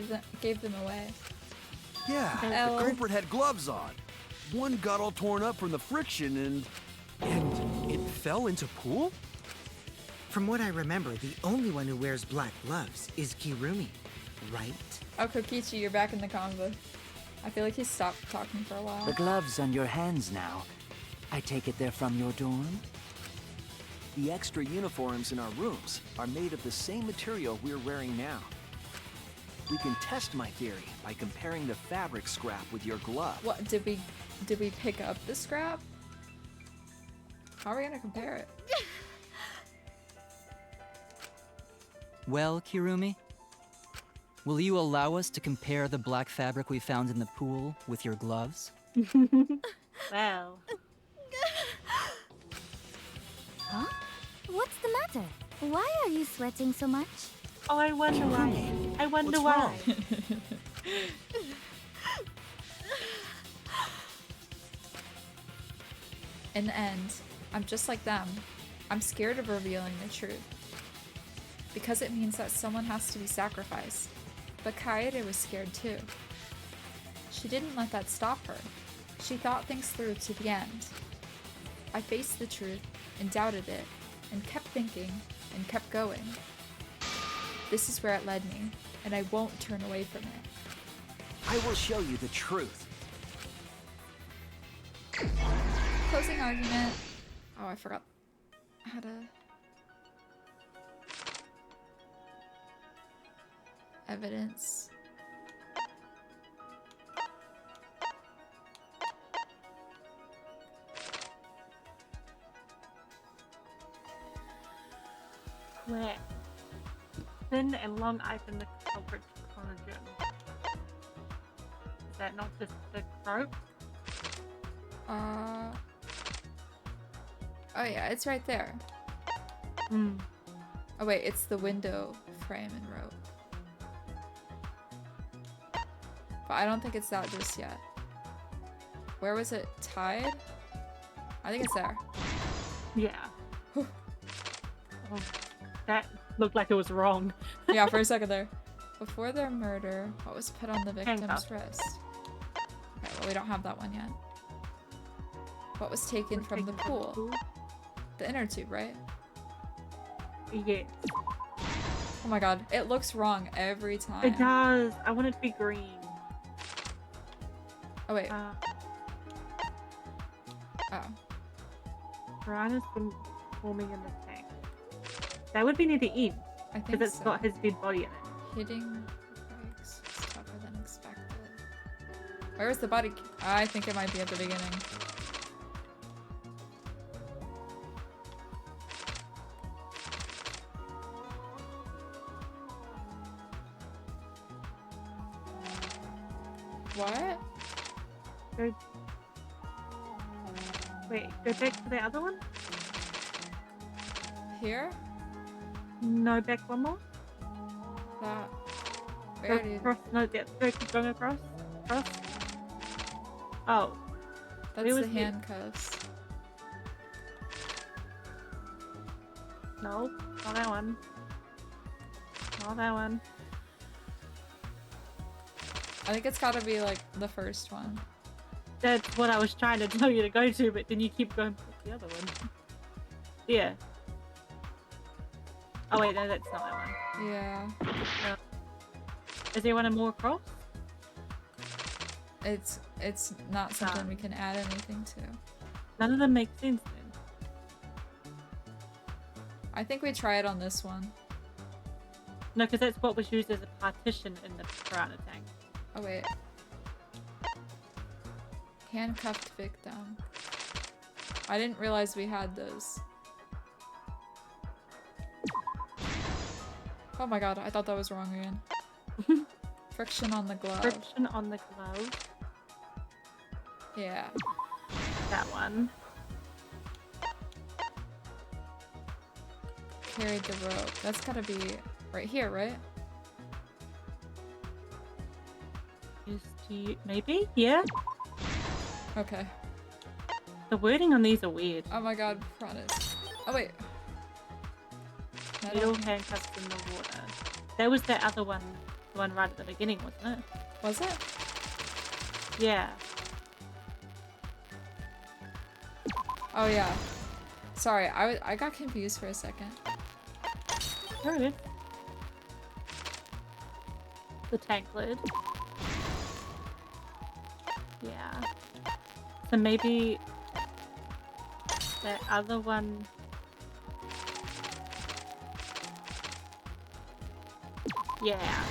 gave them away. Yeah, the culprit had gloves on. One got all torn up from the friction and it fell into pool? From what I remember, the only one who wears black gloves is Kirumi, right? Oh, Kokichi, you're back in the convo. I feel like he stopped talking for a while. The gloves on your hands now. I take it they're from your dorm? The extra uniforms in our rooms are made of the same material we're wearing now. We can test my theory by comparing the fabric scrap with your glove. What, did we pick up the scrap? How are we gonna compare it? Well, Kirumi? Will you allow us to compare the black fabric we found in the pool with your gloves? Wow. Huh? What's the matter? Why are you sweating so much? Oh, I wonder why. I wonder What's why. wrong? In the end, I'm just like them. I'm scared of revealing the truth. Because it means that someone has to be sacrificed. But Kaede was scared too. She didn't let that stop her. She thought things through to the end. I faced the truth and doubted it, and kept thinking and kept going. This is where it led me, and I won't turn away from it. I will show you the truth. closing argument. Oh, I forgot how to... Evidence. Where? Thin and long item the culprit's origin. Is that not just the rope? Oh yeah, it's right there. Hmm. Oh wait, it's the window frame and rope. But I don't think it's that just yet. Where was it tied? I think it's there. Yeah. Oh, that looked like it was wrong. Yeah, for a second there. Before their murder, what was put on the victim's Handcuff. wrist? Okay, well we don't have that one yet. What was taken from the pool? The inner tube, right? Yes. Oh my god, it looks wrong every time. It does. I want it to be green. Oh wait. Oh. Piranha's been forming in the tank. That would be near the end. I think because it's so. got his dead body in it. Hitting breaks is tougher than expected. Where is the body? I think it might be at the beginning. What? Go... Wait, go back to the other one? Here? No, back one more. That. Go Where did... across. No, go keep going across. Across. Oh. That's Where the was the- handcuffs. No, not that one. Not that one. I think it's gotta be like the first one. That's what I was trying to tell you to go to, but then you keep going to the other one. Yeah. Oh wait, no, that's not that one. Yeah. No. Is there one more across? It's not something we can add anything to. None of them make sense then. I think we try it on this one. No, because that's what was used as a partition in the piranha tank. Oh wait. Handcuffed victim. I didn't realize we had those. Oh my god, I thought that was wrong again. Friction on the glove. Friction on the glove. Yeah. That one. Carried the rope. That's gotta be right here, right? Maybe? Yeah? Okay. The wording on these are weird. Oh my god, piranhas. Oh wait. Metal handcuffs in the water. That was the other one. The one right at the beginning, wasn't it? Was it? Yeah. Oh yeah. Sorry, I got confused for a second. There it is. The tank lid. Yeah. So maybe that other one. Yeah.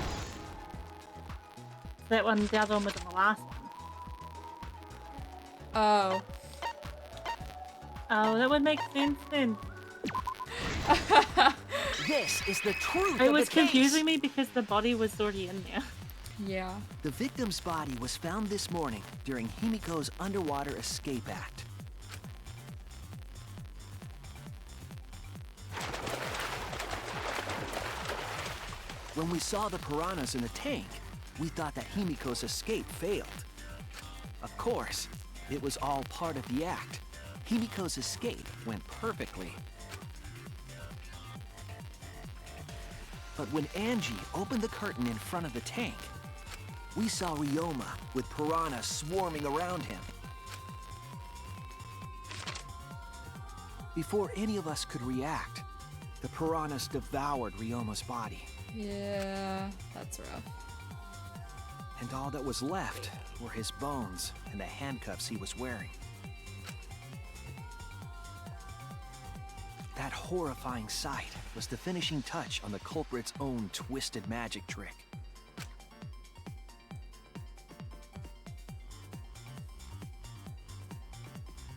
That one, the other one was in the last one. Oh. Oh, that would make sense then. This is the truth It of was the case. confusing me because the body was already in there. Yeah. The victim's body was found this morning during Himiko's underwater escape act. When we saw the piranhas in the tank, we thought that Himiko's escape failed. Of course, it was all part of the act. Himiko's escape went perfectly. But when Angie opened the curtain in front of the tank, we saw Ryoma with piranhas swarming around him. Before any of us could react, the piranhas devoured Ryoma's body. Yeah, that's rough. And all that was left were his bones and the handcuffs he was wearing. That horrifying sight was the finishing touch on the culprit's own twisted magic trick.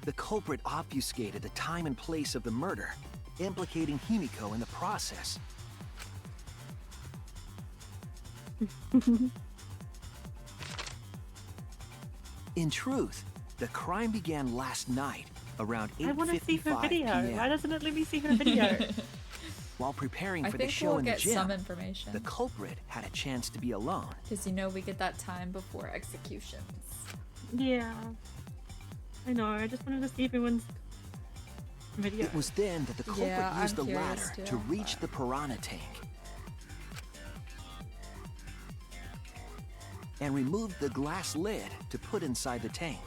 The culprit obfuscated the time and place of the murder, implicating Himiko in the process. In truth, the crime began last night around 8:55 I want to see her video. p.m. Why doesn't it let me see her video? While preparing I for the think show we'll in the get gym, some information. the culprit had a chance to be alone. Because you know we get that time before executions. Yeah. I know, I just wanted to see everyone's video. It was then that the culprit Yeah, used I'm the curious ladder too, to reach the piranha tank and removed the glass lid to put inside the tank.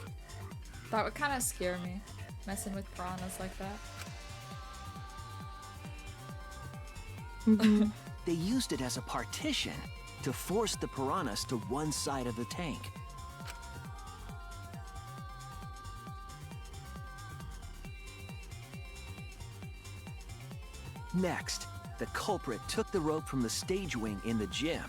That would kind of scare me, messing with piranhas like that. They used it as a partition to force the piranhas to one side of the tank. Next, the culprit took the rope from the stage wing in the gym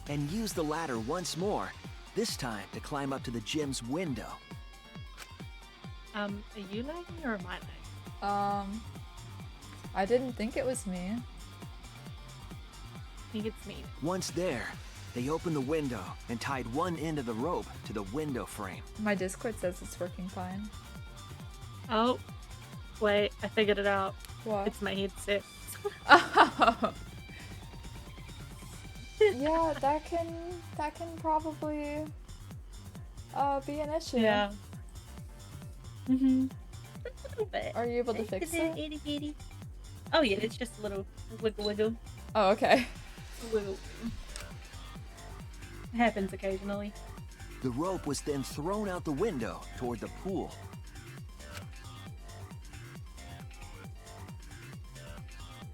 and used the ladder once more, this time to climb up to the gym's window. Are you lagging or am I lagging? I didn't think it was me. I think it's me. Once there, they opened the window and tied one end of the rope to the window frame. My Discord says it's working fine. Oh, wait, I figured it out. What? It's my headset. Oh. Yeah, that can probably be an issue. Yeah. Mm-hmm. A little bit. Are you able to fix it? Itty bitty. Oh yeah, it's just a little wiggle wiggle. Oh, okay. Wiggle. It happens occasionally. The rope was then thrown out the window toward the pool.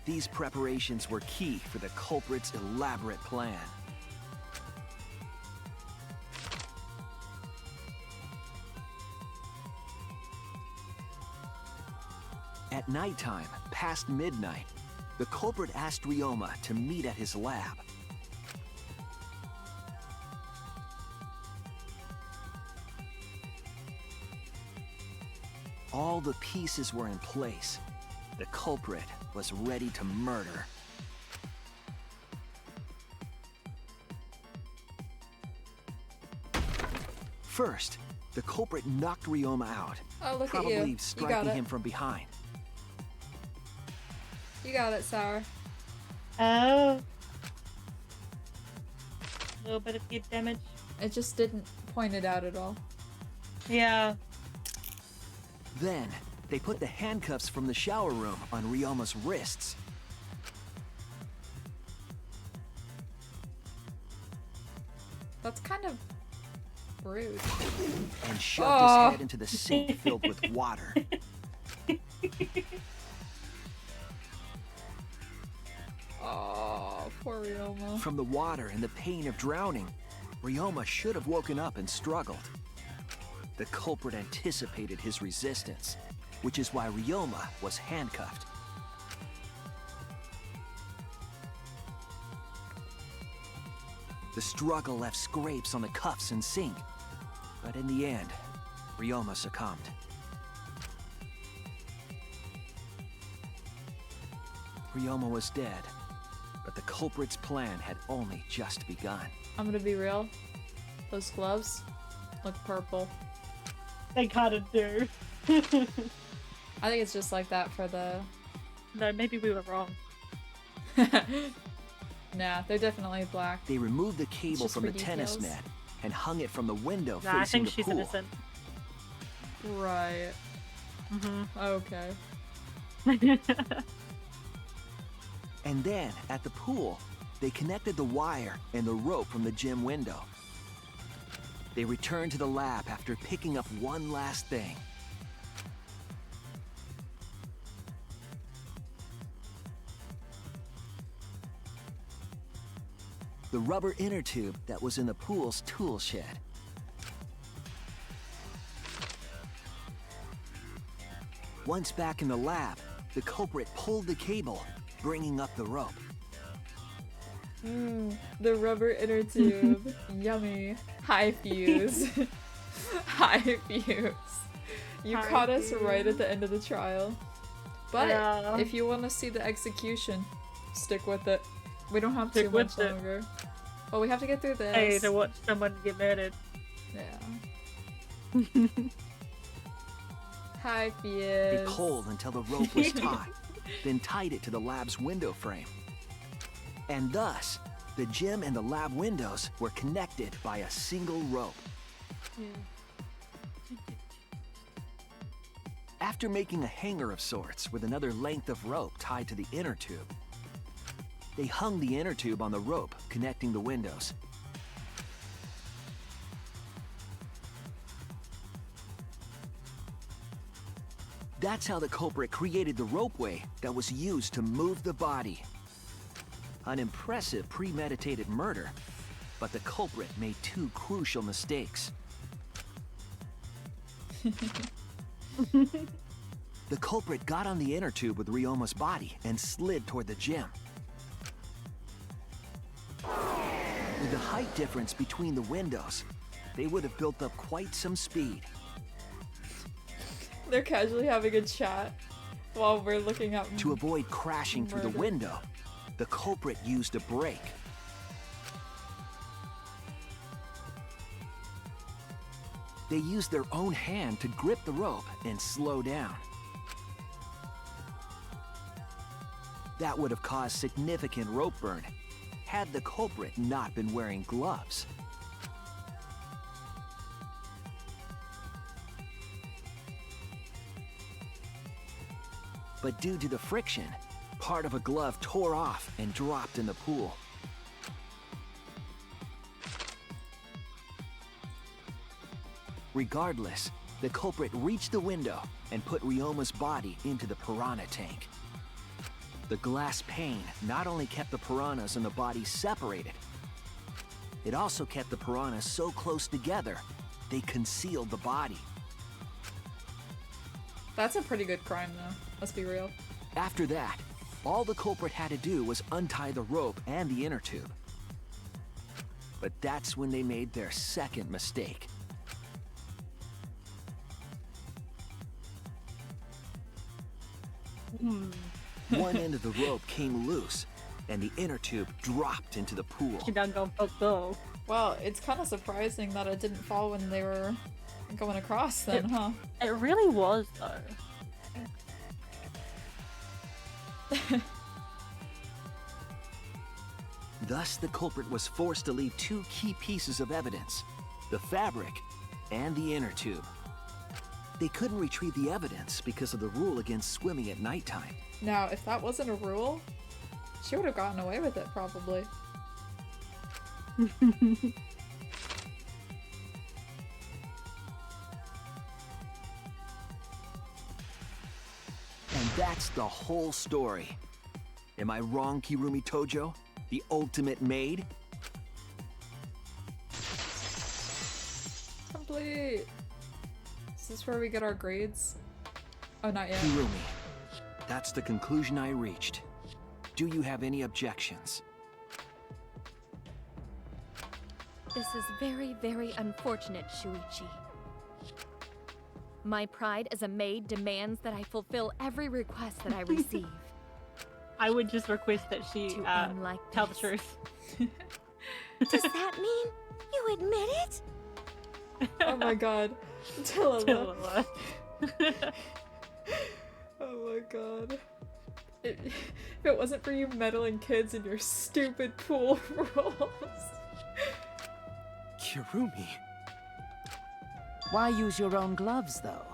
These preparations were key for the culprit's elaborate plan. At nighttime, past midnight, the culprit asked Ryoma to meet at his lab. All the pieces were in place. The culprit was ready to murder. First, the culprit knocked Ryoma out, Oh, look at probably you. You got striking it. him from behind. You got it, Sour. Oh. A little bit of heat damage. It just didn't point it out at all. Yeah. Then, they put the handcuffs from the shower room on Ryoma's wrists. That's kind of rude. And shoved Oh. his head into the sink filled with water. Oh, poor Ryoma. From the water and the pain of drowning, Ryoma should have woken up and struggled. The culprit anticipated his resistance, which is why Ryoma was handcuffed. The struggle left scrapes on the cuffs and sink, but in the end, Ryoma succumbed. Ryoma was dead, but the culprit's plan had only just begun. I'm gonna be real. Those gloves look purple. They gotta do. I think it's just like that for the... No, maybe we were wrong. Nah, they're definitely black. They removed the cable just from for the tennis details. net and hung it from the window Nah, I facing think the she's pool. innocent. Right. Mm-hmm. Okay. And then, at the pool, they connected the wire and the rope from the gym window. They returned to the lab after picking up one last thing. The rubber inner tube that was in the pool's tool shed. Once back in the lab, the culprit pulled the cable, bringing up the rope. The rubber inner tube. Yummy. High fuse. High fuse. You caught us right at the end of the trial. But if you want to see the execution, stick with it. We don't have too much longer. Well, we have to get through this. Hey, to watch someone get murdered. Yeah. High fuse. They pulled until the rope was taut, then tied it to the lab's window frame. And thus, the gym and the lab windows were connected by a single rope. After making a hanger of sorts with another length of rope tied to the inner tube, they hung the inner tube on the rope connecting the windows. That's how the culprit created the ropeway that was used to move the body. An impressive premeditated murder, but the culprit made two crucial mistakes. The culprit got on the inner tube with Ryoma's body and slid toward the gym. With the height difference between the windows, they would have built up quite some speed. They're casually having a chat while we're looking up. To avoid crashing through the window, the culprit used a brake. They used their own hand to grip the rope and slow down. That would have caused significant rope burn had the culprit not been wearing gloves. But due to the friction, part of a glove tore off and dropped in the pool. Regardless, the culprit reached the window and put Ryoma's body into the piranha tank. The glass pane not only kept the piranhas and the body separated, it also kept the piranhas so close together, they concealed the body. That's a pretty good crime, though. Let's be real. After that, all the culprit had to do was untie the rope and the inner tube. But that's when they made their second mistake. One end of the rope came loose, and the inner tube dropped into the pool. She done gone fucked up. Well, it's kind of surprising that it didn't fall when they were going across then, huh? It really was, though. Thus, the culprit was forced to leave two key pieces of evidence, the fabric and the inner tube. They couldn't retrieve the evidence because of the rule against swimming at nighttime. Now, if that wasn't a rule, she would have gotten away with it, probably. And that's the whole story. Am I wrong, Kirumi Tojo? The ultimate maid? Complete. Is this where we get our grades? Oh, not yet. Kirumi, that's the conclusion I reached. Do you have any objections? This is very, very unfortunate, Shuichi. My pride as a maid demands that I fulfill every request that I receive. I would just request that she tell the truth. Does that mean you admit it? Oh my god. Talala. Oh my god. If it wasn't for you meddling kids in your stupid pool rules. Kirumi. Why use your own gloves, though?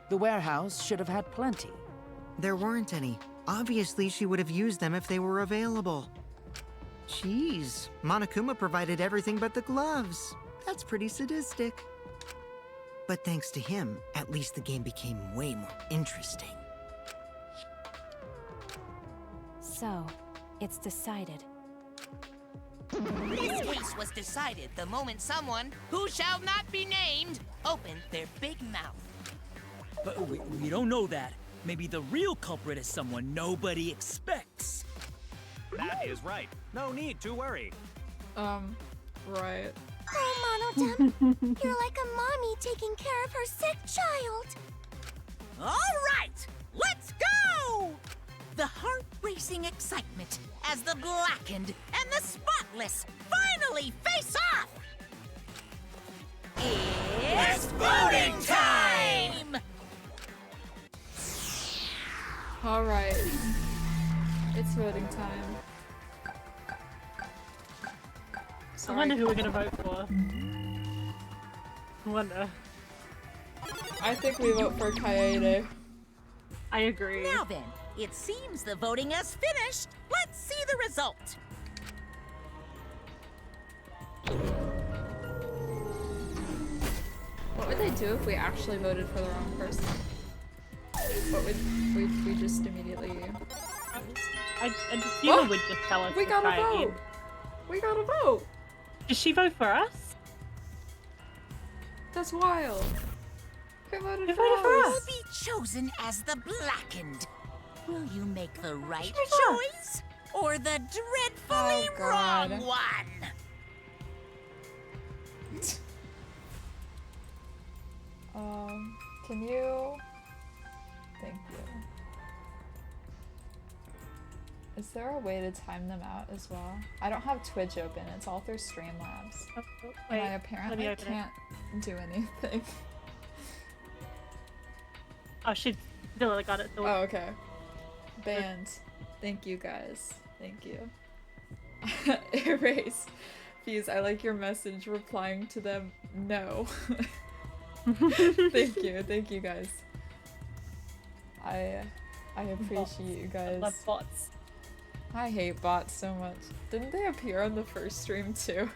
The warehouse should have had plenty. There weren't any. Obviously, she would have used them if they were available. Jeez, Monokuma provided everything but the gloves. That's pretty sadistic. But thanks to him, at least the game became way more interesting. So, it's decided. This case was decided the moment someone, who shall not be named, opened their big mouth. But we don't know that. Maybe the real culprit is someone nobody expects. That is right. No need to worry. Right. Oh, Monotem, you're like a mommy taking care of her sick child. All right, let's go! The heart-racing excitement as the blackened and the spotless finally face off! It's voting time! All right. It's voting time. I wonder who we're gonna vote for. I wonder. I think we vote for Kaede. I agree. Now then, it seems the voting has finished. Let's see the result. What would they do if we actually voted for the wrong person? What would we just immediately... I assume would just tell us we to got try a vote! again. We got a vote! Did she vote for us? That's wild. Who voted Who for voted for us? us? Be chosen as the blackened. Will you make the right choice or the dreadfully wrong one? Can you... Thank you. Is there a way to time them out as well? I don't have Twitch open, it's all through Streamlabs. And I apparently can't do anything. Oh, she literally got it. So oh, okay. Banned. Thank you guys. Thank you. Erase. Fuse, I like your message replying to them, no. Thank you guys. I appreciate you guys. I love bots. I hate bots so much. Didn't they appear on the first stream too?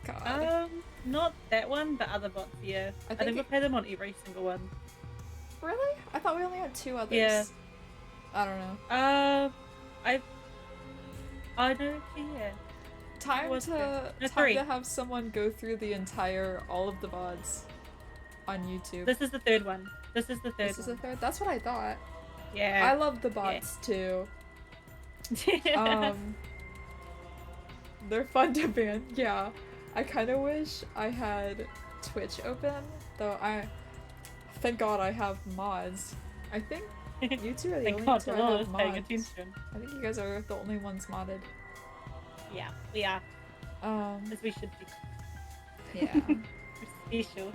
God. Not that one, but other bots, yeah. I think we've had them on every single one. Really? I thought we only had 2 others. Yeah. I don't know. I don't care. Time to have someone go through the entire all of the VODs on YouTube. This is the third one. This is the third. This is the third. That's what I thought. Yeah. I love the bots too. They're fun to ban. Yeah. I kind of wish I had Twitch open, though. Thank God I have mods. I think you two are the only two I have mods. I think you guys are the only ones modded. Yeah, we are. As we should be. Yeah. We're special.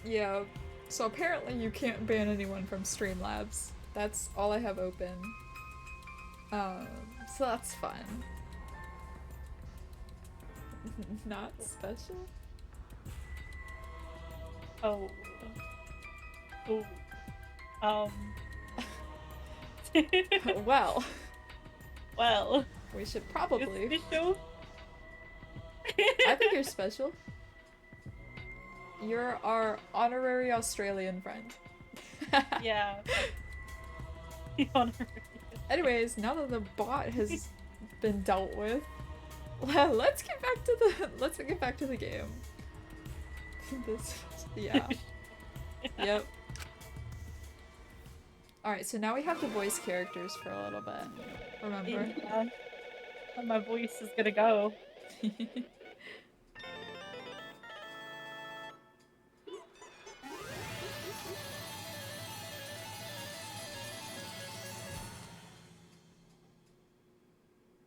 Yeah. So apparently you can't ban anyone from Streamlabs. That's all I have open. So that's fun. Not special? Oh. Ooh. Well. Well. We should probably. You're special? I think you're special. You're our honorary Australian friend. Yeah. Anyways, now that the bot has been dealt with, let's get back to the game. Yeah. Yep. Alright, so now we have to voice characters for a little bit. Remember? Yeah. My voice is gonna go. Do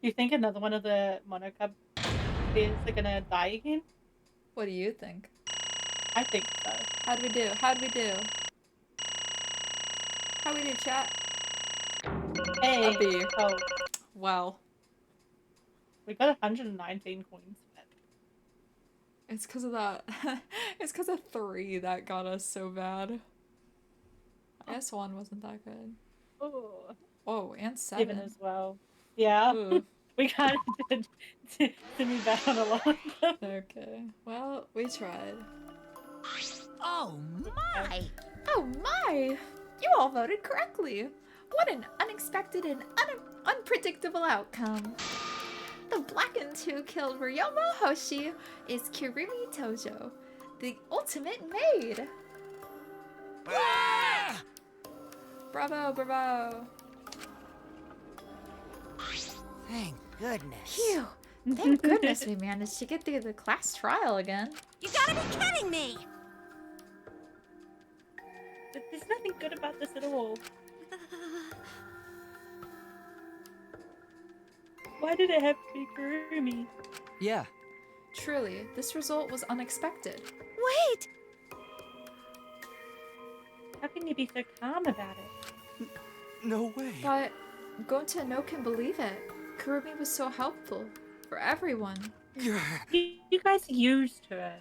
you think another one of the Monocub is gonna die again? What do you think? I think so. How'd we do? How'd we do? How'd we do, chat? Hey! Uppy. Oh. Wow. We got 119 coins. It's because of that. It's because of 3 that got us so bad. S1 wasn't that good. Oh. Oh, and 7. 7 as well. Yeah. We kind of did me bad on a lot of them. Okay. Well, we tried. Oh my! Oh my! You all voted correctly. What an unexpected and unpredictable outcome. The blackened who killed Ryoma Hoshi is Kirumi Tojo, the ultimate maid. Bravo, bravo. Thank goodness. Phew. Thank goodness we managed to get through the class trial again. You gotta be kidding me! There's nothing good about this at all. Why did it have to be Kurumi? Yeah. Truly, this result was unexpected. Wait! How can you be so calm about it? No way. But Gonta no can believe it. Kurumi was so helpful for everyone. You guys used her.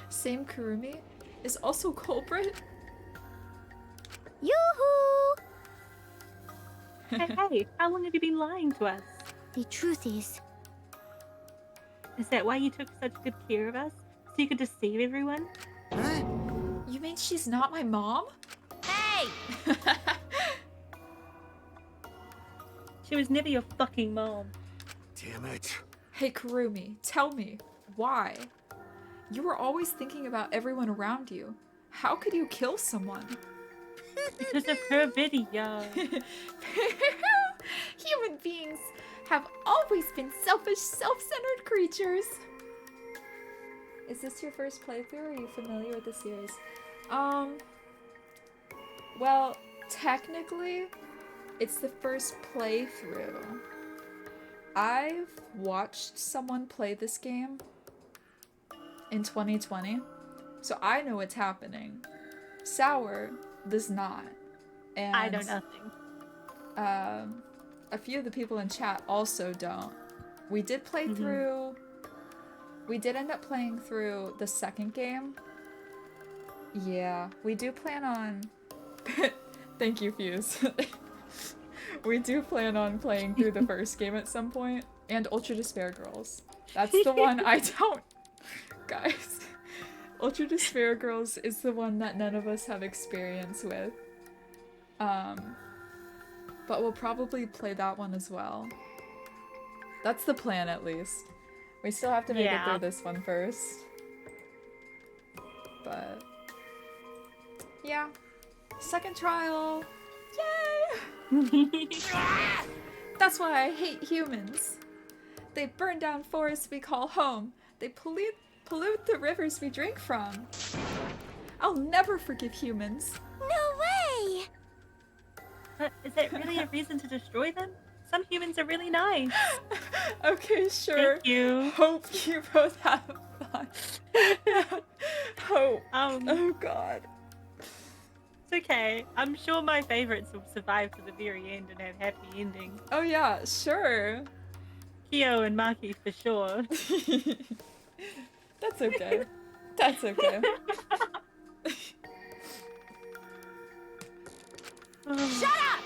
Same Kurumi is also culprit. Yoo-hoo! Hey, how long have you been lying to us? The truth is... Is that why you took such good care of us? So you could deceive everyone? Huh? You mean she's not my mom? Hey! She was never your fucking mom. Damn it. Hey Kurumi, tell me, why? You were always thinking about everyone around you. How could you kill someone? Because of her video. Human beings have always been selfish, self-centered creatures. Is this your first playthrough or are you familiar with the series? Well, technically, it's the first playthrough. I've watched someone play this game in 2020, so I know what's happening. Sour does not. And I know nothing. A few of the people in chat also don't. We did play through... We did end up playing through the second game. Yeah, we do plan on... Thank you, Fuse. We do plan on playing through the first game at some point. And Ultra Despair Girls. That's the one I don't... Guys. Ultra Despair Girls is the one that none of us have experience with. But we'll probably play that one as well. That's the plan, at least. We still have to make it through this one first. But... yeah. Second trial! Yay! That's why I hate humans. They burn down forests we call home. They pollute the rivers we drink from. I'll never forgive humans. No way! But is that really a reason to destroy them? Some humans are really nice. Okay, sure. Thank you. Hope you both have fun. Hope. Oh god. It's okay. I'm sure my favorites will survive to the very end and have happy endings. Oh yeah, sure. Kyo and Maki for sure. That's okay. That's okay. Shut up!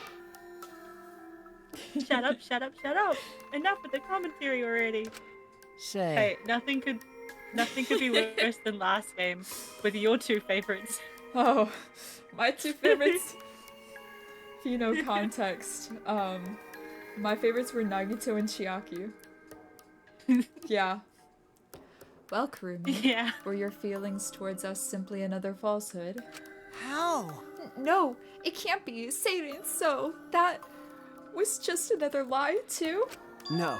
Shut up, shut up, shut up. Enough with the commentary already. Say. Hey, nothing could be worse than last game with your two favorites. Oh, my two favorites. If you know context, my favorites were Nagito and Chiaki. Yeah. Well, Kurumi, were your feelings towards us simply another falsehood? How? No, it can't be. Say it ain't so. That was just another lie, too? No.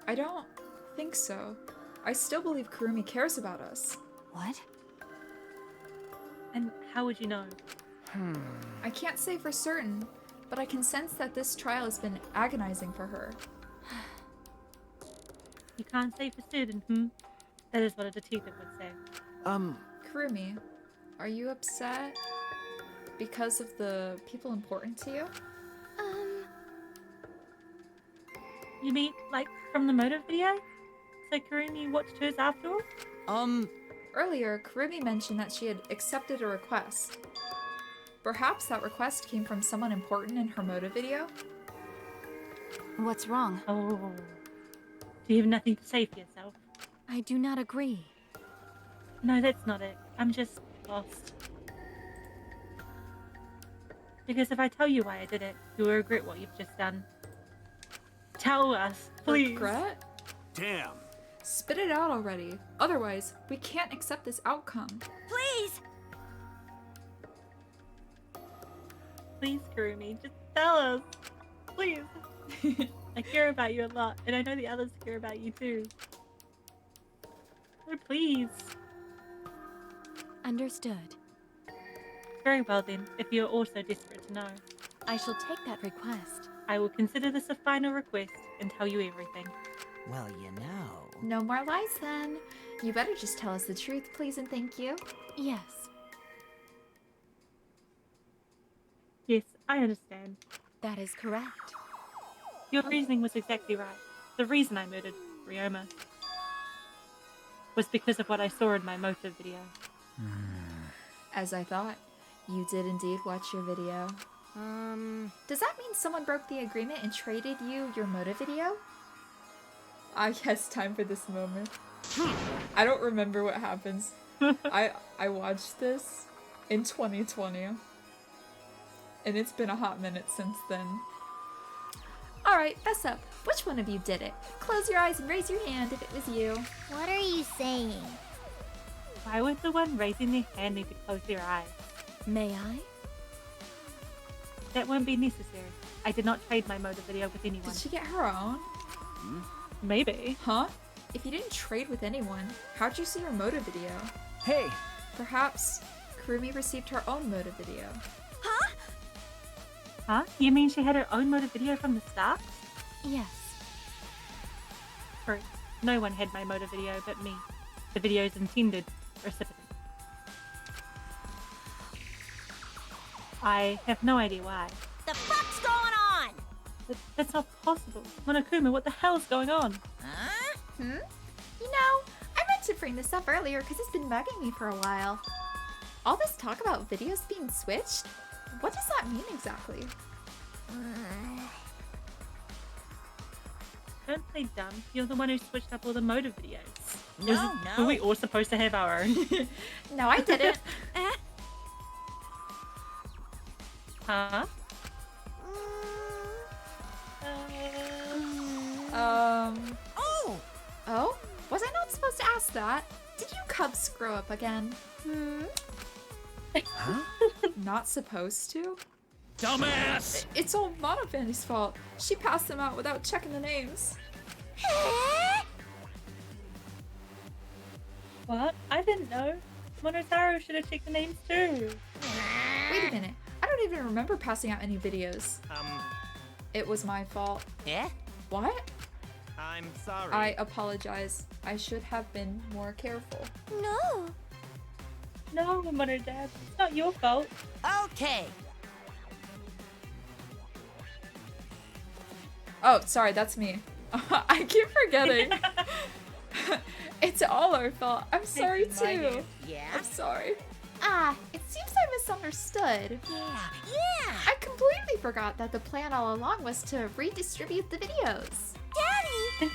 I don't think so. I still believe Kurumi cares about us. What? And how would you know? I can't say for certain, but I can sense that this trial has been agonizing for her. You can't say for certain, That is what a detective would say. Kurumi, are you upset because of the people important to you? You mean, like, from the motive video? So Kurumi watched hers after all? Earlier, Kurumi mentioned that she had accepted a request. Perhaps that request came from someone important in her motive video? What's wrong? Oh. Do you have nothing to say for yourself? I do not agree. No, that's not it. I'm just lost. Because if I tell you why I did it, you'll regret what you've just done. Tell us, please. Regret? Damn. Spit it out already. Otherwise, we can't accept this outcome. Please! Please, Kurumi, just tell us. Please. I care about you a lot, and I know the others care about you too. So please. Understood. Very well then, if you're also desperate to know. I shall take that request. I will consider this a final request and tell you everything. Well, you know. No more lies then. You better just tell us the truth, please and thank you. Yes. Yes, I understand. That is correct. Your reasoning was exactly right. The reason I murdered Ryoma was because of what I saw in my motive video. As I thought, you did indeed watch your video. Does that mean someone broke the agreement and traded you your motive video? I guess time for this moment. I don't remember what happens. I watched this in 2020. And it's been a hot minute since then. Alright, fess up. Which one of you did it? Close your eyes and raise your hand if it was you. What are you saying? Why would the one raising their hand need to close their eyes? May I? That won't be necessary. I did not trade my motive video with anyone. Did she get her own? Maybe. Huh? If you didn't trade with anyone, how'd you see her motive video? Hey! Perhaps Kurumi received her own motive video. Huh? You mean she had her own motive video from the start? Yes. True. No one had my motive video but me. The video's intended recipient. I have no idea why. The fuck's going on? That's not possible. Monokuma, what the hell's going on? Huh? You know, I meant to bring this up earlier because it's been bugging me for a while. All this talk about videos being switched? What does that mean exactly? Don't play dumb. You're the one who switched up all the motive videos. No. Were we all supposed to have our own? No, I didn't. Huh? Oh? Was I not supposed to ask that? Did you cubs grow up again? Huh? Not supposed to? Dumbass! It's all Monofanny's fault. She passed them out without checking the names. What? I didn't know. Monotaro should have checked the names too. Wait a minute. I don't even remember passing out any videos. It was my fault. Yeah? What? I'm sorry. I apologize. I should have been more careful. No. No, Mother Dad. It's not your fault. Okay. Oh, sorry, that's me. I keep forgetting. It's all our fault. I'm sorry too. Yeah? I'm sorry. Ah, it seems I misunderstood. Yeah. I completely forgot that the plan all along was to redistribute the videos. Daddy!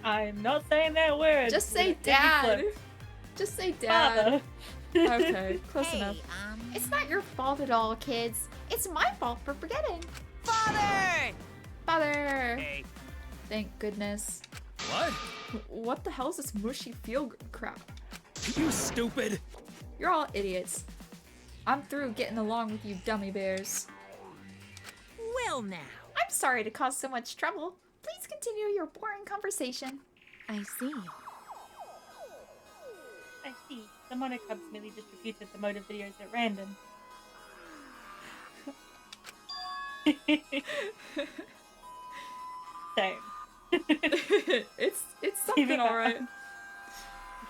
I'm not saying that word. Just say It's dad. clip. Just say dad. Father. Okay, close Hey, enough. It's not your fault at all, kids. It's my fault for forgetting. Father! Father! Hey. Thank goodness. What? What the hell is this mushy feel-good crap? You stupid! You're all idiots. I'm through getting along with you dummy bears. Well now. I'm sorry to cause so much trouble. Please continue your boring conversation. I see. I see. The Monocubs merely distributed the motive videos at random. Same. It's something, alright.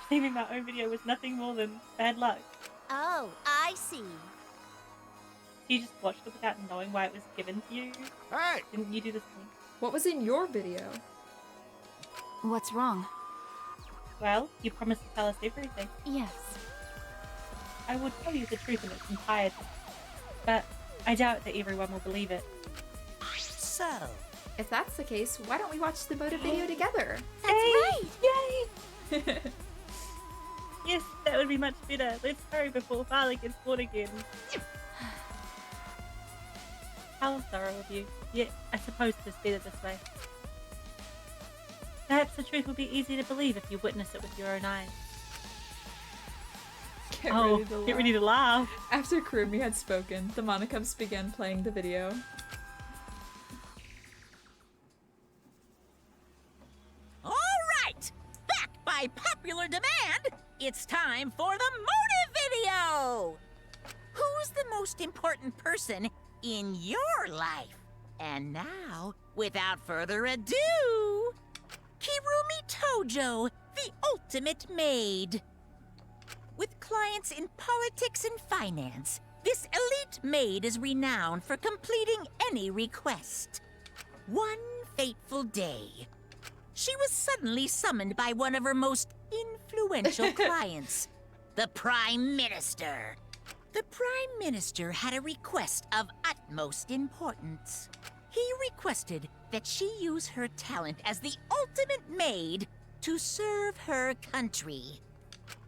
Receiving my own video was nothing more than bad luck. Oh, I see. You just watched it without knowing why it was given to you. Hey! Didn't you do the same? What was in your video? What's wrong? Well, you promised to tell us everything. Yes. I will tell you the truth in its entirety. But I doubt that everyone will believe it. So, If that's the case, why don't we watch the motive video together? That's right! Yay! Yes, that would be much better. Let's hurry before Father gets bored again. How thorough of you. Yet, I suppose it is better this way. Perhaps the truth will be easy to believe if you witness it with your own eyes. Get ready to laugh. After Kurumi had spoken, the Monokums began playing the video. All right! Back by popular demand, it's time for the motive video! Who's the most important person in your life? And now, without further ado, Kirumi Tojo, the ultimate maid. With clients in politics and finance, this elite maid is renowned for completing any request. One fateful day, she was suddenly summoned by one of her most influential clients, the Prime Minister. The Prime Minister had a request of utmost importance. He requested that she use her talent as the ultimate maid to serve her country.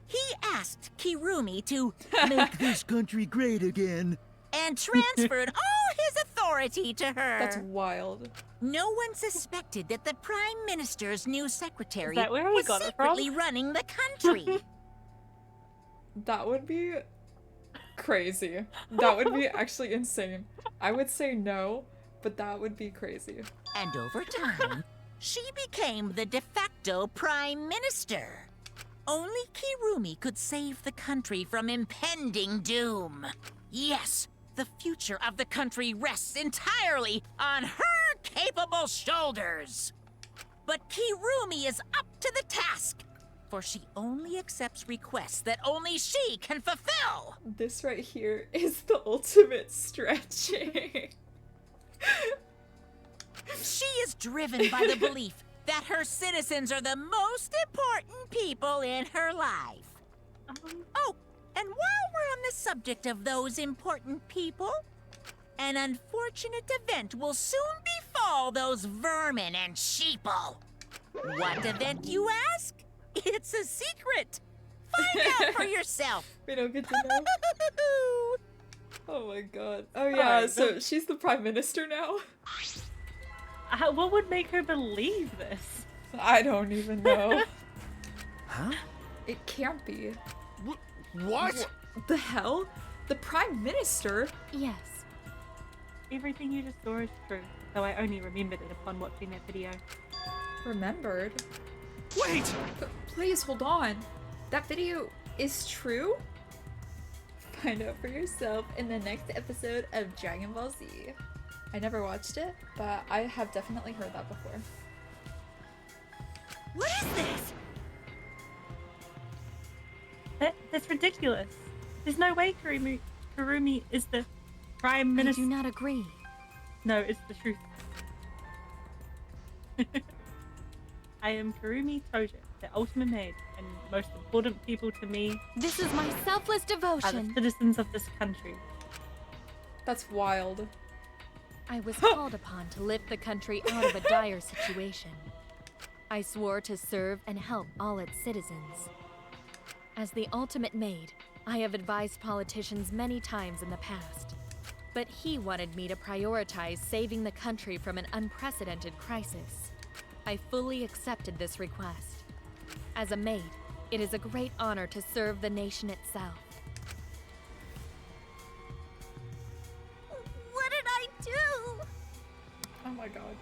He asked Kirumi to make this country great again and transferred all his authority to her. That's wild. No one suspected that the Prime Minister's new secretary Is that where he was got it secretly from? running the country. That would be crazy. That would be actually insane. I would say no, but that would be crazy. And over time, she became the de facto Prime Minister. Only Kirumi could save the country from impending doom. Yes, the future of the country rests entirely on her capable shoulders. But Kirumi is up to the task, for she only accepts requests that only she can fulfill. This right here is the ultimate stretching. She is driven by the belief that her citizens are the most important people in her life. Oh, and while we're on the subject of those important people, an unfortunate event will soon befall those vermin and sheeple. What event, you ask? It's a secret. Find out for yourself. We don't get to know. Oh my god. Oh yeah, so she's the Prime Minister now? What would make her believe this? I don't even know. Huh? It can't be. What? The hell? The Prime Minister? Yes. Everything you just saw is true, though I only remembered it upon watching that video. Remembered? Wait! But please hold on. That video is true? Find out for yourself in the next episode of Dragon Ball Z. I never watched it, but I have definitely heard that before. What is this? That's ridiculous. There's no way Kurumi is the Prime Minister. I do not agree. No, it's the truth. I am Kurumi Tojo, the ultimate maid, and most important people to me. This is my selfless Are the devotion. citizens of this country. That's wild. I was called upon to lift the country out of a dire situation. I swore to serve and help all its citizens. As the ultimate maid, I have advised politicians many times in the past. But he wanted me to prioritize saving the country from an unprecedented crisis. I fully accepted this request. As a maid, it is a great honor to serve the nation itself. What did I do? Oh my god.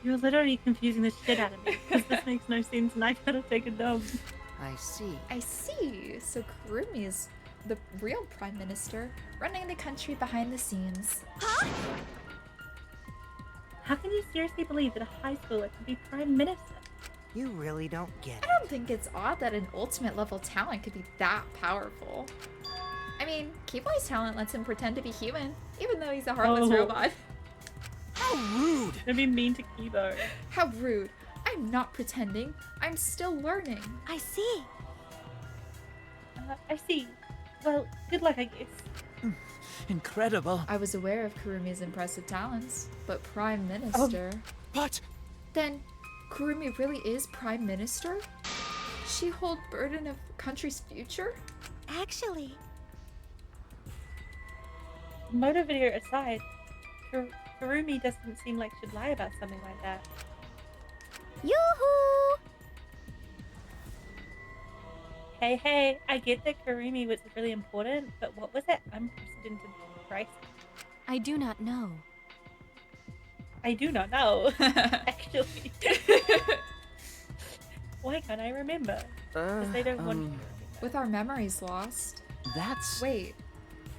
You're literally confusing the shit out of me, because this makes no sense and I gotta take a dump. I see. I see. So Kurumi is the real Prime Minister, running the country behind the scenes. Huh? How can you seriously believe that a high schooler could be Prime Minister? You really don't get it. I don't think it's odd that an ultimate level talent could be that powerful. I mean, Keyboy's talent lets him pretend to be human, even though he's a heartless robot. How rude! Don't be mean to Kibo. How rude. I'm not pretending. I'm still learning. I see. I see. Well, good luck, I guess. Incredible. I was aware of Kurumi's impressive talents, but Prime Minister... But... Then, Kurumi really is Prime Minister? She hold burden of country's future? Actually... Motor video aside, Kurumi doesn't seem like she'd lie about something like that. Yoo-hoo! Hey, I get that Karumi was really important, but what was that unprecedented price? I do not know. I do not know, actually. Why can't I remember? Because they don't want to remember. With our memories lost. That's... Wait,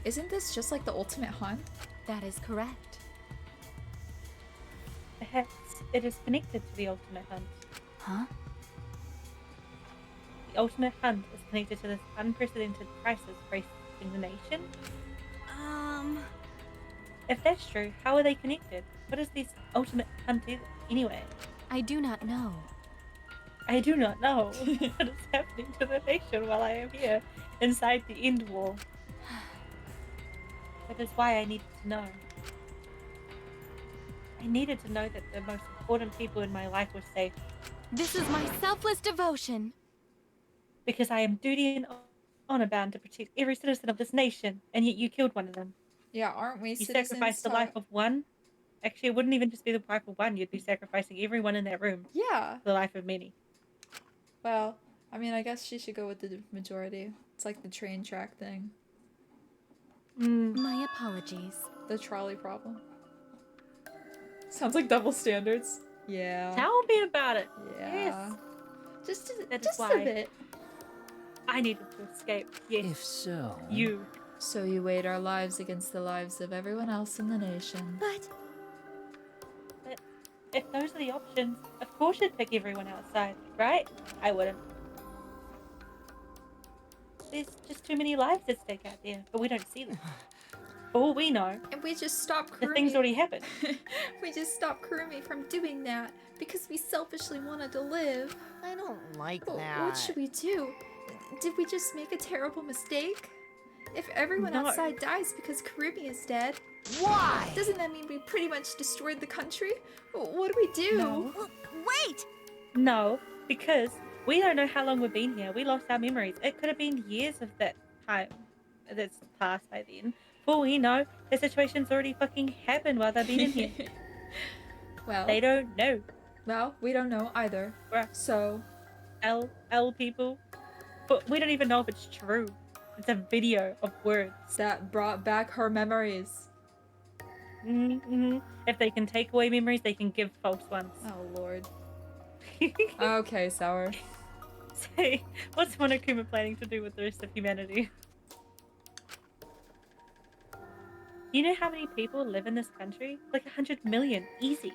isn't this just like the ultimate hunt? That is correct. Perhaps it is connected to the ultimate hunt. Huh? The ultimate hunt is connected to this unprecedented crisis facing the nation? If that's true, how are they connected? What is this ultimate hunt anyway? I do not know. I do not know what is happening to the nation while I am here, inside the end wall. That is why I needed to know. I needed to know that the most important people in my life were safe. This is my selfless devotion. Because I am duty and honor bound to protect every citizen of this nation, and yet you killed one of them. Yeah, aren't we You citizens? sacrificed the life of one. Actually, it wouldn't even just be the life of one. You'd be sacrificing everyone in that room. Yeah. For the life of many. Well, I mean, I guess she should go with the majority. It's like the train track thing. My apologies. The trolley problem. Sounds like double standards. Yeah. Tell me about it. Yeah. Yes. Just why a bit. I needed to escape. Yes. If so... You. So you weighed our lives against the lives of everyone else in the nation. But if those are the options, of course you'd pick everyone outside, right? I wouldn't. There's just too many lives at stake out there, but we don't see them. For all we know, and we just stopped Kurumi. The thing's already happened. We just stopped Kurumi from doing that because we selfishly wanted to live. I don't like but that. What should we do? Did we just make a terrible mistake? If everyone No. outside dies because Kurumi is dead, why? Doesn't that mean we pretty much destroyed the country? What do we do? No. Wait! No, because we don't know how long we've been here. We lost our memories. It could have been years of that time that's passed by then. For all we know, the situation's already fucking happened while they've been in here. Well, they don't know. Well, we don't know either. So, L people. But we don't even know if it's true. It's a video of words that brought back her memories. If they can take away memories, they can give false ones. Oh lord. Okay, Sour. Say, what's Monokuma planning to do with the rest of humanity? You know how many people live in this country? Like 100 million, easy.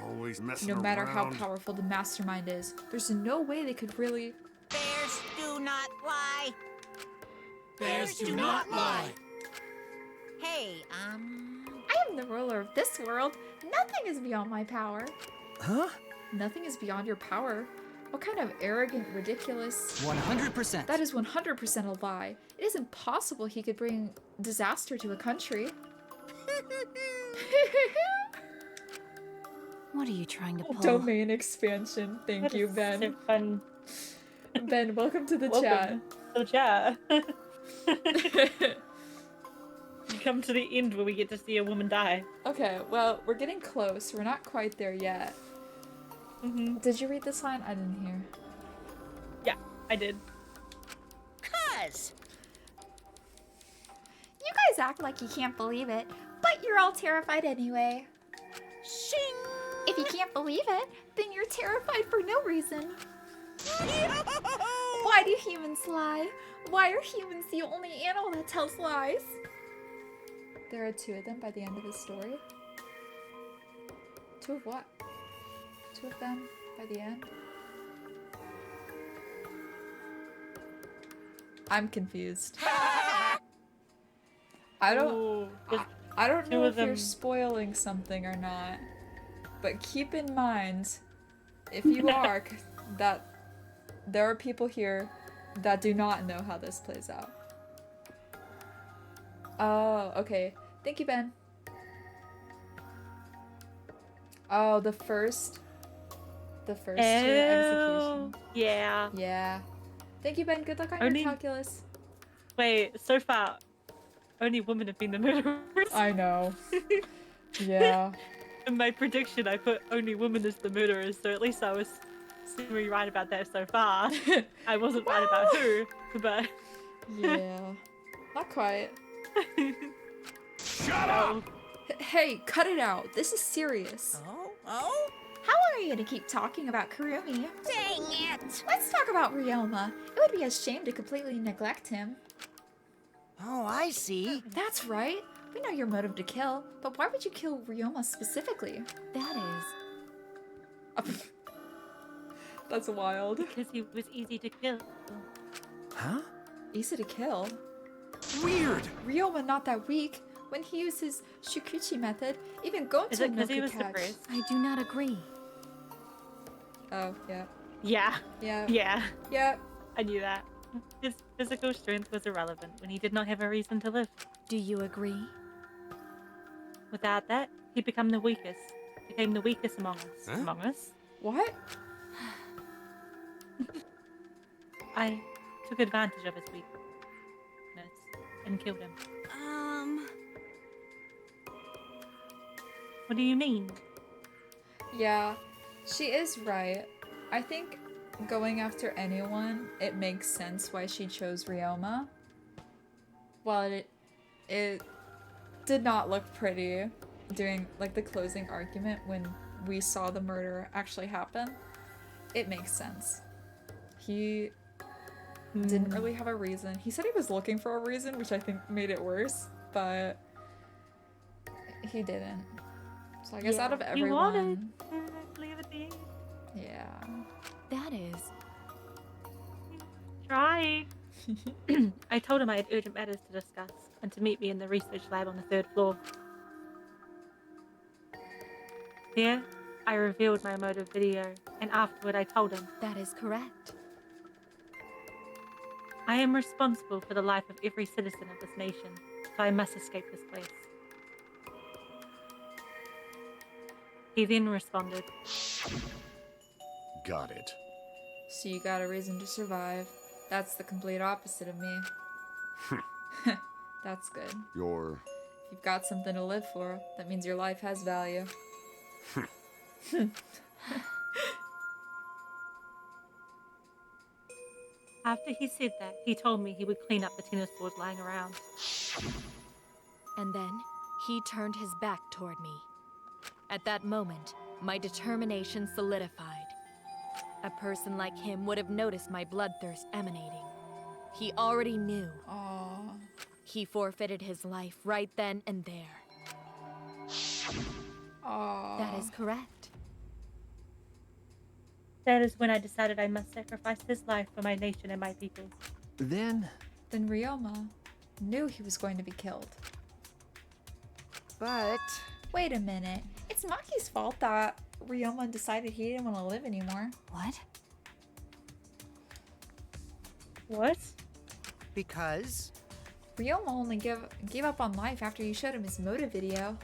Always messing No matter around. how powerful the mastermind is, there's no way they could really... Bears do not lie. Bears do not lie. Hey, I am the ruler of this world. Nothing is beyond my power. Huh? Nothing is beyond your power. What kind of arrogant, ridiculous... 100%. That is 100% a lie. It is impossible he could bring disaster to a country. What are you trying to pull? Domain expansion. Thank you, Ben. So fun. Ben, welcome to the Welcome to the chat. You come to the end where we get to see a woman die. Okay, well, we're getting close. We're not quite there yet. Did you read this line? I didn't hear. Yeah, I did. Cuz. You guys act like you can't believe it, but you're all terrified anyway. Shing! If you can't believe it, then you're terrified for no reason. Why do humans lie? Why are humans the only animal that tells lies? There are two of them by the end of the story? Two of what? Two of them by the end? I'm confused. I don't know if you're spoiling something or not, but keep in mind, if you are, that there are people here that do not know how this plays out. Oh, okay. Thank you, Ben. Oh, the first execution. Yeah. Yeah. Thank you, Ben. Good luck on your calculus. Wait, so far, only women have been the murderers. I know. Yeah. In my prediction, I put only women as the murderers, so at least I was me right about that so far. I wasn't right about who, but Yeah. Not quite. Shut up! Hey, cut it out. This is serious. Oh? Oh? How long are you gonna keep talking about Kurumi? Dang it! Let's talk about Ryoma. It would be a shame to completely neglect him. Oh, I see. That's right. We know your motive to kill, but why would you kill Ryoma specifically? That is... That's wild. because he was easy to kill. Huh? Easy to kill. Weird! Ryoma not that weak. When he used his Shukuchi method, even Is Gonto it no because he could was catch. depressed? I do not agree. Oh, yeah. Yeah. Yeah. Yeah. Yeah. I knew that. His physical strength was irrelevant when he did not have a reason to live. Do you agree? Without that, he became the weakest. Among us. Huh? Among us. What? I took advantage of his weakness and killed him. What do you mean? Yeah, she is right. I think going after anyone, it makes sense why she chose Ryoma. While it did not look pretty during like the closing argument when we saw the murder actually happen, it makes sense. He didn't really have a reason. He said he was looking for a reason, which I think made it worse, but he didn't. So I guess out of everyone... He wanted to leave at the end. Yeah. That is... Try. I told him I had urgent matters to discuss and to meet me in the research lab on the 3rd floor. There, I revealed my motive video, and afterward I told him. That is correct. I am responsible for the life of every citizen of this nation, so I must escape this place. He then responded, Got it. So you got a reason to survive. That's the complete opposite of me. That's good. You're... If you've got something to live for, that means your life has value. After he said that, he told me he would clean up the tennis balls lying around. And then, he turned his back toward me. At that moment, my determination solidified. A person like him would have noticed my bloodthirst emanating. He already knew. Aww. He forfeited his life right then and there. Aww. That is correct. That is when I decided I must sacrifice his life for my nation and my people. Then Ryoma knew he was going to be killed. But... Wait a minute. It's Maki's fault that Ryoma decided he didn't want to live anymore. What? What? Because... Ryoma only gave up on life after you showed him his motive video.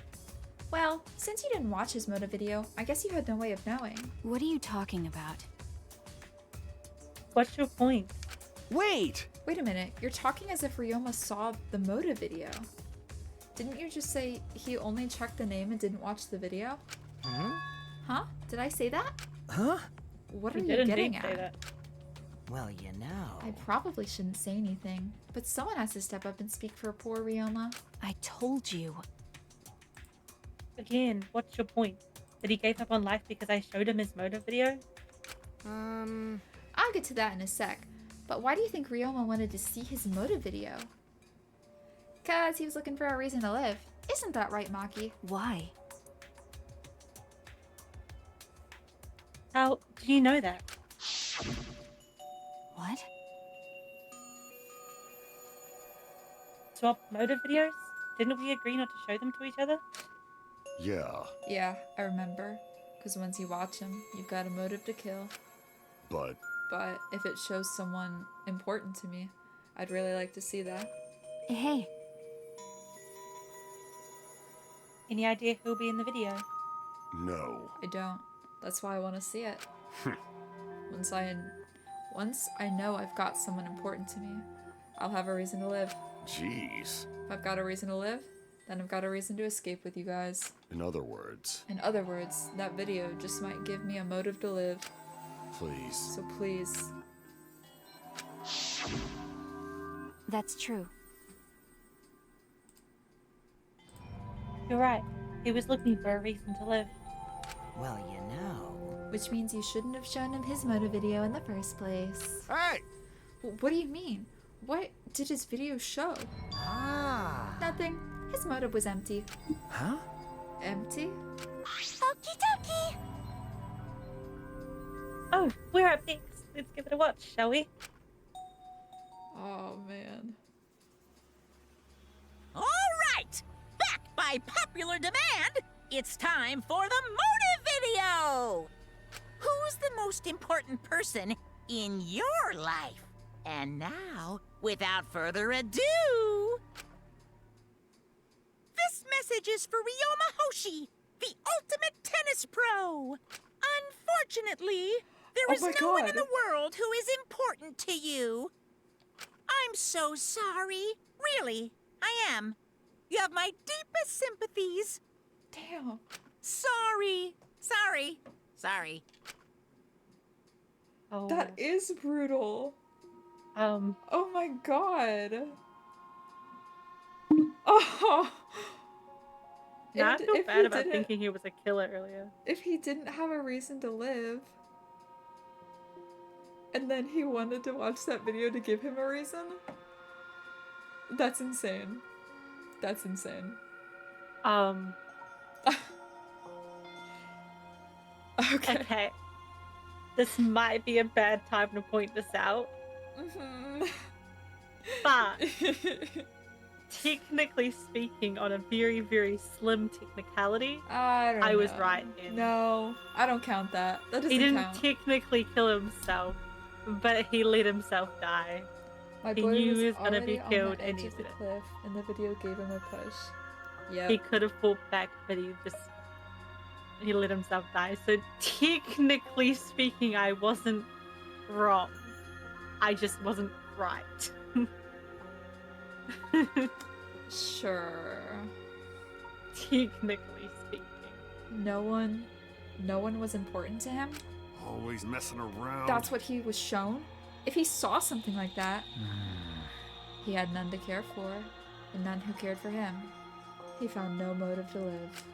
Well, since you didn't watch his motive video, I guess you had no way of knowing. What are you talking about? What's your point? Wait! Wait a minute, you're talking as if Ryoma saw the motive video. Didn't you just say he only checked the name and didn't watch the video? Huh? Did I say that? Huh? What are You you didn't getting say at? that. Well, you know... I probably shouldn't say anything, but someone has to step up and speak for poor Ryoma. I told you. Again, what's your point? That he gave up on life because I showed him his motive video? I'll get to that in a sec, but why do you think Ryoma wanted to see his motive video? 'Cause he was looking for a reason to live. Isn't that right, Maki? Why? How do you know that? What? Swap motive videos? Didn't we agree not to show them to each other? Yeah, Yeah, I remember. Because once you watch him, you've got a motive to kill. but... But if it shows someone important to me, I'd really like to see that. Hey. Any idea who'll be in the video? No. I don't. That's why I want to see it. Once I know I've got someone important to me, I'll have a reason to live. Jeez. If I've got a reason to live, then I've got a reason to escape with you guys. In other words... In other words, that video just might give me a motive to live. Please. So please. That's true. You're right. He was looking for a reason to live. Well, you know. Which means you shouldn't have shown him his motive video in the first place. Hey! What do you mean? What did his video show? Ah. Nothing. His motive was empty. Huh? Empty? Okie dokie. Oh, we're up next. Let's give it a watch, shall we? Oh, man. All right! Back by popular demand, it's time for the motive video! Who's the most important person in your life? And now, without further ado... This message is for Ryoma Hoshi, the ultimate tennis pro! Unfortunately, there is no one in the world who is important to you. I'm so sorry. Really, I am. You have my deepest sympathies. Damn. Sorry. Oh. That is brutal. Oh my god. Oh. Now I And feel if bad he about didn't- thinking he was a killer earlier. If he didn't have a reason to live, and then he wanted to watch that video to give him a reason, that's insane. That's insane. Okay. This might be a bad time to point this out. But technically speaking, on a very, very slim technicality, I was right. No, I don't count that. That doesn't He didn't count. technically kill himself, but he let himself die. My he boy knew was he was gonna already be on killed the and edge he of did the it. cliff, and the video gave him a push. Yeah. He could have fought back, but he let himself die. So technically speaking, I wasn't wrong. I just wasn't right. Sure. Technically speaking. No one was important to him. Always messing around. That's what he was shown. If he saw something like that, he had none to care for, and none who cared for him. He found no motive to live.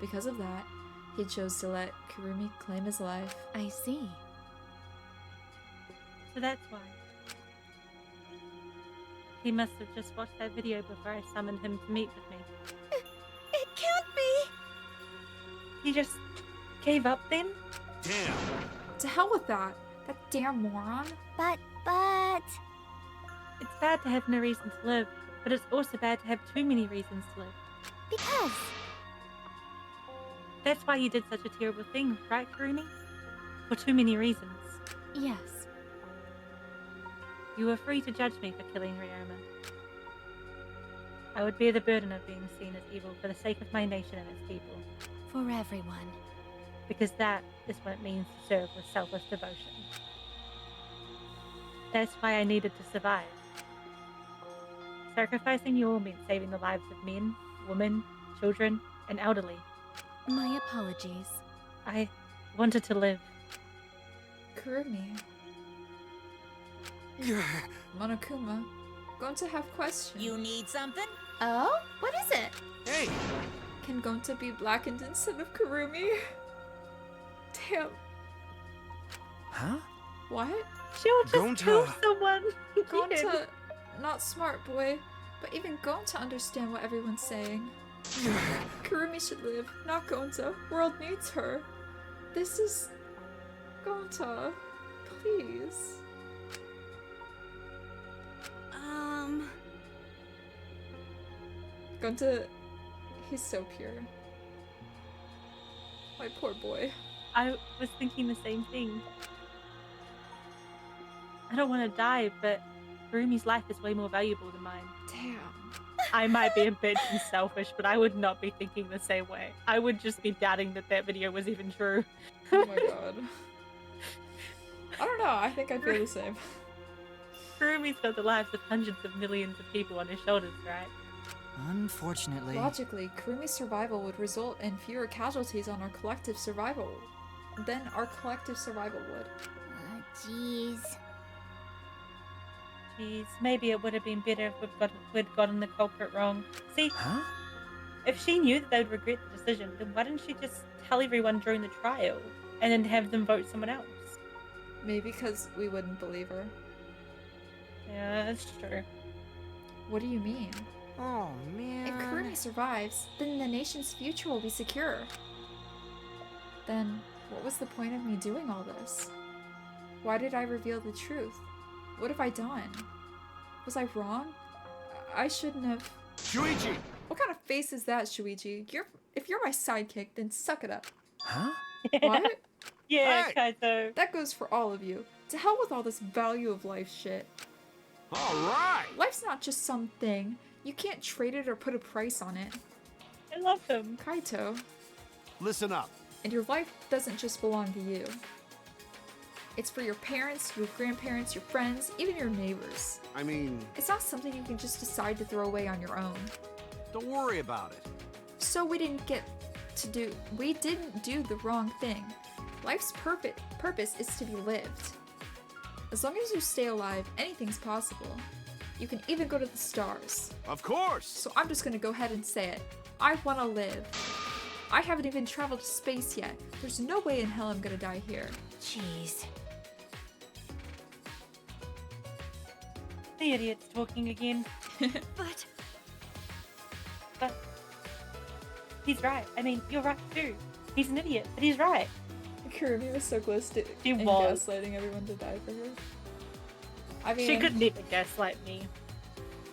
Because of that, he chose to let Kurumi claim his life. I see. So that's why. He must have just watched that video before I summoned him to meet with me. It can't be. He just gave up then? Damn. To hell with that. That damn moron. But... It's bad to have no reason to live, but it's also bad to have too many reasons to live. Because... That's why you did such a terrible thing, right, Kurumi? For too many reasons. Yes. You were free to judge me for killing Ryoma. I would bear the burden of being seen as evil for the sake of my nation and its people. For everyone. Because that is what it means to serve with selfless devotion. That's why I needed to survive. Sacrificing you all meant saving the lives of men, women, children, and elderly. My apologies. I wanted to live. Kurumi. Monokuma. Gonta have questions. You need something? Oh? What is it? Hey! Can Gonta be blackened instead of Kurumi? Damn. Huh? What? She'll just Gonta. kill someone. Gonta, not smart boy, but even Gonta understand what everyone's saying. Kurumi should live, not Gonta. World needs her. This is... Gonta, please. Gonta, he's so pure. My poor boy. I was thinking the same thing. I don't want to die, but Kurumi's life is way more valuable than mine. Damn. I might be a bit too selfish, but I would not be thinking the same way. I would just be doubting that that video was even true. Oh my god. I don't know, I think I feel the same. Kurumi's got the lives of hundreds of millions of people on his shoulders, right? Unfortunately. Logically, Kurumi's survival would result in fewer casualties on our collective survival. then our collective survival would. Jeez. Jeez, maybe it would have been better if we'd gotten the culprit wrong. See, if she knew that they would regret the decision, then why didn't she just tell everyone during the trial and then have them vote someone else? Maybe because we wouldn't believe her. Yeah, that's true. What do you mean? Oh, man. If Kurumi survives, then the nation's future will be secure. Then, what was the point of me doing all this? Why did I reveal the truth? What have I done? Was I wrong? I shouldn't have... Shuichi! What kind of face is that, Shuichi? If you're my sidekick, then suck it up. Huh? What? Yeah, Hey! Kaito. That goes for all of you. To hell with all this value of life shit. Alright! Life's not just something. You can't trade it or put a price on it. I love him. Kaito. Listen up. And your life doesn't just belong to you. It's for your parents, your grandparents, your friends, even your neighbors. I mean... It's not something you can just decide to throw away on your own. Don't worry about it. So we didn't do the wrong thing. Life's purpose is to be lived. As long as you stay alive, anything's possible. You can even go to the stars. Of course! So I'm just gonna go ahead and say it. I wanna live. I haven't even traveled to space yet. There's no way in hell I'm gonna die here. Jeez. The idiot's talking again. But he's right. I mean, you're right too. He's an idiot, but he's right. Kurumi was so close to gaslighting everyone to die for her. I mean, she could never gaslight me.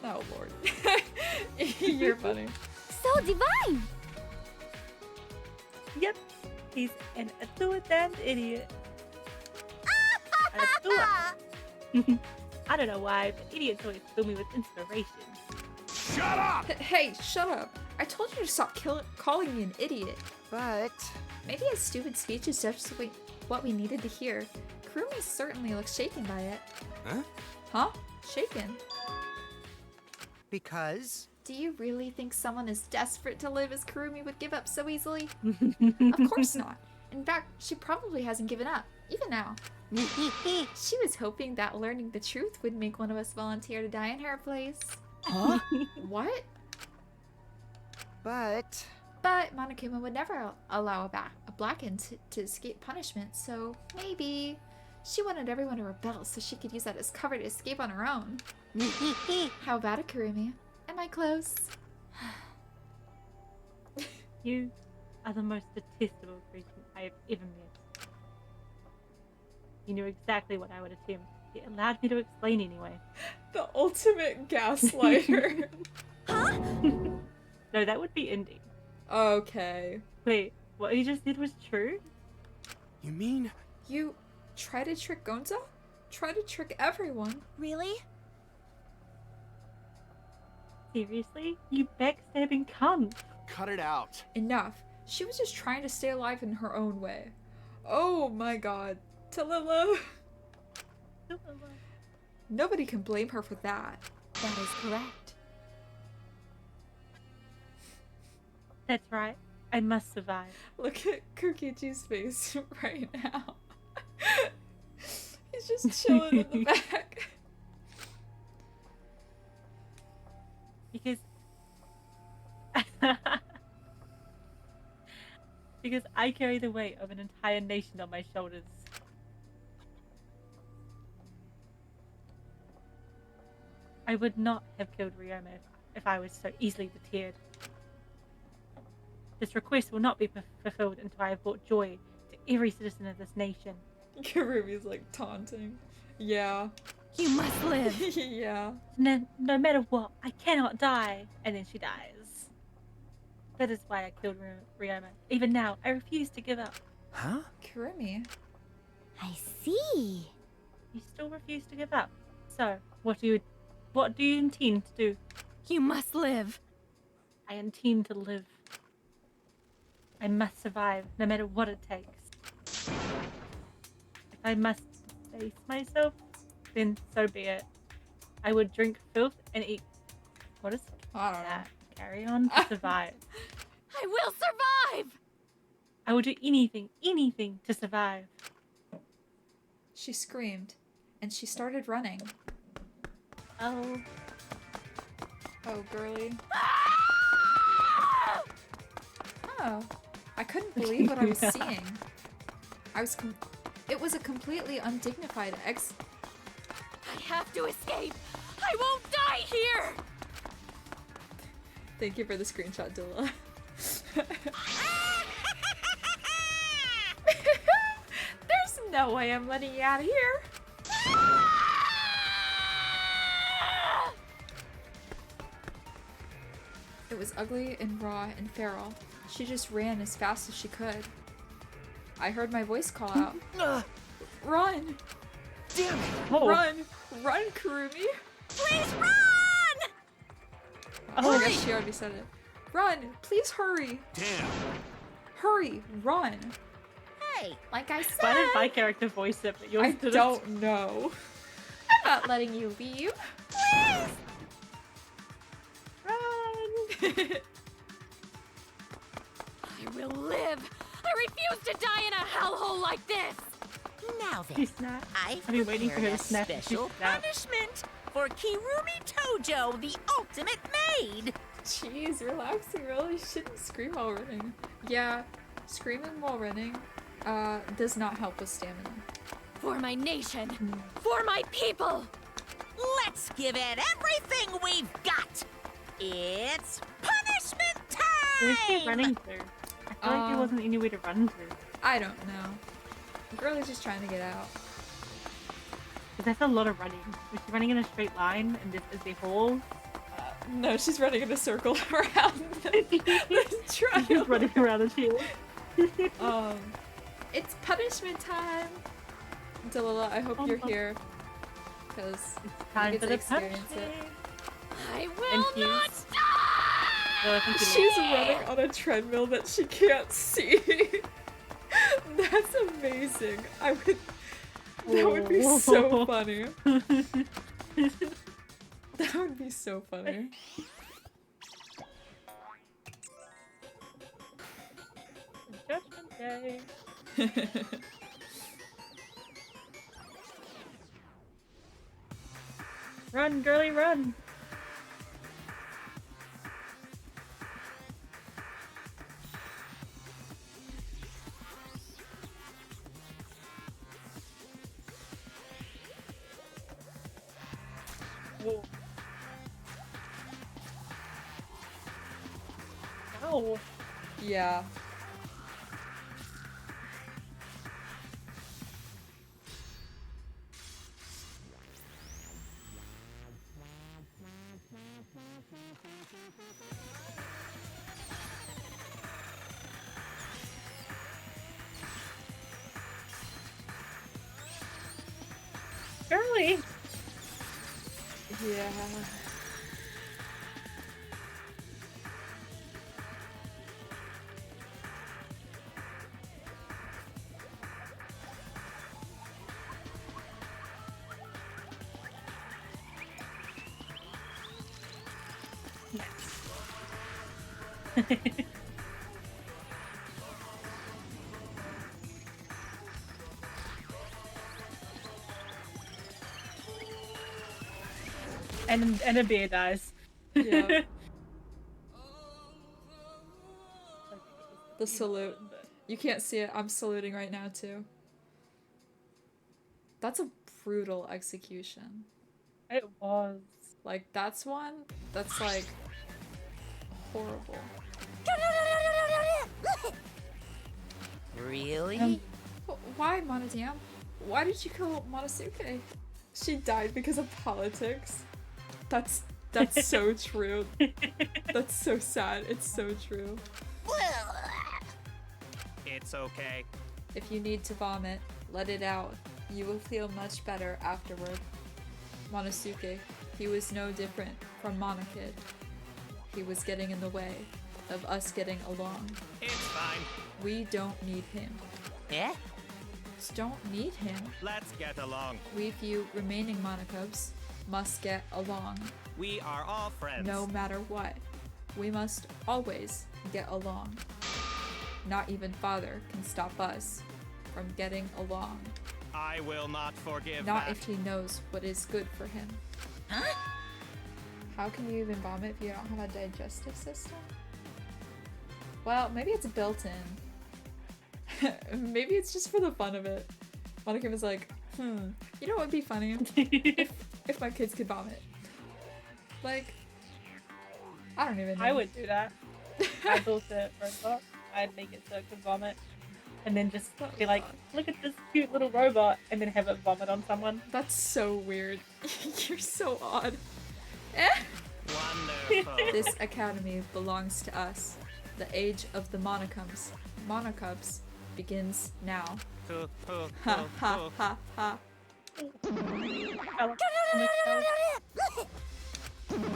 Oh lord. You're funny. so divine! Yep. He's an damn idiot. I don't know why, but idiots always fill me with inspiration. Shut up! Hey, shut up. I told you to stop calling me an idiot. But... Maybe his stupid speech is just what we needed to hear. Kurumi certainly looks shaken by it. Huh? Huh? Shaken? Because? Do you really think someone as desperate to live as Kurumi would give up so easily? Of course not. In fact, she probably hasn't given up, even now. She was hoping that learning the truth would make one of us volunteer to die in her place. Huh? What? But Monokuma would never allow a Blackened to escape punishment, so maybe she wanted everyone to rebel so she could use that as cover to escape on her own. How about it, Kurumi? Am I close? You are the most detestable creature I have ever met. You knew exactly what I would attempt. It allowed me to explain anyway. The ultimate gaslighter. Huh? No, that would be Indy. Okay. Wait, what you just did was true? You mean? You try to trick Gonza? Try to trick everyone. Really? Seriously? You backstabbing cunt. Cut it out. Enough. She was just trying to stay alive in her own way. Oh my god. Tallulah. Nobody can blame her for that. That is correct. That's right. I must survive. Look at Kokichi's face right now. He's just chilling in the back. Because I carry the weight of an entire nation on my shoulders. I would not have killed Ryoma if I was so easily deterred. This request will not be fulfilled until I have brought joy to every citizen of this nation. Kurumi's like taunting. Yeah. You must live. Yeah. No matter what, I cannot die. And then she dies. That is why I killed Ryoma. Even now, I refuse to give up. Huh? Kurumi. I see. You still refuse to give up. So, what do you intend to do? You must live. I intend to live. I must survive, no matter what it takes. If I must face myself, then so be it. I would drink filth and eat... What is I don't that? Carry on to survive. I will survive! I will do anything, anything to survive. She screamed, and she started running. Oh. Oh, girly. Oh. I couldn't believe what I was seeing. It was a completely undignified I have to escape! I won't die here! Thank you for the screenshot, Dilla. There's no way I'm letting you out of here. It was ugly and raw and feral. She just ran as fast as she could. I heard my voice call out. Run! Damn it! Run! Run, Kurumi! Please run! Oh, I guess she already said it. Run! Please hurry! Damn! Hurry! Run! Hey! Like I said! Why did my character voice it, but yours I didn't? don't know. I'm not letting you leave. Please! Run! I will live! I refuse to die in a hellhole like this! Now then, She's not. I've been waiting for her to prepared a snap and she special snapped. punishment for Kirumi Tojo, the ultimate maid. Jeez, relaxing really shouldn't scream while running. Yeah, screaming while running does not help with stamina. For my nation! For my people! Let's give it everything we've got. It's punishment time! Where's she running through? I feel like there wasn't any way to run through. I don't know. Girlie's just trying to get out. But that's a lot of running. Was she running in a straight line and this is the hole? No, she's running in a circle around the trial. She's running around the shield. It's punishment time! Delilah, I hope you're here. Because it's time you for get to the experience punishment. I will not stop! She's running on a treadmill that she can't see. That's amazing. That would be so funny. That would be so funny. Judgment Day. Run, girly, run! Whoa. Ow. Yeah. Girly! Yeah. and a bear dies. Yeah. The salute. You can't see it. I'm saluting right now too. That's a brutal execution. It was. Like, that's one that's like horrible. Really? Why, Monodam? Why did you kill Monosuke? She died because of politics. That's so true. That's so sad. It's so true. It's okay. If you need to vomit, let it out. You will feel much better afterward. Monosuke, he was no different from Monokid. He was getting in the way of us getting along. It's fine. We don't need him. Yeah? Just don't need him. Let's get along. We few remaining Monokubs must get along. We are all friends. No matter what. We must always get along. Not even father can stop us from getting along. I will not forgive Not that. if he knows what is good for him. Huh? How can you even vomit if you don't have a digestive system? Well, maybe it's built in. Maybe it's just for the fun of it. Monica was like, you know what would be funny? if my kids could vomit. Like, I don't even know. I would do that. I built a robot. I'd make it so it could vomit. And then just be like, look at this cute little robot, and then have it vomit on someone. That's so weird. You're so odd. Wonderful. This academy belongs to us. The age of the Monocubs begins now. Ha ha ha ha.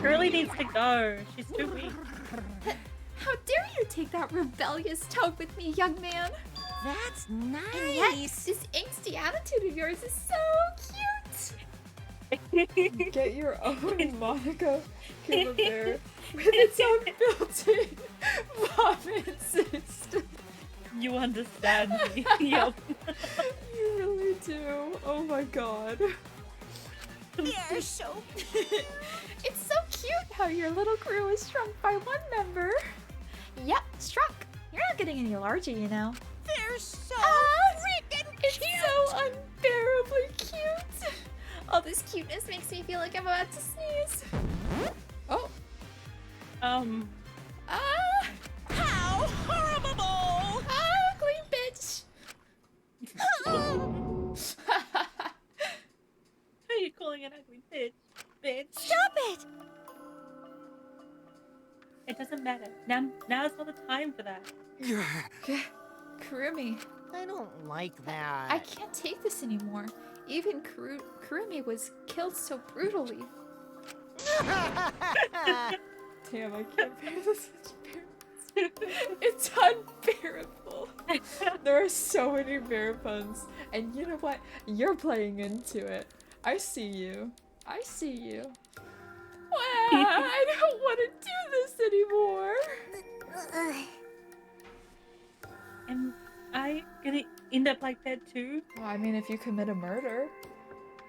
Curly needs to go. She's too weak. How dare you take that rebellious tone with me, young man? That's And yet, nice. this angsty attitude of yours is so cute. Get your own Monica Killer Bear with its own built-in vomit system. You understand me. Yep. You really do. Oh my god. You're so It's so cute how your little crew is shrunk by one member. Yep, shrunk. You're not getting any larger, you know. They're so freaking It's so unbearably cute. All this cuteness makes me feel like I'm about to sneeze. Oh. How horrible! Ugly bitch. Who are you calling an ugly bitch? Bitch. Stop it! It doesn't matter. Now's not the time for that. Kurumi, I don't like that. I can't take this anymore. Even Kurumi was killed so brutally. Damn, I can't bear this. It's unbearable. There are so many bear puns, and you know what? You're playing into it. I see you. I see you. Well, I don't want to do this anymore. Am I gonna end up like that too? Well, I mean, if you commit a murder,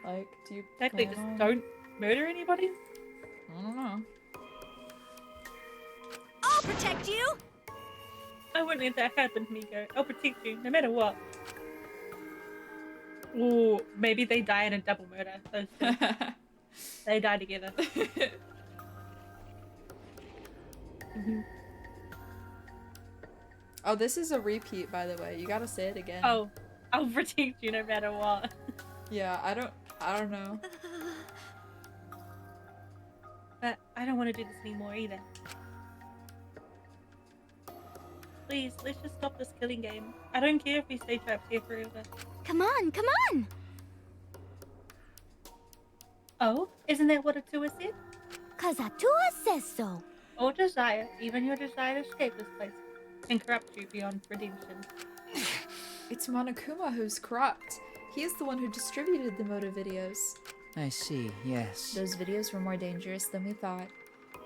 like, do you Exactly, plan just on- don't murder anybody? I don't know. I'll protect you! I wouldn't let that happen, Miko. I'll protect you, no matter what. Ooh, maybe they die in a double murder. Those two. They die together. Oh, this is a repeat, by the way. You gotta say it again. Oh, I'll protect you no matter what. Yeah, I don't know. But I don't want to do this anymore either. Please, let's just stop this killing game. I don't care if we stay trapped here forever. Come on, come on! Oh, isn't that what Atua said? Cause Atua says so. All desire, even your desire to escape this place, can corrupt you beyond redemption. It's Monokuma who's corrupt. He is the one who distributed the motive videos. I see, yes. Those videos were more dangerous than we thought.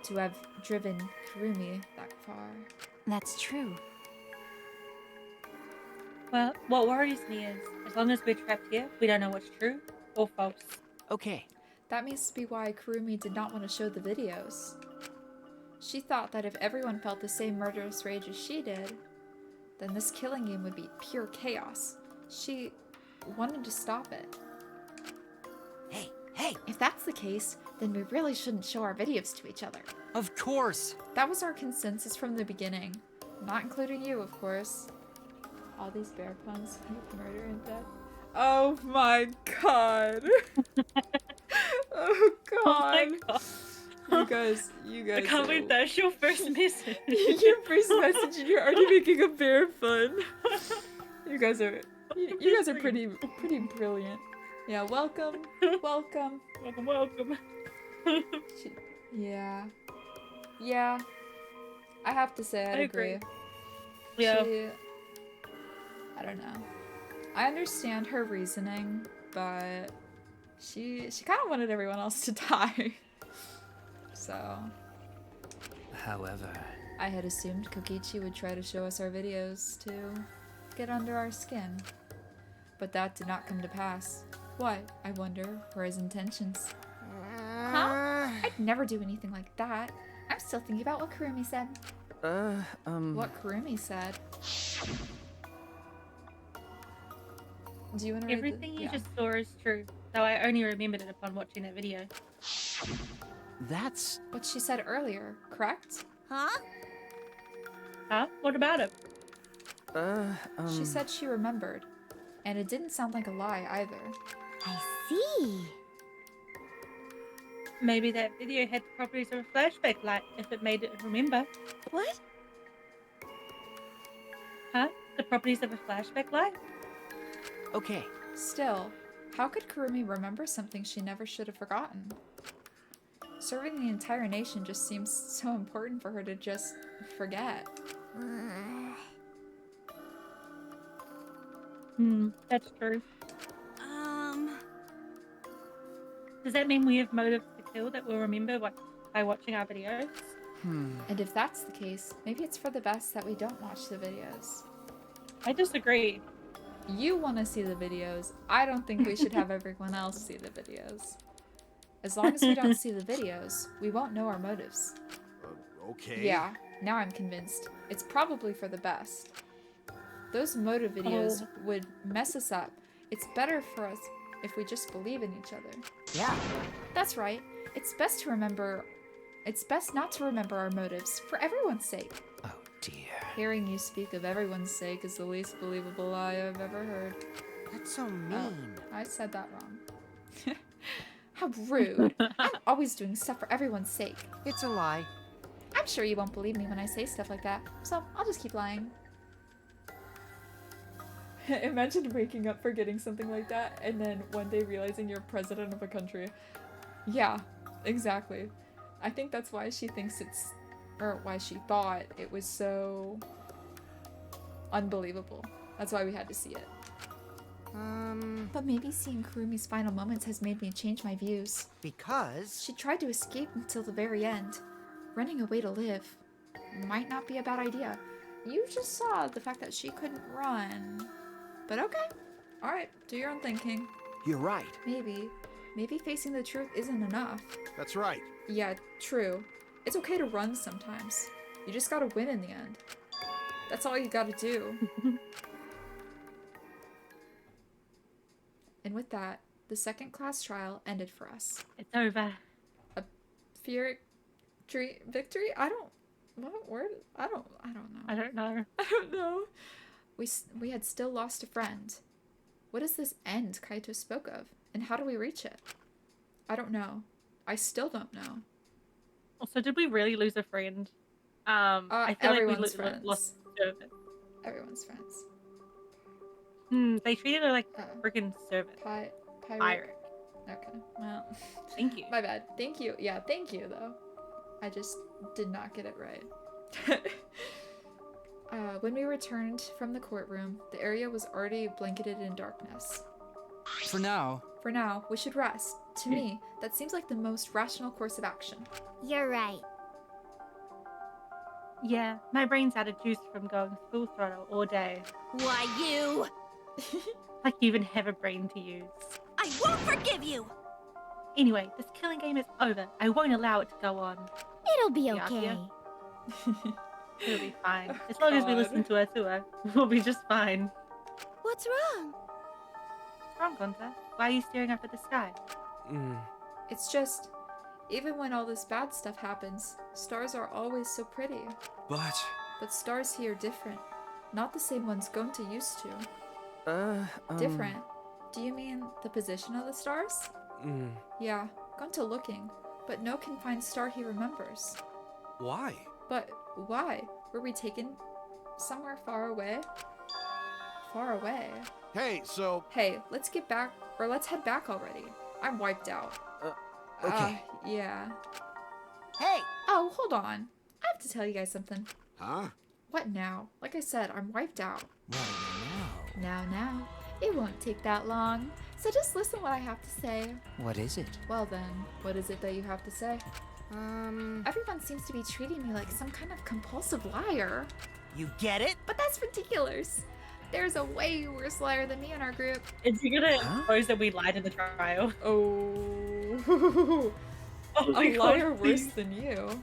To have driven Kurumi that far. That's true. Well, what worries me is, as long as we're trapped here, we don't know what's true or false. Okay. That must be why Kurumi did not want to show the videos. She thought that if everyone felt the same murderous rage as she did, then this killing game would be pure chaos. She wanted to stop it. Hey! If that's the case, then we really shouldn't show our videos to each other. Of course! That was our consensus from the beginning. Not including you, of course. All these bear puns with murder and death. Oh my god! Oh god! Oh my god. You guys I can't believe that's your first message. Your first message and you're already making a bear fun. You guys are pretty brilliant. Yeah, welcome. Welcome. Welcome. Yeah. Yeah. I have to say I agree. Yeah. I don't know. I understand her reasoning, but she kind of wanted everyone else to die. So. However, I had assumed Kokichi would try to show us our videos to get under our skin. But that did not come to pass. What, I wonder, were his intentions? Huh? I'd never do anything like that. I'm still thinking about what Kurumi said. What Kurumi said? Do you want to read Everything you just saw is true, though I only remembered it upon watching that video. That's what she said earlier, correct? Huh? Huh? What about it? She said she remembered, and it didn't sound like a lie either. I see. Maybe that video had the properties of a flashback light if it made it remember. What? Huh? The properties of a flashback light? okay. Still, how could Kurumi remember something she never should have forgotten? Serving the entire nation just seems so important for her to just forget. That's true. Does that mean we have motives to kill that we'll remember by watching our videos? And if that's the case, maybe it's for the best that we don't watch the videos. I disagree. You want to see the videos. I don't think we should have everyone else see the videos. As long as we don't see the videos, we won't know our motives. Okay. Yeah, now I'm convinced. It's probably for the best. Those motive videos would mess us up. It's better for us if we just believe in each other. Yeah. That's right. It's best not to remember our motives, for everyone's sake. Oh dear. Hearing you speak of everyone's sake is the least believable lie I've ever heard. That's so mean. I said that wrong. How rude. I'm always doing stuff for everyone's sake. It's a lie. I'm sure you won't believe me when I say stuff like that, so I'll just keep lying. Imagine waking up forgetting something like that and then one day realizing you're president of a country. Yeah, exactly. I think that's why she thinks why she thought it was so unbelievable. That's why we had to see it. But maybe seeing Kurumi's final moments has made me change my views. Because? She tried to escape until the very end. Running away to live might not be a bad idea. You just saw the fact that she couldn't run. But okay. Alright, do your own thinking. You're right. Maybe facing the truth isn't enough. That's right. Yeah, true. It's okay to run sometimes. You just gotta win in the end. That's all you gotta do. And with that, the second class trial ended for us. It's over. A Pyrrhic victory? I don't know. I don't know. We had still lost a friend. What is this end Kaito spoke of? And how do we reach it? I don't know. I still don't know. Also, did we really lose a friend? I feel everyone's like we lost a servant. Everyone's friends. They treated her like a freaking servant. Pirate. Okay, well. Thank you. My bad. Thank you. Yeah, thank you, though. I just did not get it right. When we returned from the courtroom, the area was already blanketed in darkness. For now, we should rest. To me, that seems like the most rational course of action. You're right. Yeah, my brain's out of juice from going full throttle all day. Why, you? Like you even have a brain to use. I won't forgive you! Anyway, this killing game is over. I won't allow it to go on. It'll be okay. It'll be fine. As long as we listen to Atua, we'll be just fine. What's wrong? What's wrong, Gonta? Why are you staring up at the sky? It's just, even when all this bad stuff happens, stars are always so pretty. But stars here are different. Not the same ones Gonta used to. Different? Do you mean the position of the stars? Yeah, Gonta looking, but no can find star he remembers. why? But why? Were we taken somewhere far away? Far away? Hey, so... Hey, let's get back, or let's head back already. I'm wiped out. Okay. Yeah. Hey! Oh, hold on. I have to tell you guys something. Huh? What now? Like I said, I'm wiped out. Now. It won't take that long. So just listen what I have to say. What is it? Well then, what is it that you have to say? Everyone seems to be treating me like some kind of compulsive liar. You get it? But that's ridiculous. There's a way worse liar than me in our group. Is he gonna expose that we lied in the trial? Oh. Oh my A liar God, worse please. than you.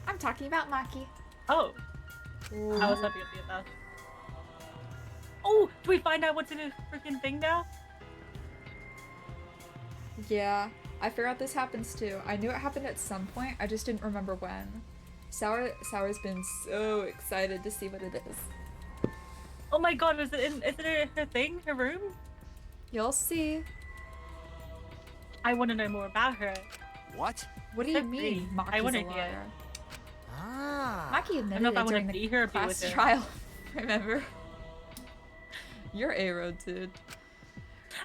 I'm talking about Maki. Oh. I was happy with that. Oh, do we find out what's in his freaking thing now? Yeah, I forgot this happens too. I knew it happened at some point, I just didn't remember when. Sour's been so excited to see what it is. Oh my God, is it her thing? Her room? You'll see. I want to know more about her. What? What do you mean, Maki's I want a to hear. liar? Ah. Maki I admitted don't know if I it want during to be the here or be class with her. trial, remember? You're A-Road, dude.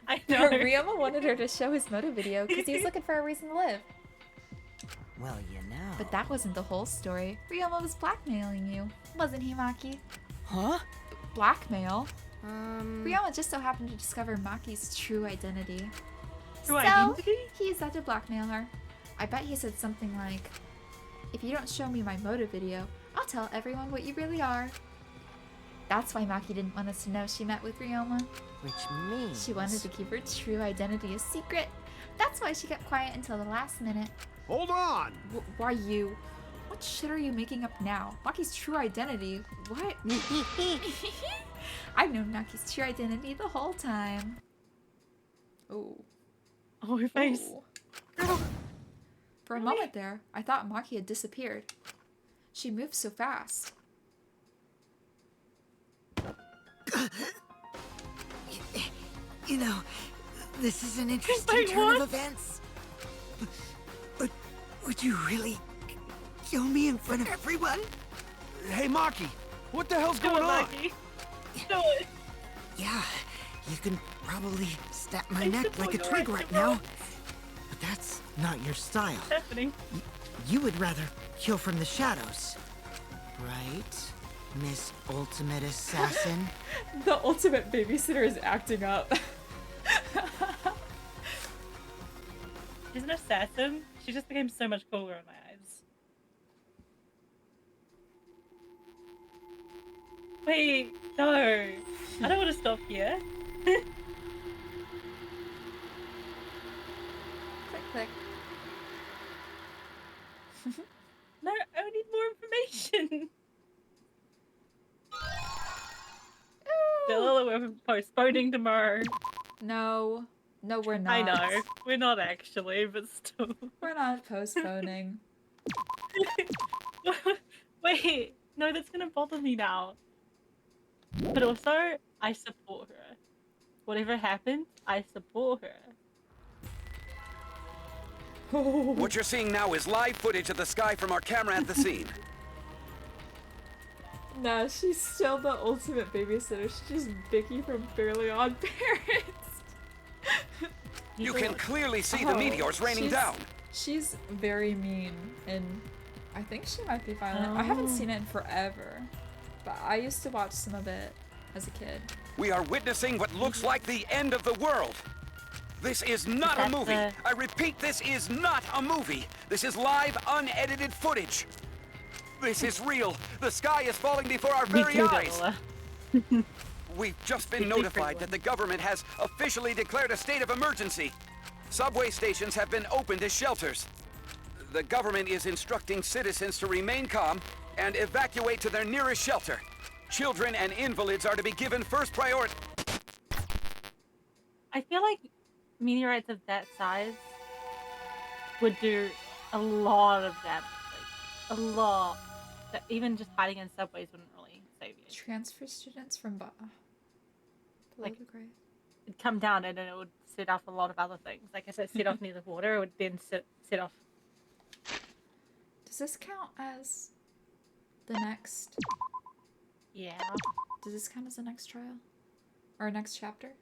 I know. Ryoma wanted her to show his moto video because he was looking for a reason to live. Well, you know. But that wasn't the whole story. Ryoma was blackmailing you, wasn't he, Maki? Huh? Blackmail? Ryoma just so happened to discover Maki's true identity. True identity? He used that to blackmail her. I bet he said something like, if you don't show me my moto video, I'll tell everyone what you really are. That's why Maki didn't want us to know she met with Ryoma. Which means... She wanted to keep her true identity a secret. That's why she kept quiet until the last minute. Hold on! Why you? What shit are you making up now? Maki's true identity? What? I've known Maki's true identity the whole time. Oh. Oh, her face. Oh. For a moment there, I thought Maki had disappeared. She moved so fast. You know, this is an interesting turn of events. But would you really kill me in front of everyone? Hey, Maki, what the hell's going on? Do it. Yeah, you can probably snap my neck like a twig right now. But that's not your style. What's happening? You would rather kill from the shadows, right, Miss Ultimate Assassin? The ultimate babysitter is acting up. She's an assassin. She just became so much cooler in my eyes. Wait, no. I don't want to stop here. Click, click. No, I need more information. Still, we're postponing tomorrow. No. No, we're not. I know. We're not actually, but still. We're not postponing. Wait, no, that's gonna bother me now. But also, I support her. Whatever happens, I support her. What you're seeing now is live footage of the sky from our camera at the scene. Nah, she's still the ultimate babysitter. She's just Vicky from Fairly Odd Parents. You can clearly see the meteors raining down. She's very mean, and I think she might be violent. I haven't seen it in forever, but I used to watch some of it as a kid. We are witnessing what looks like the end of the world. This is not a movie. I repeat, this is not a movie. This is live, unedited footage. This is real. The sky is falling before our very eyes. We've just been notified that the government has officially declared a state of emergency. Subway stations have been opened as shelters. The government is instructing citizens to remain calm and evacuate to their nearest shelter. Children and invalids are to be given first priority. I feel like meteorites of that size would do a lot of damage. Like, a lot. That even just hiding in subways wouldn't really save you. Transfer students from Like, it'd come down and then it would set off a lot of other things. Like if it set off near the water, it would then set off. Does this count as the next? Yeah. Does this count as the next trial? Or next chapter?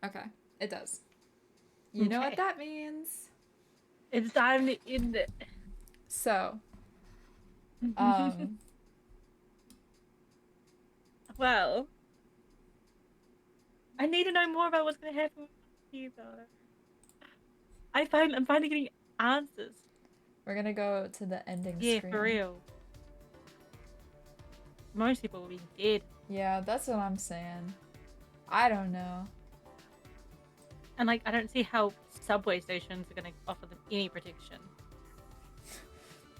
Okay, it does. You know what that means. It's time to end it. So, well, I need to know more about what's gonna happen with you, though. I'm finally getting answers. We're gonna go to the ending Yeah, screen. for real. Most people will be dead. Yeah, that's what I'm saying. I don't know. And like, I don't see how subway stations are gonna offer them any protection.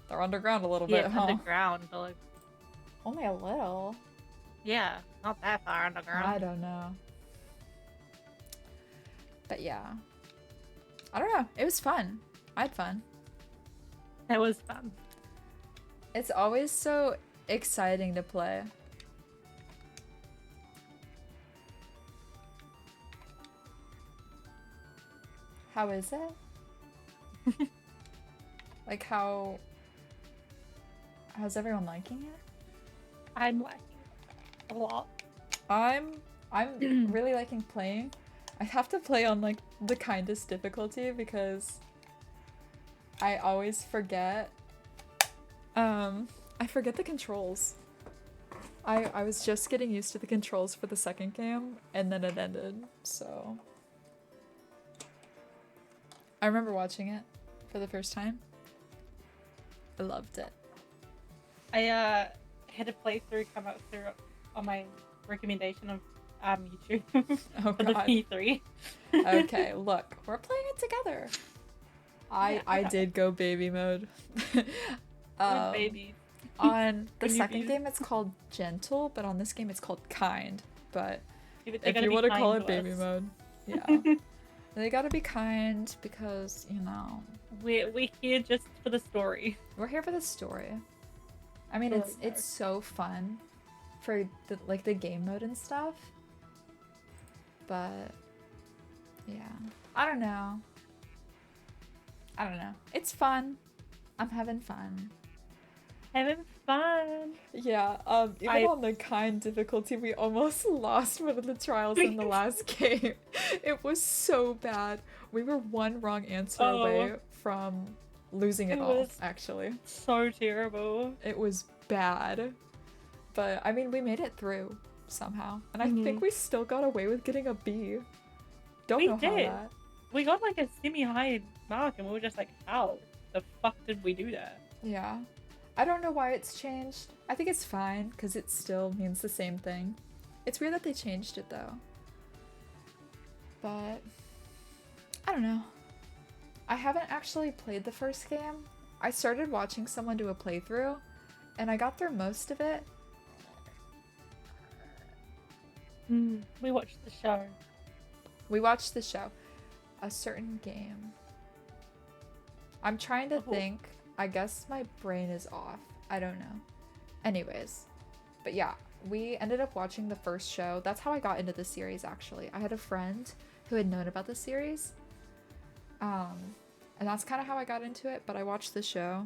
They're underground a little Yeah, bit, huh? underground, but like... Only a little. Yeah, not that far underground. I don't know. But yeah. I don't know. It was fun. I had fun. It was fun. It's always so exciting to play. How is it? Like how's everyone liking it? I'm liking it a lot. I'm really liking playing. I have to play on like the kindest difficulty because I always forget. I forget the controls. I was just getting used to the controls for the second game and then it ended, so. I remember watching it for the first time. I loved it. I had a playthrough come out through on my recommendation of YouTube Oh, for the God. P3. Okay, look, we're playing it together. I did go baby mode. Baby. On the When you second use- game it's called gentle, but on this game it's called kind. But Yeah, but they if gotta you be want to call kind it to baby us. mode, yeah. They gotta be kind because, you know. We're here just for the story. We're here for the story. I mean, it's so fun for the game mode and stuff. But yeah, I don't know. It's fun. I'm having fun. Having fun. Yeah, even on the kind difficulty, we almost lost one of the trials in the last game. It was so bad. We were one wrong answer away from losing it all, actually. So terrible. It was bad. But, I mean, we made it through somehow. And I think we still got away with getting a B. Don't know how that. We got like a semi-high mark and we were just like, how the fuck did we do that? Yeah. I don't know why it's changed. I think it's fine, because it still means the same thing. It's weird that they changed it, though. But, I don't know. I haven't actually played the first game. I started watching someone do a playthrough, and I got through most of it. We watched the show. We watched the show. A certain game. I'm trying to think. I guess my brain is off. I don't know. Anyways. But yeah, we ended up watching the first show. That's how I got into the series, actually. I had a friend who had known about the series. And that's kind of how I got into it, but I watched the show.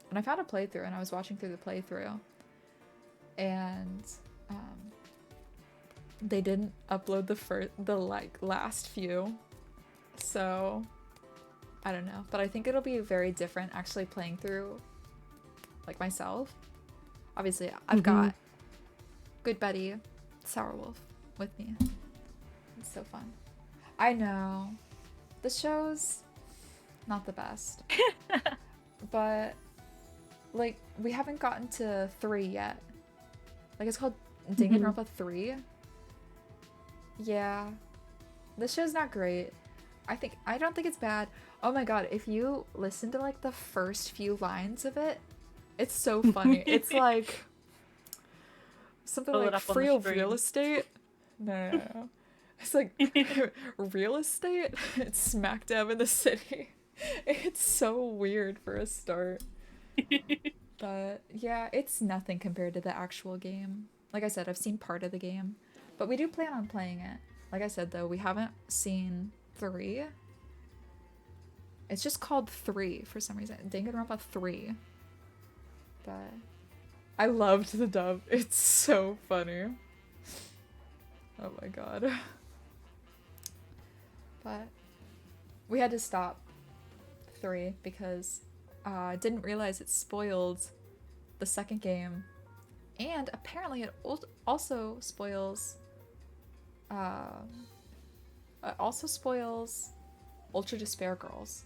And I found a playthrough, and I was watching through the playthrough. And, they didn't upload the last few. So, I don't know, but I think it'll be very different actually playing through, like, myself. Obviously, I've got good buddy Sourwolf with me. It's so fun. I know. The show's not the best. But, like, we haven't gotten to 3 yet. Like, it's called Danganronpa 3. Yeah. The show's not great. I don't think it's bad. Oh my god, if you listen to like the first few lines of it, it's so funny. It's like something Pull it like up on free the of real screen. estate. No. It's like real estate. It's smack dab in the city. It's so weird for a start. But yeah, it's nothing compared to the actual game. Like I said, I've seen part of the game, but we do plan on playing it. Like I said though, we haven't seen 3. It's just called 3 for some reason. Danganronpa 3. But I loved the dub. It's so funny. Oh my god. But we had to stop 3 because I didn't realize it spoiled the second game. And apparently it also spoils Ultra Despair Girls.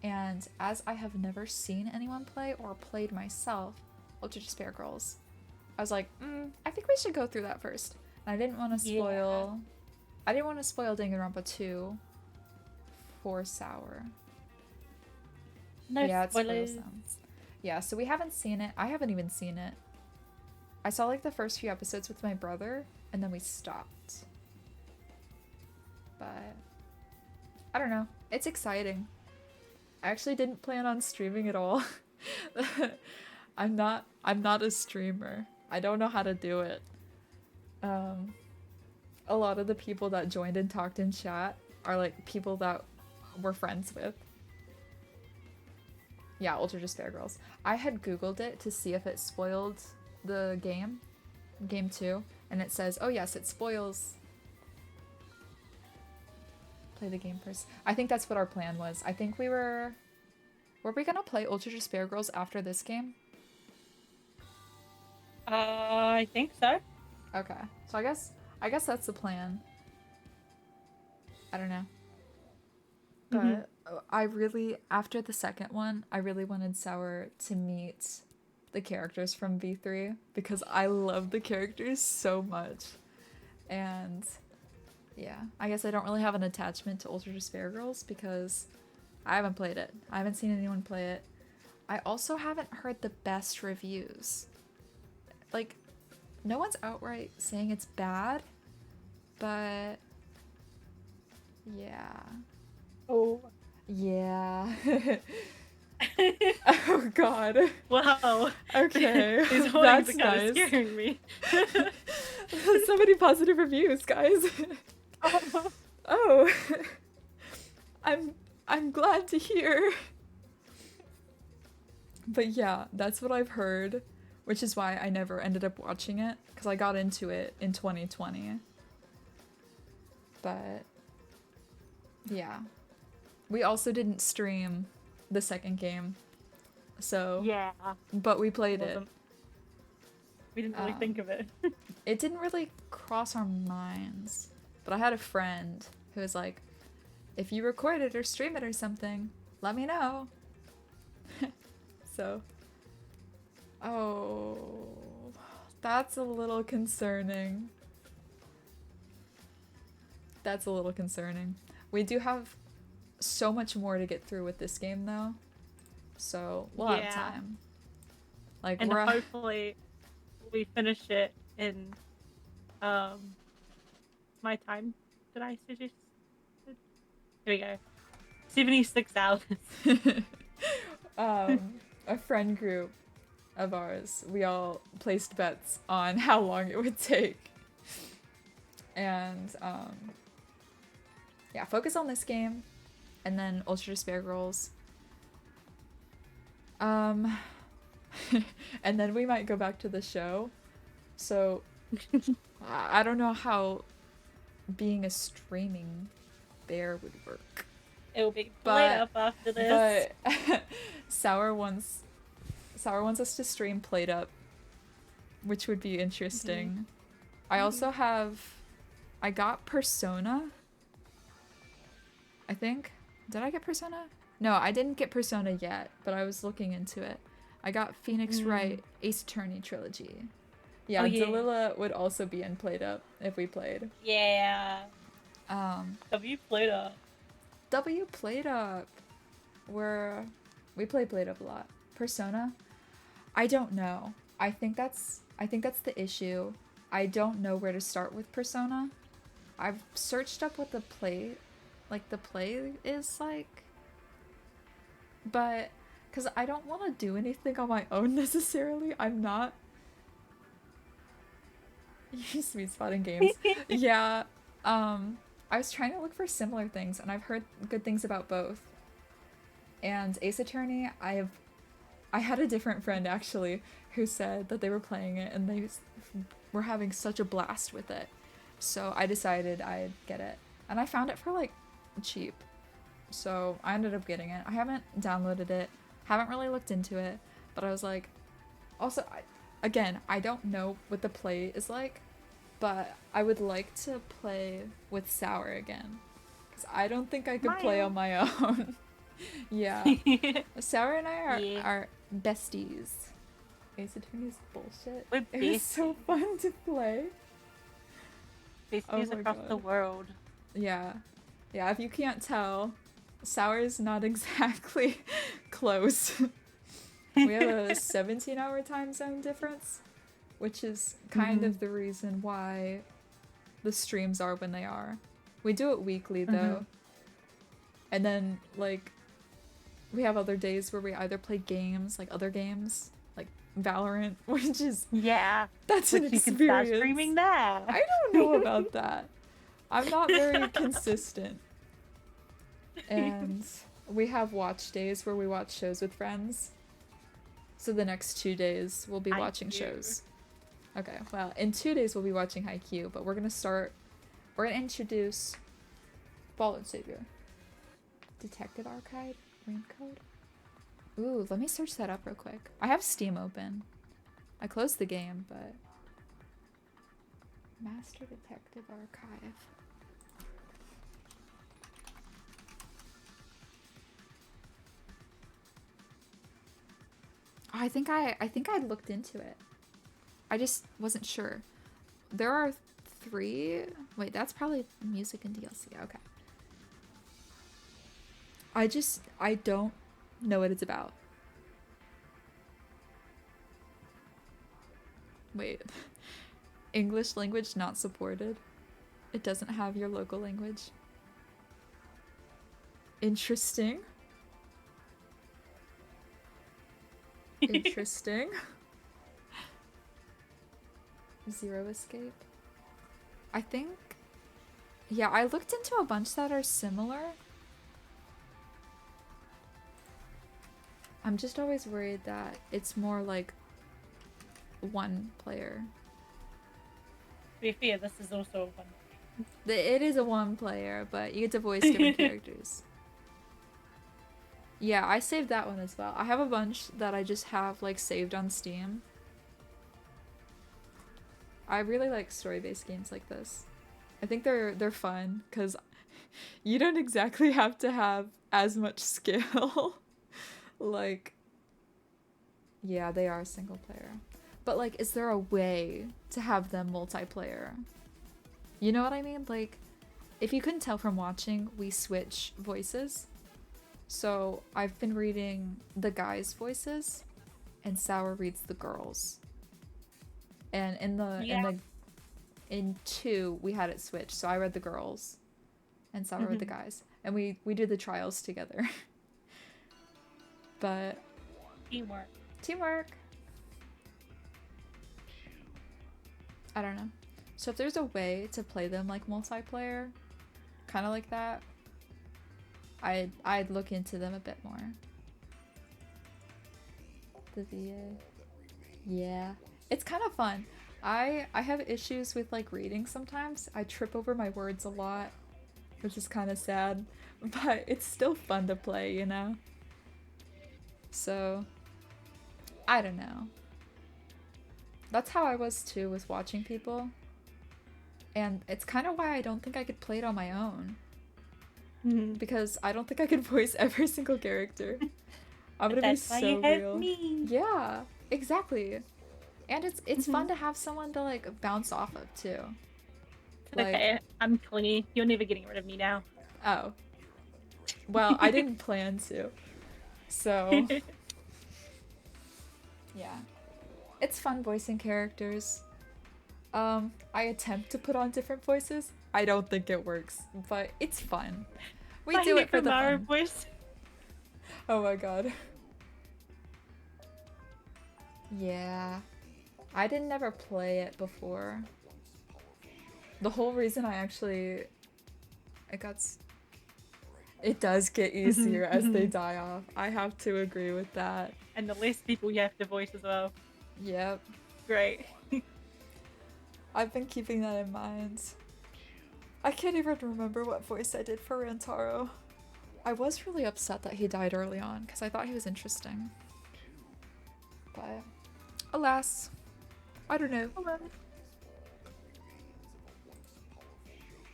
And as I have never seen anyone play or played myself Ultra Despair Girls, I was like, I think we should go through that first. And I didn't want to spoil... I didn't want to spoil Danganronpa 2 for Sour. No spoilers. Yeah, so we haven't seen it. I haven't even seen it. I saw like the first few episodes with my brother, and then we stopped. But I don't know. It's exciting. I actually didn't plan on streaming at all. I'm not a streamer. I don't know how to do it. A lot of the people that joined and talked in chat are like people that we're friends with. Yeah, Ultra Despair Girls. I had Googled it to see if it spoiled the game 2, and it says, oh yes, it spoils. Play the game first. I think that's what our plan was. I think were we gonna play Ultra Despair Girls after this game? I think so. Okay, so I guess that's the plan. I don't know. But I really, after the second one, I really wanted Sour to meet the characters from V3 because I love the characters so much. And yeah, I guess I don't really have an attachment to Ultra Despair Girls because I haven't played it. I haven't seen anyone play it. I also haven't heard the best reviews. Like, no one's outright saying it's bad, but yeah. Oh. Yeah. Oh god. Wow. Okay. These That's are kind nice. of scaring me. So many positive reviews, guys. Oh. I'm glad to hear. But yeah, that's what I've heard, which is why I never ended up watching it, because I got into it in 2020. But yeah. We also didn't stream the second game. So yeah. But we played it. We didn't really think of it. It didn't really cross our minds. But I had a friend who was like, if you record it or stream it or something, let me know. So, oh, that's a little concerning. That's a little concerning. We do have so much more to get through with this game though. So we'll have time. Like, and hopefully we finish it in my time that I suggested. Here we go. 76 hours. A friend group of ours, we all placed bets on how long it would take. And yeah, focus on this game and then Ultra Despair Girls. And then we might go back to the show. So I don't know how being a streaming bear would work. It will be played up after this. But Sour wants us to stream Played Up, which would be interesting. I also I got Persona. I think. Did I get Persona? No, I didn't get Persona yet, but I was looking into it. I got Phoenix Wright Ace Attorney trilogy. Yeah, Delilah would also be in Played Up if we played. Yeah. W Played Up. W Played Up. We play Played Up a lot. Persona? I don't know. I think that's the issue. I don't know where to start with Persona. I've searched up what the play is like. But because I don't want to do anything on my own necessarily. I'm not sweet spotting games. Yeah. I was trying to look for similar things, and I've heard good things about both. And Ace Attorney, I had a different friend actually who said that they were playing it and they were having such a blast with it. So I decided I'd get it. And I found it for like cheap. So I ended up getting it. I haven't downloaded it, haven't really looked into it, but I was like, also, I don't know what the play is like, but I would like to play with Sour again, 'Cause I don't think I could play on my own. Yeah. Sour and I are besties. Ace Attorney is bullshit. It was so fun to play. Besties across the world. Yeah. Yeah, if you can't tell, Sour is not exactly close. We have a 17-hour time zone difference, which is kind of the reason why the streams are when they are. We do it weekly though. And then like we have other days where we either play games, like other games, like Valorant, which is that's an experience. You can start streaming that. I don't know about that. I'm not very consistent. And we have watch days where we watch shows with friends. So the next 2 days we'll be watching shows. Okay, well, in 2 days we'll be watching Haikyuu, but we're gonna introduce Ball and Savior. Detective Archive? Ram code? Ooh, let me search that up real quick. I have Steam open. I closed the game, but... Master Detective Archive. Oh, I think I looked into it. I just wasn't sure. There are 3... Wait, that's probably music and DLC. Okay. I don't know what it's about. Wait. English language not supported. It doesn't have your local language. Interesting. Interesting. Zero Escape. I think... Yeah, I looked into a bunch that are similar. I'm just always worried that it's more like one player. To be fair, this is also one. It is a one player, but you get to voice different characters. Yeah, I saved that one as well. I have a bunch that I just have like saved on Steam. I really like story-based games like this. I think they're fun because you don't exactly have to have as much skill. Like, yeah, they are single player. But like, is there a way to have them multiplayer? You know what I mean? Like, if you couldn't tell from watching, we switch voices. So I've been reading the guys' voices, and Sour reads the girls. And in 2 we had it switched, so I read the girls, and Sour read the guys, and we did the trials together. But teamwork. I don't know. So if there's a way to play them like multiplayer, kind of like that, I'd look into them a bit more. The VA. Yeah. It's kind of fun. I have issues with like reading sometimes. I trip over my words a lot, which is kind of sad, but it's still fun to play, you know? So, I don't know. That's how I was too with watching people. And it's kind of why I don't think I could play it on my own. Because I don't think I could voice every single character. I'm gonna be so real. That's why you have me. Yeah, exactly. And it's fun to have someone to like bounce off of too. Like, okay, I'm clingy. You're never getting rid of me now. Oh. Well, I didn't plan to. So yeah. It's fun voicing characters. I attempt to put on different voices. I don't think it works, but it's fun. We do it for the fun. Voice. Oh my god. Yeah. I didn't ever play it before. The whole reason it does get easier as they die off. I have to agree with that. And the less people you have to voice as well. Yep. Great. I've been keeping that in mind. I can't even remember what voice I did for Rantaro. I was really upset that he died early on because I thought he was interesting. But alas, I don't know.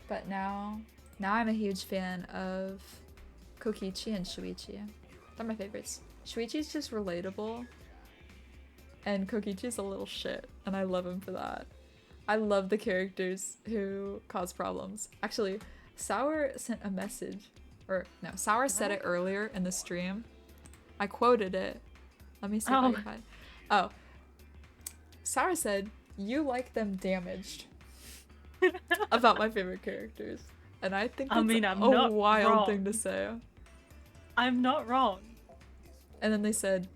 But now Now I'm a huge fan of Kokichi and Shuichi. They're my favorites. Shuichi's just relatable, and Kokichi's a little shit, and I love him for that. I love the characters who cause problems. Actually, Sour sent a message, or no, Sour said it earlier in the stream. I quoted it. Let me see if I can find. Oh, Sour said, "You like them damaged," about my favorite characters, and I think that's a wild thing to say. I'm not wrong. And then they said,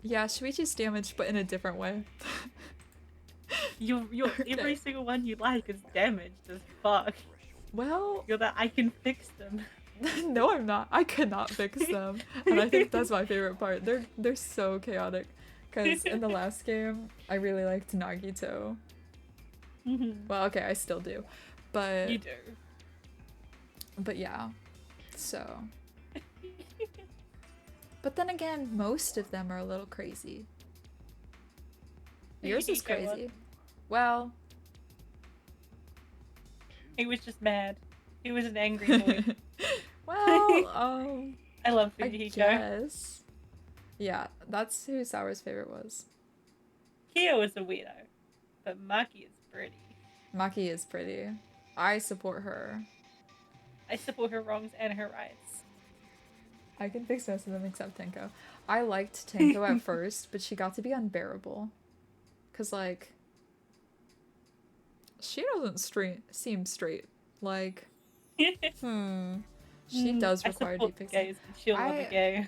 "Yeah, Shuichi's damaged, but in a different way." Your every single one you like is damaged as fuck. Well, you're that I can fix them. No, I'm not. I could not fix them, and I think that's my favorite part. They're so chaotic. Because in the last game, I really liked Nagito. Well, okay, I still do, but you do. But yeah, so. But then again, most of them are a little crazy. Yours is crazy. Well, he was just mad. He was an angry boy. Well, I love I Fujihiko. guess. Yeah, that's who Sour's favorite was. Kyo is a weirdo, but Maki is pretty. Maki is pretty. I support her. I support her wrongs and her rights. I can fix most of them except Tenko. I liked Tenko at first, but she got to be unbearable. Cause like, she doesn't seem straight. Like, she does require deep fixing. She'll love a gay.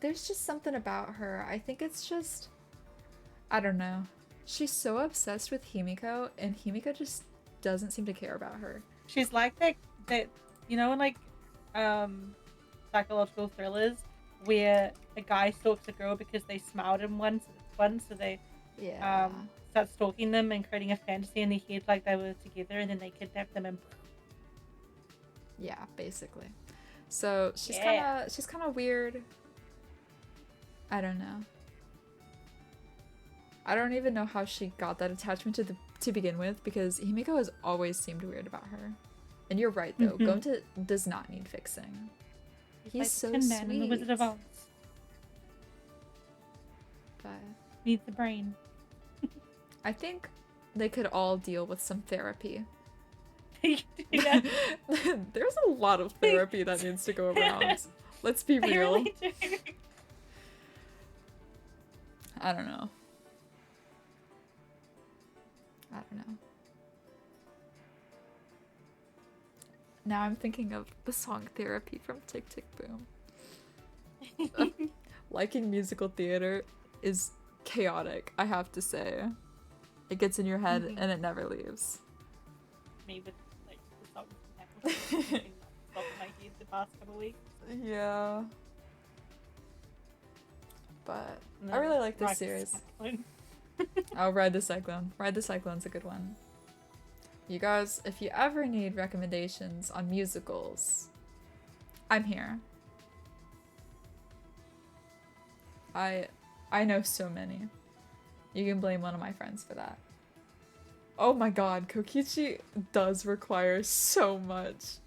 There's just something about her. I think it's just, I don't know. She's so obsessed with Himiko, and Himiko just doesn't seem to care about her. She's like that you know, in like psychological thrillers where a guy stalks a girl because they smiled him once, so they start stalking them and creating a fantasy in their head like they were together, and then they kidnap them and yeah, basically. So she's kind of weird. I don't know. I don't even know how she got that attachment to begin with, because Himiko has always seemed weird about her. And you're right though, Gonta does not need fixing. He's like so the Tin Man sweet. and the Wizard of Oz. But needs the brain. I think they could all deal with some therapy. There's a lot of therapy that needs to go around. Let's be real. Really do. I don't know. Now I'm thinking of the song Therapy from Tick Tick Boom. Liking musical theater is chaotic, I have to say. It gets in your head and it never leaves. Me with like the songs that have stopped my head the past couple weeks. Yeah. But I really like this series. Oh, Ride the Cyclone. Ride the Cyclone's a good one. You guys, if you ever need recommendations on musicals, I'm here. I know so many. You can blame one of my friends for that. Oh my god, Kokichi does require so much.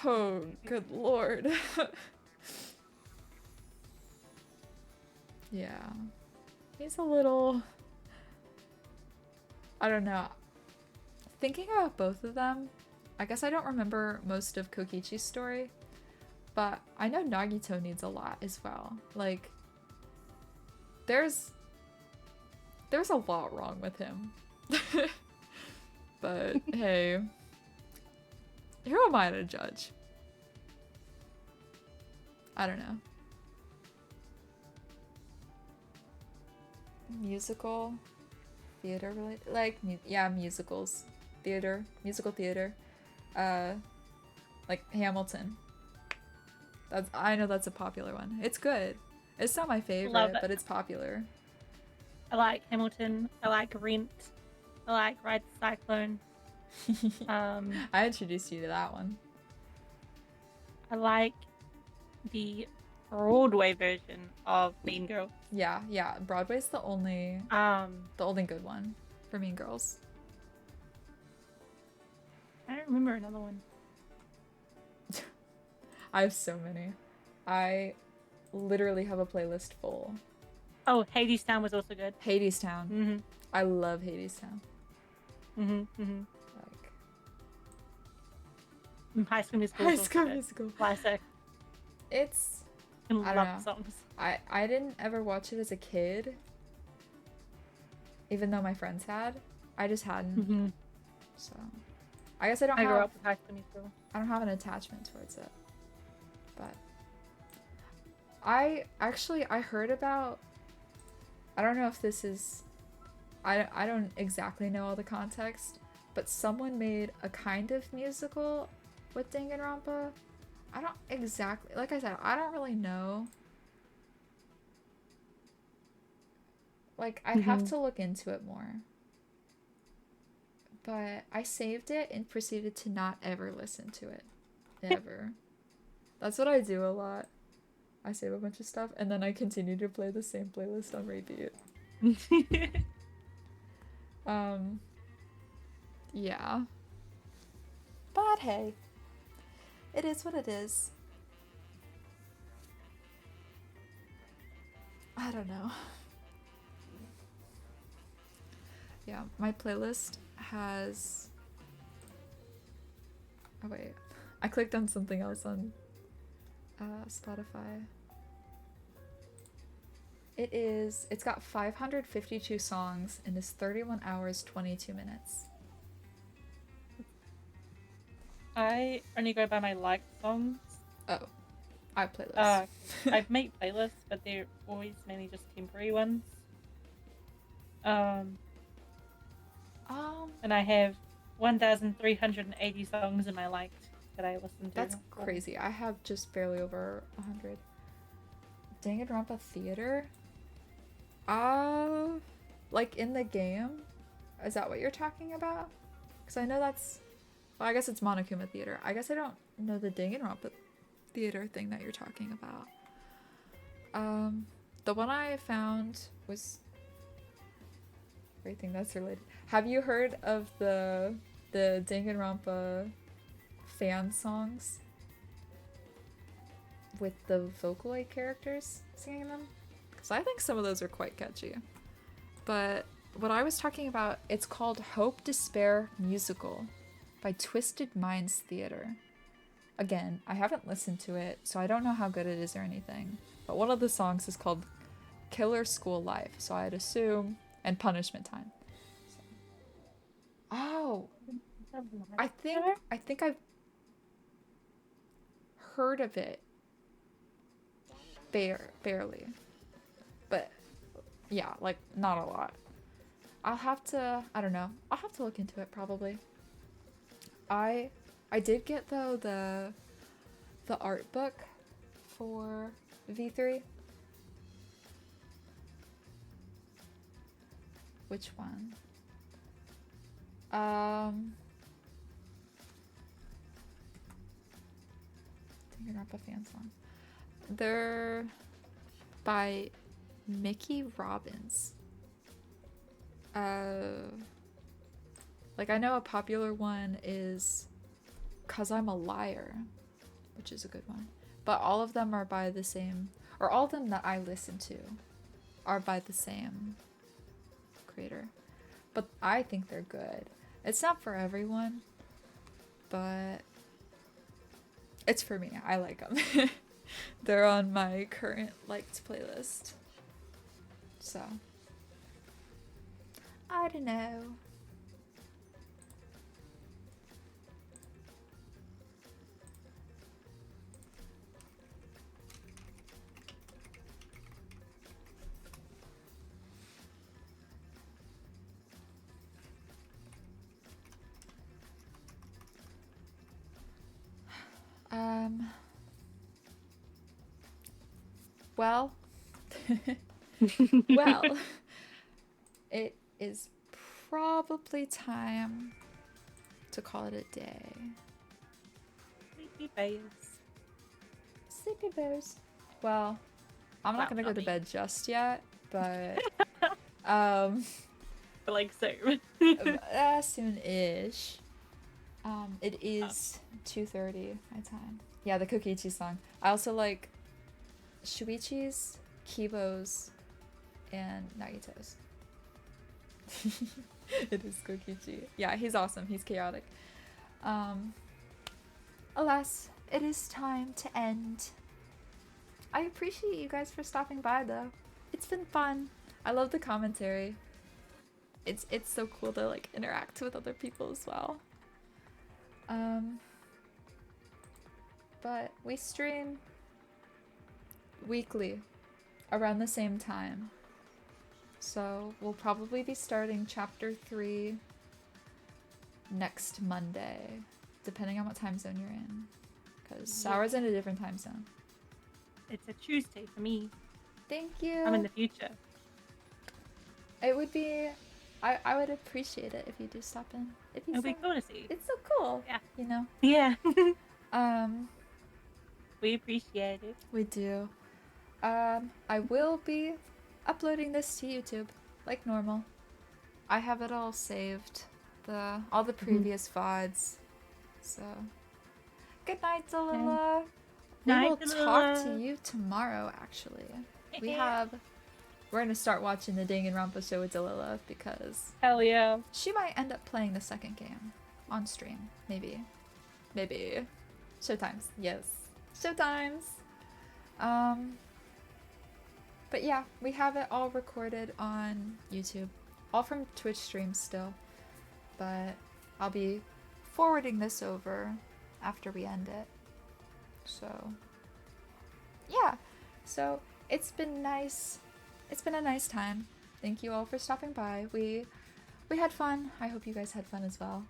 Oh, good lord. Yeah. He's a little... I don't know. Thinking about both of them, I guess I don't remember most of Kokichi's story, but I know Nagito needs a lot as well. Like, there's a lot wrong with him. But hey, who am I to judge? I don't know. Musical, theater related, like yeah, musicals, musical theater, like Hamilton. I know that's a popular one. It's good. It's not my favorite, but it's popular. I like Hamilton. I like Rent. I like Ride the Cyclone. I introduced you to that one. I like the Broadway version of Mean Girls. Yeah. Broadway's the only good one for Mean Girls. don't remember another one. I have so many. I literally have a playlist full. Oh, Hades Town was also good. Hades Town. Mm-hmm. I love Hades Town. Mm-hmm. Mm-hmm. Like High School Musical. High School Musical. Classic. It's I don't love know. songs. I didn't ever watch it as a kid. Even though my friends had. I just hadn't. Mm-hmm. So I guess I grew up with High School Musical. I don't have an attachment towards it. But I heard about, I don't know if this is, I don't exactly know all the context, but someone made a kind of musical with Danganronpa. I don't exactly, like I said, I don't really know. Like, I'd have to look into it more. But I saved it and proceeded to not ever listen to it. Ever. That's what I do a lot. I save a bunch of stuff and then I continue to play the same playlist on repeat. Yeah. But hey, it is what it is. I don't know. Yeah, my playlist has... Oh wait, I clicked on something else on Spotify. It's got 552 songs and is 31 hours, 22 minutes. I only go by my liked songs. Oh, I have playlists. I've made playlists, but they're always mainly just temporary ones. And I have 1,380 songs in my liked that I listen to. That's crazy. I have just barely over 100. Danganronpa Theater? Like in the game? Is that what you're talking about? Because I know that's... Well, I guess it's Monokuma Theater. I guess I don't know the Danganronpa Theater thing that you're talking about. The one I found was... Everything that's related. Have you heard of the Danganronpa fan songs? With the Vocaloid characters singing them? Because I think some of those are quite catchy. But what I was talking about, it's called Hope Despair Musical by Twisted Minds Theater. Again, I haven't listened to it, so I don't know how good it is or anything. But one of the songs is called Killer School Life, so I'd assume, and Punishment Time. So. Oh! I think I've heard of it. Barely. But yeah, like not a lot. I'll have to, I don't know. I'll have to look into it probably. I did get though the art book for V3. Which one? Danganronpa fan song. They're by Mickey Robbins. Like I know a popular one is 'Cause I'm a Liar, which is a good one. But all of them are by the same, or all of them that I listen to are by the same creator. But I think they're good. It's not for everyone, but it's for me. I like them. They're on my current liked playlist. So, I don't know. Well, well, it is probably time to call it a day. Sleepy bears. Sleepy bears. Well, I'm not gonna go to bed just yet, but like soon. Soon-ish. It is 2:30 my time. Yeah, the Kokichi song. I also like Shuichi's, Kibo's, and Nagito's. It is Kokichi. Yeah, he's awesome. He's chaotic. Alas, it is time to end. I appreciate you guys for stopping by though. It's been fun. I love the commentary. It's so cool to like interact with other people as well. But we stream weekly around the same time. So we'll probably be starting chapter 3 next Monday, depending on what time zone you're in. Because Sour's in a different time zone. It's a Tuesday for me. Thank you. I'm in the future. It would be... I would appreciate it if you do stop in. It'd be cool to see. It's so cool. Yeah. You know? Yeah. We appreciate it. We do. I will be uploading this to YouTube, like normal. I have it all saved. All the previous VODs. So... Good night, Delila. We will talk to you tomorrow, actually. We're gonna start watching the Danganronpa show with Delila because... Hell yeah. She might end up playing the second game on stream. Maybe. Maybe. Showtimes. Yes. Showtimes! But yeah, we have it all recorded on YouTube. All from Twitch streams still. But I'll be forwarding this over after we end it. So... yeah. So, it's been nice. It's been a nice time. Thank you all for stopping by. We had fun. I hope you guys had fun as well.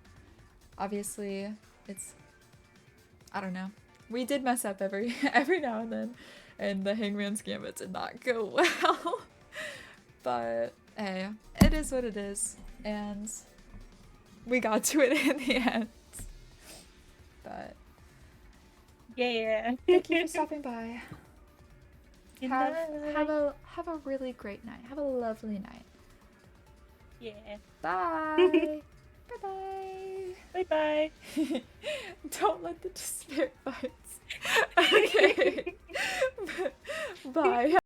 Obviously, it's... I don't know. We did mess up every now and then. And the Hangman's Gambit did not go well. But, hey. It is what it is. And we got to it in the end. But... yeah. Thank you for stopping by. Have a really great night. Have a lovely night. Yeah. Bye. Bye-bye. Bye-bye. Don't let the spirit bites. Okay. Bye.